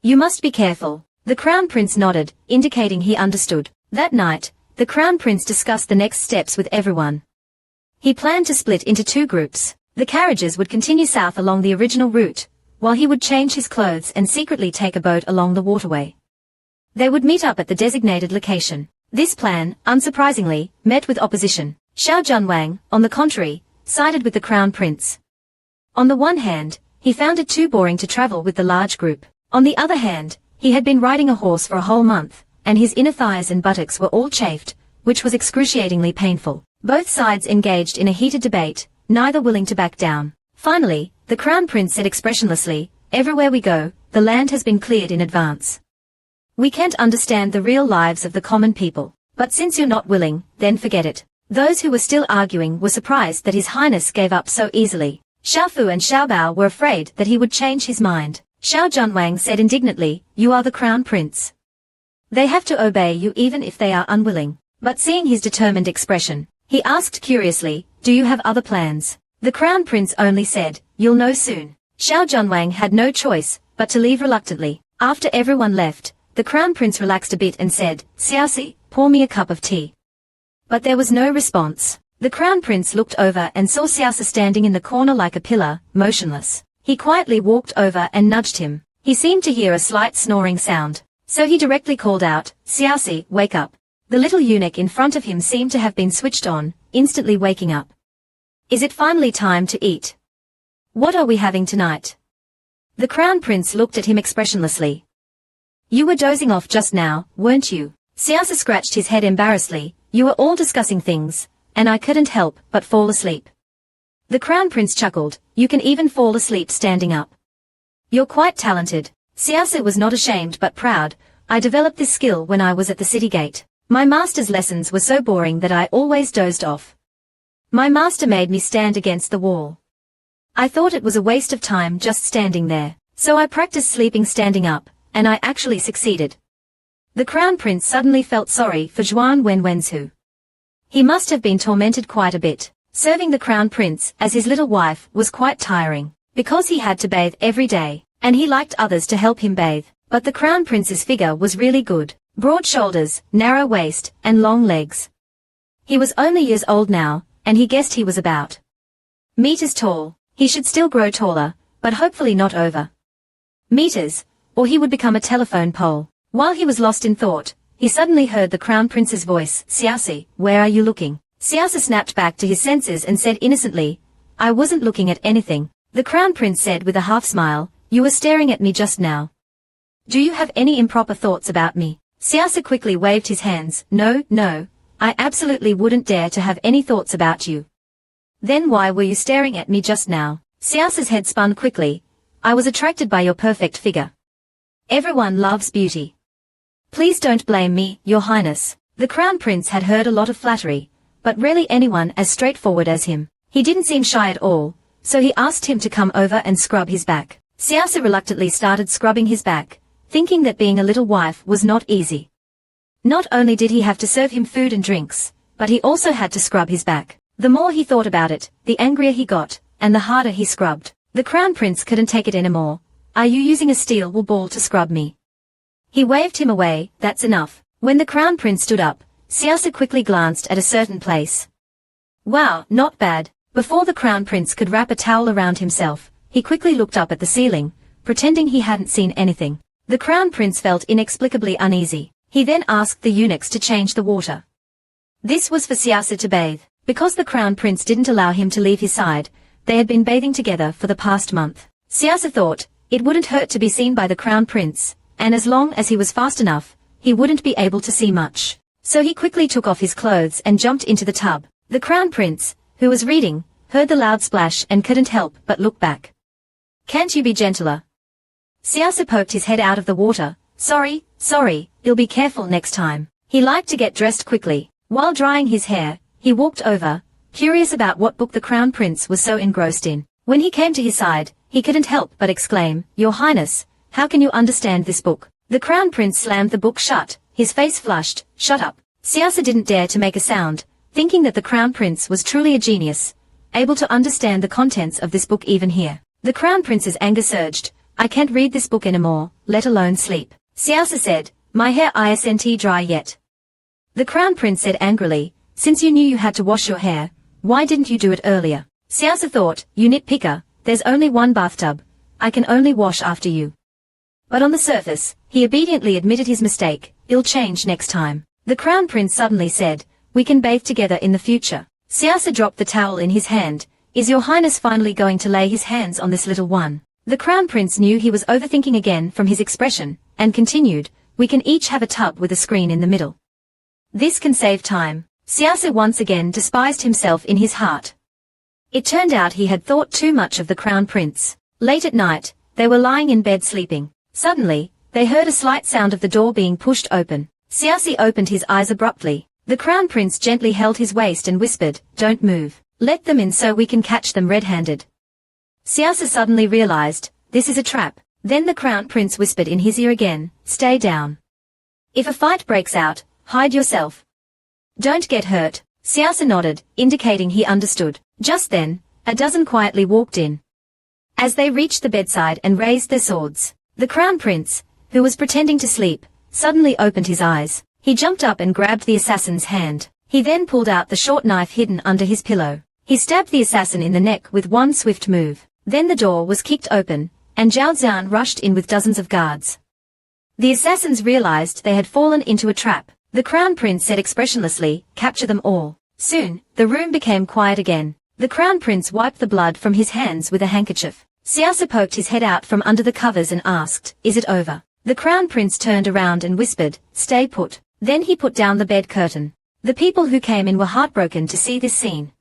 You must be careful." The Crown Prince nodded, indicating he understood. That night, the Crown Prince discussed the next steps with everyone. He planned to split into two groups. The carriages would continue south along the original route, while he would change his clothes and secretly take a boat along the waterway. They would meet up at the designated location. This plan, unsurprisingly, met with opposition. Xiao Junwang, on the contrary, sided with the Crown Prince. On the one hand, he found it too boring to travel with the large group. On the other hand, he had been riding a horse for a whole month, and his inner thighs and buttocks were all chafed, which was excruciatingly painful. Both sides engaged in a heated debate, neither willing to back down. Finally, the Crown Prince said expressionlessly, "Everywhere we go, the land has been cleared in advance. We can't understand the real lives of the common people. But since you're not willing, then forget it." Those who were still arguing were surprised that His Highness gave up so easily. Xiaofu and Xiaobao were afraid that he would change his mind. Xiao Junwang said indignantly, "You are the Crown Prince. They have to obey you even if they are unwilling." But seeing his determined expression, he asked curiously, "Do you have other plans?" The Crown Prince only said, "You'll know soon." Xiao Junwang had no choice but to leave reluctantly. After everyone left, the Crown Prince relaxed a bit and said, "Xiaosi, pour me a cup of tea." But there was no response. The Crown Prince looked over and saw Xiaosi standing in the corner like a pillar, motionless. He quietly walked over and nudged him. He seemed to hear a slight snoring sound. So he directly called out, "Xiaosi, wake up." The little eunuch in front of him seemed to have been switched on, instantly waking up. "Is it finally time to eat? What are we having tonight?" The Crown Prince looked at him expressionlessly. "You were dozing off just now, weren't you?" Xiaosi scratched his head embarrassedly. "You were all discussing things, and I couldn't help but fall asleep." The Crown Prince chuckled. "You can even fall asleep standing up. You're quite talented." Xiaosi was not ashamed but proud. "I developed this skill when I was at the city gate. My master's lessons were so boring that I always dozed off. My master made me stand against the wall. I thought it was a waste of time just standing there, so I practiced sleeping standing up, and I actually succeeded." The Crown Prince suddenly felt sorry for Zhuan Wenwenzhu. He must have been tormented quite a bit. Serving the Crown Prince as his little wife was quite tiring, because he had to bathe every day, and he liked others to help him bathe. But the Crown Prince's figure was really good. Broad shoulders, narrow waist, and long legs. He was only years old now, and he guessed he was about meters tall. He should still grow taller, but hopefully not over meters, or he would become a telephone pole. While he was lost in thought, he suddenly heard the Crown Prince's voice, "Xiaosi, where are you looking?" Xiaosi snapped back to his senses and said innocently, "I wasn't looking at anything." The Crown Prince said with a half smile, "You were staring at me just now. Do you have any improper thoughts about me?" Xiaosi quickly waved his hands. No, I absolutely wouldn't dare to have any thoughts about you. Then why were you staring at me just now? Xiaosa's head spun quickly. I was attracted by your perfect figure. Everyone loves beauty. Please don't blame me, Your Highness. The Crown Prince had heard a lot of flattery, but rarely anyone as straightforward as him. He didn't seem shy at all, so he asked him to come over and scrub his back. Xiaosa reluctantly started scrubbing his back, thinking that being a little wife was not easy. Not only did he have to serve him food and drinks, but he also had to scrub his back. The more he thought about it, the angrier he got, and the harder he scrubbed. The Crown Prince couldn't take it anymore. Are you using a steel wool ball to scrub me? He waved him away. That's enough. When the Crown Prince stood up, Xiaosa quickly glanced at a certain place. Wow, not bad. Before the Crown Prince could wrap a towel around himself, he quickly looked up at the ceiling, pretending he hadn't seen anything. The Crown Prince felt inexplicably uneasy. He then asked the eunuchs to change the water. This was for Xiaosa to bathe. Because the Crown Prince didn't allow him to leave his side, they had been bathing together for the past month. Xiaosa thought, it wouldn't hurt to be seen by the Crown Prince, and as long as he was fast enough, he wouldn't be able to see much. So he quickly took off his clothes and jumped into the tub. The Crown Prince, who was reading, heard the loud splash and couldn't help but look back. Can't you be gentler? Xiaosa poked his head out of the water. Sorry, you'll be careful next time. He liked to get dressed quickly. While drying his hair, he walked over, curious about what book the Crown Prince was so engrossed in. When he came to his side, he couldn't help but exclaim, Your Highness, how can you understand this book? The Crown Prince slammed the book shut, his face flushed. Shut up. Xiaosa didn't dare to make a sound, thinking that the Crown Prince was truly a genius, able to understand the contents of this book even here. The Crown Prince's anger surged. I can't read this book anymore, let alone sleep. Xiaosa said, My hair isn't dry yet. The Crown Prince said angrily, Since you knew you had to wash your hair, why didn't you do it earlier? Xiaosa thought, You nitpicker, there's only one bathtub. I can only wash after you. But on the surface, he obediently admitted his mistake. It'll change next time. The Crown Prince suddenly said, We can bathe together in the future. Xiaosa dropped the towel in his hand. Is Your Highness finally going to lay his hands on this little one? The Crown Prince knew he was overthinking again from his expression, and continued, We can each have a tub with a screen in the middle. This can save time. Xiaosa once again despised himself in his heart. It turned out he had thought too much of the Crown Prince. Late at night, they were lying in bed sleeping. Suddenly, they heard a slight sound of the door being pushed open. Xiaosa opened his eyes abruptly. The Crown Prince gently held his waist and whispered, Don't move. Let them in so we can catch them red-handed. Xiaosa suddenly realized, this is a trap. Then the Crown Prince whispered in his ear again, Stay down. If a fight breaks out, hide yourself. Don't get hurt. Xiaosa nodded, indicating he understood. Just then, a dozen quietly walked in. As they reached the bedside and raised their swords, the Crown Prince, who was pretending to sleep, suddenly opened his eyes. He jumped up and grabbed the assassin's hand. He then pulled out the short knife hidden under his pillow. He stabbed the assassin in the neck with one swift move. Then the door was kicked open, and Zhao Zian rushed in with dozens of guards. The assassins realized they had fallen into a trap. The Crown Prince said expressionlessly, Capture them all. Soon, the room became quiet again. The Crown Prince wiped the blood from his hands with a handkerchief. Xiaosa poked his head out from under the covers and asked, Is it over? The Crown Prince turned around and whispered, Stay put. Then he put down the bed curtain. The people who came in were heartbroken to see this scene.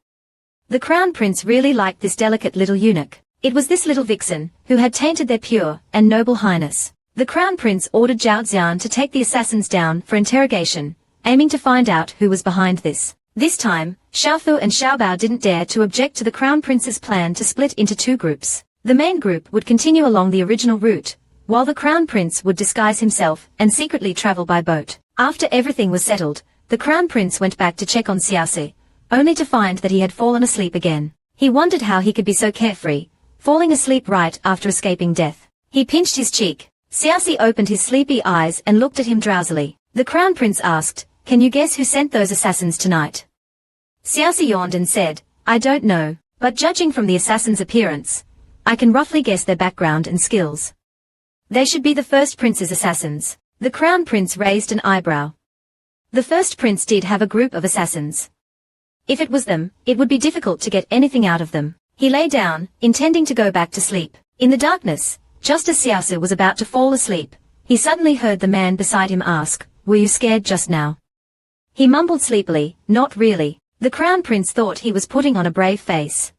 The Crown Prince really liked this delicate little eunuch. It was this little vixen, who had tainted their pure and noble highness. The Crown Prince ordered Zhao Zian to take the assassins down for interrogation, aiming to find out who was behind this. This time, Xiaofu and Xiaobao didn't dare to object to the Crown Prince's plan to split into two groups. The main group would continue along the original route, while the Crown Prince would disguise himself and secretly travel by boat. After everything was settled, the Crown Prince went back to check on Xiaosi, only to find that he had fallen asleep again. He wondered how he could be so carefree, falling asleep right after escaping death. He pinched his cheek. Xiaosi opened his sleepy eyes and looked at him drowsily. The Crown Prince asked, Can you guess who sent those assassins tonight? Xiaosi yawned and said, I don't know, but judging from the assassin's appearance, I can roughly guess their background and skills. They should be the first prince's assassins. The Crown Prince raised an eyebrow. The first prince did have a group of assassins. If it was them, it would be difficult to get anything out of them. He lay down, intending to go back to sleep. In the darkness, just as Xiaosi was about to fall asleep, he suddenly heard the man beside him ask, Were you scared just now? He mumbled sleepily, "Not really." The Crown Prince thought he was putting on a brave face.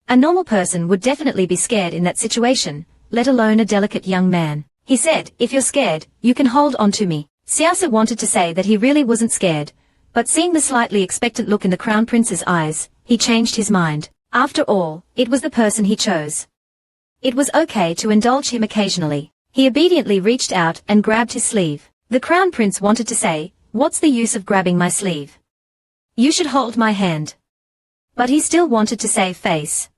A normal person would definitely be scared in that situation, let alone a delicate young man. He said, "If you're scared, you can hold on to me." Siasa wanted to say that he really wasn't scared, but seeing the slightly expectant look in the Crown Prince's eyes, he changed his mind. After all, it was the person he chose. It was okay to indulge him occasionally. He obediently reached out and grabbed his sleeve. The Crown Prince wanted to say, "What's the use of grabbing my sleeve? You should hold my hand." But he still wanted to save face.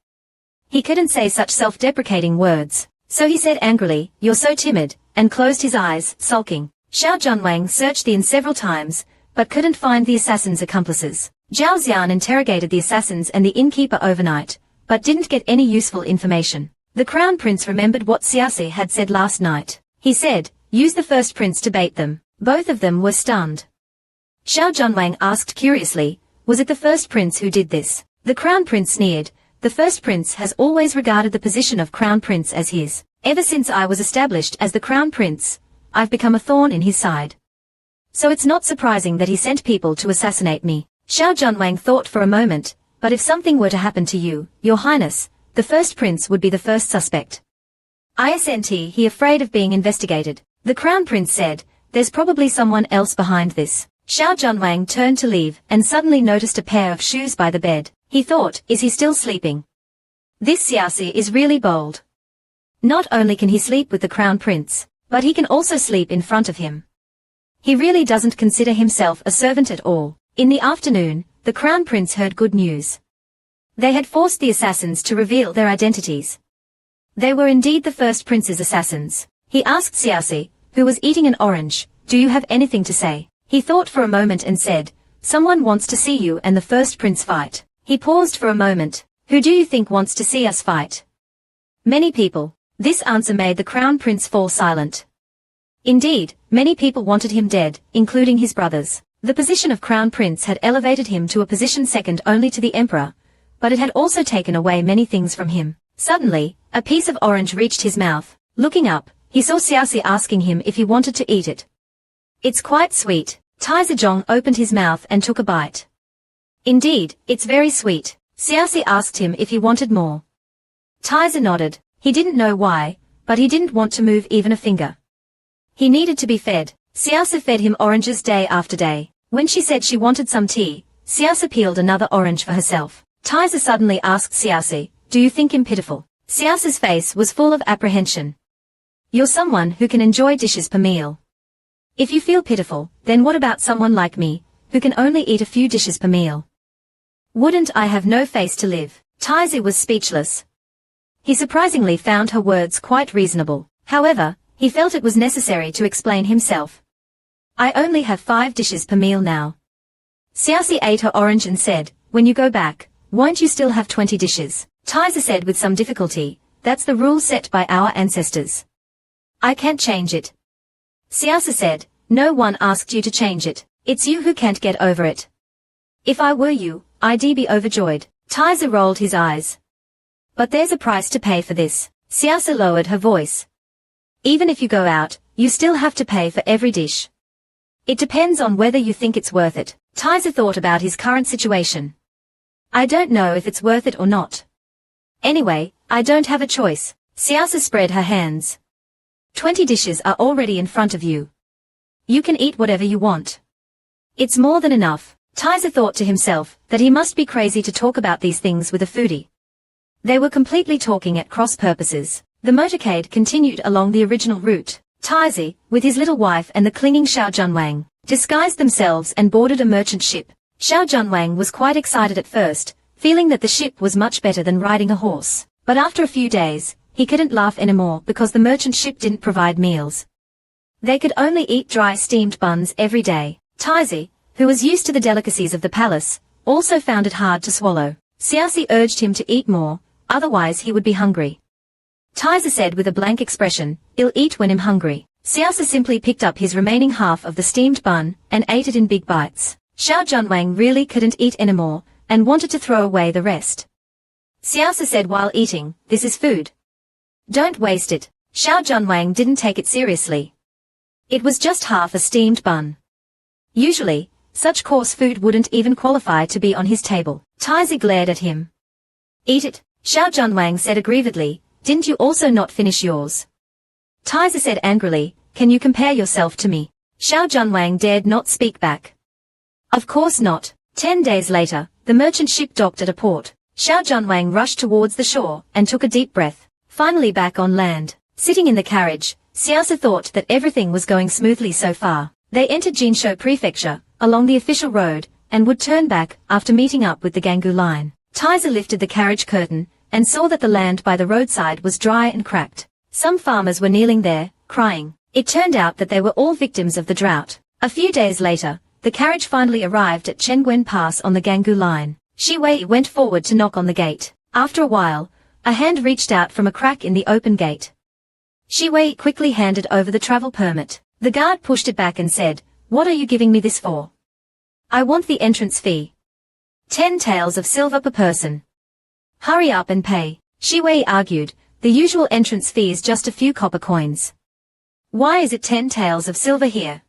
He couldn't say such self-deprecating words, so he said angrily, "You're so timid," and closed his eyes, sulking. Xiao Junwang searched the inn several times, but couldn't find the assassin's accomplices. Zhao Xian interrogated the assassins and the innkeeper overnight, but didn't get any useful information. The Crown Prince remembered what Siasi had said last night. He said, "Use the first prince to bait them." Both of them were stunned. Xiao Junwang asked curiously, "Was it the first prince who did this?" The Crown Prince sneered, "The first prince has always regarded the position of Crown Prince as his. Ever since I was established as the Crown Prince, I've become a thorn in his side. So it's not surprising that he sent people to assassinate me." Xiao Junwang thought for a moment, "But if something were to happen to you, Your Highness, the first prince would be the first suspect. Isn't he afraid of being investigated?" The Crown Prince said, "There's probably someone else behind this." Xiao Junwang turned to leave and suddenly noticed a pair of shoes by the bed. He thought, "Is he still sleeping? This Siasi is really bold. Not only can he sleep with the Crown Prince, but he can also sleep in front of him. He really doesn't consider himself a servant at all." In the afternoon, the Crown Prince heard good news. They had forced the assassins to reveal their identities. They were indeed the first prince's assassins. He asked Siasi, who was eating an orange, "Do you have anything to say?" He thought for a moment and said, "Someone wants to see you and the first prince fight." He paused for a moment. "Who do you think wants to see us fight?" "Many people." This answer made the Crown Prince fall silent. Indeed, many people wanted him dead, including his brothers. The position of Crown Prince had elevated him to a position second only to the Emperor, but it had also taken away many things from him. Suddenly, a piece of orange reached his mouth. Looking up, he saw Siasi asking him if he wanted to eat it. "It's quite sweet." Tai Zedong opened his mouth and took a bite. "Indeed, it's very sweet." Siasi asked him if he wanted more. Tizer nodded. He didn't know why, but he didn't want to move even a finger. He needed to be fed. Siasa fed him oranges day after day. When she said she wanted some tea, Siasa peeled another orange for herself. Tizer suddenly asked Siasi, "Do you think him pitiful?" Siasa's face was full of apprehension. "You're someone who can enjoy dishes per meal. If you feel pitiful, then what about someone like me, who can only eat a few dishes per meal? Wouldn't I have no face to live?" Tizer was speechless. He surprisingly found her words quite reasonable. However, he felt it was necessary to explain himself. "I only have 5 dishes per meal now." Siasi ate her orange and said, "When you go back, won't you still have 20 dishes? Tizer said with some difficulty, "That's the rule set by our ancestors. I can't change it." Siasa said, "No one asked you to change it. It's you who can't get over it. If I were you, I'd be overjoyed." Tizer rolled his eyes. "But there's a price to pay for this." Siasa lowered her voice. "Even if you go out, you still have to pay for every dish. It depends on whether you think it's worth it." Tizer thought about his current situation. "I don't know if it's worth it or not. Anyway, I don't have a choice." Siasa spread her hands. 20 dishes are already in front of you. You can eat whatever you want. It's more than enough. Tizer thought to himself that he must be crazy to talk about these things with a foodie. They were completely talking at cross purposes. The motorcade continued along the original route. Tizi, with his little wife and the clinging Xiao Junwang, disguised themselves and boarded a merchant ship. Xiao Junwang was quite excited at first, feeling that the ship was much better than riding a horse. But after a few days, he couldn't laugh anymore because the merchant ship didn't provide meals. They could only eat dry steamed buns every day. Tizi, who was used to the delicacies of the palace, also found it hard to swallow. Siasi urged him to eat more, otherwise he would be hungry. Tizer said with a blank expression, "I'll eat when I'm hungry." Siasa simply picked up his remaining half of the steamed bun and ate it in big bites. Xiao Junwang really couldn't eat anymore and wanted to throw away the rest. Siasa said while eating, "This is food. Don't waste it." Xiao Junwang didn't take it seriously. It was just half a steamed bun. Usually, Such coarse food wouldn't even qualify to be on his table. Taisi glared at him. Eat it, Xiao Junwang said aggrievedly, didn't you also not finish yours? Taisi said angrily, can you compare yourself to me? Xiao Junwang dared not speak back. Of course not. 10 days later, the merchant ship docked at a port. Xiao Junwang rushed towards the shore and took a deep breath. Finally back on land. Sitting in the carriage, Xiaosi thought that everything was going smoothly so far. They entered Jinshou Prefecture, along the official road, and would turn back after meeting up with the Gangu line. Taisi lifted the carriage curtain, and saw that the land by the roadside was dry and cracked. Some farmers were kneeling there, crying. It turned out that they were all victims of the drought. A few days later, the carriage finally arrived at Chengguan Pass on the Gangu line. Shi Wei went forward to knock on the gate. After a while, a hand reached out from a crack in the open gate. Shi Wei quickly handed over the travel permit. The guard pushed it back and said, "What are you giving me this for?" "I want the entrance fee. 10 taels of silver per person." "Hurry up and pay," Shi Wei argued. "The usual entrance fee is just a few copper coins. Why is it 10 taels of silver here?"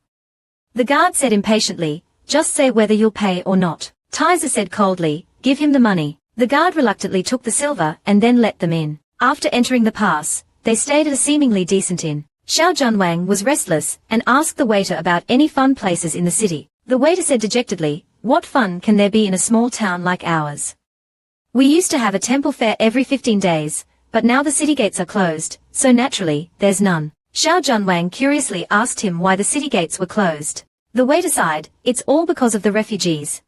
The guard said impatiently, "Just say whether you'll pay or not." Taisi said coldly, "Give him the money." The guard reluctantly took the silver and then let them in. After entering the pass, they stayed at a seemingly decent inn. Xiao Junwang was restless and asked the waiter about any fun places in the city. The waiter said dejectedly, "What fun can there be in a small town like ours? We used to have a temple fair every 15 days, but now the city gates are closed, so naturally, there's none." Xiao Junwang curiously asked him why the city gates were closed. The waiter sighed, "It's all because of the refugees.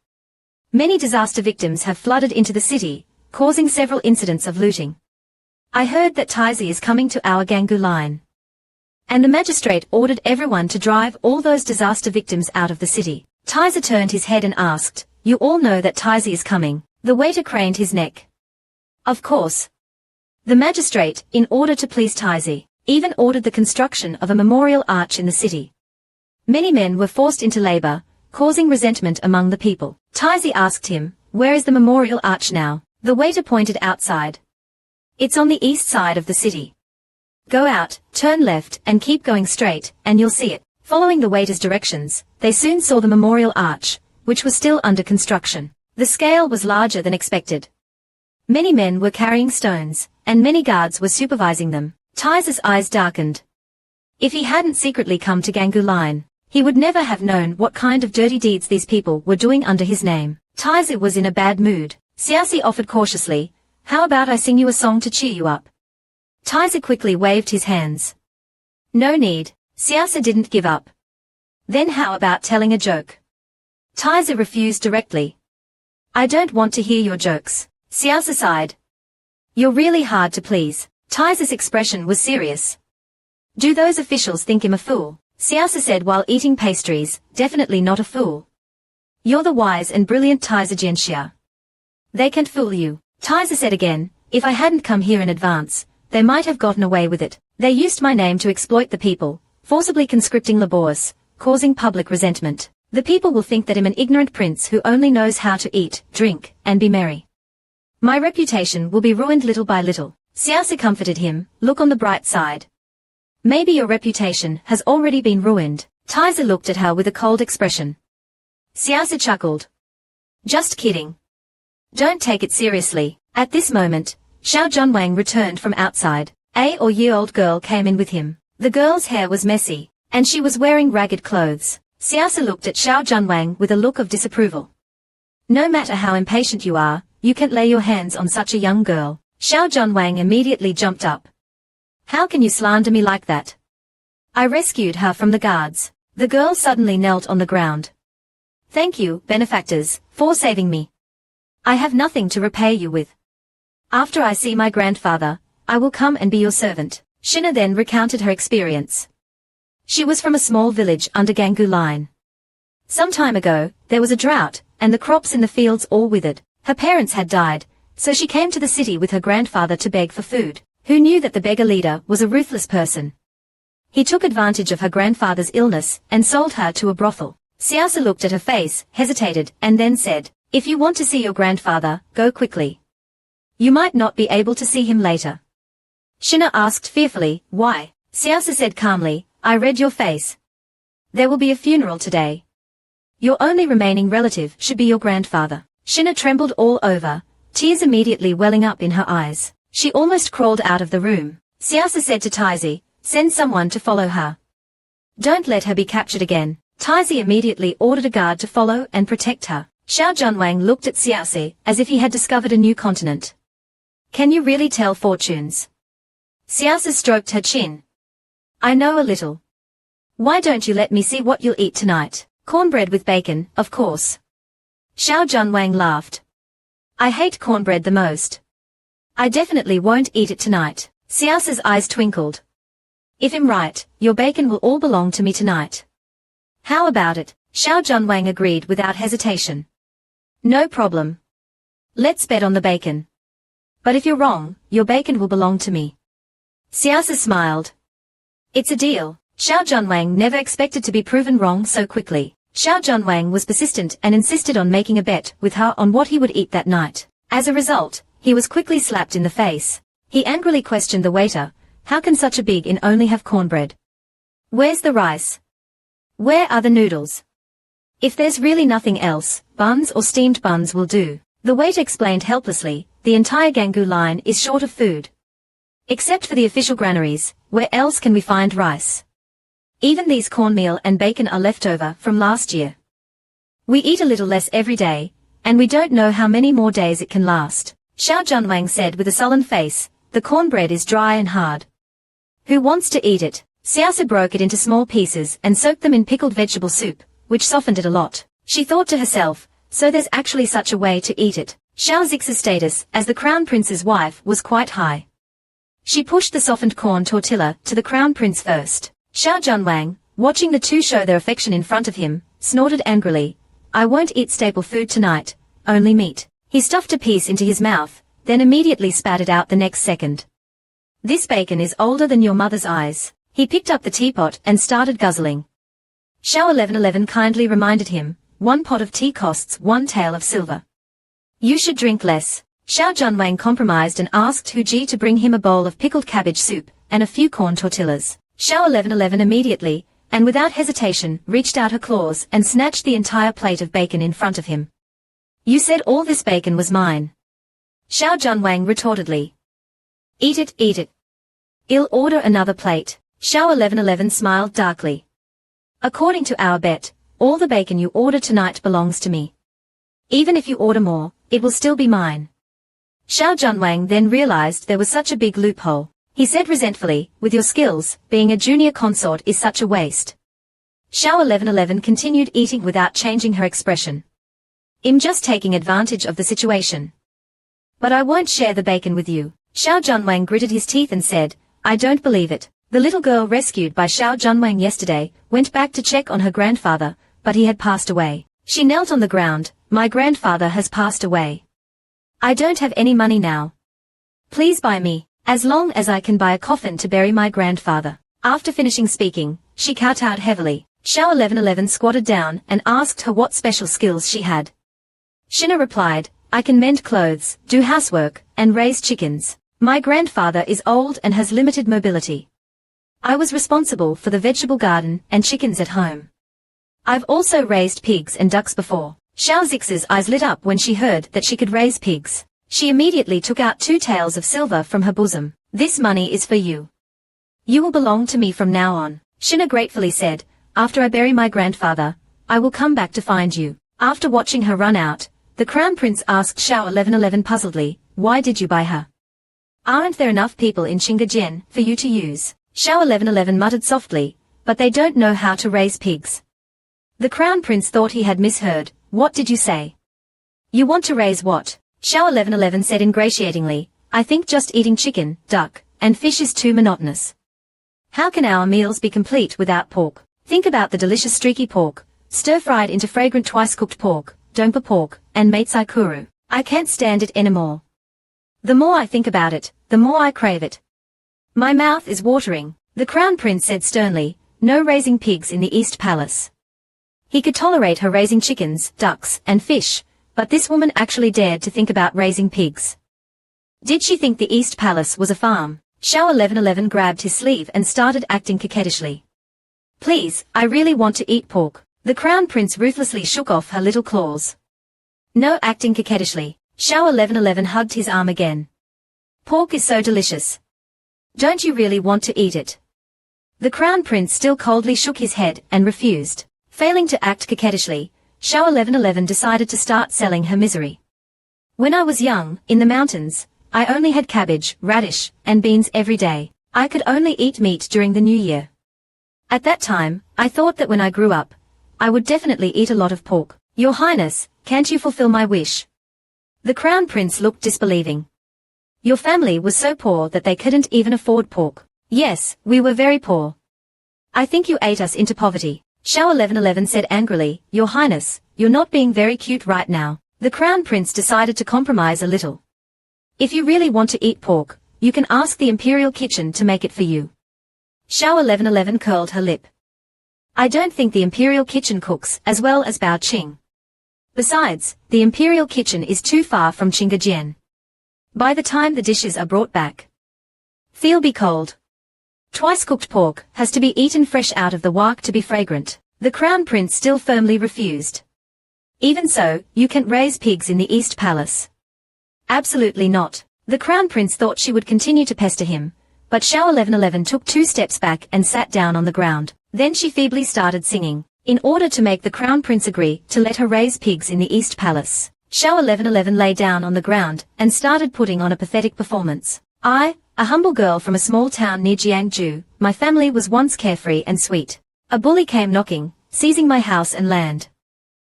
Many disaster victims have flooded into the city, causing several incidents of looting. I heard that Taisi is coming to our Gangu line. And the magistrate ordered everyone to drive all those disaster victims out of the city." Taisi turned his head and asked, "You all know that Taisi is coming?" The waiter craned his neck. "Of course." The magistrate, in order to please Taisi, even ordered the construction of a memorial arch in the city. Many men were forced into labor, causing resentment among the people. Taisi asked him, "Where is the memorial arch now?" The waiter pointed outside. "It's on the east side of the city. Go out, turn left, and keep going straight, and you'll see it." Following the waiter's directions, they soon saw the memorial arch, which was still under construction. The scale was larger than expected. Many men were carrying stones, and many guards were supervising them. Taisi's eyes darkened. If he hadn't secretly come to Gangu line, he would never have known what kind of dirty deeds these people were doing under his name. Taisi was in a bad mood. Xiaosi offered cautiously, "How about I sing you a song to cheer you up?" Taisi quickly waved his hands. "No need." Xiaosi didn't give up. "Then how about telling a joke?" Taisi refused directly. "I don't want to hear your jokes." Xiaosi sighed. "You're really hard to please." Taisi's expression was serious. "Do those officials think him a fool?" Xiaosi said while eating pastries, "Definitely not a fool. You're the wise and brilliant Taisi Jianxia. They can't fool you." Taisi said again, "If I hadn't come here in advance, they might have gotten away with it. They used my name to exploit the people, forcibly conscripting laborers, causing public resentment. The people will think that I'm an ignorant prince who only knows how to eat, drink, and be merry. My reputation will be ruined little by little." Xiaosi comforted him, "Look on the bright side. Maybe your reputation has already been ruined." Taisi looked at her with a cold expression. Xiaosi chuckled. "Just kidding. Don't take it seriously." At this moment, Xiao Junwang returned from outside. A year-old girl came in with him. The girl's hair was messy, and she was wearing ragged clothes. Xiaosi looked at Xiao Junwang with a look of disapproval. "No matter how impatient you are, you can't lay your hands on such a young girl." Xiao Junwang immediately jumped up. "How can you slander me like that? I rescued her from the guards." The girl suddenly knelt on the ground. "Thank you, benefactors, for saving me. I have nothing to repay you with. After I see my grandfather, I will come and be your servant." Shina then recounted her experience. She was from a small village under Gangu line. Some time ago, there was a drought, and the crops in the fields all withered. Her parents had died, so she came to the city with her grandfather to beg for food. Who knew that the beggar leader was a ruthless person? He took advantage of her grandfather's illness and sold her to a brothel. Xiaosi looked at her face, hesitated, and then said, "If you want to see your grandfather, go quickly. You might not be able to see him later." Shina asked fearfully, "Why?" Xiaosi said calmly, "I read your face. There will be a funeral today. Your only remaining relative should be your grandfather. Shina trembled all over, tears immediately welling up in her eyes. She almost crawled out of the room. Siasa said to Taizi, "Send someone to follow her. Don't let her be captured again." Taizi immediately ordered a guard to follow and protect her. Xiao Junwang looked at Siasa as if he had discovered a new continent. "Can you really tell fortunes?" Siasa stroked her chin. "I know a little. Why don't you let me see what you'll eat tonight?" "Cornbread with bacon, of course." Xiao Junwang laughed. "I hate cornbread the most. I definitely won't eat it tonight." Siasa's eyes twinkled. "If I'm right, your bacon will all belong to me tonight." "How about it?" Xiao Junwang agreed without hesitation. "No problem. Let's bet on the bacon. But if you're wrong, your bacon will belong to me." Siasa smiled. "It's a deal." Xiao Junwang never expected to be proven wrong so quickly. Xiao Junwang was persistent and insisted on making a bet with her on what he would eat that night. As a result, he was quickly slapped in the face. He angrily questioned the waiter, "How can such a big inn only have cornbread? Where's the rice? Where are the noodles? If there's really nothing else, buns or steamed buns will do." The waiter explained helplessly, "The entire Gangu line is short of food. Except for the official granaries, where else can we find rice? Even these cornmeal and bacon are leftover from last year. We eat a little less every day, and we don't know how many more days it can last." Xiao Junwang said with a sullen face, "The cornbread is dry and hard. Who wants to eat it?" Siasa broke it into small pieces and soaked them in pickled vegetable soup, which softened it a lot. She thought to herself, so there's actually such a way to eat it. Xiao Zix's status as the crown prince's wife was quite high. She pushed the softened corn tortilla to the crown prince first. Xiao Junwang, watching the two show their affection in front of him, snorted angrily, "I won't eat staple food tonight, only meat." He stuffed a piece into his mouth, then immediately spat it out the next second. "This bacon is older than your mother's eyes." He picked up the teapot and started guzzling. Xiao 1111 kindly reminded him, "One pot of tea costs 1 tael of silver. You should drink less." Xiao Junwang compromised and asked Hu Ji to bring him a bowl of pickled cabbage soup and a few corn tortillas. Xiao 1111 immediately, and without hesitation, reached out her claws and snatched the entire plate of bacon in front of him. "You said all this bacon was mine." Xiao Junwang retortedly. Eat it, eat it. I'll order another plate." Xiao 1111 smiled darkly. "According to our bet, all the bacon you order tonight belongs to me. Even if you order more, it will still be mine." Xiao Junwang then realized there was such a big loophole. He said resentfully, "With your skills, being a junior consort is such a waste." Xiao 1111 continued eating without changing her expression. "I'm just taking advantage of the situation. But I won't share the bacon with you." Xiao Junwang gritted his teeth and said, "I don't believe it." The little girl rescued by Xiao Junwang yesterday went back to check on her grandfather, but he had passed away. She knelt on the ground, "My grandfather has passed away. I don't have any money now. Please buy me, as long as I can buy a coffin to bury my grandfather." After finishing speaking, she kowtowed heavily. Xiao 1111 squatted down and asked her what special skills she had. Shina replied, "I can mend clothes, do housework, and raise chickens. My grandfather is old and has limited mobility. I was responsible for the vegetable garden and chickens at home. I've also raised pigs and ducks before." Xiao Zix's eyes lit up when she heard that she could raise pigs. She immediately took out 2 taels of silver from her bosom. "This money is for you. You will belong to me from now on." Shina gratefully said, "After I bury my grandfather, I will come back to find you." After watching her run out, the crown prince asked Xiao 1111 puzzledly, "Why did you buy her? Aren't there enough people in Qinggajian for you to use?" Xiao 1111 muttered softly, "But they don't know how to raise pigs." The crown prince thought he had misheard. "What did you say? You want to raise what?" Xiao 1111 said ingratiatingly, "I think just eating chicken, duck, and fish is too monotonous. How can our meals be complete without pork? Think about the delicious streaky pork, stir-fried into fragrant twice-cooked pork, dompa pork, and matesai kuru. I can't stand it anymore. The more I think about it, the more I crave it. My mouth is watering." The crown prince said sternly, "No raising pigs in the East Palace." He could tolerate her raising chickens, ducks, and fish, but this woman actually dared to think about raising pigs. Did she think the East Palace was a farm? Xiao 1111 grabbed his sleeve and started acting coquettishly. "Please, I really want to eat pork. The Crown Prince ruthlessly shook off her little claws. No acting coquettishly. Xiao 1111 hugged his arm again. Pork is so delicious. Don't you really want to eat it? The Crown Prince still coldly shook his head and refused. Failing to act coquettishly, Xiao 1111 decided to start selling her misery. When I was young, in the mountains, I only had cabbage, radish, and beans every day. I could only eat meat during the New Year. At that time, I thought that when I grew up, I would definitely eat a lot of pork. Your Highness, can't you fulfill my wish? The Crown Prince looked disbelieving. Your family was so poor that they couldn't even afford pork. Yes, we were very poor. I think you ate us into poverty. Xiao 1111 said angrily, Your Highness, you're not being very cute right now. The Crown Prince decided to compromise a little. If you really want to eat pork, you can ask the Imperial Kitchen to make it for you. Xiao 1111 curled her lip. I don't think the Imperial Kitchen cooks as well as Bao Qing. Besides, the Imperial Kitchen is too far from Qinggajian. By the time the dishes are brought back, they'll be cold. Twice-cooked pork has to be eaten fresh out of the wok to be fragrant. The Crown Prince still firmly refused. Even so, you can't raise pigs in the East Palace. Absolutely not. The Crown Prince thought she would continue to pester him, but Xiao 1111 took 2 steps back and sat down on the ground. Then she feebly started singing, in order to make the Crown Prince agree to let her raise pigs in the East Palace. Xiao 1111 lay down on the ground and started putting on a pathetic performance. I, a humble girl from a small town near Jiangju, my family was once carefree and sweet. A bully came knocking, seizing my house and land.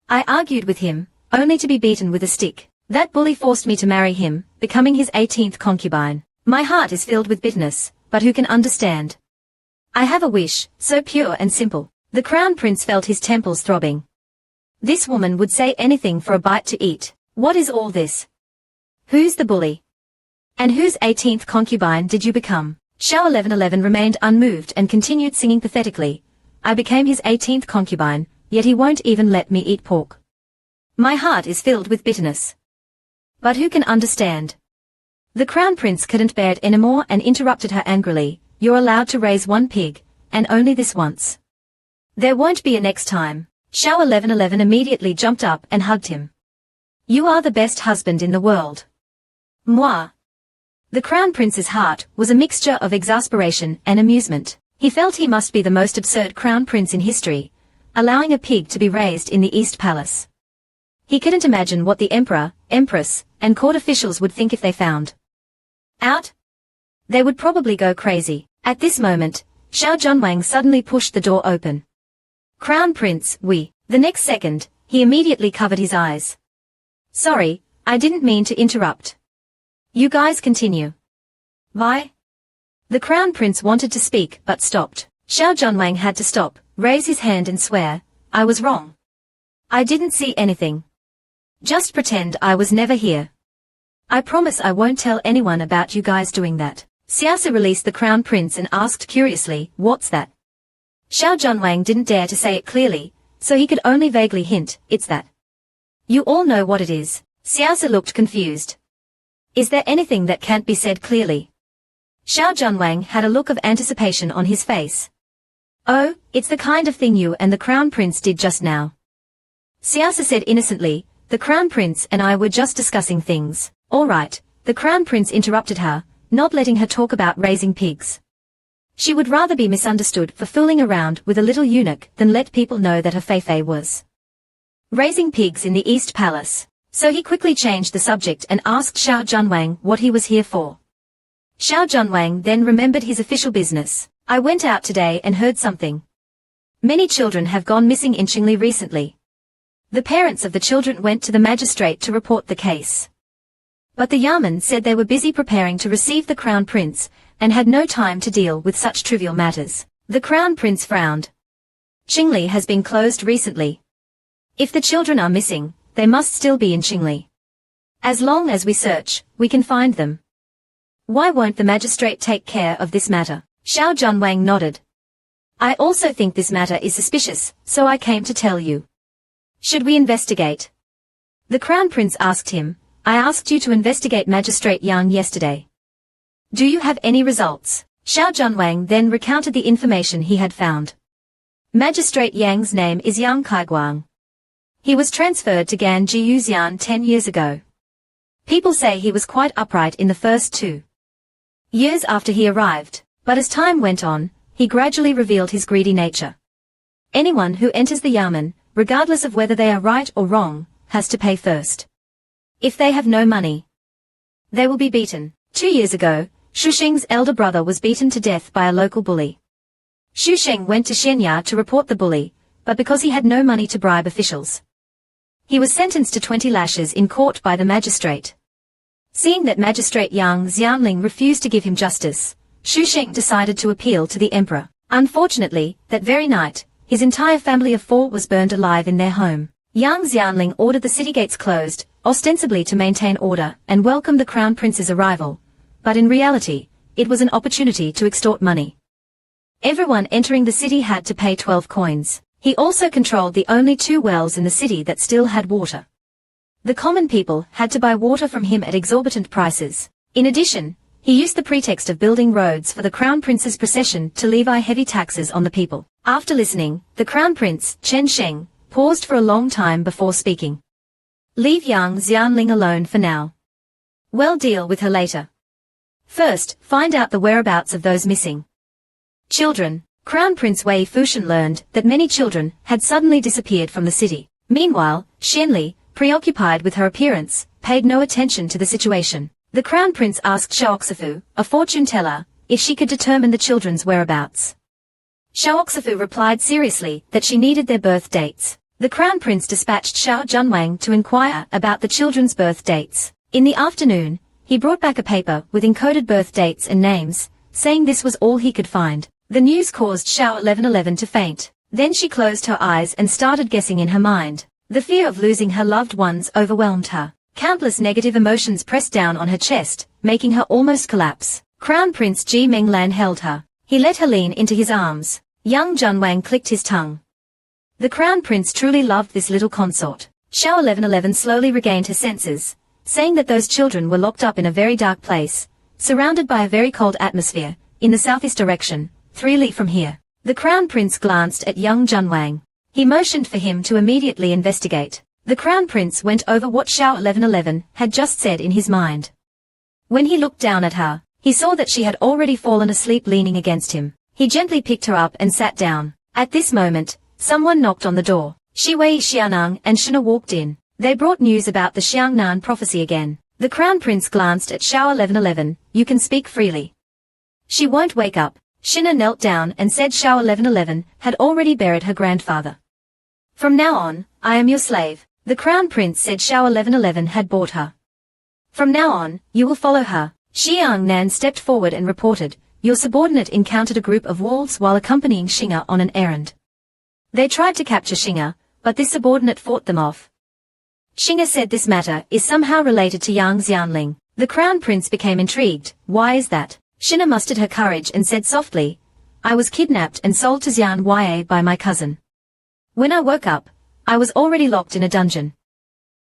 I argued with him, only to be beaten with a stick. That bully forced me to marry him, becoming his 18th concubine. My heart is filled with bitterness, but who can understand? I have a wish, so pure and simple. The Crown Prince felt his temples throbbing. This woman would say anything for a bite to eat. What is all this? Who's the bully? And whose 18th concubine did you become? Xiao 1111 remained unmoved and continued singing pathetically. I became his 18th concubine, yet he won't even let me eat pork. My heart is filled with bitterness. But who can understand? The Crown Prince couldn't bear it anymore and interrupted her angrily. You're allowed to raise 1 pig, and only this once. There won't be a next time. Xiao 1111 immediately jumped up and hugged him. You are the best husband in the world. Moi. The Crown Prince's heart was a mixture of exasperation and amusement. He felt he must be the most absurd Crown Prince in history, allowing a pig to be raised in the East Palace. He couldn't imagine what the Emperor, Empress, and court officials would think if they found out. They would probably go crazy. At this moment, Xiao Zhenwang suddenly pushed the door open. Crown Prince, we. The next second, he immediately covered his eyes. Sorry, I didn't mean to interrupt. You guys continue. Why? The Crown Prince wanted to speak but stopped. Xiao Zhenwang had to stop, raise his hand and swear, I was wrong. I didn't see anything. Just pretend I was never here. I promise I won't tell anyone about you guys doing that. Xiaosi released the Crown Prince and asked curiously, what's that? Xiao Zhenwang didn't dare to say it clearly, so he could only vaguely hint, it's that. You all know what it is. Xiaosi looked confused. Is there anything that can't be said clearly? Xiao Zhenwang had a look of anticipation on his face. Oh, it's the kind of thing you and the Crown Prince did just now. Xiaosi said innocently, the Crown Prince and I were just discussing things. All right, the Crown Prince interrupted her, not letting her talk about raising pigs. She would rather be misunderstood for fooling around with a little eunuch than let people know that her Feifei was raising pigs in the East Palace. So he quickly changed the subject and asked Xiao Zhenwang what he was here for. Xiao Zhenwang then remembered his official business. I went out today and heard something. Many children have gone missing in Qingli recently. The parents of the children went to the magistrate to report the case. But the Yamen said they were busy preparing to receive the Crown Prince, and had no time to deal with such trivial matters. The Crown Prince frowned. Qingli has been closed recently. If the children are missing, they must still be in Qingli. As long as we search, we can find them. Why won't the magistrate take care of this matter? Xiao Zhenwang nodded. I also think this matter is suspicious, so I came to tell you. Should we investigate? The Crown Prince asked him. I asked you to investigate Magistrate Yang yesterday. Do you have any results? Xiao Zhenwang then recounted the information he had found. Magistrate Yang's name is Yang Kaiguang. He was transferred to Ganjiuxian 10 years ago. People say he was quite upright in the first 2 years after he arrived, but as time went on, he gradually revealed his greedy nature. Anyone who enters the yamen, regardless of whether they are right or wrong, has to pay first. If they have no money, they will be beaten. 2 years ago, Xu Sheng's elder brother was beaten to death by a local bully. Xu Sheng went to Shenya to report the bully, but because he had no money to bribe officials, he was sentenced to 20 lashes in court by the magistrate. Seeing that Magistrate Yang Xianling refused to give him justice, Xu Sheng decided to appeal to the emperor. Unfortunately, that very night, his entire family of 4 was burned alive in their home. Yang Xianling ordered the city gates closed, ostensibly to maintain order and welcome the crown prince's arrival, but in reality, it was an opportunity to extort money. Everyone entering the city had to pay 12 coins. He also controlled the only 2 wells in the city that still had water. The common people had to buy water from him at exorbitant prices. In addition, he used the pretext of building roads for the crown prince's procession to levy heavy taxes on the people. After listening, the crown prince, Chen Sheng, paused for a long time before speaking. Leave Yang Xianling alone for now. We'll deal with her later. First, find out the whereabouts of those missing children. Crown Prince Wei Fushan learned that many children had suddenly disappeared from the city. Meanwhile, Shenli, preoccupied with her appearance, paid no attention to the situation. The Crown Prince asked Shaoxifu, a fortune teller, if she could determine the children's whereabouts. Shaoxifu replied seriously that she needed their birth dates. The Crown Prince dispatched Xiao Junwang to inquire about the children's birth dates. In the afternoon, he brought back a paper with encoded birth dates and names, saying this was all he could find. The news caused Xiao 1111 to faint. Then she closed her eyes and started guessing in her mind. The fear of losing her loved ones overwhelmed her. Countless negative emotions pressed down on her chest, making her almost collapse. Crown Prince Ji Menglan held her. He let her lean into his arms. Young Junwang clicked his tongue. The Crown Prince truly loved this little consort. Xiao 1111 slowly regained her senses, saying that those children were locked up in a very dark place, surrounded by a very cold atmosphere, in the southeast direction, 3 li from here. The Crown Prince glanced at young Junwang. He motioned for him to immediately investigate. The Crown Prince went over what Xiao 1111 had just said in his mind. When he looked down at her, he saw that she had already fallen asleep leaning against him. He gently picked her up and sat down. At this moment, someone knocked on the door. Shi Wei Xianang and Shina walked in. They brought news about the Xiangnan prophecy again. The Crown Prince glanced at Xiao 1111. You can speak freely. She won't wake up. Shina knelt down and said Xiao 1111 had already buried her grandfather. From now on, I am your slave. The Crown Prince said Xiao 1111 had bought her. From now on, you will follow her. Xiang Nan stepped forward and reported, your subordinate encountered a group of wolves while accompanying Xinga on an errand. They tried to capture Xinga, but this subordinate fought them off. Xinga said this matter is somehow related to Yang Xianling. The Crown Prince became intrigued. Why is that? Xinga mustered her courage and said softly, I was kidnapped and sold to Xian Yue by my cousin. When I woke up, I was already locked in a dungeon.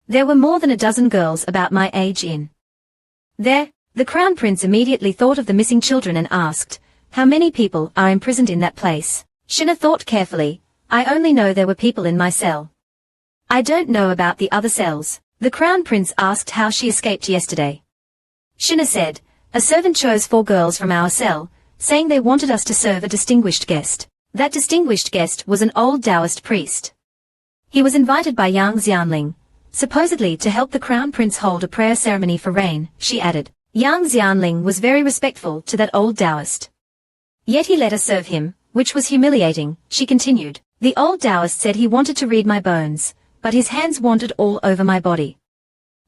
There were more than a dozen girls about my age in there. The Crown Prince immediately thought of the missing children and asked, how many people are imprisoned in that place? Shina thought carefully, I only know there were people in my cell. I don't know about the other cells. The Crown Prince asked how she escaped yesterday. Shina said, a servant chose 4 girls from our cell, saying they wanted us to serve a distinguished guest. That distinguished guest was an old Taoist priest. He was invited by Yang Xianling, supposedly to help the Crown Prince hold a prayer ceremony for rain, she added. Yang Xianling was very respectful to that old Taoist. Yet he let her serve him, which was humiliating, she continued. The old Taoist said he wanted to read my bones, but his hands wandered all over my body.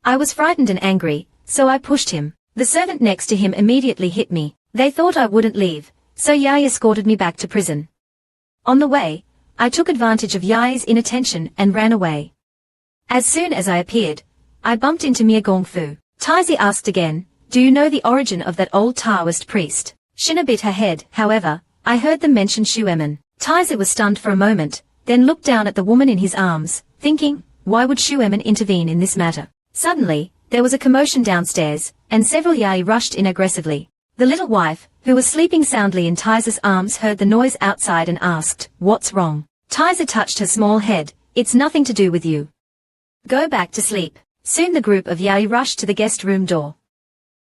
I was frightened and angry, so I pushed him. The servant next to him immediately hit me. They thought I wouldn't leave, so Yai escorted me back to prison. On the way, I took advantage of Yai's inattention and ran away. As soon as I appeared, I bumped into Mia Gongfu. Taizi asked again, do you know the origin of that old Taoist priest? Shina bit her head. However, I heard them mention Shuemin. Taizi was stunned for a moment, then looked down at the woman in his arms, thinking, why would Shuemin intervene in this matter? Suddenly, there was a commotion downstairs, and several Yai rushed in aggressively. The little wife, who was sleeping soundly in Taizi's arms, heard the noise outside and asked, what's wrong? Tizer touched her small head. It's nothing to do with you. Go back to sleep. Soon the group of Yai rushed to the guest room door.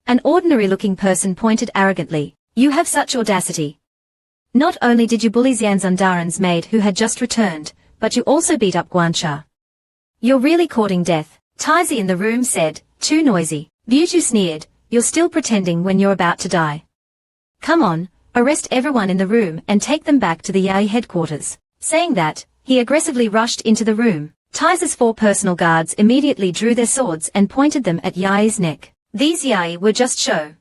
An ordinary-looking person pointed arrogantly. You have such audacity. Not only did you bully Xianzundaran's maid who had just returned, but you also beat up Guancha. You're really courting death. Tizi in the room said, too noisy. Butu sneered, you're still pretending when you're about to die. Come on, arrest everyone in the room and take them back to the Yai headquarters. Saying that, he aggressively rushed into the room. Tizi's 4 personal guards immediately drew their swords and pointed them at Yai's neck. These Yai were just show.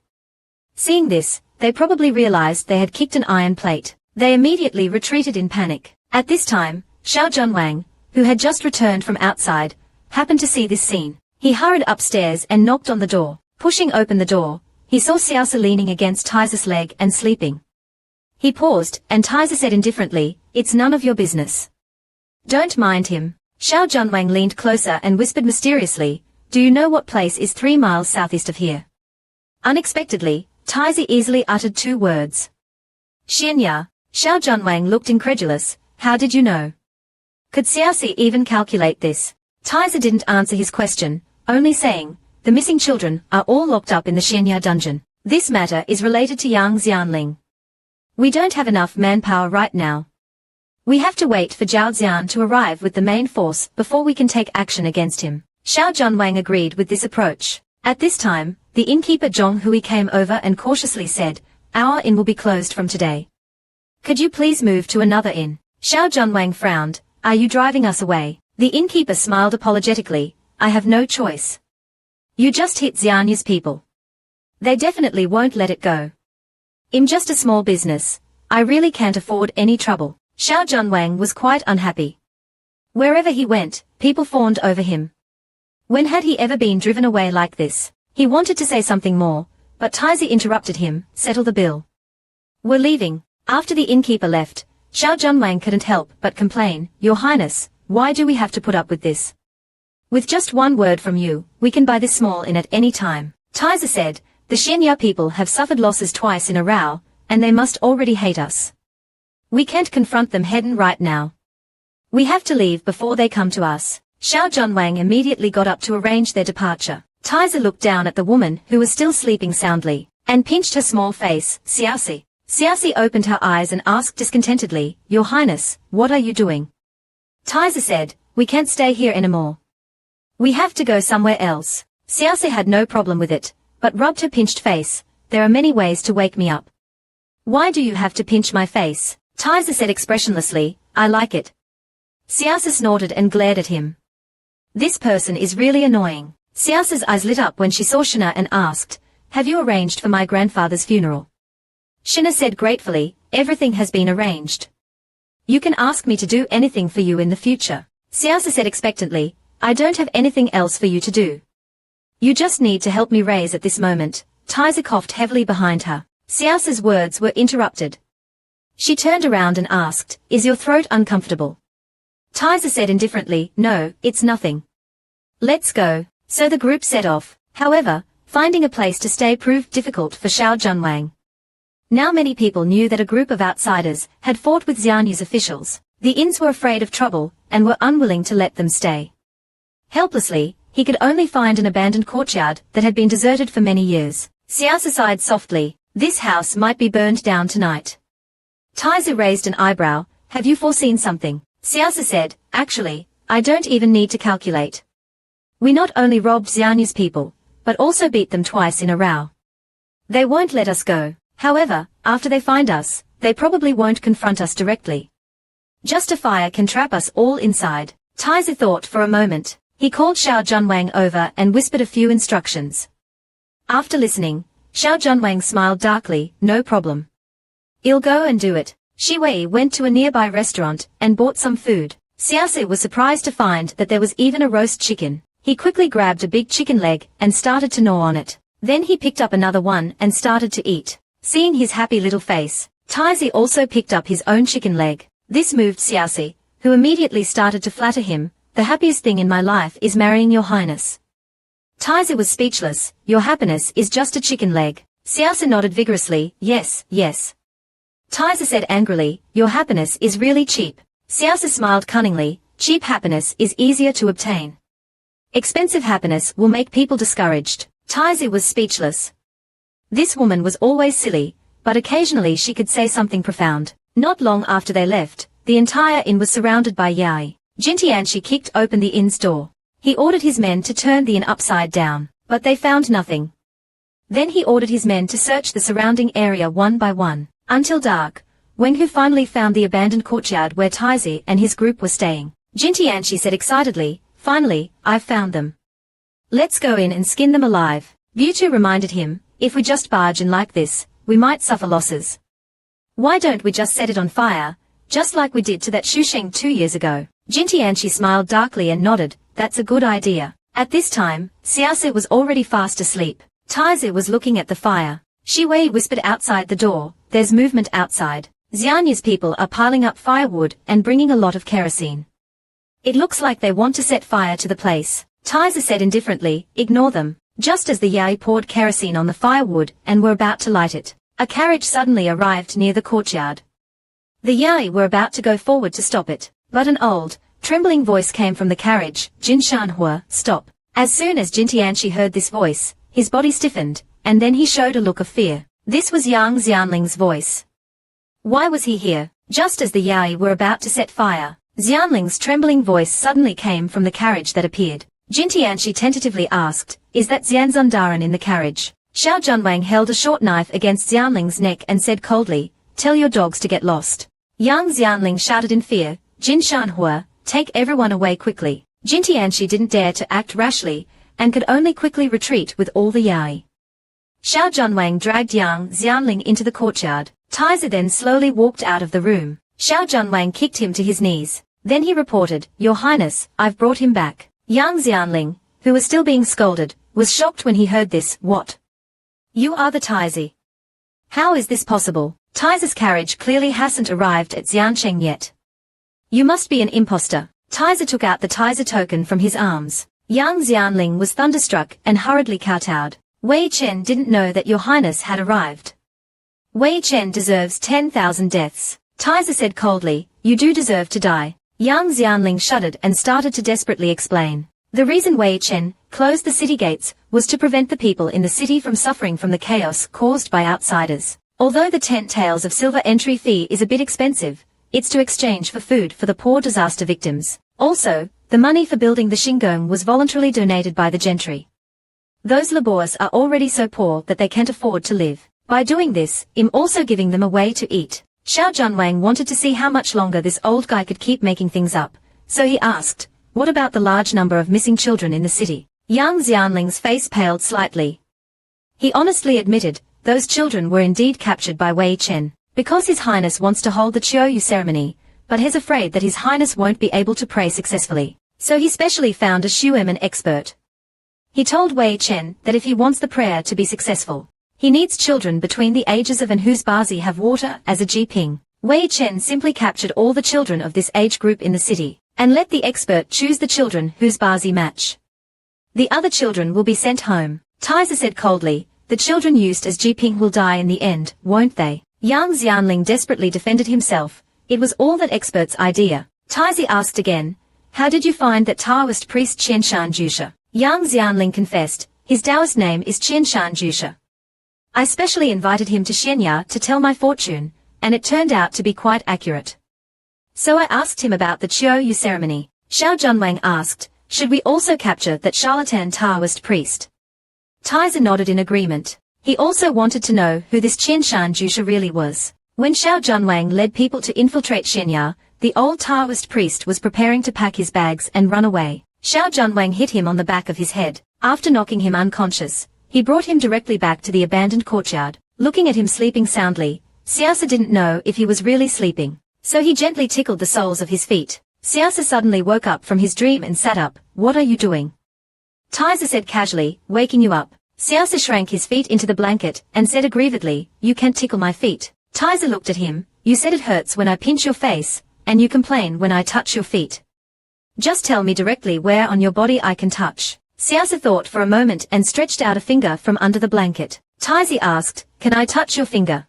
Seeing this, they probably realized they had kicked an iron plate. They immediately retreated in panic. At this time, Xiao Junwang, who had just returned from outside, happened to see this scene. He hurried upstairs and knocked on the door. Pushing open the door, he saw Xiaosi leaning against Tizi's leg and sleeping. He paused, and Tizi said indifferently, it's none of your business. Don't mind him. Xiao Junwang leaned closer and whispered mysteriously, do you know what place is 3 miles southeast of here? Unexpectedly, Tizi easily uttered 2 words. Xianya. Xiao Junwang looked incredulous, how did you know? Could Xiaosi even calculate this? Tizi didn't answer his question, only saying, the missing children are all locked up in the Xianya dungeon. This matter is related to Yang Xianling. We don't have enough manpower right now. We have to wait for Zhao Zian to arrive with the main force before we can take action against him. Xiao Junwang agreed with this approach. At this time, the innkeeper Zhong Hui came over and cautiously said, our inn will be closed from today. Could you please move to another inn? Xiao Junwang frowned, are you driving us away? The innkeeper smiled apologetically, I have no choice. You just hit Xianya's people. They definitely won't let it go. I'm just a small business. I really can't afford any trouble. Xiao Junwang was quite unhappy. Wherever he went, people fawned over him. When had he ever been driven away like this? He wanted to say something more, but Tizi interrupted him, settle the bill. We're leaving. After the innkeeper left, Xiao Junwang couldn't help but complain, Your Highness, why do we have to put up with this? With just 1 word from you, we can buy this small inn at any time. Tizi said, the Xianya people have suffered losses twice in a row, and they must already hate us. We can't confront them head-on right now. We have to leave before they come to us. Xiao Junwang immediately got up to arrange their departure. Tizi looked down at the woman who was still sleeping soundly, and pinched her small face, Xiaosi. Xiaosi opened her eyes and asked discontentedly, Your Highness, what are you doing? Tizi said, we can't stay here anymore. We have to go somewhere else. Xiaosi had no problem with it, but rubbed her pinched face, there are many ways to wake me up. Why do you have to pinch my face? Tizi said expressionlessly, I like it. Xiaosi snorted and glared at him. This person is really annoying. Xiaosi's eyes lit up when she saw Shina and asked, have you arranged for my grandfather's funeral? Shina said gratefully, everything has been arranged. You can ask me to do anything for you in the future. Xiaosi said expectantly, I don't have anything else for you to do. You just need to help me raise at this moment. Tizi coughed heavily behind her. Xiaosi's words were interrupted. She turned around and asked, is your throat uncomfortable? Tizi said indifferently, no, it's nothing. Let's go. So the group set off. However, finding a place to stay proved difficult for Xiao Junwang. Now many people knew that a group of outsiders had fought with Xianya's officials. The inns were afraid of trouble, and were unwilling to let them stay. Helplessly, he could only find an abandoned courtyard that had been deserted for many years. Xiaosi sighed softly, this house might be burned down tonight. Tizi raised an eyebrow, have you foreseen something? Xiaosi said, actually, I don't even need to calculate. We not only robbed Xianya's people, but also beat them twice in a row. They won't let us go. However, after they find us, they probably won't confront us directly. Just a fire can trap us all inside. Tizi thought for a moment. He called Xiao Junwang over and whispered a few instructions. After listening, Xiao Junwang smiled darkly, no problem. I'll go and do it. Shi Wei went to a nearby restaurant and bought some food. Xiaosi was surprised to find that there was even a roast chicken. He quickly grabbed a big chicken leg and started to gnaw on it. Then he picked up another one and started to eat. Seeing his happy little face, Tizi also picked up his own chicken leg. This moved Xiaosi, who immediately started to flatter him. The happiest thing in my life is marrying your highness. Tizi was speechless. Your happiness is just a chicken leg. Xiaosi nodded vigorously, yes, yes. Tizi said angrily, your happiness is really cheap. Xiaosa smiled cunningly. Cheap happiness is easier to obtain. Expensive happiness will make people discouraged. Taizi was speechless. This woman was always silly, but occasionally she could say something profound. Not long after they left, the entire inn was surrounded by Yai. Jintianshi kicked open the inn's door. He ordered his men to turn the inn upside down, but they found nothing. Then he ordered his men to search the surrounding area one by one, until dark, when he finally found the abandoned courtyard where Taizi and his group were staying. Jintianshi said excitedly, "Finally, I've found them. Let's go in and skin them alive." Buchu reminded him, "If we just barge in like this, we might suffer losses. Why don't we just set it on fire, just like we did to that Shusheng 2 years ago?" Jintianshi smiled darkly and nodded, "That's a good idea." At this time, Xiaosa was already fast asleep. Taizi was looking at the fire. Shi Wei whispered outside the door, "There's movement outside. Xianya's people are piling up firewood and bringing a lot of kerosene. It looks like they want to set fire to the place." Taizi said indifferently, "Ignore them." Just as the Yai poured kerosene on the firewood and were about to light it, a carriage suddenly arrived near the courtyard. The Yai were about to go forward to stop it, but an old, trembling voice came from the carriage, "Jin Shanhua, stop." As soon as Jintianshi heard this voice, his body stiffened, and then he showed a look of fear. This was Yang Xianling's voice. Why was he here? Just as the Yai were about to set fire, Xianling's trembling voice suddenly came from the carriage that appeared. Jintianshi tentatively asked, "Is that Xianzundaran in the carriage?" Xiao Junwang held a short knife against Xianling's neck and said coldly, "Tell your dogs to get lost." Yang Xianling shouted in fear, "Jin Shanhua, take everyone away quickly." Jintianshi didn't dare to act rashly, and could only quickly retreat with all the Yai. Xiao Junwang dragged Yang Xianling into the courtyard. Taizi then slowly walked out of the room. Xiao Junwang kicked him to his knees. Then he reported, "Your Highness, I've brought him back." Yang Xianling, who was still being scolded, was shocked when he heard this. "What? You are the Taizi? How is this possible? Taizi's carriage clearly hasn't arrived at Xiancheng yet. You must be an imposter." Taizi took out the Taizi token from his arms. Yang Xianling was thunderstruck and hurriedly kowtowed. "Wei Chen didn't know that your Highness had arrived. Wei Chen deserves 10,000 deaths." Taizi said coldly, "You do deserve to die." Yang Xianling shuddered and started to desperately explain. The reason Wei Chen closed the city gates was to prevent the people in the city from suffering from the chaos caused by outsiders. Although the 10 taels of silver entry fee is a bit expensive, it's to exchange for food for the poor disaster victims. Also, the money for building the Shingong was voluntarily donated by the gentry. Those laborers are already so poor that they can't afford to live. By doing this, I'm also giving them a way to eat. Xiao Junwang wanted to see how much longer this old guy could keep making things up, so he asked, "What about the large number of missing children in the city?" Yang Xianling's face paled slightly. He honestly admitted, those children were indeed captured by Wei Chen, because His Highness wants to hold the Qiuyu ceremony, but he's afraid that His Highness won't be able to pray successfully. So he specially found a Xueman expert. He told Wei Chen that if he wants the prayer to be successful, he needs children between the ages of and whose bazi have water as a jiping. Wei Chen simply captured all the children of this age group in the city, and let the expert choose the children whose bazi match. The other children will be sent home. Taizi said coldly, "The children used as jiping will die in the end, won't they?" Yang Xianling desperately defended himself. It was all that expert's idea. Taizi asked again, "How did you find that Taoist priest Qianshan Jusha?" Yang Xianling confessed, "His Taoist name is Qianshan Jusha. I specially invited him to Shenya to tell my fortune, and it turned out to be quite accurate. So I asked him about the Qiuyu ceremony." Xiao Junwang asked, "Should we also capture that charlatan Taoist priest?" Taizi nodded in agreement. He also wanted to know who this Qianshan Jusha really was. When Xiao Junwang led people to infiltrate Shenya, the old Taoist priest was preparing to pack his bags and run away. Xiao Junwang hit him on the back of his head. After knocking him unconscious, he brought him directly back to the abandoned courtyard. Looking at him sleeping soundly, Xiaosa didn't know if he was really sleeping, so he gently tickled the soles of his feet. Xiaosa suddenly woke up from his dream and sat up. "What are you doing?" Taizi said casually, "Waking you up." Xiaosa shrank his feet into the blanket and said aggrievedly, "You can't tickle my feet." Taizi looked at him. "You said it hurts when I pinch your face, and you complain when I touch your feet. Just tell me directly where on your body I can touch." Xiaosa thought for a moment and stretched out a finger from under the blanket. Taizi asked, "Can I touch your finger?"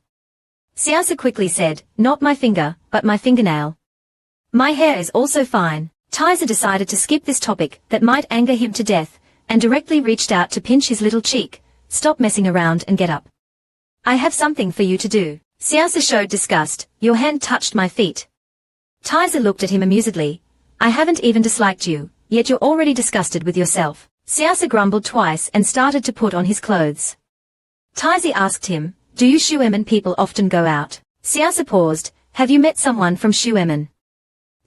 Xiaosa quickly said, "Not my finger, but my fingernail." My hair is also fine. Tizer decided to skip this topic that might anger him to death, and directly reached out to pinch his little cheek. Stop messing around and get up. I have something for you to do. Siasa showed disgust. Your hand touched my feet. Tizer looked at him amusedly. I haven't even disliked you, yet you're already disgusted with yourself. Siasa grumbled twice and started to put on his clothes. Tizer asked him, do you Shueman people often go out? Siasa paused. Have you met someone from Shueman?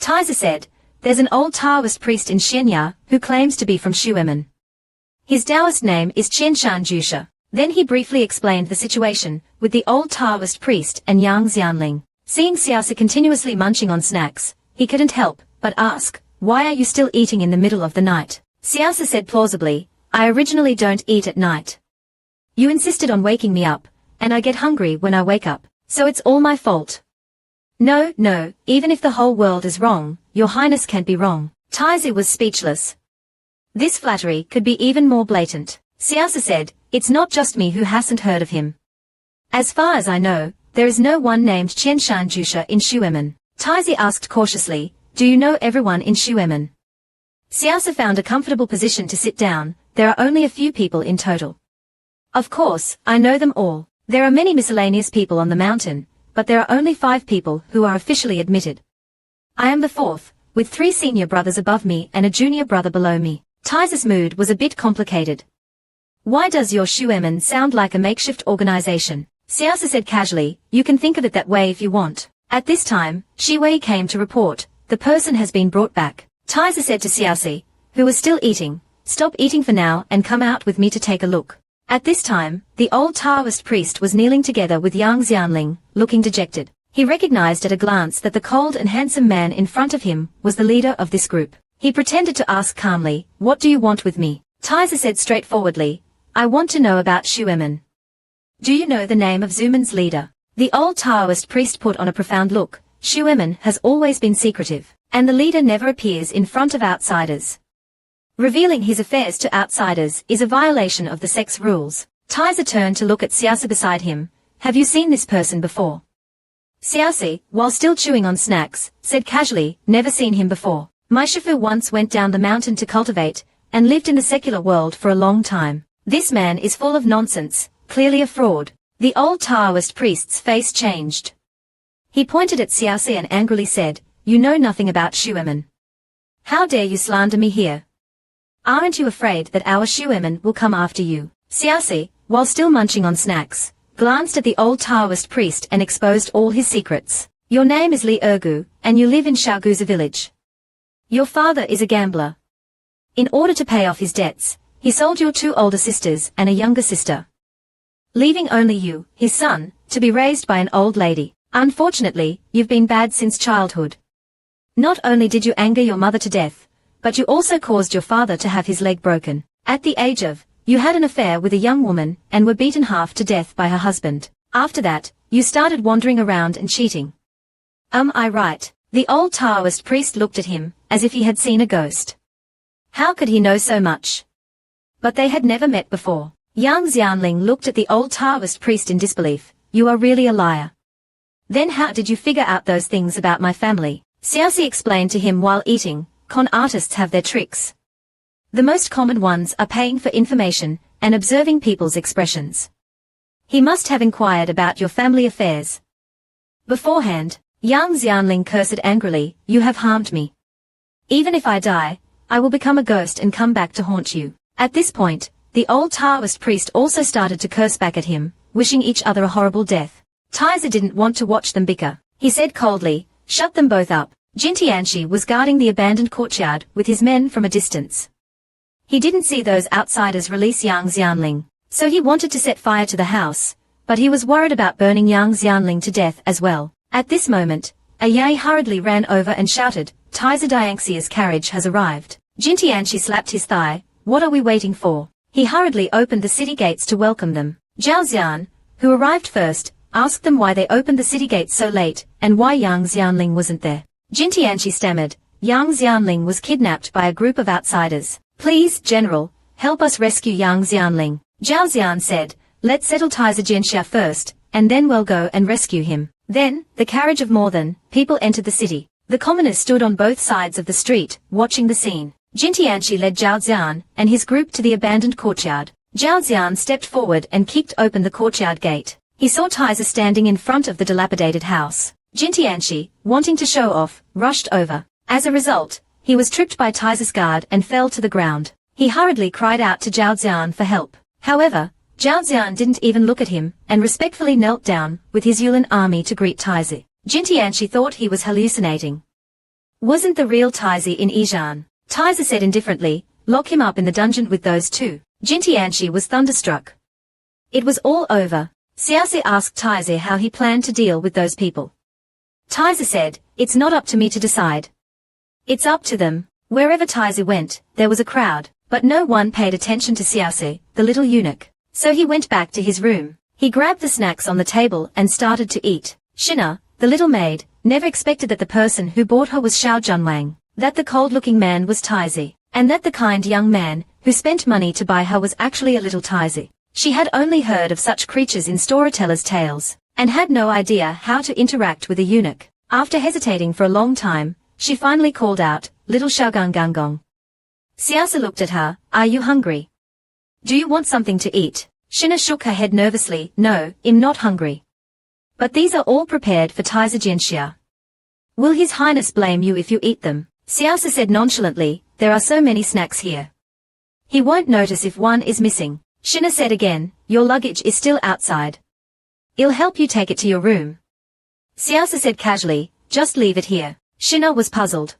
Tizer said, there's an old Taoist priest in Xianya who claims to be from Shueman. His Taoist name is Qianshan Jusha. Then he briefly explained the situation with the old Taoist priest and Yang Xianling. Seeing Siasa continuously munching on snacks, he couldn't help but ask, why are you still eating in the middle of the night? Siasa said plausibly, I originally don't eat at night. You insisted on waking me up, and I get hungry when I wake up, so it's all my fault. No, even if the whole world is wrong, your highness can't be wrong. Tizer was speechless. This flattery could be even more blatant. Siasa said, it's not just me who hasn't heard of him. As far as I know, there is no one named Qianshan Jusha in Shueman. Tizer asked cautiously, do you know everyone in Shueman? Siasa found a comfortable position to sit down. There are only a few people in total. Of course, I know them all. There are many miscellaneous people on the mountain, but there are only 5 people who are officially admitted. I am the 4th, with 3 senior brothers above me and a junior brother below me. Tizer's mood was a bit complicated. Why does your Shueman sound like a makeshift organization? Siasa said casually, you can think of it that way if you want. At this time, Shiwei came to report, the person has been brought back. Tizer said to Siasi, who was still eating, stop eating for now and come out with me to take a look. At this time, the old Taoist priest was kneeling together with Yang Xianling, looking dejected. He recognized at a glance that the cold and handsome man in front of him was the leader of this group. He pretended to ask calmly, what do you want with me? Tizer said straightforwardly, I want to know about Shueman. Do you know the name of Zuman's leader? The old Taoist priest put on a profound look. Shueman has always been secretive, and the leader never appears in front of outsiders. Revealing his affairs to outsiders is a violation of the sect's rules. Tizer turned to look at Siasa beside him. Have you seen this person before? Siasi, while still chewing on snacks, said casually, never seen him before. My Shifu once went down the mountain to cultivate, and lived in the secular world for a long time. This man is full of nonsense, clearly a fraud. The old Taoist priest's face changed. He pointed at Siasi and angrily said, you know nothing about Shueman. How dare you slander me here? Aren't you afraid that our Shueman will come after you? Siasi, while still munching on snacks, glanced at the old Taoist priest and exposed all his secrets. Your name is Li Ergu, and you live in Shaoguza village. Your father is a gambler. In order to pay off his debts, he sold your 2 older sisters and a younger sister, leaving only you, his son, to be raised by an old lady. Unfortunately, you've been bad since childhood. Not only did you anger your mother to death, but you also caused your father to have his leg broken. At the age of, you had an affair with a young woman and were beaten half to death by her husband. After that, you started wandering around and cheating. I right? The old Taoist priest looked at him, as if he had seen a ghost. How could he know so much? But they had never met before. Yang Xianling looked at the old Taoist priest in disbelief. You are really a liar. Then how did you figure out those things about my family? Siasi explained to him while eating. Con artists have their tricks. The most common ones are paying for information and observing people's expressions. He must have inquired about your family affairs beforehand. Yang Xianling cursed angrily, you have harmed me. Even if I die, I will become a ghost and come back to haunt you. At this point, the old Taoist priest also started to curse back at him, wishing each other a horrible death. Tizer didn't want to watch them bicker. He said coldly, shut them both up. Jintianshi was guarding the abandoned courtyard with his men from a distance. He didn't see those outsiders release Yang Xianling, so he wanted to set fire to the house, but he was worried about burning Yang Xianling to death as well. At this moment, a Yai hurriedly ran over and shouted, Tizer Dianxia's carriage has arrived. Jintianshi slapped his thigh, what are we waiting for? He hurriedly opened the city gates to welcome them. Zhao Xian, who arrived first, asked them why they opened the city gates so late, and why Yang Xianling wasn't there. Jintianshi stammered, Yang Xianling was kidnapped by a group of outsiders. Please, General, help us rescue Yang Xianling. Zhao Xian said, let's settle Tizer Jianxia first, and then we'll go and rescue him. Then, the carriage of more than people entered the city. The commoners stood on both sides of the street, watching the scene. Jintianshi led Zhao Zian and his group to the abandoned courtyard. Zhao Zian stepped forward and kicked open the courtyard gate. He saw Taiza standing in front of the dilapidated house. Jintianshi, wanting to show off, rushed over. As a result, he was tripped by Taiza's guard and fell to the ground. He hurriedly cried out to Zhao Zian for help. However, Zhao Zian didn't even look at him and respectfully knelt down with his Yulin army to greet Taizi. Jintianshi thought he was hallucinating. Wasn't the real Taizi in Yijian? Taizi said indifferently, lock him up in the dungeon with those two. Jintianshi was thunderstruck. It was all over. Xiaoxi asked Taizi how he planned to deal with those people. Taizi said, it's not up to me to decide. It's up to them. Wherever Taizi went, there was a crowd, but no one paid attention to Xiaoxi, the little eunuch. So he went back to his room. He grabbed the snacks on the table and started to eat. Shina, the little maid, never expected that the person who bought her was Xiao Junwang, that the cold-looking man was Taizi, and that the kind young man who spent money to buy her was actually a little Taizi. She had only heard of such creatures in storytellers' tales, and had no idea how to interact with a eunuch. After hesitating for a long time, she finally called out, little Xiaogangangong. Xiaoxi looked at her, are you hungry? Do you want something to eat? Shina shook her head nervously, no, I'm not hungry. But these are all prepared for Taizi Jianxia. Will His Highness blame you if you eat them? Xiaoxi said nonchalantly, there are so many snacks here. He won't notice if one is missing. Shina said again, your luggage is still outside. I'll help you take it to your room. Xiaoxi said casually, just leave it here. Shina was puzzled.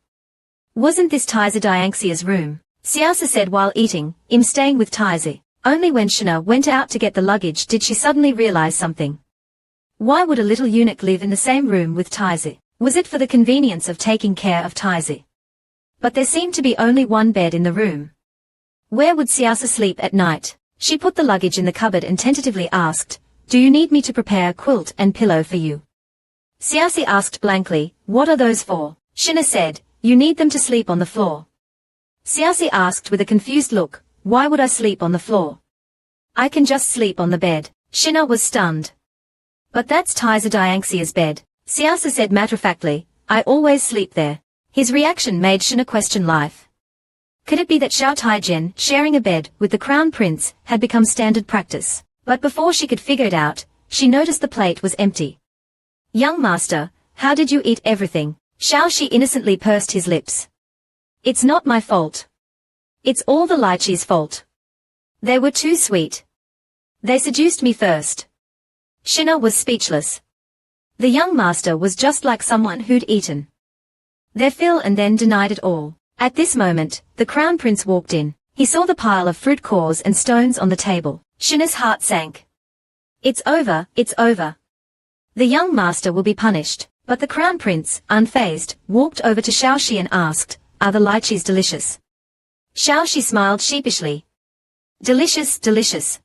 Wasn't this Taizi Dianxia's room? Xiaoxi said while eating, I'm staying with Taizi. Only when Shina went out to get the luggage did she suddenly realize something. Why would a little eunuch live in the same room with Taizi? Was it for the convenience of taking care of Taizi? But there seemed to be only one bed in the room. Where would Xiaoxi sleep at night? She put the luggage in the cupboard and tentatively asked, do you need me to prepare a quilt and pillow for you? Xiaoxi asked blankly, what are those for? Shina said, you need them to sleep on the floor. Xiaoxi asked with a confused look, why would I sleep on the floor? I can just sleep on the bed. Shina was stunned. But that's Taizi Dianxia's bed. Xiaoxi said matter-of-factly, I always sleep there. His reaction made Shina question life. Could it be that Xiao Taijian sharing a bed with the crown prince had become standard practice? But before she could figure it out, she noticed the plate was empty. Young master, how did you eat everything? Xiaoxi innocently pursed his lips. It's not my fault. It's all the lychee's fault. They were too sweet. They seduced me first. Shina was speechless. The young master was just like someone who'd eaten their fill and then denied it all. At this moment, the crown prince walked in. He saw the pile of fruit cores and stones on the table. Shina's heart sank. It's over, it's over. The young master will be punished. But the crown prince, unfazed, walked over to Xiaoxi and asked, are the lychees delicious? Xiaoxi smiled sheepishly. Delicious, delicious.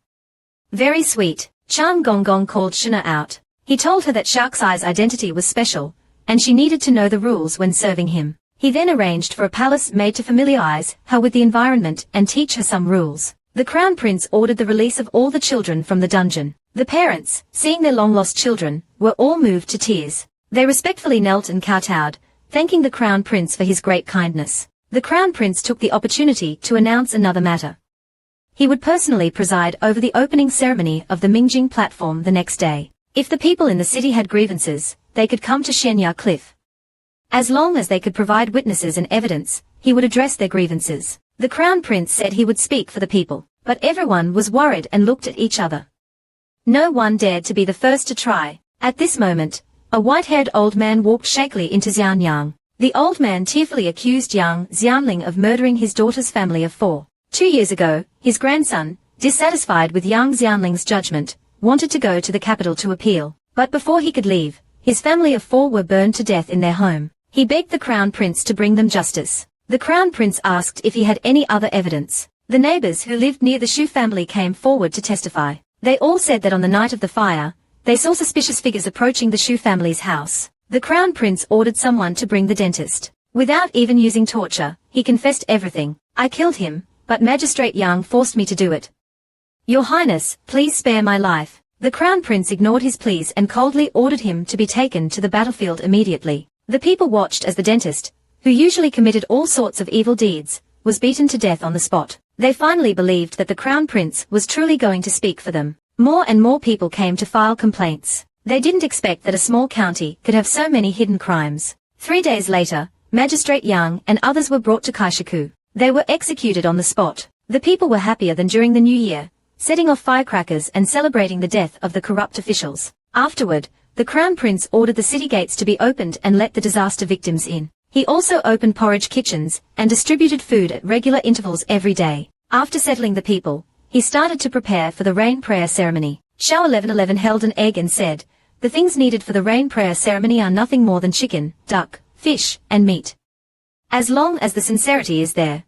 Very sweet. Chan Gonggong called Shina out. He told her that Xiaoxi's identity was special, and she needed to know the rules when serving him. He then arranged for a palace maid to familiarize her with the environment and teach her some rules. The crown prince ordered the release of all the children from the dungeon. The parents, seeing their long-lost children, were all moved to tears. They respectfully knelt and kowtowed, thanking the crown prince for his great kindness. The crown prince took the opportunity to announce another matter. He would personally preside over the opening ceremony of the Mingjing platform the next day. If the people in the city had grievances, they could come to Shenya Cliff. As long as they could provide witnesses and evidence, he would address their grievances. The crown prince said he would speak for the people, but everyone was worried and looked at each other. No one dared to be the first to try. At this moment, a white-haired old man walked shakily into Xianyang. The old man tearfully accused young Xianling of murdering his daughter's family of 4. 2 years ago, his grandson, dissatisfied with young Xianling's judgment, wanted to go to the capital to appeal. But before he could leave, his family of 4 were burned to death in their home. He begged the crown prince to bring them justice. The crown prince asked if he had any other evidence. The neighbors who lived near the Shu family came forward to testify. They all said that on the night of the fire, they saw suspicious figures approaching the Shu family's house. The crown prince ordered someone to bring the dentist. Without even using torture, he confessed everything. I killed him, but Magistrate Yang forced me to do it. Your Highness, please spare my life. The crown prince ignored his pleas and coldly ordered him to be taken to the battlefield immediately. The people watched as the dentist, who usually committed all sorts of evil deeds, was beaten to death on the spot. They finally believed that the Crown Prince was truly going to speak for them. More and more people came to file complaints. They didn't expect that a small county could have so many hidden crimes. 3 days later, Magistrate Young and others were brought to Kaishaku. They were executed on the spot. The people were happier than during the New Year, setting off firecrackers and celebrating the death of the corrupt officials. Afterward, the Crown Prince ordered the city gates to be opened and let the disaster victims in. He also opened porridge kitchens and distributed food at regular intervals every day. After settling the people, he started to prepare for the rain prayer ceremony. Shao 1111 held an egg and said, "The things needed for the rain prayer ceremony are nothing more than chicken, duck, fish, and meat. As long as the sincerity is there.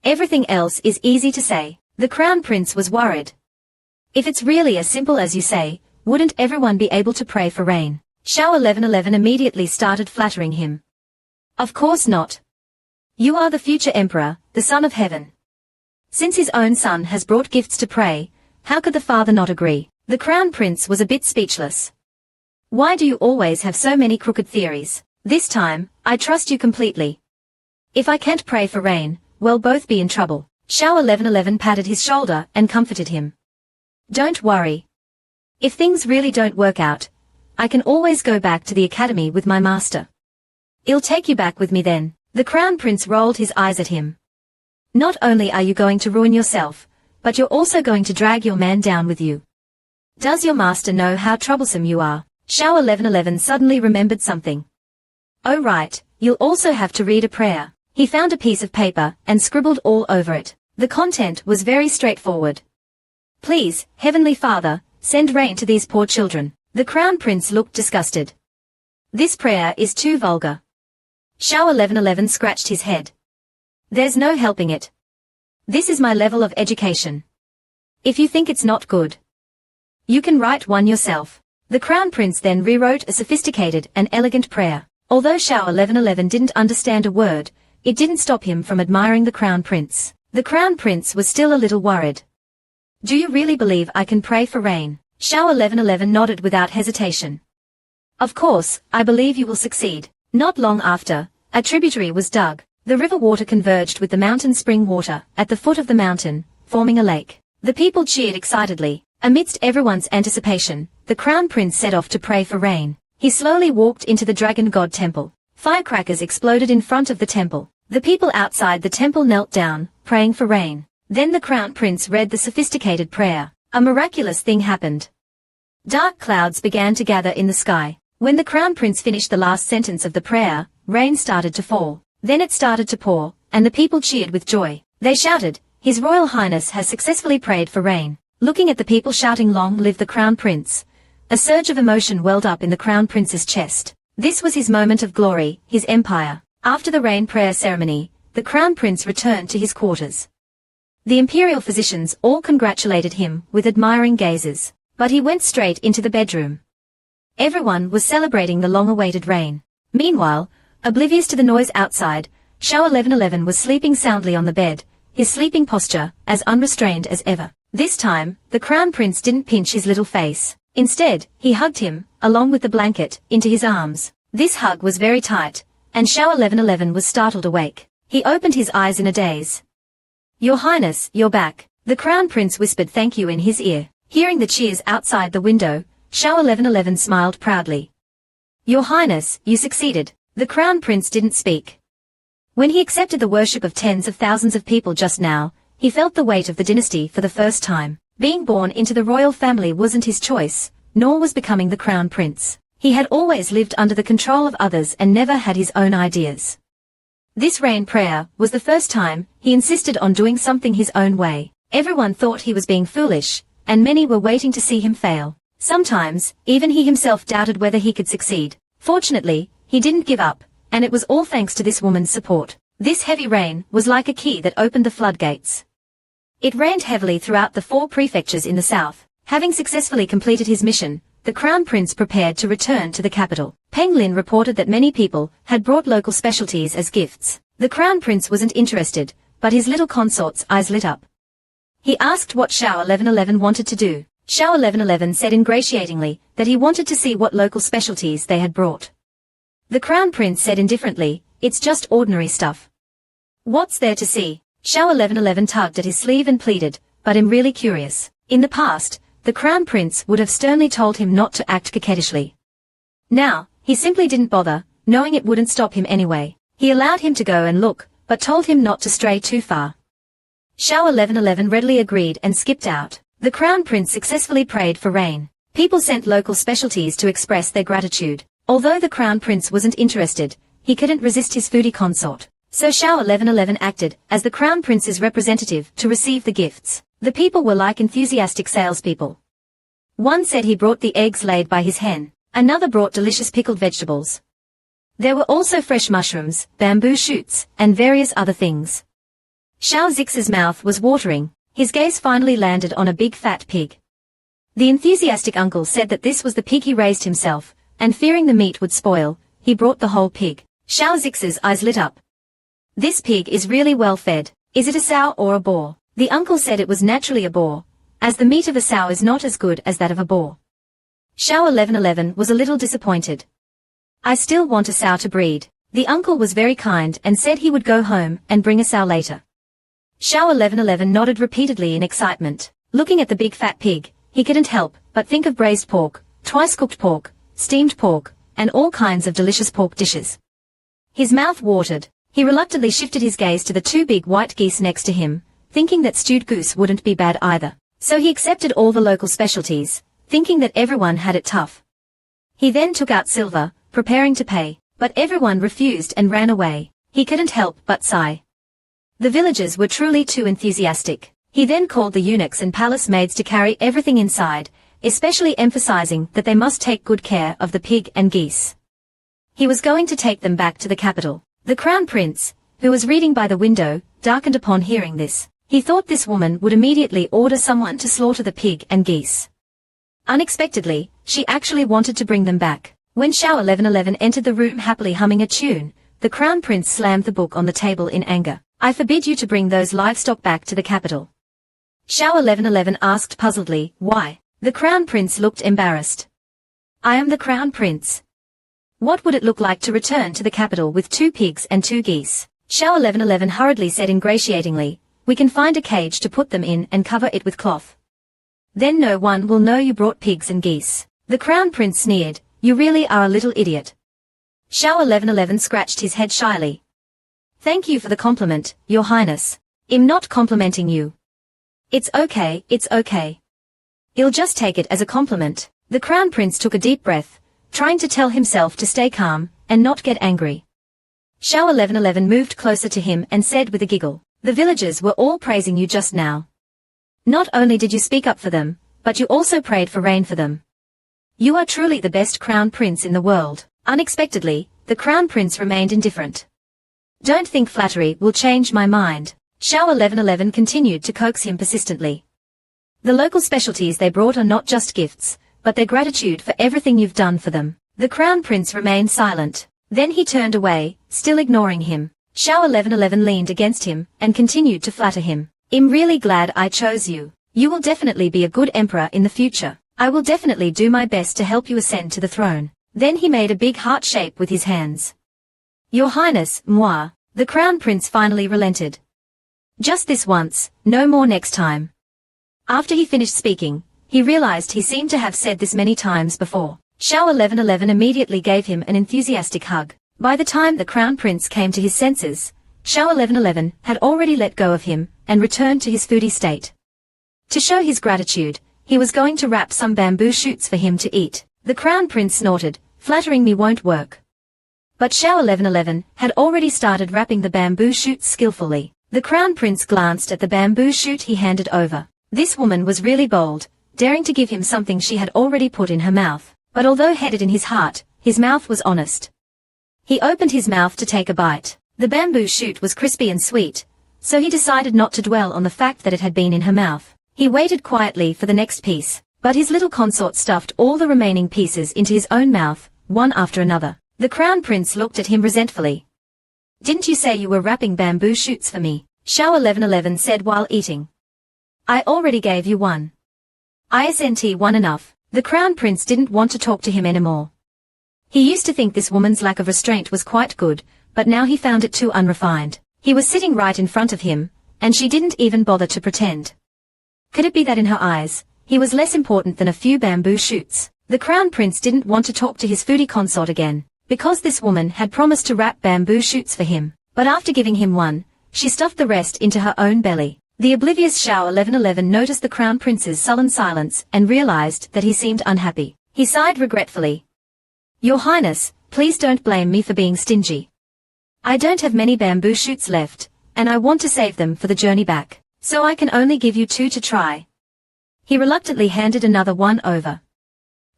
Everything else is easy to say." The Crown Prince was worried. If it's really as simple as you say, wouldn't everyone be able to pray for rain? Shao 1111 immediately started flattering him. Of course not. You are the future emperor, the son of heaven. Since his own son has brought gifts to pray, how could the father not agree? The Crown Prince was a bit speechless. Why do you always have so many crooked theories? This time, I trust you completely. If I can't pray for rain, we'll both be in trouble. Shao 1111 patted his shoulder and comforted him. Don't worry. If things really don't work out, I can always go back to the academy with my master. I'll take you back with me then. The Crown Prince rolled his eyes at him. Not only are you going to ruin yourself, but you're also going to drag your man down with you. Does your master know how troublesome you are? Shao 1111 suddenly remembered something. Oh right, you'll also have to read a prayer. He found a piece of paper and scribbled all over it. The content was very straightforward. Please, Heavenly Father, send rain to these poor children. The Crown Prince looked disgusted. This prayer is too vulgar. Shao 1111 scratched his head. There's no helping it. This is my level of education. If you think it's not good, you can write one yourself. The Crown Prince then rewrote a sophisticated and elegant prayer. Although Shao 1111 didn't understand a word, it didn't stop him from admiring the Crown Prince. The Crown Prince was still a little worried. Do you really believe I can pray for rain? Shao 1111 nodded without hesitation. Of course, I believe you will succeed. Not long after, a tributary was dug. The river water converged with the mountain spring water at the foot of the mountain, forming a lake. The people cheered excitedly. Amidst everyone's anticipation, the Crown Prince set off to pray for rain. He slowly walked into the Dragon God Temple. Firecrackers exploded in front of the temple. The people outside the temple knelt down, praying for rain. Then the Crown Prince read the sophisticated prayer. A miraculous thing happened. Dark clouds began to gather in the sky. When the Crown Prince finished the last sentence of the prayer, rain started to fall. Then it started to pour, and the people cheered with joy. They shouted, "His Royal Highness has successfully prayed for rain." Looking at the people shouting, "Long live the Crown Prince," a surge of emotion welled up in the Crown Prince's chest. This was his moment of glory, his empire. After the rain prayer ceremony, the Crown Prince returned to his quarters. The imperial physicians all congratulated him with admiring gazes, but he went straight into the bedroom. Everyone was celebrating the long-awaited rain. Meanwhile, oblivious to the noise outside, Shao 1111 was sleeping soundly on the bed, his sleeping posture as unrestrained as ever. This time, the Crown Prince didn't pinch his little face. Instead, he hugged him, along with the blanket, into his arms. This hug was very tight, and Shao 1111 was startled awake. He opened his eyes in a daze. "Your Highness, you're back." The Crown Prince whispered thank you in his ear. Hearing the cheers outside the window, Shao 1111 smiled proudly. "Your Highness, you succeeded." The Crown Prince didn't speak. When he accepted the worship of tens of thousands of people just now, he felt the weight of the dynasty for the first time. Being born into the royal family wasn't his choice, nor was becoming the Crown Prince. He had always lived under the control of others and never had his own ideas. This rain prayer was the first time he insisted on doing something his own way. Everyone thought he was being foolish, and many were waiting to see him fail. Sometimes, even he himself doubted whether he could succeed. Fortunately, he didn't give up, and it was all thanks to this woman's support. This heavy rain was like a key that opened the floodgates. It rained heavily throughout the 4 prefectures in the south. Having successfully completed his mission, the Crown Prince prepared to return to the capital. Peng Lin reported that many people had brought local specialties as gifts. The Crown Prince wasn't interested, but his little consort's eyes lit up. He asked what Shao 1111 wanted to do. Shao 1111 said ingratiatingly that he wanted to see what local specialties they had brought. The Crown Prince said indifferently, "It's just ordinary stuff. What's there to see?" Xiao 1111 tugged at his sleeve and pleaded, "But I'm really curious." In the past, the Crown Prince would have sternly told him not to act coquettishly. Now, he simply didn't bother, knowing it wouldn't stop him anyway. He allowed him to go and look, but told him not to stray too far. Xiao 1111 readily agreed and skipped out. The Crown Prince successfully prayed for rain. People sent local specialties to express their gratitude. Although the Crown Prince wasn't interested, he couldn't resist his foodie consort. So Xiao 1111 acted as the Crown Prince's representative to receive the gifts. The people were like enthusiastic salespeople. One said he brought the eggs laid by his hen. Another brought delicious pickled vegetables. There were also fresh mushrooms, bamboo shoots, and various other things. Xiao Zix's mouth was watering. His gaze finally landed on a big fat pig. The enthusiastic uncle said that this was the pig he raised himself, and fearing the meat would spoil, he brought the whole pig. Xiao Zix's eyes lit up. "This pig is really well fed. Is it a sow or a boar?" The uncle said it was naturally a boar, as the meat of a sow is not as good as that of a boar. Xiao 1111 was a little disappointed. "I still want a sow to breed." The uncle was very kind and said he would go home and bring a sow later. Xiao 1111 nodded repeatedly in excitement. Looking at the big fat pig, he couldn't help but think of braised pork, twice-cooked pork, steamed pork, and all kinds of delicious pork dishes. His mouth watered. He reluctantly shifted his gaze to the two big white geese next to him, thinking that stewed goose wouldn't be bad either. So he accepted all the local specialties, thinking that everyone had it tough. He then took out silver, preparing to pay, but everyone refused and ran away. He couldn't help but sigh. The villagers were truly too enthusiastic. He then called the eunuchs and palace maids to carry everything inside, especially emphasizing that they must take good care of the pig and geese. He was going to take them back to the capital. The Crown Prince, who was reading by the window, darkened upon hearing this. He thought this woman would immediately order someone to slaughter the pig and geese. Unexpectedly, she actually wanted to bring them back. When Xiao 1111 entered the room happily humming a tune, the Crown Prince slammed the book on the table in anger. "I forbid you to bring those livestock back to the capital." Xiao 1111 asked puzzledly, "Why?" The Crown Prince looked embarrassed. "I am the Crown Prince. What would it look like to return to the capital with 2 pigs and 2 geese? Xiao 1111 hurriedly said ingratiatingly, "We can find a cage to put them in and cover it with cloth. Then no one will know you brought pigs and geese." The Crown Prince sneered, "You really are a little idiot." Xiao 1111 scratched his head shyly. "Thank you for the compliment, Your Highness. I'm not complimenting you. It's okay, it's okay. I'll just take it as a compliment." The Crown Prince took a deep breath, trying to tell himself to stay calm and not get angry. Xiao 1111 moved closer to him and said with a giggle, "The villagers were all praising you just now. Not only did you speak up for them, but you also prayed for rain for them. You are truly the best Crown Prince in the world." Unexpectedly, the Crown Prince remained indifferent. "Don't think flattery will change my mind." Xiao 1111 continued to coax him persistently. "The local specialties they brought are not just gifts, but their gratitude for everything you've done for them." The Crown Prince remained silent. Then he turned away, still ignoring him. Xiao 1111 leaned against him and continued to flatter him. "I'm really glad I chose you. You will definitely be a good emperor in the future. I will definitely do my best to help you ascend to the throne." Then he made a big heart shape with his hands. "Your Highness, moi." The Crown Prince finally relented. "Just this once, no more next time." After he finished speaking, he realized he seemed to have said this many times before. Xiao 1111 immediately gave him an enthusiastic hug. By the time the Crown Prince came to his senses, Xiao 1111 had already let go of him and returned to his foodie state. To show his gratitude, he was going to wrap some bamboo shoots for him to eat. The Crown Prince snorted, "Flattering me won't work." But Xiao 1111 had already started wrapping the bamboo shoots skillfully. The Crown Prince glanced at the bamboo shoot he handed over. This woman was really bold, daring to give him something she had already put in her mouth. But although headed in his heart, his mouth was honest. He opened his mouth to take a bite. The bamboo shoot was crispy and sweet, so he decided not to dwell on the fact that it had been in her mouth. He waited quietly for the next piece, but his little consort stuffed all the remaining pieces into his own mouth, one after another. The Crown Prince looked at him resentfully. "Didn't you say you were wrapping bamboo shoots for me?" Xiao 1111 said while eating. "I already gave you one. Isn't one enough?" The Crown Prince didn't want to talk to him anymore. He used to think this woman's lack of restraint was quite good, but now he found it too unrefined. He was sitting right in front of him, and she didn't even bother to pretend. Could it be that in her eyes, he was less important than a few bamboo shoots? The crown prince didn't want to talk to his foodie consort again, because this woman had promised to wrap bamboo shoots for him, but after giving him one, she stuffed the rest into her own belly. The oblivious Xiao 1111 noticed the crown prince's sullen silence and realized that he seemed unhappy. He sighed regretfully. Your Highness, please don't blame me for being stingy. I don't have many bamboo shoots left, and I want to save them for the journey back, so I can only give you 2 to try. He reluctantly handed another one over.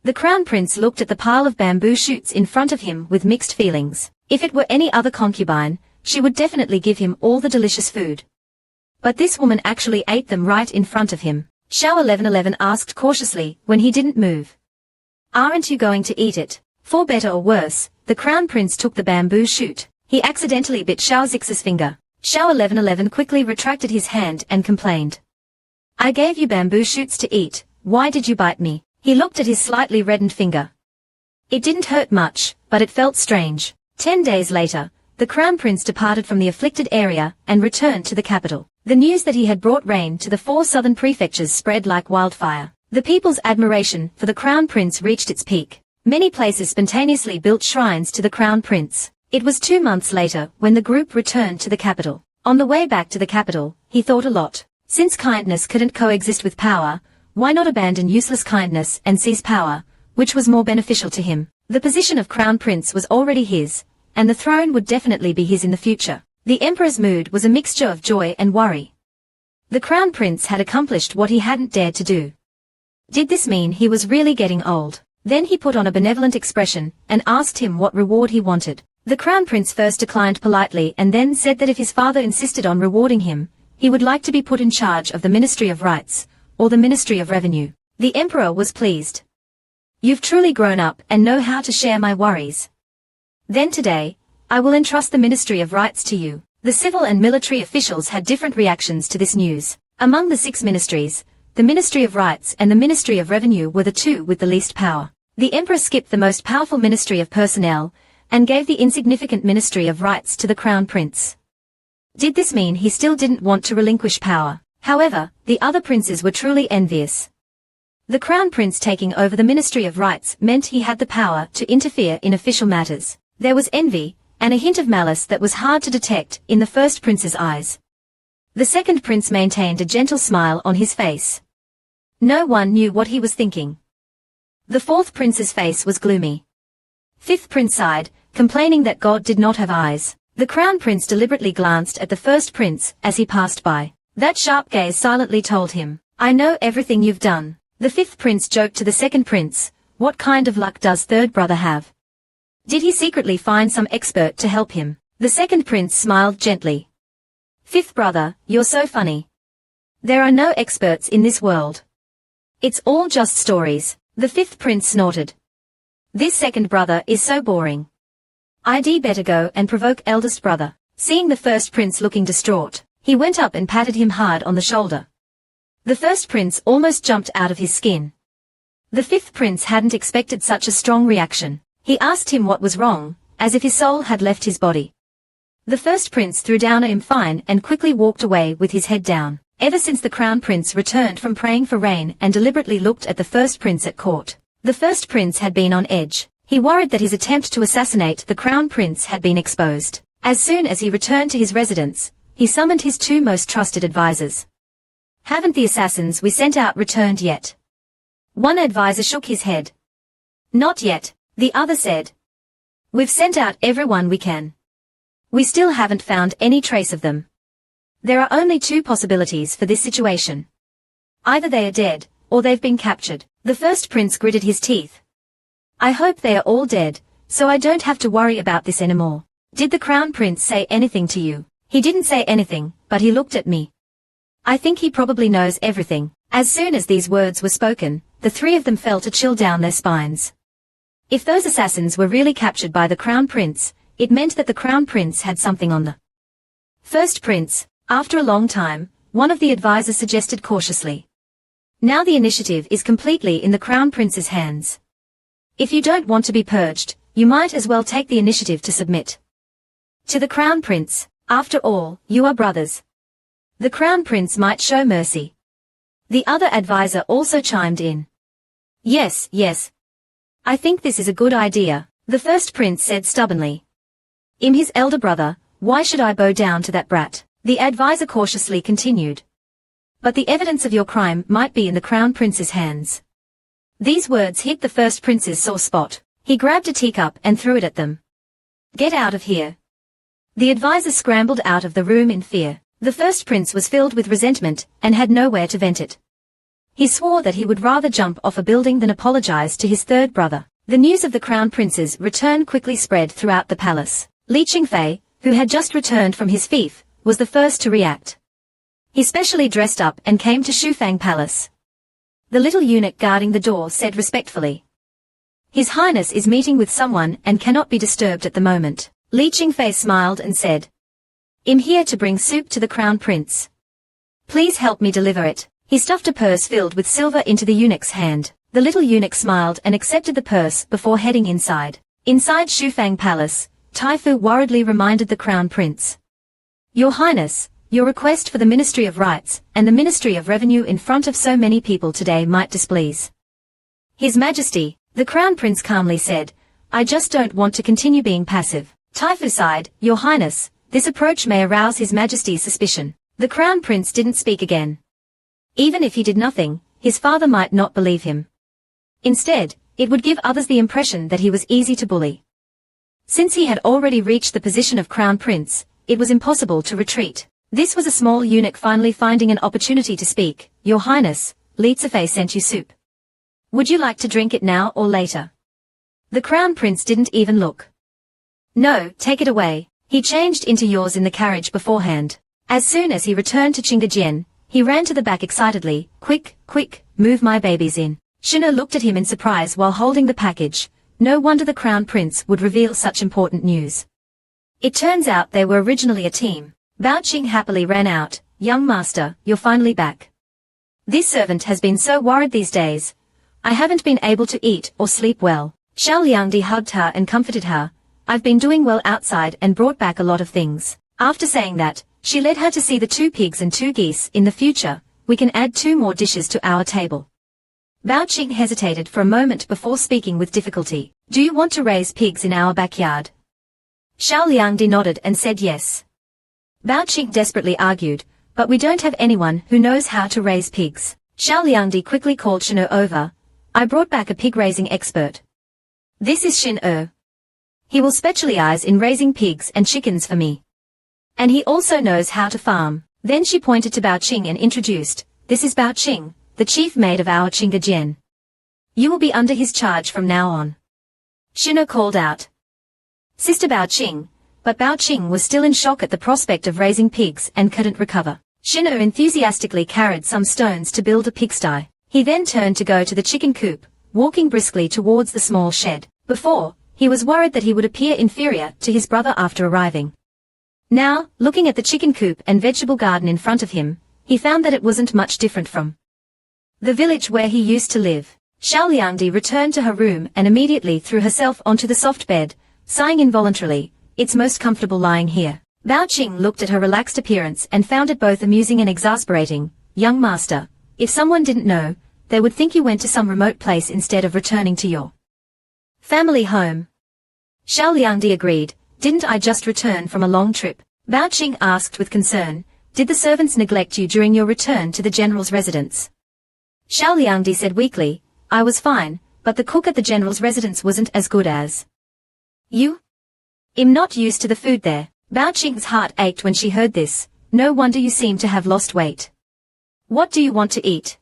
The crown prince looked at the pile of bamboo shoots in front of him with mixed feelings. If it were any other concubine, she would definitely give him all the delicious food. But this woman actually ate them right in front of him. Xiao 1111 asked cautiously when he didn't move. Aren't you going to eat it? For better or worse, the crown prince took the bamboo shoot. He accidentally bit Xiao Zix's finger. Xiao 1111 quickly retracted his hand and complained. I gave you bamboo shoots to eat, why did you bite me? He looked at his slightly reddened finger. It didn't hurt much, but it felt strange. 10 days later, the crown prince departed from the afflicted area and returned to the capital. The news that he had brought rain to the 4 southern prefectures spread like wildfire. The people's admiration for the crown prince reached its peak. Many places spontaneously built shrines to the crown prince. It was 2 months later when the group returned to the capital. On the way back to the capital, he thought a lot. Since kindness couldn't coexist with power, why not abandon useless kindness and seize power, which was more beneficial to him? The position of crown prince was already his, and the throne would definitely be his in the future. The emperor's mood was a mixture of joy and worry. The crown prince had accomplished what he hadn't dared to do. Did this mean he was really getting old? Then he put on a benevolent expression and asked him what reward he wanted. The crown prince first declined politely and then said that if his father insisted on rewarding him, he would like to be put in charge of the Ministry of Rights, or the Ministry of Revenue. The emperor was pleased. You've truly grown up and know how to share my worries. Then today, I will entrust the Ministry of Rights to you. The civil and military officials had different reactions to this news. Among the 6 ministries, the Ministry of Rights and the Ministry of Revenue were the 2 with the least power. The emperor skipped the most powerful Ministry of Personnel, and gave the insignificant Ministry of Rights to the crown prince. Did this mean he still didn't want to relinquish power? However, the other princes were truly envious. The crown prince taking over the Ministry of Rights meant he had the power to interfere in official matters. There was envy, and a hint of malice that was hard to detect in the first prince's eyes. The second prince maintained a gentle smile on his face. No one knew what he was thinking. The fourth prince's face was gloomy. Fifth prince sighed, complaining that God did not have eyes. The crown prince deliberately glanced at the first prince as he passed by. That sharp gaze silently told him, I know everything you've done. The fifth prince joked to the second prince, what kind of luck does third brother have? Did he secretly find some expert to help him? The second prince smiled gently. Fifth brother, you're so funny. There are no experts in this world. It's all just stories. The fifth prince snorted. This second brother is so boring. I'd better go and provoke eldest brother. Seeing the first prince looking distraught, he went up and patted him hard on the shoulder. The first prince almost jumped out of his skin. The fifth prince hadn't expected such a strong reaction. He asked him what was wrong, as if his soul had left his body. The first prince threw down "I'm fine" and quickly walked away with his head down. Ever since the crown prince returned from praying for rain and deliberately looked at the first prince at court, the first prince had been on edge. He worried that his attempt to assassinate the crown prince had been exposed. As soon as he returned to his residence, he summoned his 2 most trusted advisors. Haven't the assassins we sent out returned yet? One advisor shook his head. Not yet, the other said. We've sent out everyone we can. We still haven't found any trace of them. There are only 2 possibilities for this situation. Either they are dead, or they've been captured. The first prince gritted his teeth. I hope they are all dead, so I don't have to worry about this anymore. Did the crown prince say anything to you? He didn't say anything, but he looked at me. I think he probably knows everything. As soon as these words were spoken, the 3 of them felt a chill down their spines. If those assassins were really captured by the crown prince, it meant that the crown prince had something on the first prince. After a long time, one of the advisors suggested cautiously. Now the initiative is completely in the crown prince's hands. If you don't want to be purged, you might as well take the initiative to submit to the Crown Prince. After all, you are brothers. The Crown Prince might show mercy. The other advisor also chimed in. Yes, yes. I think this is a good idea, the first prince said stubbornly. I'm his elder brother, why should I bow down to that brat? The advisor cautiously continued. But the evidence of your crime might be in the Crown Prince's hands. These words hit the first prince's sore spot. He grabbed a teacup and threw it at them. Get out of here. The advisor scrambled out of the room in fear. The first prince was filled with resentment and had nowhere to vent it. He swore that he would rather jump off a building than apologize to his third brother. The news of the Crown Prince's return quickly spread throughout the palace. Li Qingfei, who had just returned from his fief, was the first to react. He specially dressed up and came to Shufang Palace. The little eunuch guarding the door said respectfully, His Highness is meeting with someone and cannot be disturbed at the moment. Li Qingfei smiled and said, I'm here to bring soup to the Crown Prince. Please help me deliver it. He stuffed a purse filled with silver into the eunuch's hand. The little eunuch smiled and accepted the purse before heading inside. Inside Shufang Palace, Taifu worriedly reminded the Crown Prince. Your Highness, your request for the Ministry of Rights and the Ministry of Revenue in front of so many people today might displease His Majesty, the Crown Prince calmly said, I just don't want to continue being passive. Taifu sighed, Your Highness, this approach may arouse His Majesty's suspicion. The Crown Prince didn't speak again. Even if he did nothing, his father might not believe him. Instead, it would give others the impression that he was easy to bully. Since he had already reached the position of Crown Prince, it was impossible to retreat. This was a small eunuch finally finding an opportunity to speak. Your Highness, Li Zifei sent you soup. Would you like to drink it now or later? The Crown Prince didn't even look. No, take it away. He changed into yours in the carriage beforehand. As soon as he returned to Qinggajian, he ran to the back excitedly. Quick, quick, move my babies in. Shino looked at him in surprise while holding the package. No wonder the Crown Prince would reveal such important news. It turns out they were originally a team. Bao Qing happily ran out. Young master, you're finally back. This servant has been so worried these days. I haven't been able to eat or sleep well. Xiao Liangdi hugged her and comforted her. I've been doing well outside and brought back a lot of things. After saying that, she led her to see the 2 pigs and 2 geese. In the future, we can add 2 more dishes to our table. Bao Qing hesitated for a moment before speaking with difficulty. Do you want to raise pigs in our backyard? Xiao Liangdi nodded and said yes. Bao Qing desperately argued, but we don't have anyone who knows how to raise pigs. Xiao Liangdi quickly called Shino over. I brought back a pig-raising expert. This is Shin He will specialize in raising pigs and chickens for me. And he also knows how to farm. Then she pointed to Bao Qing and introduced, this is Bao Qing, the chief maid of our Qinggajian. You will be under his charge from now on. Shino called out. Sister Bao Qing, but Bao Qing was still in shock at the prospect of raising pigs and couldn't recover. Shino enthusiastically carried some stones to build a pigsty. He then turned to go to the chicken coop, walking briskly towards the small shed. Before, he was worried that he would appear inferior to his brother after arriving. Now, looking at the chicken coop and vegetable garden in front of him, he found that it wasn't much different from the village where he used to live. Xiao Liangdi returned to her room and immediately threw herself onto the soft bed, sighing involuntarily, it's most comfortable lying here. Bao Qing looked at her relaxed appearance and found it both amusing and exasperating. Young master, if someone didn't know, they would think you went to some remote place instead of returning to your family home. Xiao Liangdi agreed. Didn't I just return from a long trip? Bao Qing asked with concern. Did the servants neglect you during your return to the general's residence? Xiao Liangdi said weakly, I was fine, but the cook at the general's residence wasn't as good as you. I'm not used to the food there. Bao Qing's heart ached when she heard this. No wonder you seem to have lost weight. What do you want to eat?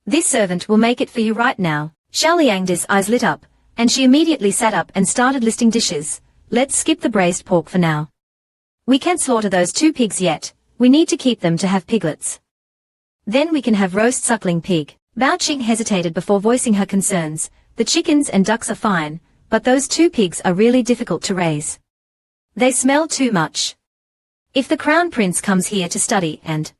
This servant will make it for you right now. Xiao Liangdi's eyes lit up, and she immediately sat up and started listing dishes. Let's skip the braised pork for now. We can't slaughter those 2 pigs yet. We need to keep them to have piglets. Then we can have roast suckling pig. Bao Qing hesitated before voicing her concerns. The chickens and ducks are fine, but those 2 pigs are really difficult to raise. They smell too much. If the Crown Prince comes here to study and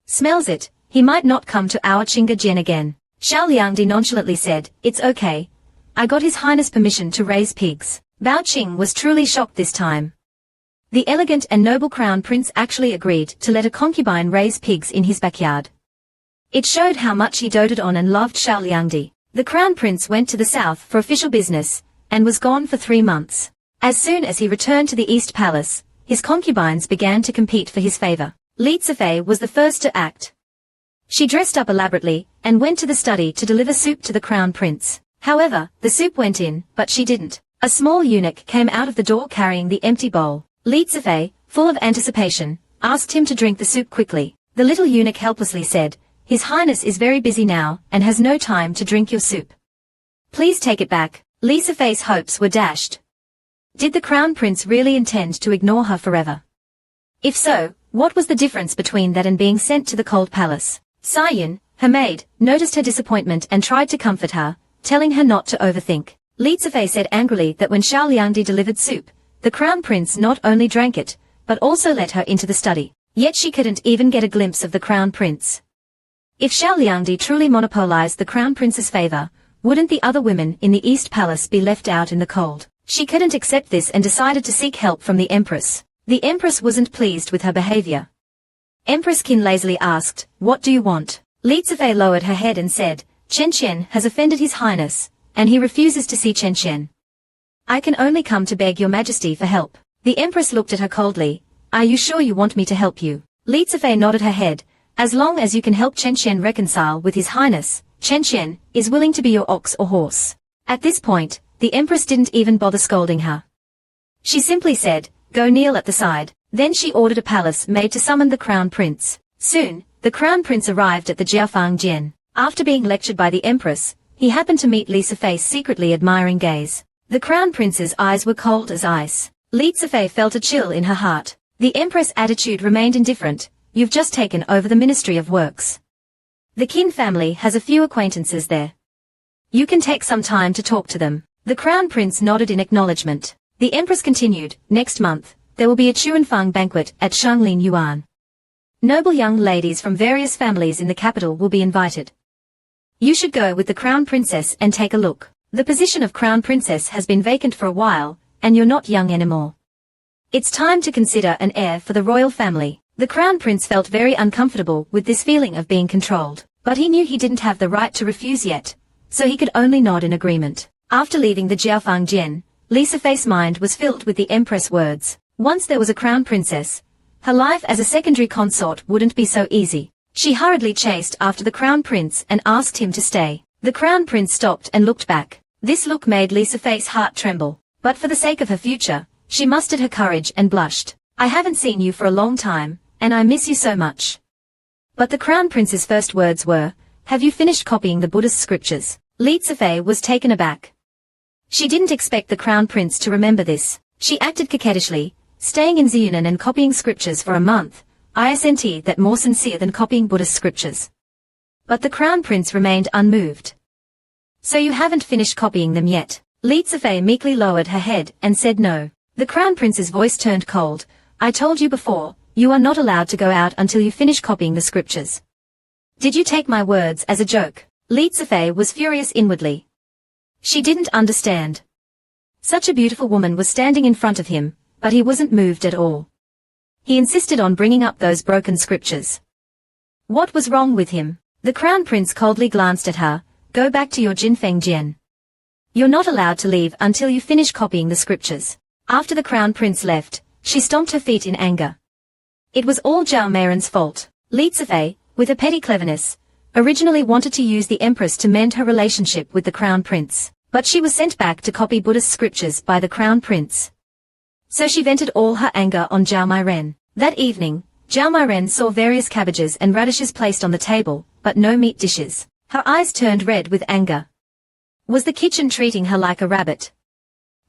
smells it, he might not come to our Qinggajian again. Xiao Liangdi nonchalantly said, it's okay. I got His Highness permission to raise pigs. Bao Qing was truly shocked this time. The elegant and noble crown prince actually agreed to let a concubine raise pigs in his backyard. It showed how much he doted on and loved Xiao Liangdi. The crown prince went to the south for official business, and was gone for 3 months. As soon as he returned to the East Palace, his concubines began to compete for his favor. Li Zifei was the first to act. She dressed up elaborately, and went to the study to deliver soup to the crown prince. However, the soup went in, but she didn't. A small eunuch came out of the door carrying the empty bowl. Li Zifei, full of anticipation, asked him to drink the soup quickly. The little eunuch helplessly said, "His Highness is very busy now, and has no time to drink your soup. Please take it back." Li Zifei's hopes were dashed. Did the crown prince really intend to ignore her forever? If so, what was the difference between that and being sent to the cold palace? Saiyun, her maid, noticed her disappointment and tried to comfort her, telling her not to overthink. Li Zifei said angrily that when Xiao Liangdi delivered soup, the crown prince not only drank it, but also let her into the study. Yet she couldn't even get a glimpse of the crown prince. If Xiao Liangdi truly monopolized the crown prince's favor, wouldn't the other women in the East Palace be left out in the cold? She couldn't accept this and decided to seek help from the empress. The empress wasn't pleased with her behavior. Empress Qin lazily asked, "What do you want?" Li Zifei lowered her head and said, "Chen Qian has offended His Highness, and he refuses to see Chen Qian. I can only come to beg your majesty for help." The empress looked at her coldly. "Are you sure you want me to help you?" Li Zifei nodded her head. "As long as you can help Chen Qian reconcile with His Highness, Chen Qian is willing to be your ox or horse." At this point, the empress didn't even bother scolding her. She simply said, "Go kneel at the side." Then she ordered a palace maid to summon the crown prince. Soon, the crown prince arrived at the Jiafang Jian. After being lectured by the empress, he happened to meet Li Zifei's secretly admiring gaze. The crown prince's eyes were cold as ice. Li Zifei felt a chill in her heart. The empress' attitude remained indifferent. "You've just taken over the Ministry of Works. The Qin family has a few acquaintances there. You can take some time to talk to them." The crown prince nodded in acknowledgement. The empress continued, "Next month, there will be a Triumphant banquet at Shanglin Yuan. Noble young ladies from various families in the capital will be invited. You should go with the crown princess and take a look. The position of crown princess has been vacant for a while, and you're not young anymore. It's time to consider an heir for the royal family." The crown prince felt very uncomfortable with this feeling of being controlled, but he knew he didn't have the right to refuse yet, so he could only nod in agreement. After leaving the Jiafang Jian, Li Zifei's mind was filled with the empress words. Once there was a crown princess, her life as a secondary consort wouldn't be so easy. She hurriedly chased after the crown prince and asked him to stay. The crown prince stopped and looked back. This look made Li Zifei's heart tremble, but for the sake of her future, she mustered her courage and blushed. "I haven't seen you for a long time, and I miss you so much." But the crown prince's first words were, "Have you finished copying the Buddhist scriptures?" Li Zifei was taken aback. She didn't expect the crown prince to remember this. She acted coquettishly, staying in Ziyunan and copying scriptures for a month. Isn't that more sincere than copying Buddhist scriptures? But the crown prince remained unmoved. "So you haven't finished copying them yet?" Li Zifei meekly lowered her head and said no. The crown prince's voice turned cold. "I told you before, you are not allowed to go out until you finish copying the scriptures. Did you take my words as a joke?" Li Zifei was furious inwardly. She didn't understand. Such a beautiful woman was standing in front of him, but he wasn't moved at all. He insisted on bringing up those broken scriptures. What was wrong with him? The crown prince coldly glanced at her. "Go back to your Jinfeng Jian. You're not allowed to leave until you finish copying the scriptures." After the crown prince left, she stomped her feet in anger. It was all Zhao Meiren's fault. Li Zifei, with her petty cleverness, originally wanted to use the empress to mend her relationship with the crown prince, but she was sent back to copy Buddhist scriptures by the crown prince. So she vented all her anger on Zhao Meiren. That evening, Zhao Meiren saw various cabbages and radishes placed on the table, but no meat dishes. Her eyes turned red with anger. Was the kitchen treating her like a rabbit?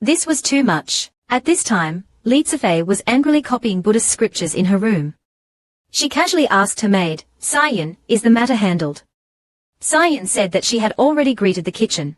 This was too much. At this time, Li Zifei was angrily copying Buddhist scriptures in her room. She casually asked her maid, "Saiyun, is the matter handled?" Saiyun said that she had already greeted the kitchen.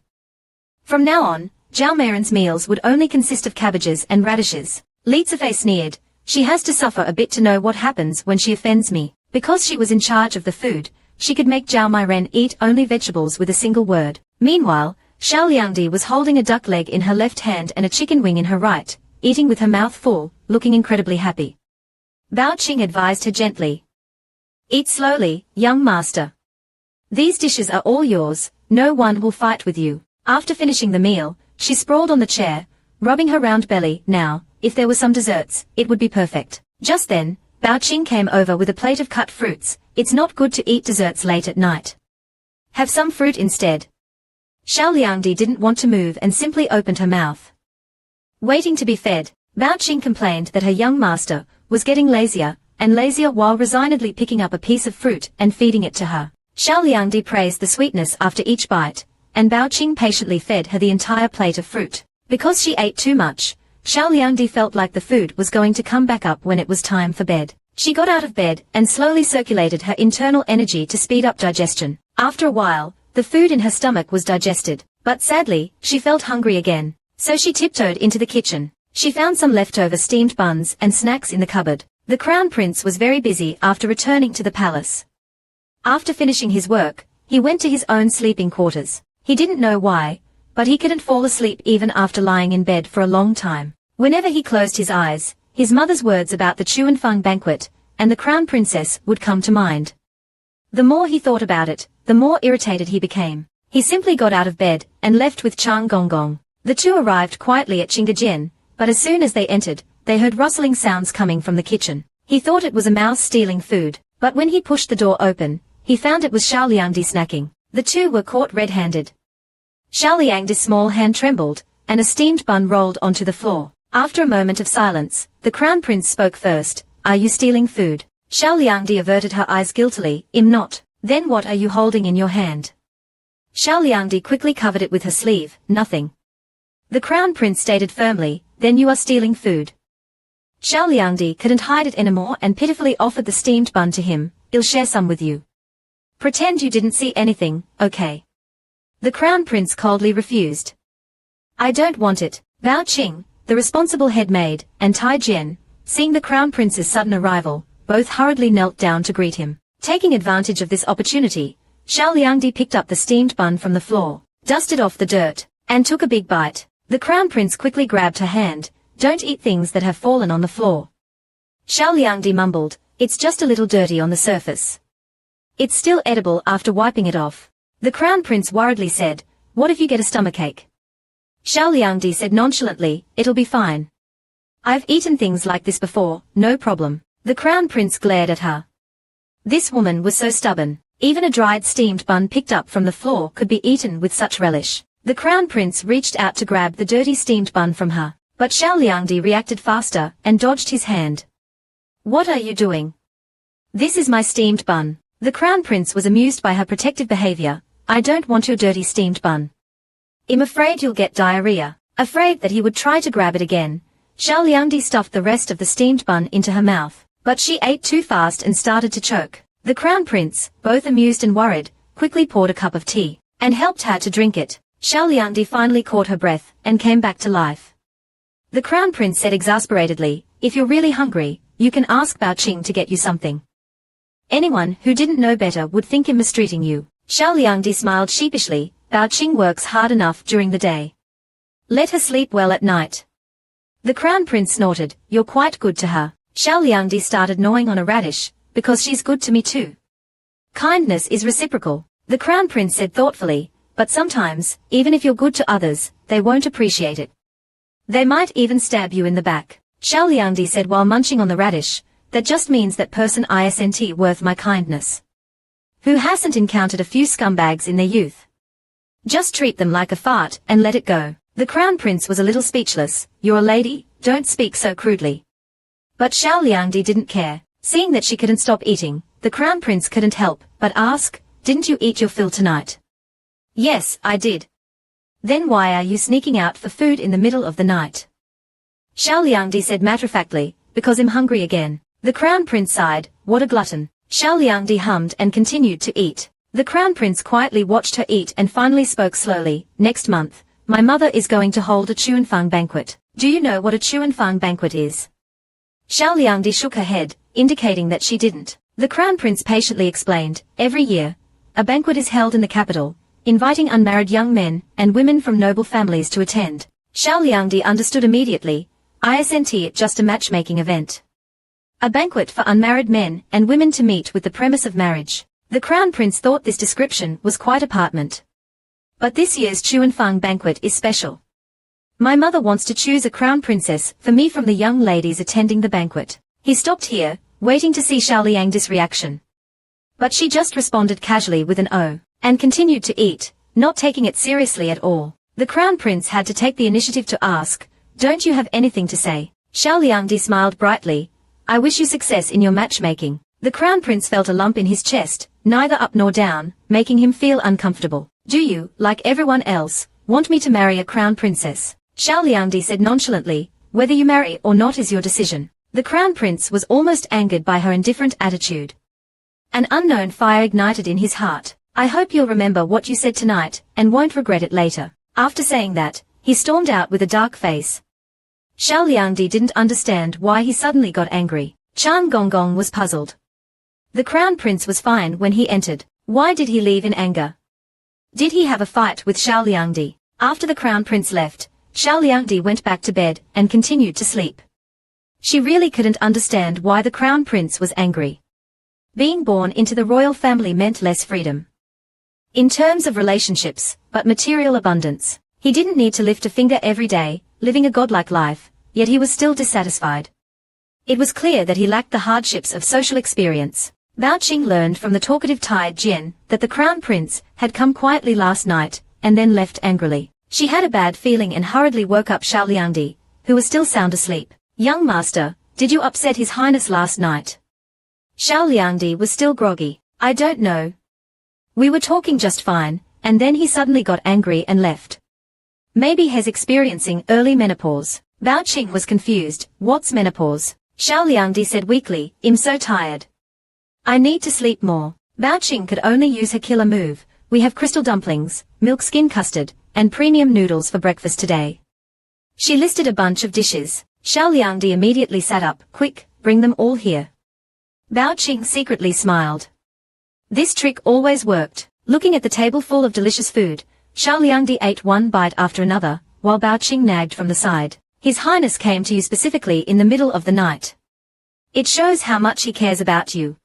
From now on, Zhao Meiren's meals would only consist of cabbages and radishes. Li Zifei sneered. "She has to suffer a bit to know what happens when she offends me." Because she was in charge of the food, she could make Zhao Meiren eat only vegetables with a single word. Meanwhile, Xiao Liangdi was holding a duck leg in her left hand and a chicken wing in her right, eating with her mouth full, looking incredibly happy. Bao Qing advised her gently. Eat slowly, young master. These dishes are all yours, no one will fight with you. After finishing the meal, she sprawled on the chair, rubbing her round belly. Now, if there were some desserts, it would be perfect. Just then, Bao Qing came over with a plate of cut fruits. It's not good to eat desserts late at night. Have some fruit instead. Xiao Liangdi didn't want to move and simply opened her mouth, waiting to be fed. Bao Qing complained that her young master was getting lazier and lazier while resignedly picking up a piece of fruit and feeding it to her. Xiao Liangdi praised the sweetness after each bite, and Bao Qing patiently fed her the entire plate of fruit. Because she ate too much, Xiao Liangdi felt like the food was going to come back up when it was time for bed. She got out of bed and slowly circulated her internal energy to speed up digestion. After a while, the food in her stomach was digested, but sadly, she felt hungry again. So she tiptoed into the kitchen. She found some leftover steamed buns and snacks in the cupboard. The crown prince was very busy after returning to the palace. After finishing his work, he went to his own sleeping quarters. He didn't know why, but he couldn't fall asleep even after lying in bed for a long time. Whenever he closed his eyes, his mother's words about the Triumphant banquet and the crown princess would come to mind. The more he thought about it, the more irritated he became. He simply got out of bed and left with Chang Gonggong. The two arrived quietly at Qingdejian, but as soon as they entered, they heard rustling sounds coming from the kitchen. He thought it was a mouse stealing food, but when he pushed the door open, he found it was Xiao Liangdi snacking. The two were caught red-handed. Xiao Liangdi's small hand trembled, and a steamed bun rolled onto the floor. After a moment of silence, the crown prince spoke first. Are you stealing food? Xiao Liangdi averted her eyes guiltily. I'm not. Then what are you holding in your hand? Xiao Liangdi quickly covered it with her sleeve. Nothing. The crown prince stated firmly, then you are stealing food. Xiao Liangdi couldn't hide it anymore and pitifully offered the steamed bun to him. I'll share some with you. Pretend you didn't see anything, okay? The crown prince coldly refused. I don't want it. Bao Qing, the responsible head maid, and Tai Jian, seeing the crown prince's sudden arrival, both hurriedly knelt down to greet him. Taking advantage of this opportunity, Xiao Liangdi picked up the steamed bun from the floor, dusted off the dirt, and took a big bite. The crown prince quickly grabbed her hand. Don't eat things that have fallen on the floor. Xiao Liangdi mumbled, it's just a little dirty on the surface. It's still edible after wiping it off. The crown prince worriedly said, what if you get a stomachache? Xiao Liangdi said nonchalantly, it'll be fine. I've eaten things like this before, no problem. The crown prince glared at her. This woman was so stubborn. Even a dried steamed bun picked up from the floor could be eaten with such relish. The crown prince reached out to grab the dirty steamed bun from her, but Xiao Liangdi reacted faster and dodged his hand. What are you doing? This is my steamed bun. The crown prince was amused by her protective behavior. I don't want your dirty steamed bun. I'm afraid you'll get diarrhea. Afraid that he would try to grab it again, Xiao Liangdi stuffed the rest of the steamed bun into her mouth, but she ate too fast and started to choke. The crown prince, both amused and worried, quickly poured a cup of tea and helped her to drink it. Xiao Liangdi finally caught her breath and came back to life. The crown prince said exasperatedly, if you're really hungry, you can ask Bao Qing to get you something. Anyone who didn't know better would think him mistreating you. Xiao Liangdi smiled sheepishly. Bao Qing works hard enough during the day. Let her sleep well at night. The crown prince snorted, you're quite good to her. Xiao Liangdi started gnawing on a radish, because she's good to me too. Kindness is reciprocal, the crown prince said thoughtfully, but sometimes, even if you're good to others, they won't appreciate it. They might even stab you in the back. Xiao Liangdi said while munching on the radish, that just means that person isn't worth my kindness. Who hasn't encountered a few scumbags in their youth? Just treat them like a fart and let it go. The crown prince was a little speechless. You're a lady, don't speak so crudely. But Xiao Liangdi didn't care. Seeing that she couldn't stop eating, the crown prince couldn't help but ask, didn't you eat your fill tonight? Yes, I did. Then why are you sneaking out for food in the middle of the night? Xiao Liangdi said matter-of-factly, because I'm hungry again. The crown prince sighed, what a glutton. Xiao Liangdi hummed and continued to eat. The crown prince quietly watched her eat and finally spoke slowly, next month, my mother is going to hold a Triumphant banquet. Do you know what a Triumphant banquet is? Xiao Liangdi shook her head, indicating that she didn't. The crown prince patiently explained, every year, a banquet is held in the capital. inviting unmarried young men and women from noble families to attend. Xiao Liangdi understood immediately. Isn't it just a matchmaking event? A banquet for unmarried men and women to meet with the premise of marriage. The Crown Prince thought this description was quite apartment. But this year's Triumphant banquet is special. My mother wants to choose a Crown Princess for me from the young ladies attending the banquet. He stopped here, waiting to see Xiao Liangdi's reaction. But she just responded casually with an "oh," and continued to eat, not taking it seriously at all. The Crown Prince had to take the initiative to ask, "Don't you have anything to say?" Xiao Liangdi smiled brightly. "I wish you success in your matchmaking." The Crown Prince felt a lump in his chest, neither up nor down, making him feel uncomfortable. "Do you, like everyone else, want me to marry a Crown Princess?" Xiao Liangdi said nonchalantly. "Whether you marry or not is your decision." The Crown Prince was almost angered by her indifferent attitude. An unknown fire ignited in his heart. "I hope you'll remember what you said tonight, and won't regret it later." After saying that, he stormed out with a dark face. Xiao Liangdi didn't understand why he suddenly got angry. Chan Gonggong was puzzled. The Crown Prince was fine when he entered. Why did he leave in anger? Did he have a fight with Xiao Liangdi? After the Crown Prince left, Xiao Liangdi went back to bed and continued to sleep. She really couldn't understand why the Crown Prince was angry. Being born into the royal family meant less freedom in terms of relationships, but material abundance. He didn't need to lift a finger every day, living a godlike life, yet he was still dissatisfied. It was clear that he lacked the hardships of social experience. Bao Qing learned from the talkative Tai Jian that the Crown Prince had come quietly last night, and then left angrily. She had a bad feeling and hurriedly woke up Xiao Liangdi, who was still sound asleep. "Young master, did you upset His Highness last night?" Xiao Liangdi was still groggy. "I don't know. We were talking just fine, and then he suddenly got angry and left. Maybe he's experiencing early menopause." Bao Qing was confused. "What's menopause?" Xiao Liangdi said weakly. "I'm so tired. I need to sleep more." Bao Qing could only use her killer move. "We have crystal dumplings, milk skin custard, and premium noodles for breakfast today." She listed a bunch of dishes. Xiao Liangdi immediately sat up. "Quick, bring them all here." Bao Qing secretly smiled. This trick always worked. Looking at the table full of delicious food, Xiao Liangdi ate one bite after another, while Bao Qing nagged from the side. "His Highness came to you specifically in the middle of the night. It shows how much he cares about you.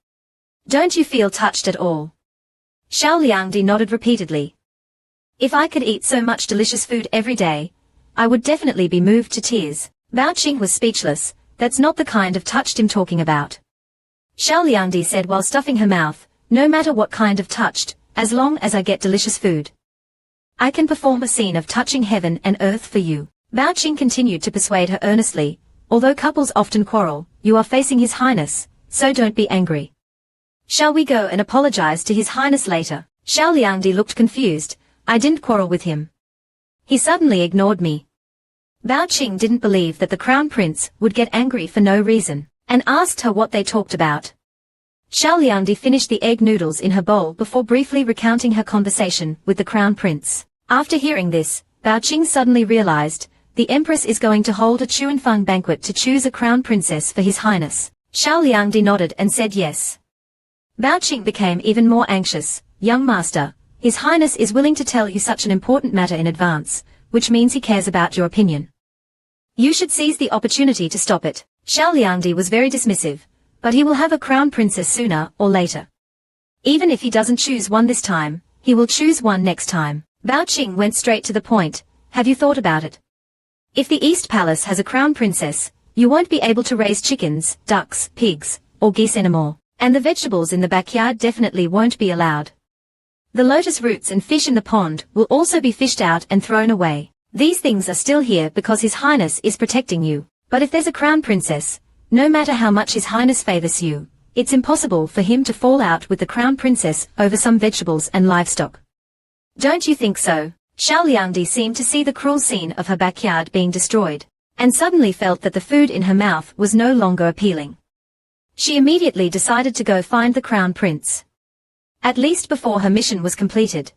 Don't you feel touched at all?" Xiao Liangdi nodded repeatedly. "If I could eat so much delicious food every day, I would definitely be moved to tears." Bao Qing was speechless. "That's not the kind of touched I'm talking about," Xiao Liangdi said while stuffing her mouth. "No matter what kind of touched, as long as I get delicious food, I can perform a scene of touching heaven and earth for you." Bao Qing continued to persuade her earnestly. "Although couples often quarrel, you are facing His Highness, so don't be angry. Shall we go and apologize to His Highness later?" Xiao Liangdi looked confused. "I didn't quarrel with him. He suddenly ignored me." Bao Qing didn't believe that the Crown Prince would get angry for no reason, and asked her what they talked about. Xiao Liangdi finished the egg noodles in her bowl before briefly recounting her conversation with the Crown Prince. After hearing this, Bao Qing suddenly realized, the Empress is going to hold a Triumphant banquet to choose a Crown Princess for His Highness. Xiao Liangdi nodded and said yes. Bao Qing became even more anxious. "Young master, His Highness is willing to tell you such an important matter in advance, which means he cares about your opinion. You should seize the opportunity to stop it." Xiao Liangdi was very dismissive. "But he will have a Crown Princess sooner or later. Even if he doesn't choose one this time, he will choose one next time." Bao Qing went straight to the point. "Have you thought about it? If the East Palace has a Crown Princess, you won't be able to raise chickens, ducks, pigs, or geese anymore. And the vegetables in the backyard definitely won't be allowed. The lotus roots and fish in the pond will also be fished out and thrown away. These things are still here because His Highness is protecting you. But if there's a Crown Princess, no matter how much His Highness favors you, it's impossible for him to fall out with the Crown Princess over some vegetables and livestock. Don't you think so?" Xiao Liangdi seemed to see the cruel scene of her backyard being destroyed, and suddenly felt that the food in her mouth was no longer appealing. She immediately decided to go find the Crown Prince. At least before her mission was completed.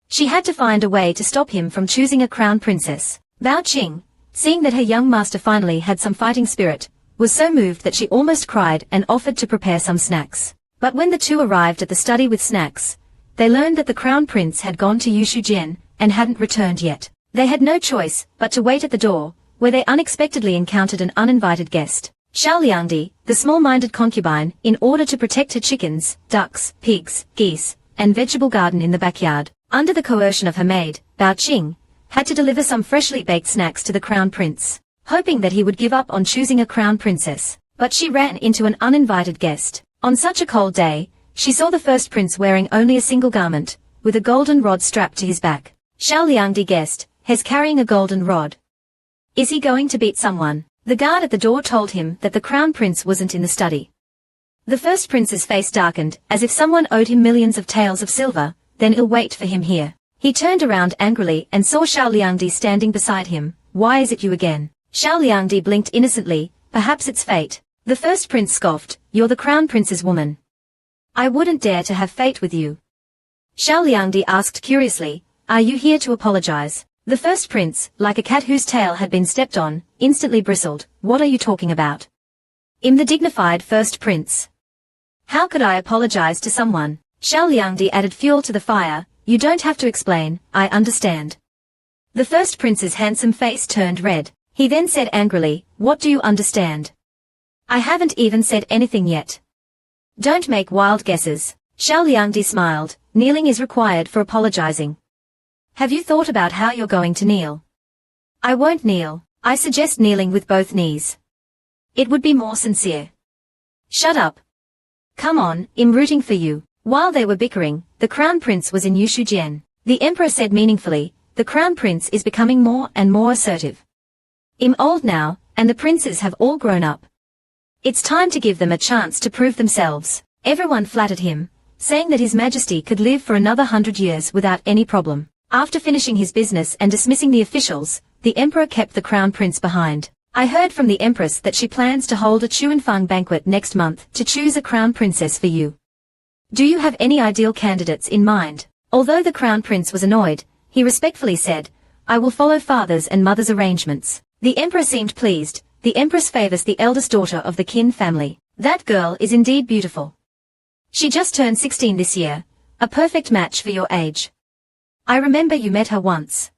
She had to find a way to stop him from choosing a Crown Princess. Bao Qing, seeing that her young master finally had some fighting spirit, was so moved that she almost cried and offered to prepare some snacks. But when the two arrived at the study with snacks, they learned that the crown prince had gone to Yushujian and hadn't returned yet. They had no choice but to wait at the door, where they unexpectedly encountered an uninvited guest. Xiao Liangdi, the small-minded concubine, in order to protect her chickens, ducks, pigs, geese, and vegetable garden in the backyard, under the coercion of her maid, Bao Qing, had to deliver some freshly baked snacks to the crown prince, hoping that he would give up on choosing a crown princess. But she ran into an uninvited guest. On such a cold day, she saw the first prince wearing only a single garment, with a golden rod strapped to his back. Xiao Liangdi guessed, he's carrying a golden rod. Is he going to beat someone? The guard at the door told him that the crown prince wasn't in the study. The first prince's face darkened, as if someone owed him millions of taels of silver, then he'll wait for him here. He turned around angrily and saw Xiao Liangdi standing beside him. Why is it you again? Xiao Liangdi blinked innocently. Perhaps it's fate. The first prince scoffed. You're the crown prince's woman. I wouldn't dare to have fate with you. Xiao Liangdi asked curiously, are you here to apologize? The first prince, like a cat whose tail had been stepped on, instantly bristled. What are you talking about? I'm the dignified first prince. How could I apologize to someone? Xiao Liangdi added fuel to the fire. You don't have to explain, I understand. The first prince's handsome face turned red. He then said angrily, what do you understand? I haven't even said anything yet. Don't make wild guesses. Xiao Liangdi smiled. Kneeling is required for apologizing. Have you thought about how you're going to kneel? I won't kneel. I suggest kneeling with both knees. It would be more sincere. Shut up. Come on, I'm rooting for you. While they were bickering, the crown prince was in Yushujian. The emperor said meaningfully, the crown prince is becoming more and more assertive. I'm old now, and the princes have all grown up. It's time to give them a chance to prove themselves. Everyone flattered him, saying that His Majesty could live for another 100 years without any problem. After finishing his business and dismissing the officials, the emperor kept the crown prince behind. I heard from the empress that she plans to hold a Triumphant banquet next month to choose a crown princess for you. Do you have any ideal candidates in mind? Although the crown prince was annoyed, he respectfully said, I will follow father's and mother's arrangements. The emperor seemed pleased. The empress favors the eldest daughter of the Qin family. That girl is indeed beautiful. She just turned 16 this year, a perfect match for your age. I remember you met her once.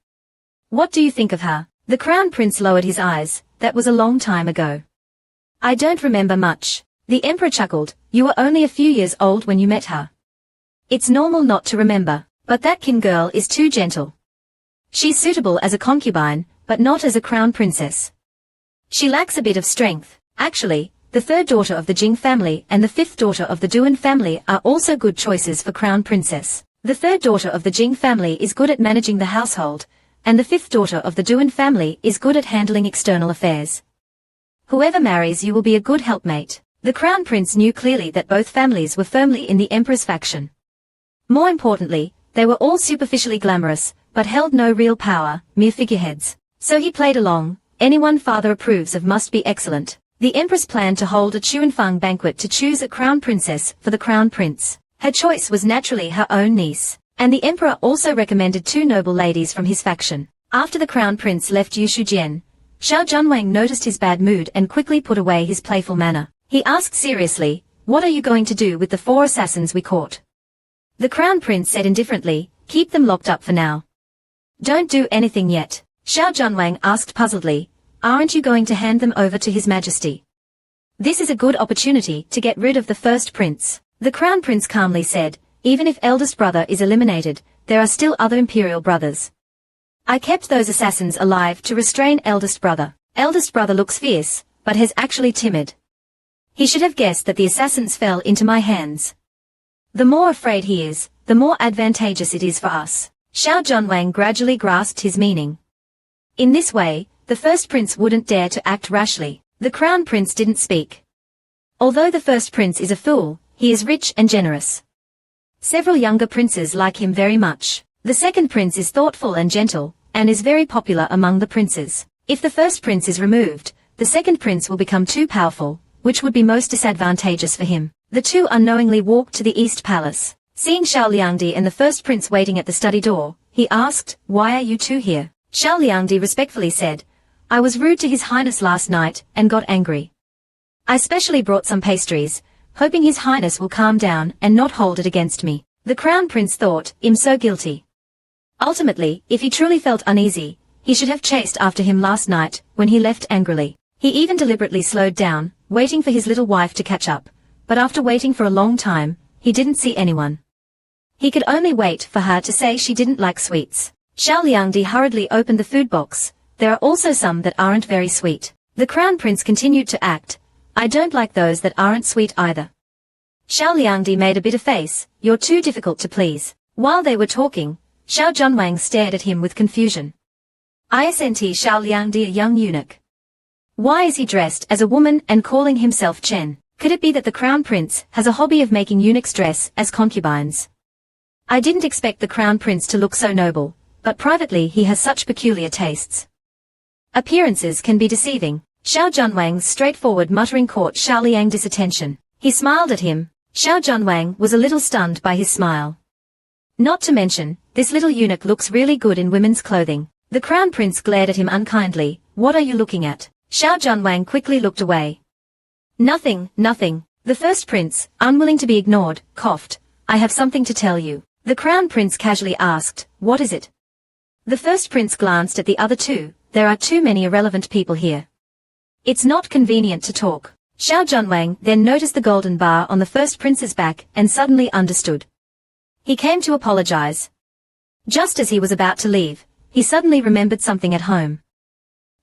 What do you think of her? The crown prince lowered his eyes. That was a long time ago. I don't remember much. The emperor chuckled. You were only a few years old when you met her. It's normal not to remember, but that Qin girl is too gentle. She's suitable as a concubine, but not as a crown princess. She lacks a bit of strength. Actually, the third daughter of the Jing family and the fifth daughter of the Duan family are also good choices for crown princess. The third daughter of the Jing family is good at managing the household, and the fifth daughter of the Duan family is good at handling external affairs. Whoever marries you will be a good helpmate. The crown prince knew clearly that both families were firmly in the emperor's faction. More importantly, they were all superficially glamorous, but held no real power, mere figureheads. So he played along. Anyone father approves of must be excellent. The empress planned to hold a Triumphant banquet to choose a crown princess for the crown prince. Her choice was naturally her own niece, and the emperor also recommended two noble ladies from his faction. After the crown prince left Yushujian, Xiao Junwang noticed his bad mood and quickly put away his playful manner. He asked seriously, what are you going to do with the 4 assassins we caught? The crown prince said indifferently, keep them locked up for now. Don't do anything yet. Xiao Junwang asked puzzledly, aren't you going to hand them over to His Majesty? This is a good opportunity to get rid of the first prince. The crown prince calmly said, even if eldest brother is eliminated, there are still other imperial brothers. I kept those assassins alive to restrain eldest brother. Eldest brother looks fierce, but is actually timid. He should have guessed that the assassins fell into my hands. The more afraid he is, the more advantageous it is for us. Xiao Junwang gradually grasped his meaning. In this way, the first prince wouldn't dare to act rashly. The crown prince didn't speak. Although the first prince is a fool, he is rich and generous. Several younger princes like him very much. The second prince is thoughtful and gentle, and is very popular among the princes. If the first prince is removed, the second prince will become too powerful, which would be most disadvantageous for him. The two unknowingly walked to the East Palace. Seeing Xiao Liangdi and the first prince waiting at the study door, he asked, why are you two here? Xiao Liangdi respectfully said, I was rude to His Highness last night, and got angry. I specially brought some pastries, hoping His Highness will calm down and not hold it against me. The Crown Prince thought, I'm so guilty. Ultimately, if he truly felt uneasy, he should have chased after him last night, when he left angrily. He even deliberately slowed down, waiting for his little wife to catch up, but after waiting for a long time, he didn't see anyone. He could only wait for her to say she didn't like sweets. Xiao Liangdi hurriedly opened the food box. There are also some that aren't very sweet. The Crown Prince continued to act. I don't like those that aren't sweet either. Xiao Liangdi made a bitter face. You're too difficult to please. While they were talking, Xiao Junwang stared at him with confusion. Isn't Xiao Liangdi a young eunuch? Why is he dressed as a woman and calling himself Chen? Could it be that the Crown Prince has a hobby of making eunuchs dress as concubines? I didn't expect the Crown Prince to look so noble, but privately he has such peculiar tastes. Appearances can be deceiving. Xiao Junwang's straightforward muttering caught Xiao Liangdi's attention. He smiled at him. Xiao Junwang was a little stunned by his smile. Not to mention, this little eunuch looks really good in women's clothing. The Crown Prince glared at him unkindly. What are you looking at? Xiao Junwang quickly looked away. Nothing. The first prince, unwilling to be ignored, coughed. I have something to tell you. The Crown Prince casually asked, what is it? The first prince glanced at the other two. There are too many irrelevant people here. It's not convenient to talk. Xiao Junwang then noticed the golden bar on the first prince's back and suddenly understood. He came to apologize. Just as he was about to leave, he suddenly remembered something at home.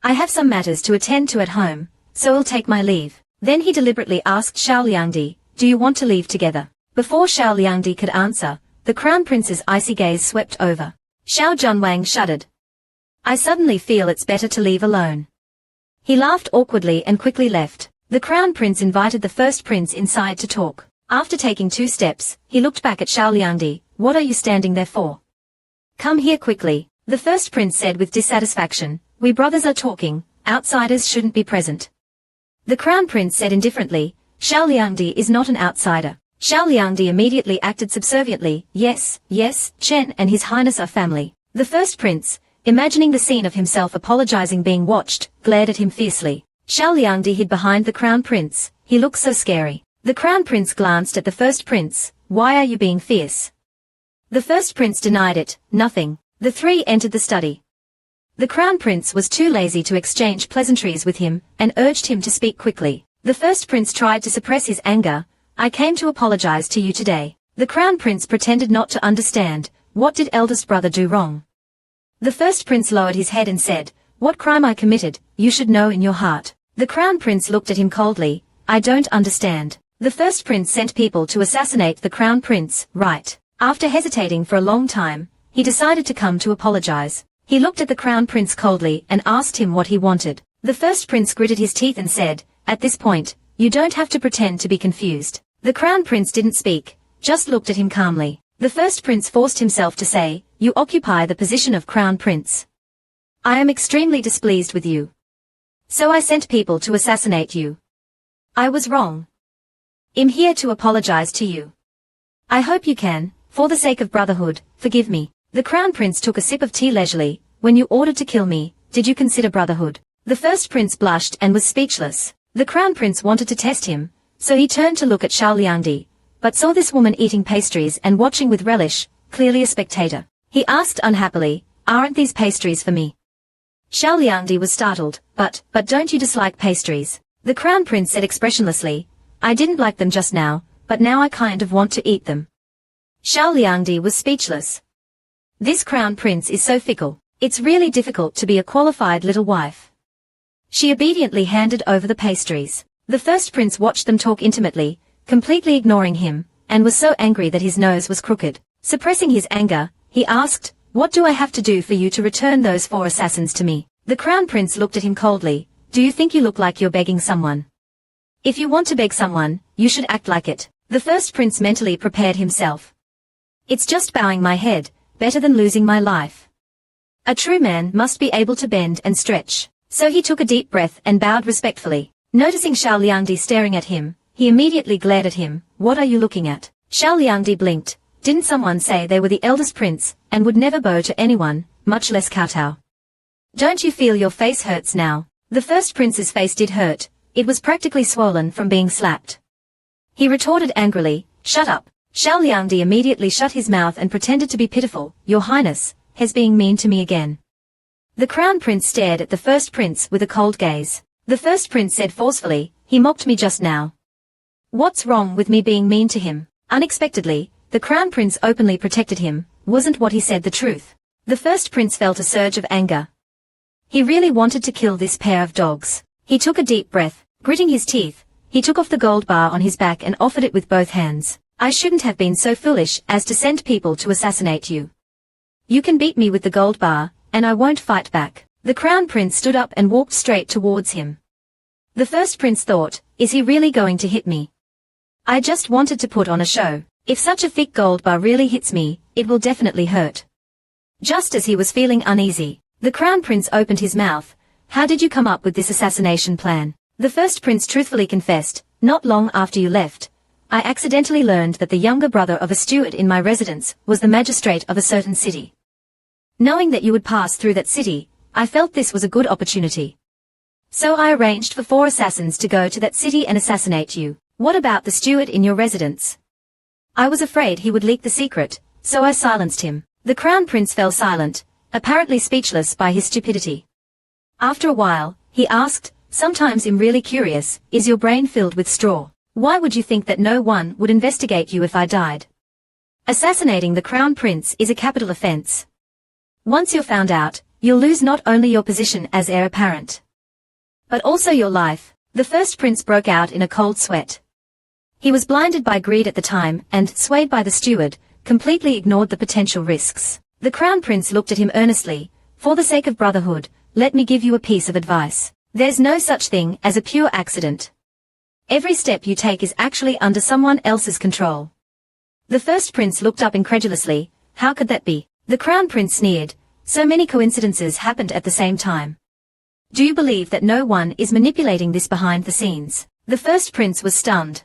I have some matters to attend to at home, so I'll take my leave. Then he deliberately asked Xiao Liangdi, do you want to leave together? Before Xiao Liangdi could answer, the Crown Prince's icy gaze swept over. Xiao Junwang shuddered. I suddenly feel it's better to leave alone. He laughed awkwardly and quickly left. The Crown Prince invited the first prince inside to talk. After taking 2 steps, he looked back at Xiao Liangdi. What are you standing there for? Come here quickly, the first prince said with dissatisfaction. We brothers are talking, outsiders shouldn't be present. The Crown Prince said indifferently, Xiao Liangdi is not an outsider. Xiao Liangdi immediately acted subserviently. Yes, Chen and His Highness are family. The first prince, imagining the scene of himself apologizing being watched, glared at him fiercely. Xiao Liangdi hid behind the Crown Prince. He looked so scary. The Crown Prince glanced at the first prince. Why are you being fierce? The first prince denied it. Nothing. The 3 entered the study. The Crown Prince was too lazy to exchange pleasantries with him, and urged him to speak quickly. The first prince tried to suppress his anger. I came to apologize to you today. The Crown Prince pretended not to understand. What did eldest brother do wrong? The first prince lowered his head and said, what crime I committed, you should know in your heart. The Crown Prince looked at him coldly. I don't understand. The first prince sent people to assassinate the Crown Prince, right? After hesitating for a long time, he decided to come to apologize. He looked at the Crown Prince coldly and asked him what he wanted. The first prince gritted his teeth and said, at this point, you don't have to pretend to be confused. The Crown Prince didn't speak, just looked at him calmly. The first prince forced himself to say, you occupy the position of Crown Prince. I am extremely displeased with you. So I sent people to assassinate you. I was wrong. I'm here to apologize to you. I hope you can, for the sake of brotherhood, forgive me. The Crown Prince took a sip of tea leisurely. When you ordered to kill me, did you consider brotherhood? The first prince blushed and was speechless. The Crown Prince wanted to test him, so he turned to look at Xiao Liangdi, but saw this woman eating pastries and watching with relish, clearly a spectator. He asked unhappily, aren't these pastries for me? Xiao Liangdi was startled. But don't you dislike pastries? The Crown Prince said expressionlessly, I didn't like them just now, but now I kind of want to eat them. Xiao Liangdi was speechless. This Crown Prince is so fickle. It's really difficult to be a qualified little wife. She obediently handed over the pastries. The first prince watched them talk intimately, completely ignoring him, and was so angry that his nose was crooked. Suppressing his anger, he asked, what do I have to do for you to return those 4 assassins to me? The Crown Prince looked at him coldly. Do you think you look like you're begging someone? If you want to beg someone, you should act like it. The first prince mentally prepared himself. It's just bowing my head, better than losing my life. A true man must be able to bend and stretch. So he took a deep breath and bowed respectfully. Noticing Xiao Liangdi staring at him, he immediately glared at him. What are you looking at? Xiao Liangdi blinked. Didn't someone say they were the eldest prince, and would never bow to anyone, much less kowtow? Don't you feel your face hurts now? The first prince's face did hurt. It was practically swollen from being slapped. He retorted angrily, shut up. Xiao Liangdi immediately shut his mouth and pretended to be pitiful. Your Highness has being mean to me again. The Crown Prince stared at the first prince with a cold gaze. The first prince said forcefully, he mocked me just now. What's wrong with me being mean to him? Unexpectedly, the Crown Prince openly protected him. Wasn't what he said the truth? The first prince felt a surge of anger. He really wanted to kill this pair of dogs. He took a deep breath, gritting his teeth. He took off the gold bar on his back and offered it with both hands. I shouldn't have been so foolish as to send people to assassinate you. You can beat me with the gold bar, and I won't fight back. The Crown Prince stood up and walked straight towards him. The first prince thought, is he really going to hit me? I just wanted to put on a show. If such a thick gold bar really hits me, it will definitely hurt. Just as he was feeling uneasy, the Crown Prince opened his mouth. How did you come up with this assassination plan? The first prince truthfully confessed, not long after you left, I accidentally learned that the younger brother of a steward in my residence was the magistrate of a certain city. Knowing that you would pass through that city, I felt this was a good opportunity. So I arranged for 4 assassins to go to that city and assassinate you. What about the steward in your residence? I was afraid he would leak the secret, so I silenced him. The Crown Prince fell silent, apparently speechless by his stupidity. After a while, he asked, sometimes I'm really curious, is your brain filled with straw? Why would you think that no one would investigate you if I died? Assassinating the Crown Prince is a capital offense. Once you're found out, you'll lose not only your position as heir apparent, but also your life. The first prince broke out in a cold sweat. He was blinded by greed at the time and, swayed by the steward, completely ignored the potential risks. The Crown Prince looked at him earnestly. For the sake of brotherhood, let me give you a piece of advice. There's no such thing as a pure accident. Every step you take is actually under someone else's control. The first prince looked up incredulously. How could that be? The Crown Prince sneered. So many coincidences happened at the same time. Do you believe that no one is manipulating this behind the scenes? The first prince was stunned.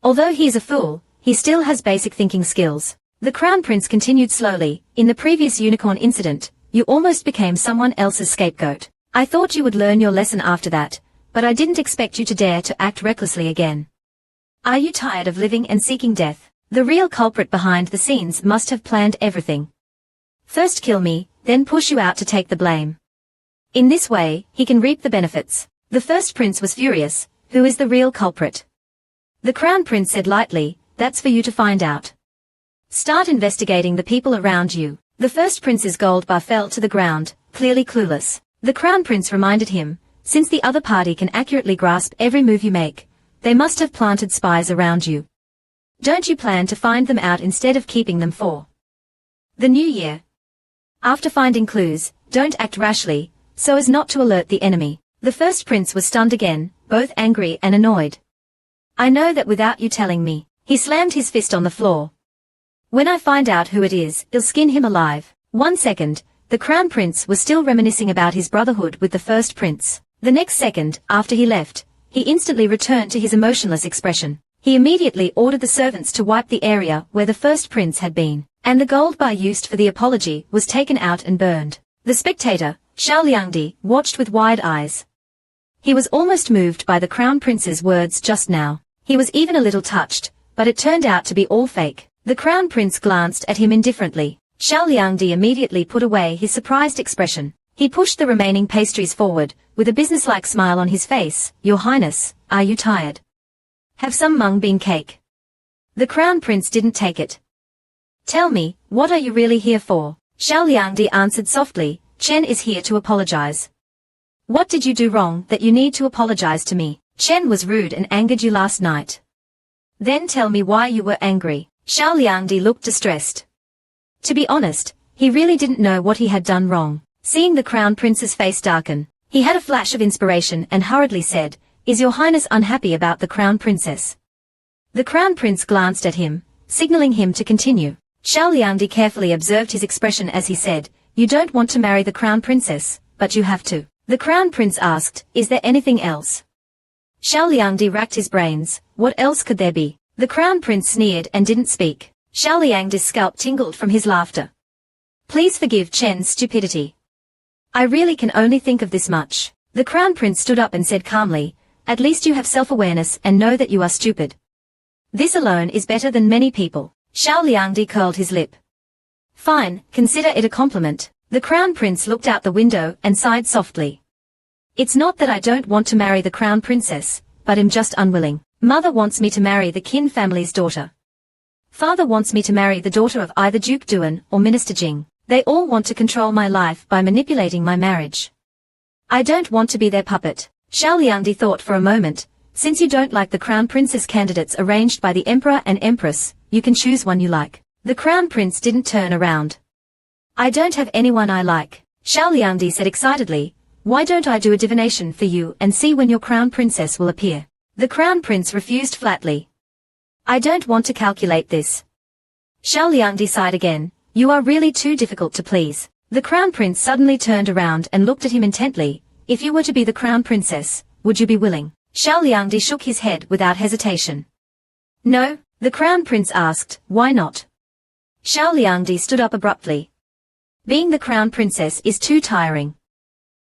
Although he is a fool, he still has basic thinking skills. The Crown Prince continued slowly. In the previous unicorn incident, you almost became someone else's scapegoat. I thought you would learn your lesson after that, but I didn't expect you to dare to act recklessly again. Are you tired of living and seeking death? The real culprit behind the scenes must have planned everything. First kill me, then push you out to take the blame. In this way, he can reap the benefits. The first prince was furious. Who is the real culprit? The Crown Prince said lightly, that's for you to find out. Start investigating the people around you. The first prince's gold bar fell to the ground, clearly clueless. The Crown Prince reminded him, since the other party can accurately grasp every move you make, they must have planted spies around you. Don't you plan to find them out instead of keeping them for the new year? After finding clues, don't act rashly, so as not to alert the enemy. The first prince was stunned again, both angry and annoyed. I know that without you telling me. He slammed his fist on the floor. When I find out who it is, I'll skin him alive. 1 second, the Crown Prince was still reminiscing about his brotherhood with the first prince. The next second, after he left, he instantly returned to his emotionless expression. He immediately ordered the servants to wipe the area where the first prince had been, and the gold bar used for the apology was taken out and burned. The spectator, Xiao Liangdi, watched with wide eyes. He was almost moved by the Crown Prince's words just now. He was even a little touched, but it turned out to be all fake. The Crown Prince glanced at him indifferently. Xiao Liangdi immediately put away his surprised expression. He pushed the remaining pastries forward, with a businesslike smile on his face. Your Highness, are you tired? Have some mung bean cake. The Crown Prince didn't take it. Tell me, what are you really here for? Xiao Liangdi answered softly. Chen is here to apologize. What did you do wrong that you need to apologize to me? Chen was rude and angered you last night. Then tell me why you were angry. Xiao Liangdi looked distressed. To be honest, he really didn't know what he had done wrong. Seeing the Crown Prince's face darken, he had a flash of inspiration and hurriedly said, Is your Highness unhappy about the Crown Princess? The Crown Prince glanced at him, signaling him to continue. Xiao Liangdi carefully observed his expression as he said, You don't want to marry the Crown Princess, but you have to. The Crown Prince asked, Is there anything else? Xiao Liangdi racked his brains. What else could there be? The Crown Prince sneered and didn't speak. Xiao Liangdi's scalp tingled from his laughter. Please forgive Chen's stupidity. I really can only think of this much. The Crown Prince stood up and said calmly, At least you have self-awareness and know that you are stupid. This alone is better than many people. Xiao Liangdi curled his lip. Fine, consider it a compliment. The crown prince looked out the window and sighed softly. It's not that I don't want to marry the crown princess, but am just unwilling. Mother wants me to marry the Qin family's daughter. Father wants me to marry the daughter of either Duke Duan or Minister Jing. They all want to control my life by manipulating my marriage. I don't want to be their puppet. Xiao Liangdi thought for a moment. Since you don't like the crown princess candidates arranged by the emperor and empress, you can choose one you like. The crown prince didn't turn around. I don't have anyone I like, Xiao Liangdi said excitedly. Why don't I do a divination for you and see when your crown princess will appear? The crown prince refused flatly. I don't want to calculate this. Xiao Liangdi sighed again. You are really too difficult to please. The crown prince suddenly turned around and looked at him intently. If you were to be the crown princess, would you be willing? Xiao Liangdi shook his head without hesitation. No, the crown prince asked, why not? Xiao Liangdi stood up abruptly. Being the crown princess is too tiring.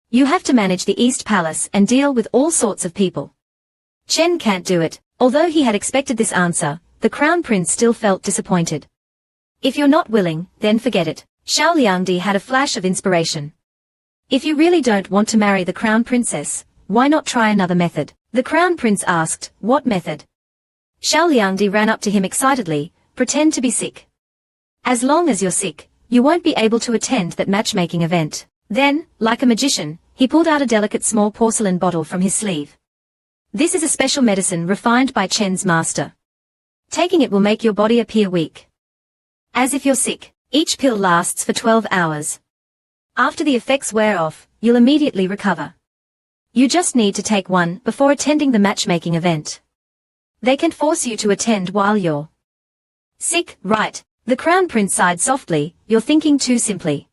You have to manage the East Palace and deal with all sorts of people. Chen can't do it. Although he had expected this answer, the crown prince still felt disappointed. If you're not willing, then forget it. Xiao Liangdi had a flash of inspiration. If you really don't want to marry the crown princess, why not try another method? The crown prince asked, what method? Xiao Liangdi ran up to him excitedly, pretend to be sick. As long as you're sick, you won't be able to attend that matchmaking event. Then, like a magician, he pulled out a delicate small porcelain bottle from his sleeve. This is a special medicine refined by Chen's master. Taking it will make your body appear weak. As if you're sick. Each pill lasts for 12 hours. After the effects wear off, you'll immediately recover. You just need to take one before attending the matchmaking event. They can force you to attend while you're sick, right? The crown prince sighed softly. You're thinking too simply.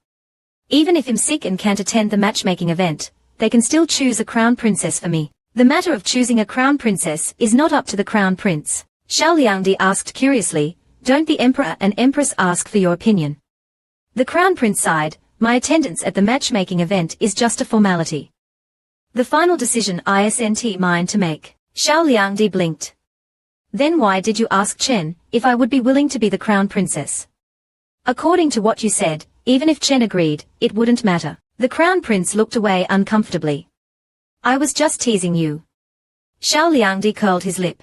Even if I'm sick and can't attend the matchmaking event, they can still choose a crown princess for me. The matter of choosing a crown princess is not up to the crown prince. Xiao Liangdi asked curiously, don't the emperor and empress ask for your opinion? The crown prince sighed, my attendance at the matchmaking event is just a formality. The final decision isn't mine to make. Xiao Liangdi blinked. Then why did you ask Chen if I would be willing to be the crown princess? According to what you said, even if Chen agreed, it wouldn't matter. The crown prince looked away uncomfortably. I was just teasing you. Xiao Liangdi curled his lip.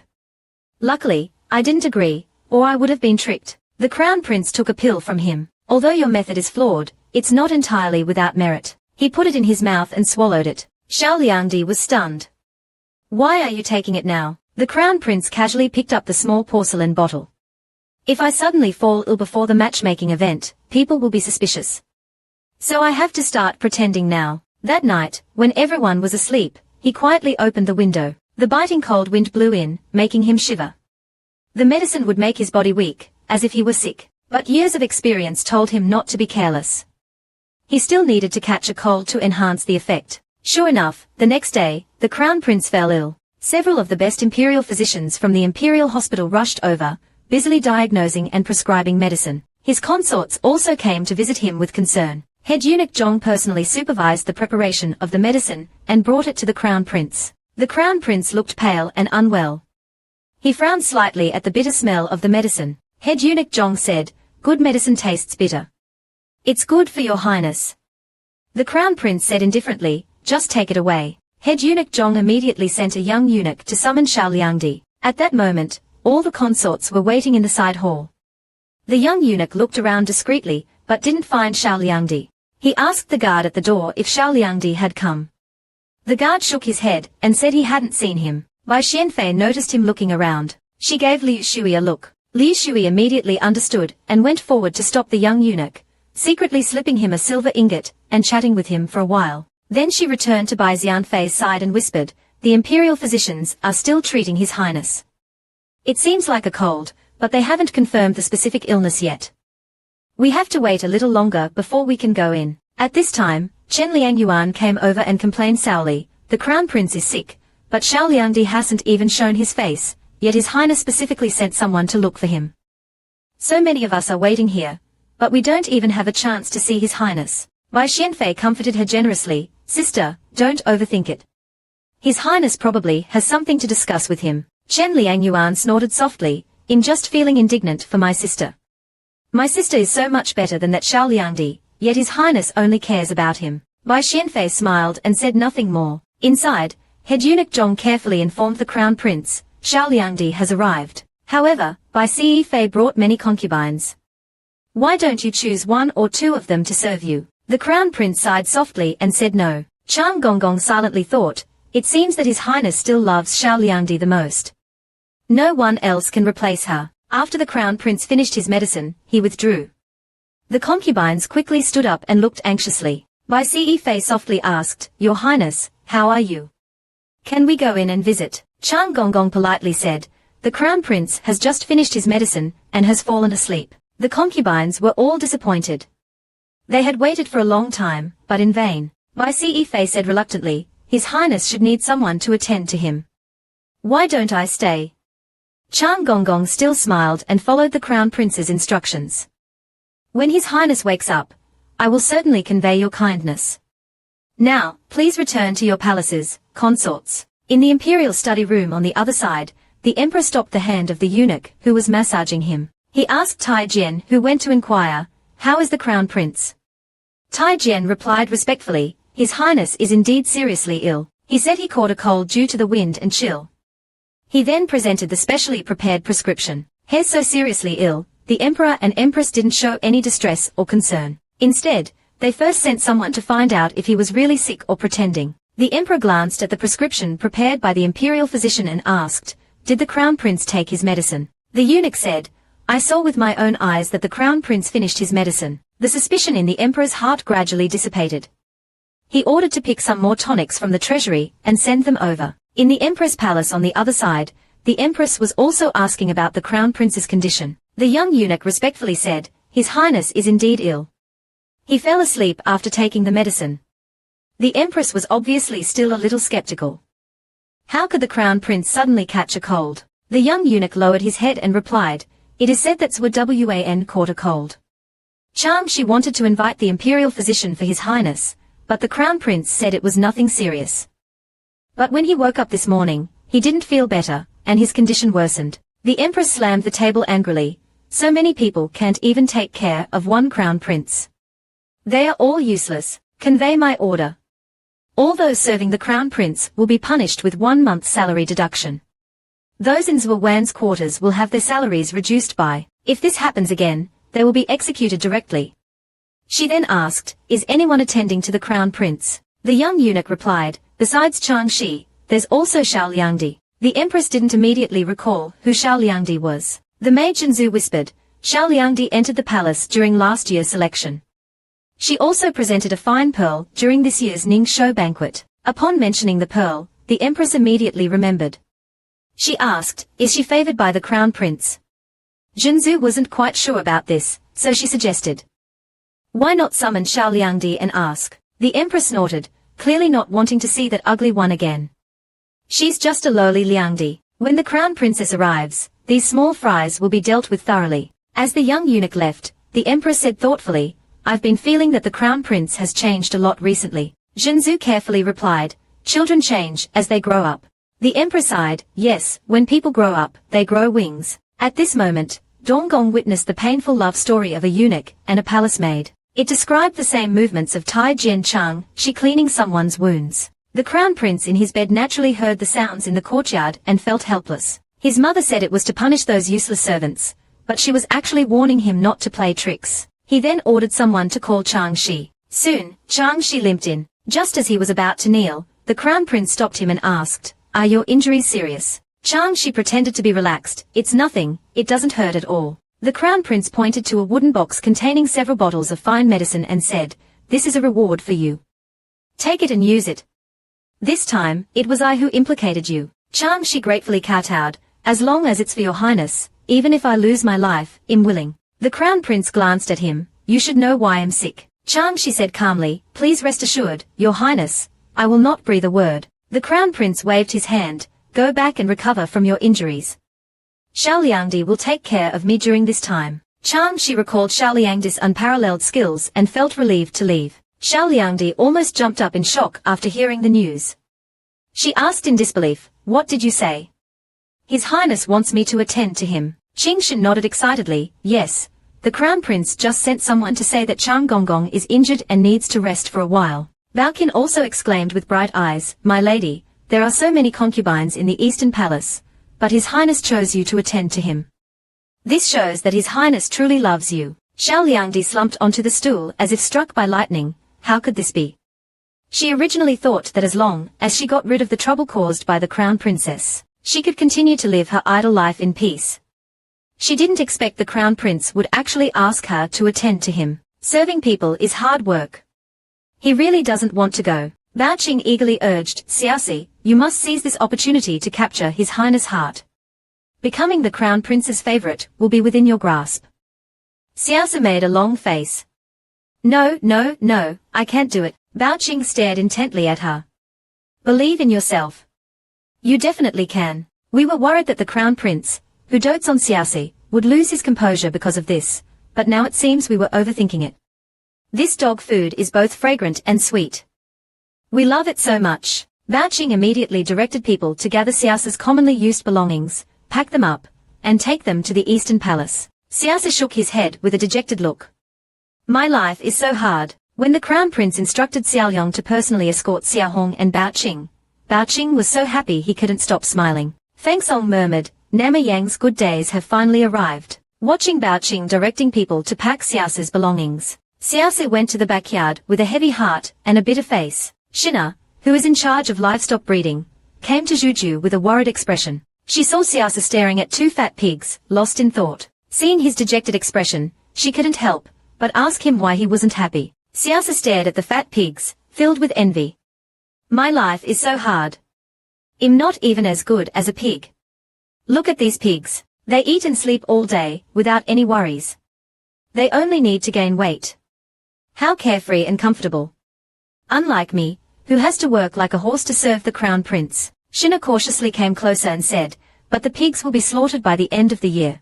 Luckily, I didn't agree, or I would have been tricked. The crown prince took a pill from him. Although your method is flawed, it's not entirely without merit. He put it in his mouth and swallowed it. Xiao Liangdi was stunned. Why are you taking it now? The crown prince casually picked up the small porcelain bottle. If I suddenly fall ill before the matchmaking event, people will be suspicious. So I have to start pretending now. That night, when everyone was asleep, he quietly opened the window. The biting cold wind blew in, making him shiver. The medicine would make his body weak, as if he were sick, but years of experience told him not to be careless. He still needed to catch a cold to enhance the effect. Sure enough, the next day, the crown prince fell ill. Several of the best imperial physicians from the imperial hospital rushed over, busily diagnosing and prescribing medicine. His consorts also came to visit him with concern. Head eunuch Zhong personally supervised the preparation of the medicine and brought it to the crown prince. The crown prince looked pale and unwell. He frowned slightly at the bitter smell of the medicine. Head eunuch Zhong said, good medicine tastes bitter. It's good for your highness. The crown prince said indifferently, just take it away. Head eunuch Zhong immediately sent a young eunuch to summon Xiao Liangdi. At that moment, all the consorts were waiting in the side hall. The young eunuch looked around discreetly, but didn't find Xiao Liangdi. He asked the guard at the door if Xiao Liangdi had come. The guard shook his head and said he hadn't seen him. Bai Xianfei noticed him looking around. She gave Liu Shui a look. Liu Shui immediately understood and went forward to stop the young eunuch, secretly slipping him a silver ingot and chatting with him for a while. Then she returned to Bai Xianfei's side and whispered, the imperial physicians are still treating his highness. It seems like a cold, but they haven't confirmed the specific illness yet. We have to wait a little longer before we can go in. At this time, Chen Liangyuan came over and complained sourly, the crown prince is sick, but Xiao Liangdi hasn't even shown his face, yet his highness specifically sent someone to look for him. So many of us are waiting here, but we don't even have a chance to see his highness. Bai Xianfei comforted her generously, sister, don't overthink it. His highness probably has something to discuss with him. Chen Liangyuan snorted softly, in just feeling indignant for my sister. My sister is so much better than that Xiao Liangdi, yet His Highness only cares about him. Bai Xianfei smiled and said nothing more. Inside, head eunuch Zhong carefully informed the crown prince, Xiao Liangdi has arrived. However, Bai Fei brought many concubines. Why don't you choose one or two of them to serve you? The crown prince sighed softly and said no. Chang Gonggong silently thought, it seems that His Highness still loves Xiao Liangdi the most. No one else can replace her. After the crown prince finished his medicine, he withdrew. The concubines quickly stood up and looked anxiously. Bai Fei softly asked, Your Highness, how are you? Can we go in and visit? Chang Gonggong politely said, the crown prince has just finished his medicine and has fallen asleep. The concubines were all disappointed. They had waited for a long time, but in vain. Bai Fei said reluctantly, His Highness should need someone to attend to him. Why don't I stay? Chang Gonggong still smiled and followed the crown prince's instructions. When His Highness wakes up, I will certainly convey your kindness. Now, please return to your palaces, consorts. In the imperial study room on the other side, the emperor stopped the hand of the eunuch who was massaging him. He asked Tai Jian, who went to inquire, How is the crown prince? Tai Jian replied respectfully, His Highness is indeed seriously ill. He said he caught a cold due to the wind and chill. He then presented the specially prepared prescription. He's so seriously ill, the emperor and empress didn't show any distress or concern. Instead, they first sent someone to find out if he was really sick or pretending. The emperor glanced at the prescription prepared by the imperial physician and asked, Did the crown prince take his medicine? The eunuch said, I saw with my own eyes that the crown prince finished his medicine. The suspicion in the emperor's heart gradually dissipated. He ordered to pick some more tonics from the treasury and send them over. In the empress palace on the other side, the empress was also asking about the crown prince's condition. The young eunuch respectfully said, His Highness is indeed ill. He fell asleep after taking the medicine. The empress was obviously still a little skeptical. How could the crown prince suddenly catch a cold? The young eunuch lowered his head and replied, It is said that Zhuan caught a cold. Chang Shi wanted to invite the imperial physician for His Highness, but the crown prince said it was nothing serious. But when he woke up this morning, he didn't feel better, and his condition worsened. The empress slammed the table angrily. So many people can't even take care of one crown prince. They are all useless. Convey my order. All those serving the crown prince will be punished with 1 month's salary deduction. Those in Zhuan's quarters will have their salaries reduced by. If this happens again, they will be executed directly. She then asked, Is anyone attending to the crown prince? The young eunuch replied, Besides Chang Shi, there's also Xiao Liangdi. The empress didn't immediately recall who Xiao Liangdi was. The maid Zhu whispered, Xiao Liangdi entered the palace during last year's selection. She also presented a fine pearl during this year's Ning Shou banquet. Upon mentioning the pearl, the empress immediately remembered. She asked, Is she favored by the crown prince? Zhu wasn't quite sure about this, so she suggested. Why not summon Xiao Liangdi and ask? The empress snorted, clearly not wanting to see that ugly one again. She's just a lowly Liangdi. When the crown princess arrives, these small fries will be dealt with thoroughly. As the young eunuch left, the empress said thoughtfully, I've been feeling that the crown prince has changed a lot recently. Zhu carefully replied, Children change as they grow up. The empress sighed, Yes, when people grow up, they grow wings. At this moment, Donggong witnessed the painful love story of a eunuch and a palace maid. It described the same movements of Tai Jian Chang, she cleaning someone's wounds. The crown prince in his bed naturally heard the sounds in the courtyard and felt helpless. His mother said it was to punish those useless servants, but she was actually warning him not to play tricks. He then ordered someone to call Chang Shi. Soon, Chang Shi limped in. Just as he was about to kneel, the crown prince stopped him and asked, Are your injuries serious? Chang Shi pretended to be relaxed. It's nothing, it doesn't hurt at all. The crown prince pointed to a wooden box containing several bottles of fine medicine and said, This is a reward for you. Take it and use it. This time, it was I who implicated you. Chang Shi gratefully kowtowed, As long as it's for your highness, even if I lose my life, I'm willing. The crown prince glanced at him, You should know why I'm sick. Chang Shi said calmly, Please rest assured, your highness, I will not breathe a word. The crown prince waved his hand, Go back and recover from your injuries. Xiao Liangdi will take care of me during this time. Chang Shi recalled Xiao Liangdi's unparalleled skills and felt relieved to leave. Xiao Liangdi almost jumped up in shock after hearing the news. She asked in disbelief, What did you say? His Highness wants me to attend to him. Qing nodded excitedly. Yes, the Crown Prince just sent someone to say that Chang Gonggong is injured and needs to rest for a while. Bao Qin also exclaimed with bright eyes, my lady, there are so many concubines in the Eastern Palace, but His Highness chose you to attend to him. This shows that His Highness truly loves you. Xiao Liangdi slumped onto the stool as if struck by lightning. How could this be? She originally thought that as long as she got rid of the trouble caused by the Crown Princess, she could continue to live her idle life in peace. She didn't expect the Crown Prince would actually ask her to attend to him. Serving people is hard work. He really doesn't want to go. Bao Qing eagerly urged, Xiaosi, you must seize this opportunity to capture His Highness' heart. Becoming the Crown Prince's favorite will be within your grasp. Xiaosi made a long face. No, I can't do it. Bao Qing stared intently at her. Believe in yourself. You definitely can. We were worried that the Crown Prince, who dotes on Xiaosi, would lose his composure because of this, but now it seems we were overthinking it. This dog food is both fragrant and sweet. We love it so much. Bao Qing immediately directed people to gather Xiaosi's commonly used belongings, pack them up, and take them to the Eastern Palace. Xiaosi shook his head with a dejected look. My life is so hard. When the Crown Prince instructed Xiaoyong to personally escort Xiaohong and Bao Qing was so happy he couldn't stop smiling. Feng Song murmured, Nama Yang's good days have finally arrived. Watching Bao Qing directing people to pack Xiaosi's belongings, Xiaosi went to the backyard with a heavy heart and a bitter face. Shina, who is in charge of livestock breeding, came to Juju with a worried expression. She saw Xiaosi staring at two fat pigs, lost in thought. Seeing his dejected expression, she couldn't help but ask him why he wasn't happy. Xiaosi stared at the fat pigs, filled with envy. My life is so hard. I'm not even as good as a pig. Look at these pigs. They eat and sleep all day, without any worries. They only need to gain weight. How carefree and comfortable. Unlike me, who has to work like a horse to serve the Crown Prince. Shina cautiously came closer and said, but the pigs will be slaughtered by the end of the year.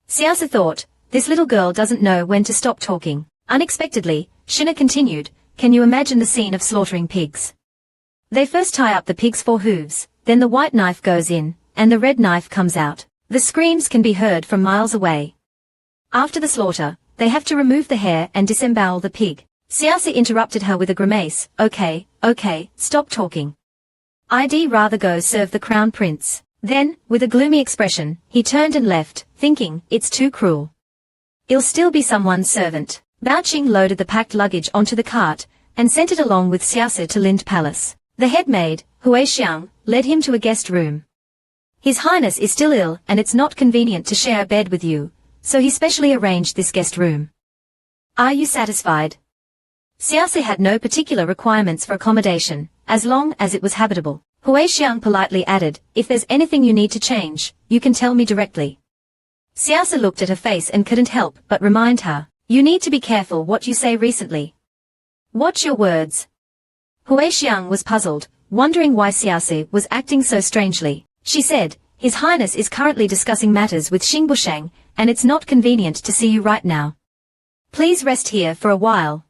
Xiaosi thought, this little girl doesn't know when to stop talking. Unexpectedly, Shina continued, can you imagine the scene of slaughtering pigs? They first tie up the pig's 4 hooves, then the white knife goes in, and the red knife comes out. The screams can be heard from miles away. After the slaughter, they have to remove the hair and disembowel the pig. Xiaosi interrupted her with a grimace, okay, stop talking. I'd rather go serve the Crown Prince. Then, with a gloomy expression, he turned and left, thinking, it's too cruel. I'll still be someone's servant. Bao Qing loaded the packed luggage onto the cart, and sent it along with Xiaosi to Lind Palace. The head maid, Hui Xiang, led him to a guest room. His Highness is still ill and it's not convenient to share a bed with you, so he specially arranged this guest room. Are you satisfied? Xiaosi had no particular requirements for accommodation, as long as it was habitable. Hui Xiang politely added, if there's anything you need to change, you can tell me directly. Xiaosi looked at her face and couldn't help but remind her, you need to be careful what you say recently. Watch your words. Hui Xiang was puzzled, wondering why Xiaosi was acting so strangely. She said, His Highness is currently discussing matters with Xing Busheng, and it's not convenient to see you right now. Please rest here for a while.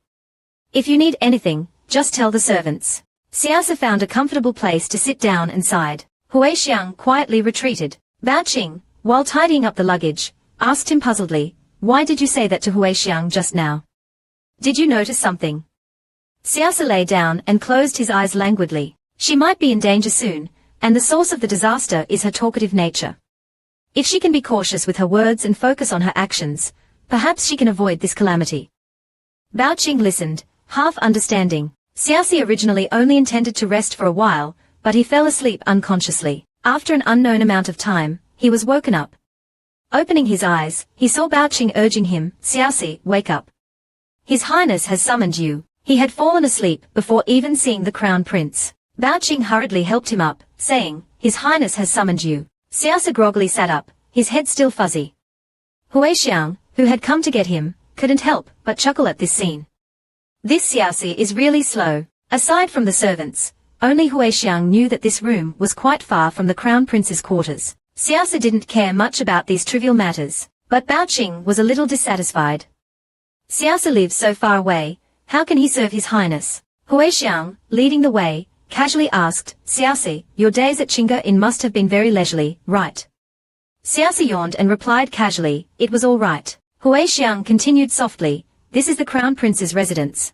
If you need anything, just tell the servants. Xiaosi found a comfortable place to sit down and sighed. Hui Xiang quietly retreated. Bao Qing, while tidying up the luggage, asked him puzzledly, why did you say that to Hui Xiang just now? Did you notice something? Xiaosi lay down and closed his eyes languidly. She might be in danger soon, and the source of the disaster is her talkative nature. If she can be cautious with her words and focus on her actions, perhaps she can avoid this calamity. Bao Qing listened, half understanding. Xiaosi originally only intended to rest for a while, but he fell asleep unconsciously. After an unknown amount of time, he was woken up. Opening his eyes, he saw Bao Qing urging him, Xiaosi, wake up. His Highness has summoned you. He had fallen asleep before even seeing the Crown Prince. Bao Qing hurriedly helped him up, saying, His Highness has summoned you. Xiaosi groggily sat up, his head still fuzzy. Hui Xiang, who had come to get him, couldn't help but chuckle at this scene. This Xiaosi is really slow. Aside from the servants, only Hui Xiang knew that this room was quite far from the Crown Prince's quarters. Xiaosi didn't care much about these trivial matters, but Bao Qing was a little dissatisfied. Xiaosi lives so far away, how can he serve His Highness? Hui Xiang, leading the way, casually asked, Xiaosi, your days at Qingge Inn must have been very leisurely, right? Xiaosi yawned and replied casually, it was all right. Huixiang continued softly, this is the Crown Prince's residence.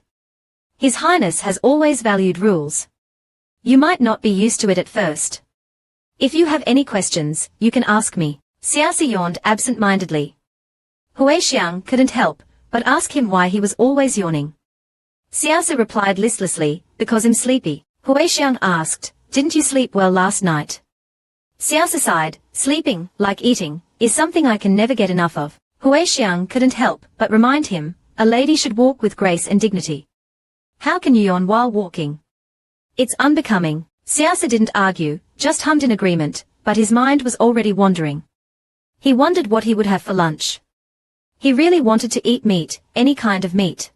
His Highness has always valued rules. You might not be used to it at first. If you have any questions, you can ask me. Xiaosi yawned absent-mindedly. Huixiang couldn't help but ask him why he was always yawning. Xiaosi replied listlessly, because I'm sleepy. Huixiang asked, didn't you sleep well last night? Xiaosi sighed, sleeping, like eating, is something I can never get enough of. Huixiang couldn't help but remind him, a lady should walk with grace and dignity. How can you yawn while walking? It's unbecoming. Xiaosi didn't argue, just hummed in agreement, but his mind was already wandering. He wondered what he would have for lunch. He really wanted to eat meat, any kind of meat.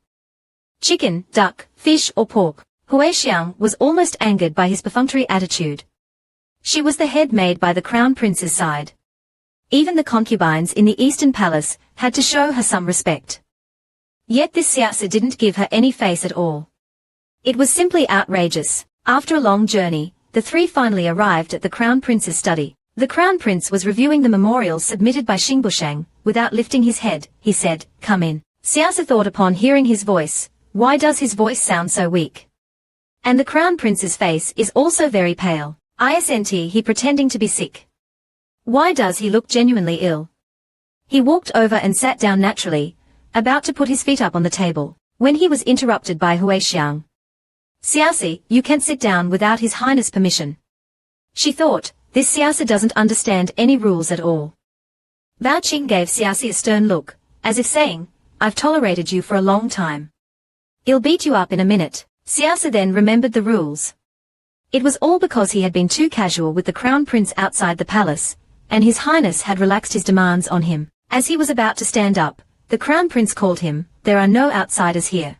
Chicken, duck, fish or pork. Huixiang was almost angered by his perfunctory attitude. She was the head maid by the Crown Prince's side. Even the concubines in the Eastern Palace had to show her some respect. Yet this Xiaosi didn't give her any face at all. It was simply outrageous. After a long journey, the three finally arrived at the Crown Prince's study. The Crown Prince was reviewing the memorials submitted by Xingbushang. Without lifting his head, he said, come in. Xiaosi thought upon hearing his voice, why does his voice sound so weak? And the Crown Prince's face is also very pale. Isn't he pretending to be sick? Why does he look genuinely ill? He walked over and sat down naturally, about to put his feet up on the table, when he was interrupted by Huixiang. Xiaosi, you can't sit down without His Highness' permission. She thought, this Xiaosi doesn't understand any rules at all. Bao Qing gave Xiaosi a stern look, as if saying, I've tolerated you for a long time. I'll beat you up in a minute. Xiaosi then remembered the rules. It was all because he had been too casual with the Crown Prince outside the palace, and His Highness had relaxed his demands on him. As he was about to stand up, the Crown Prince called him, there are no outsiders here.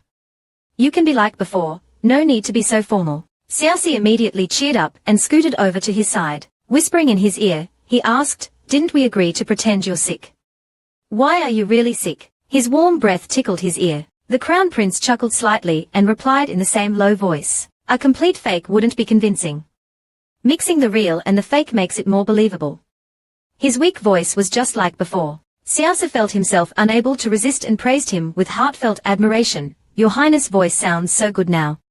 You can be like before, no need to be so formal. Xiaosi immediately cheered up and scooted over to his side. Whispering in his ear, he asked, didn't we agree to pretend you're sick? Why are you really sick? His warm breath tickled his ear. The Crown Prince chuckled slightly and replied in the same low voice. A complete fake wouldn't be convincing. Mixing the real and the fake makes it more believable. His weak voice was just like before. Xiaosi felt himself unable to resist and praised him with heartfelt admiration. Your Highness' voice sounds so good now.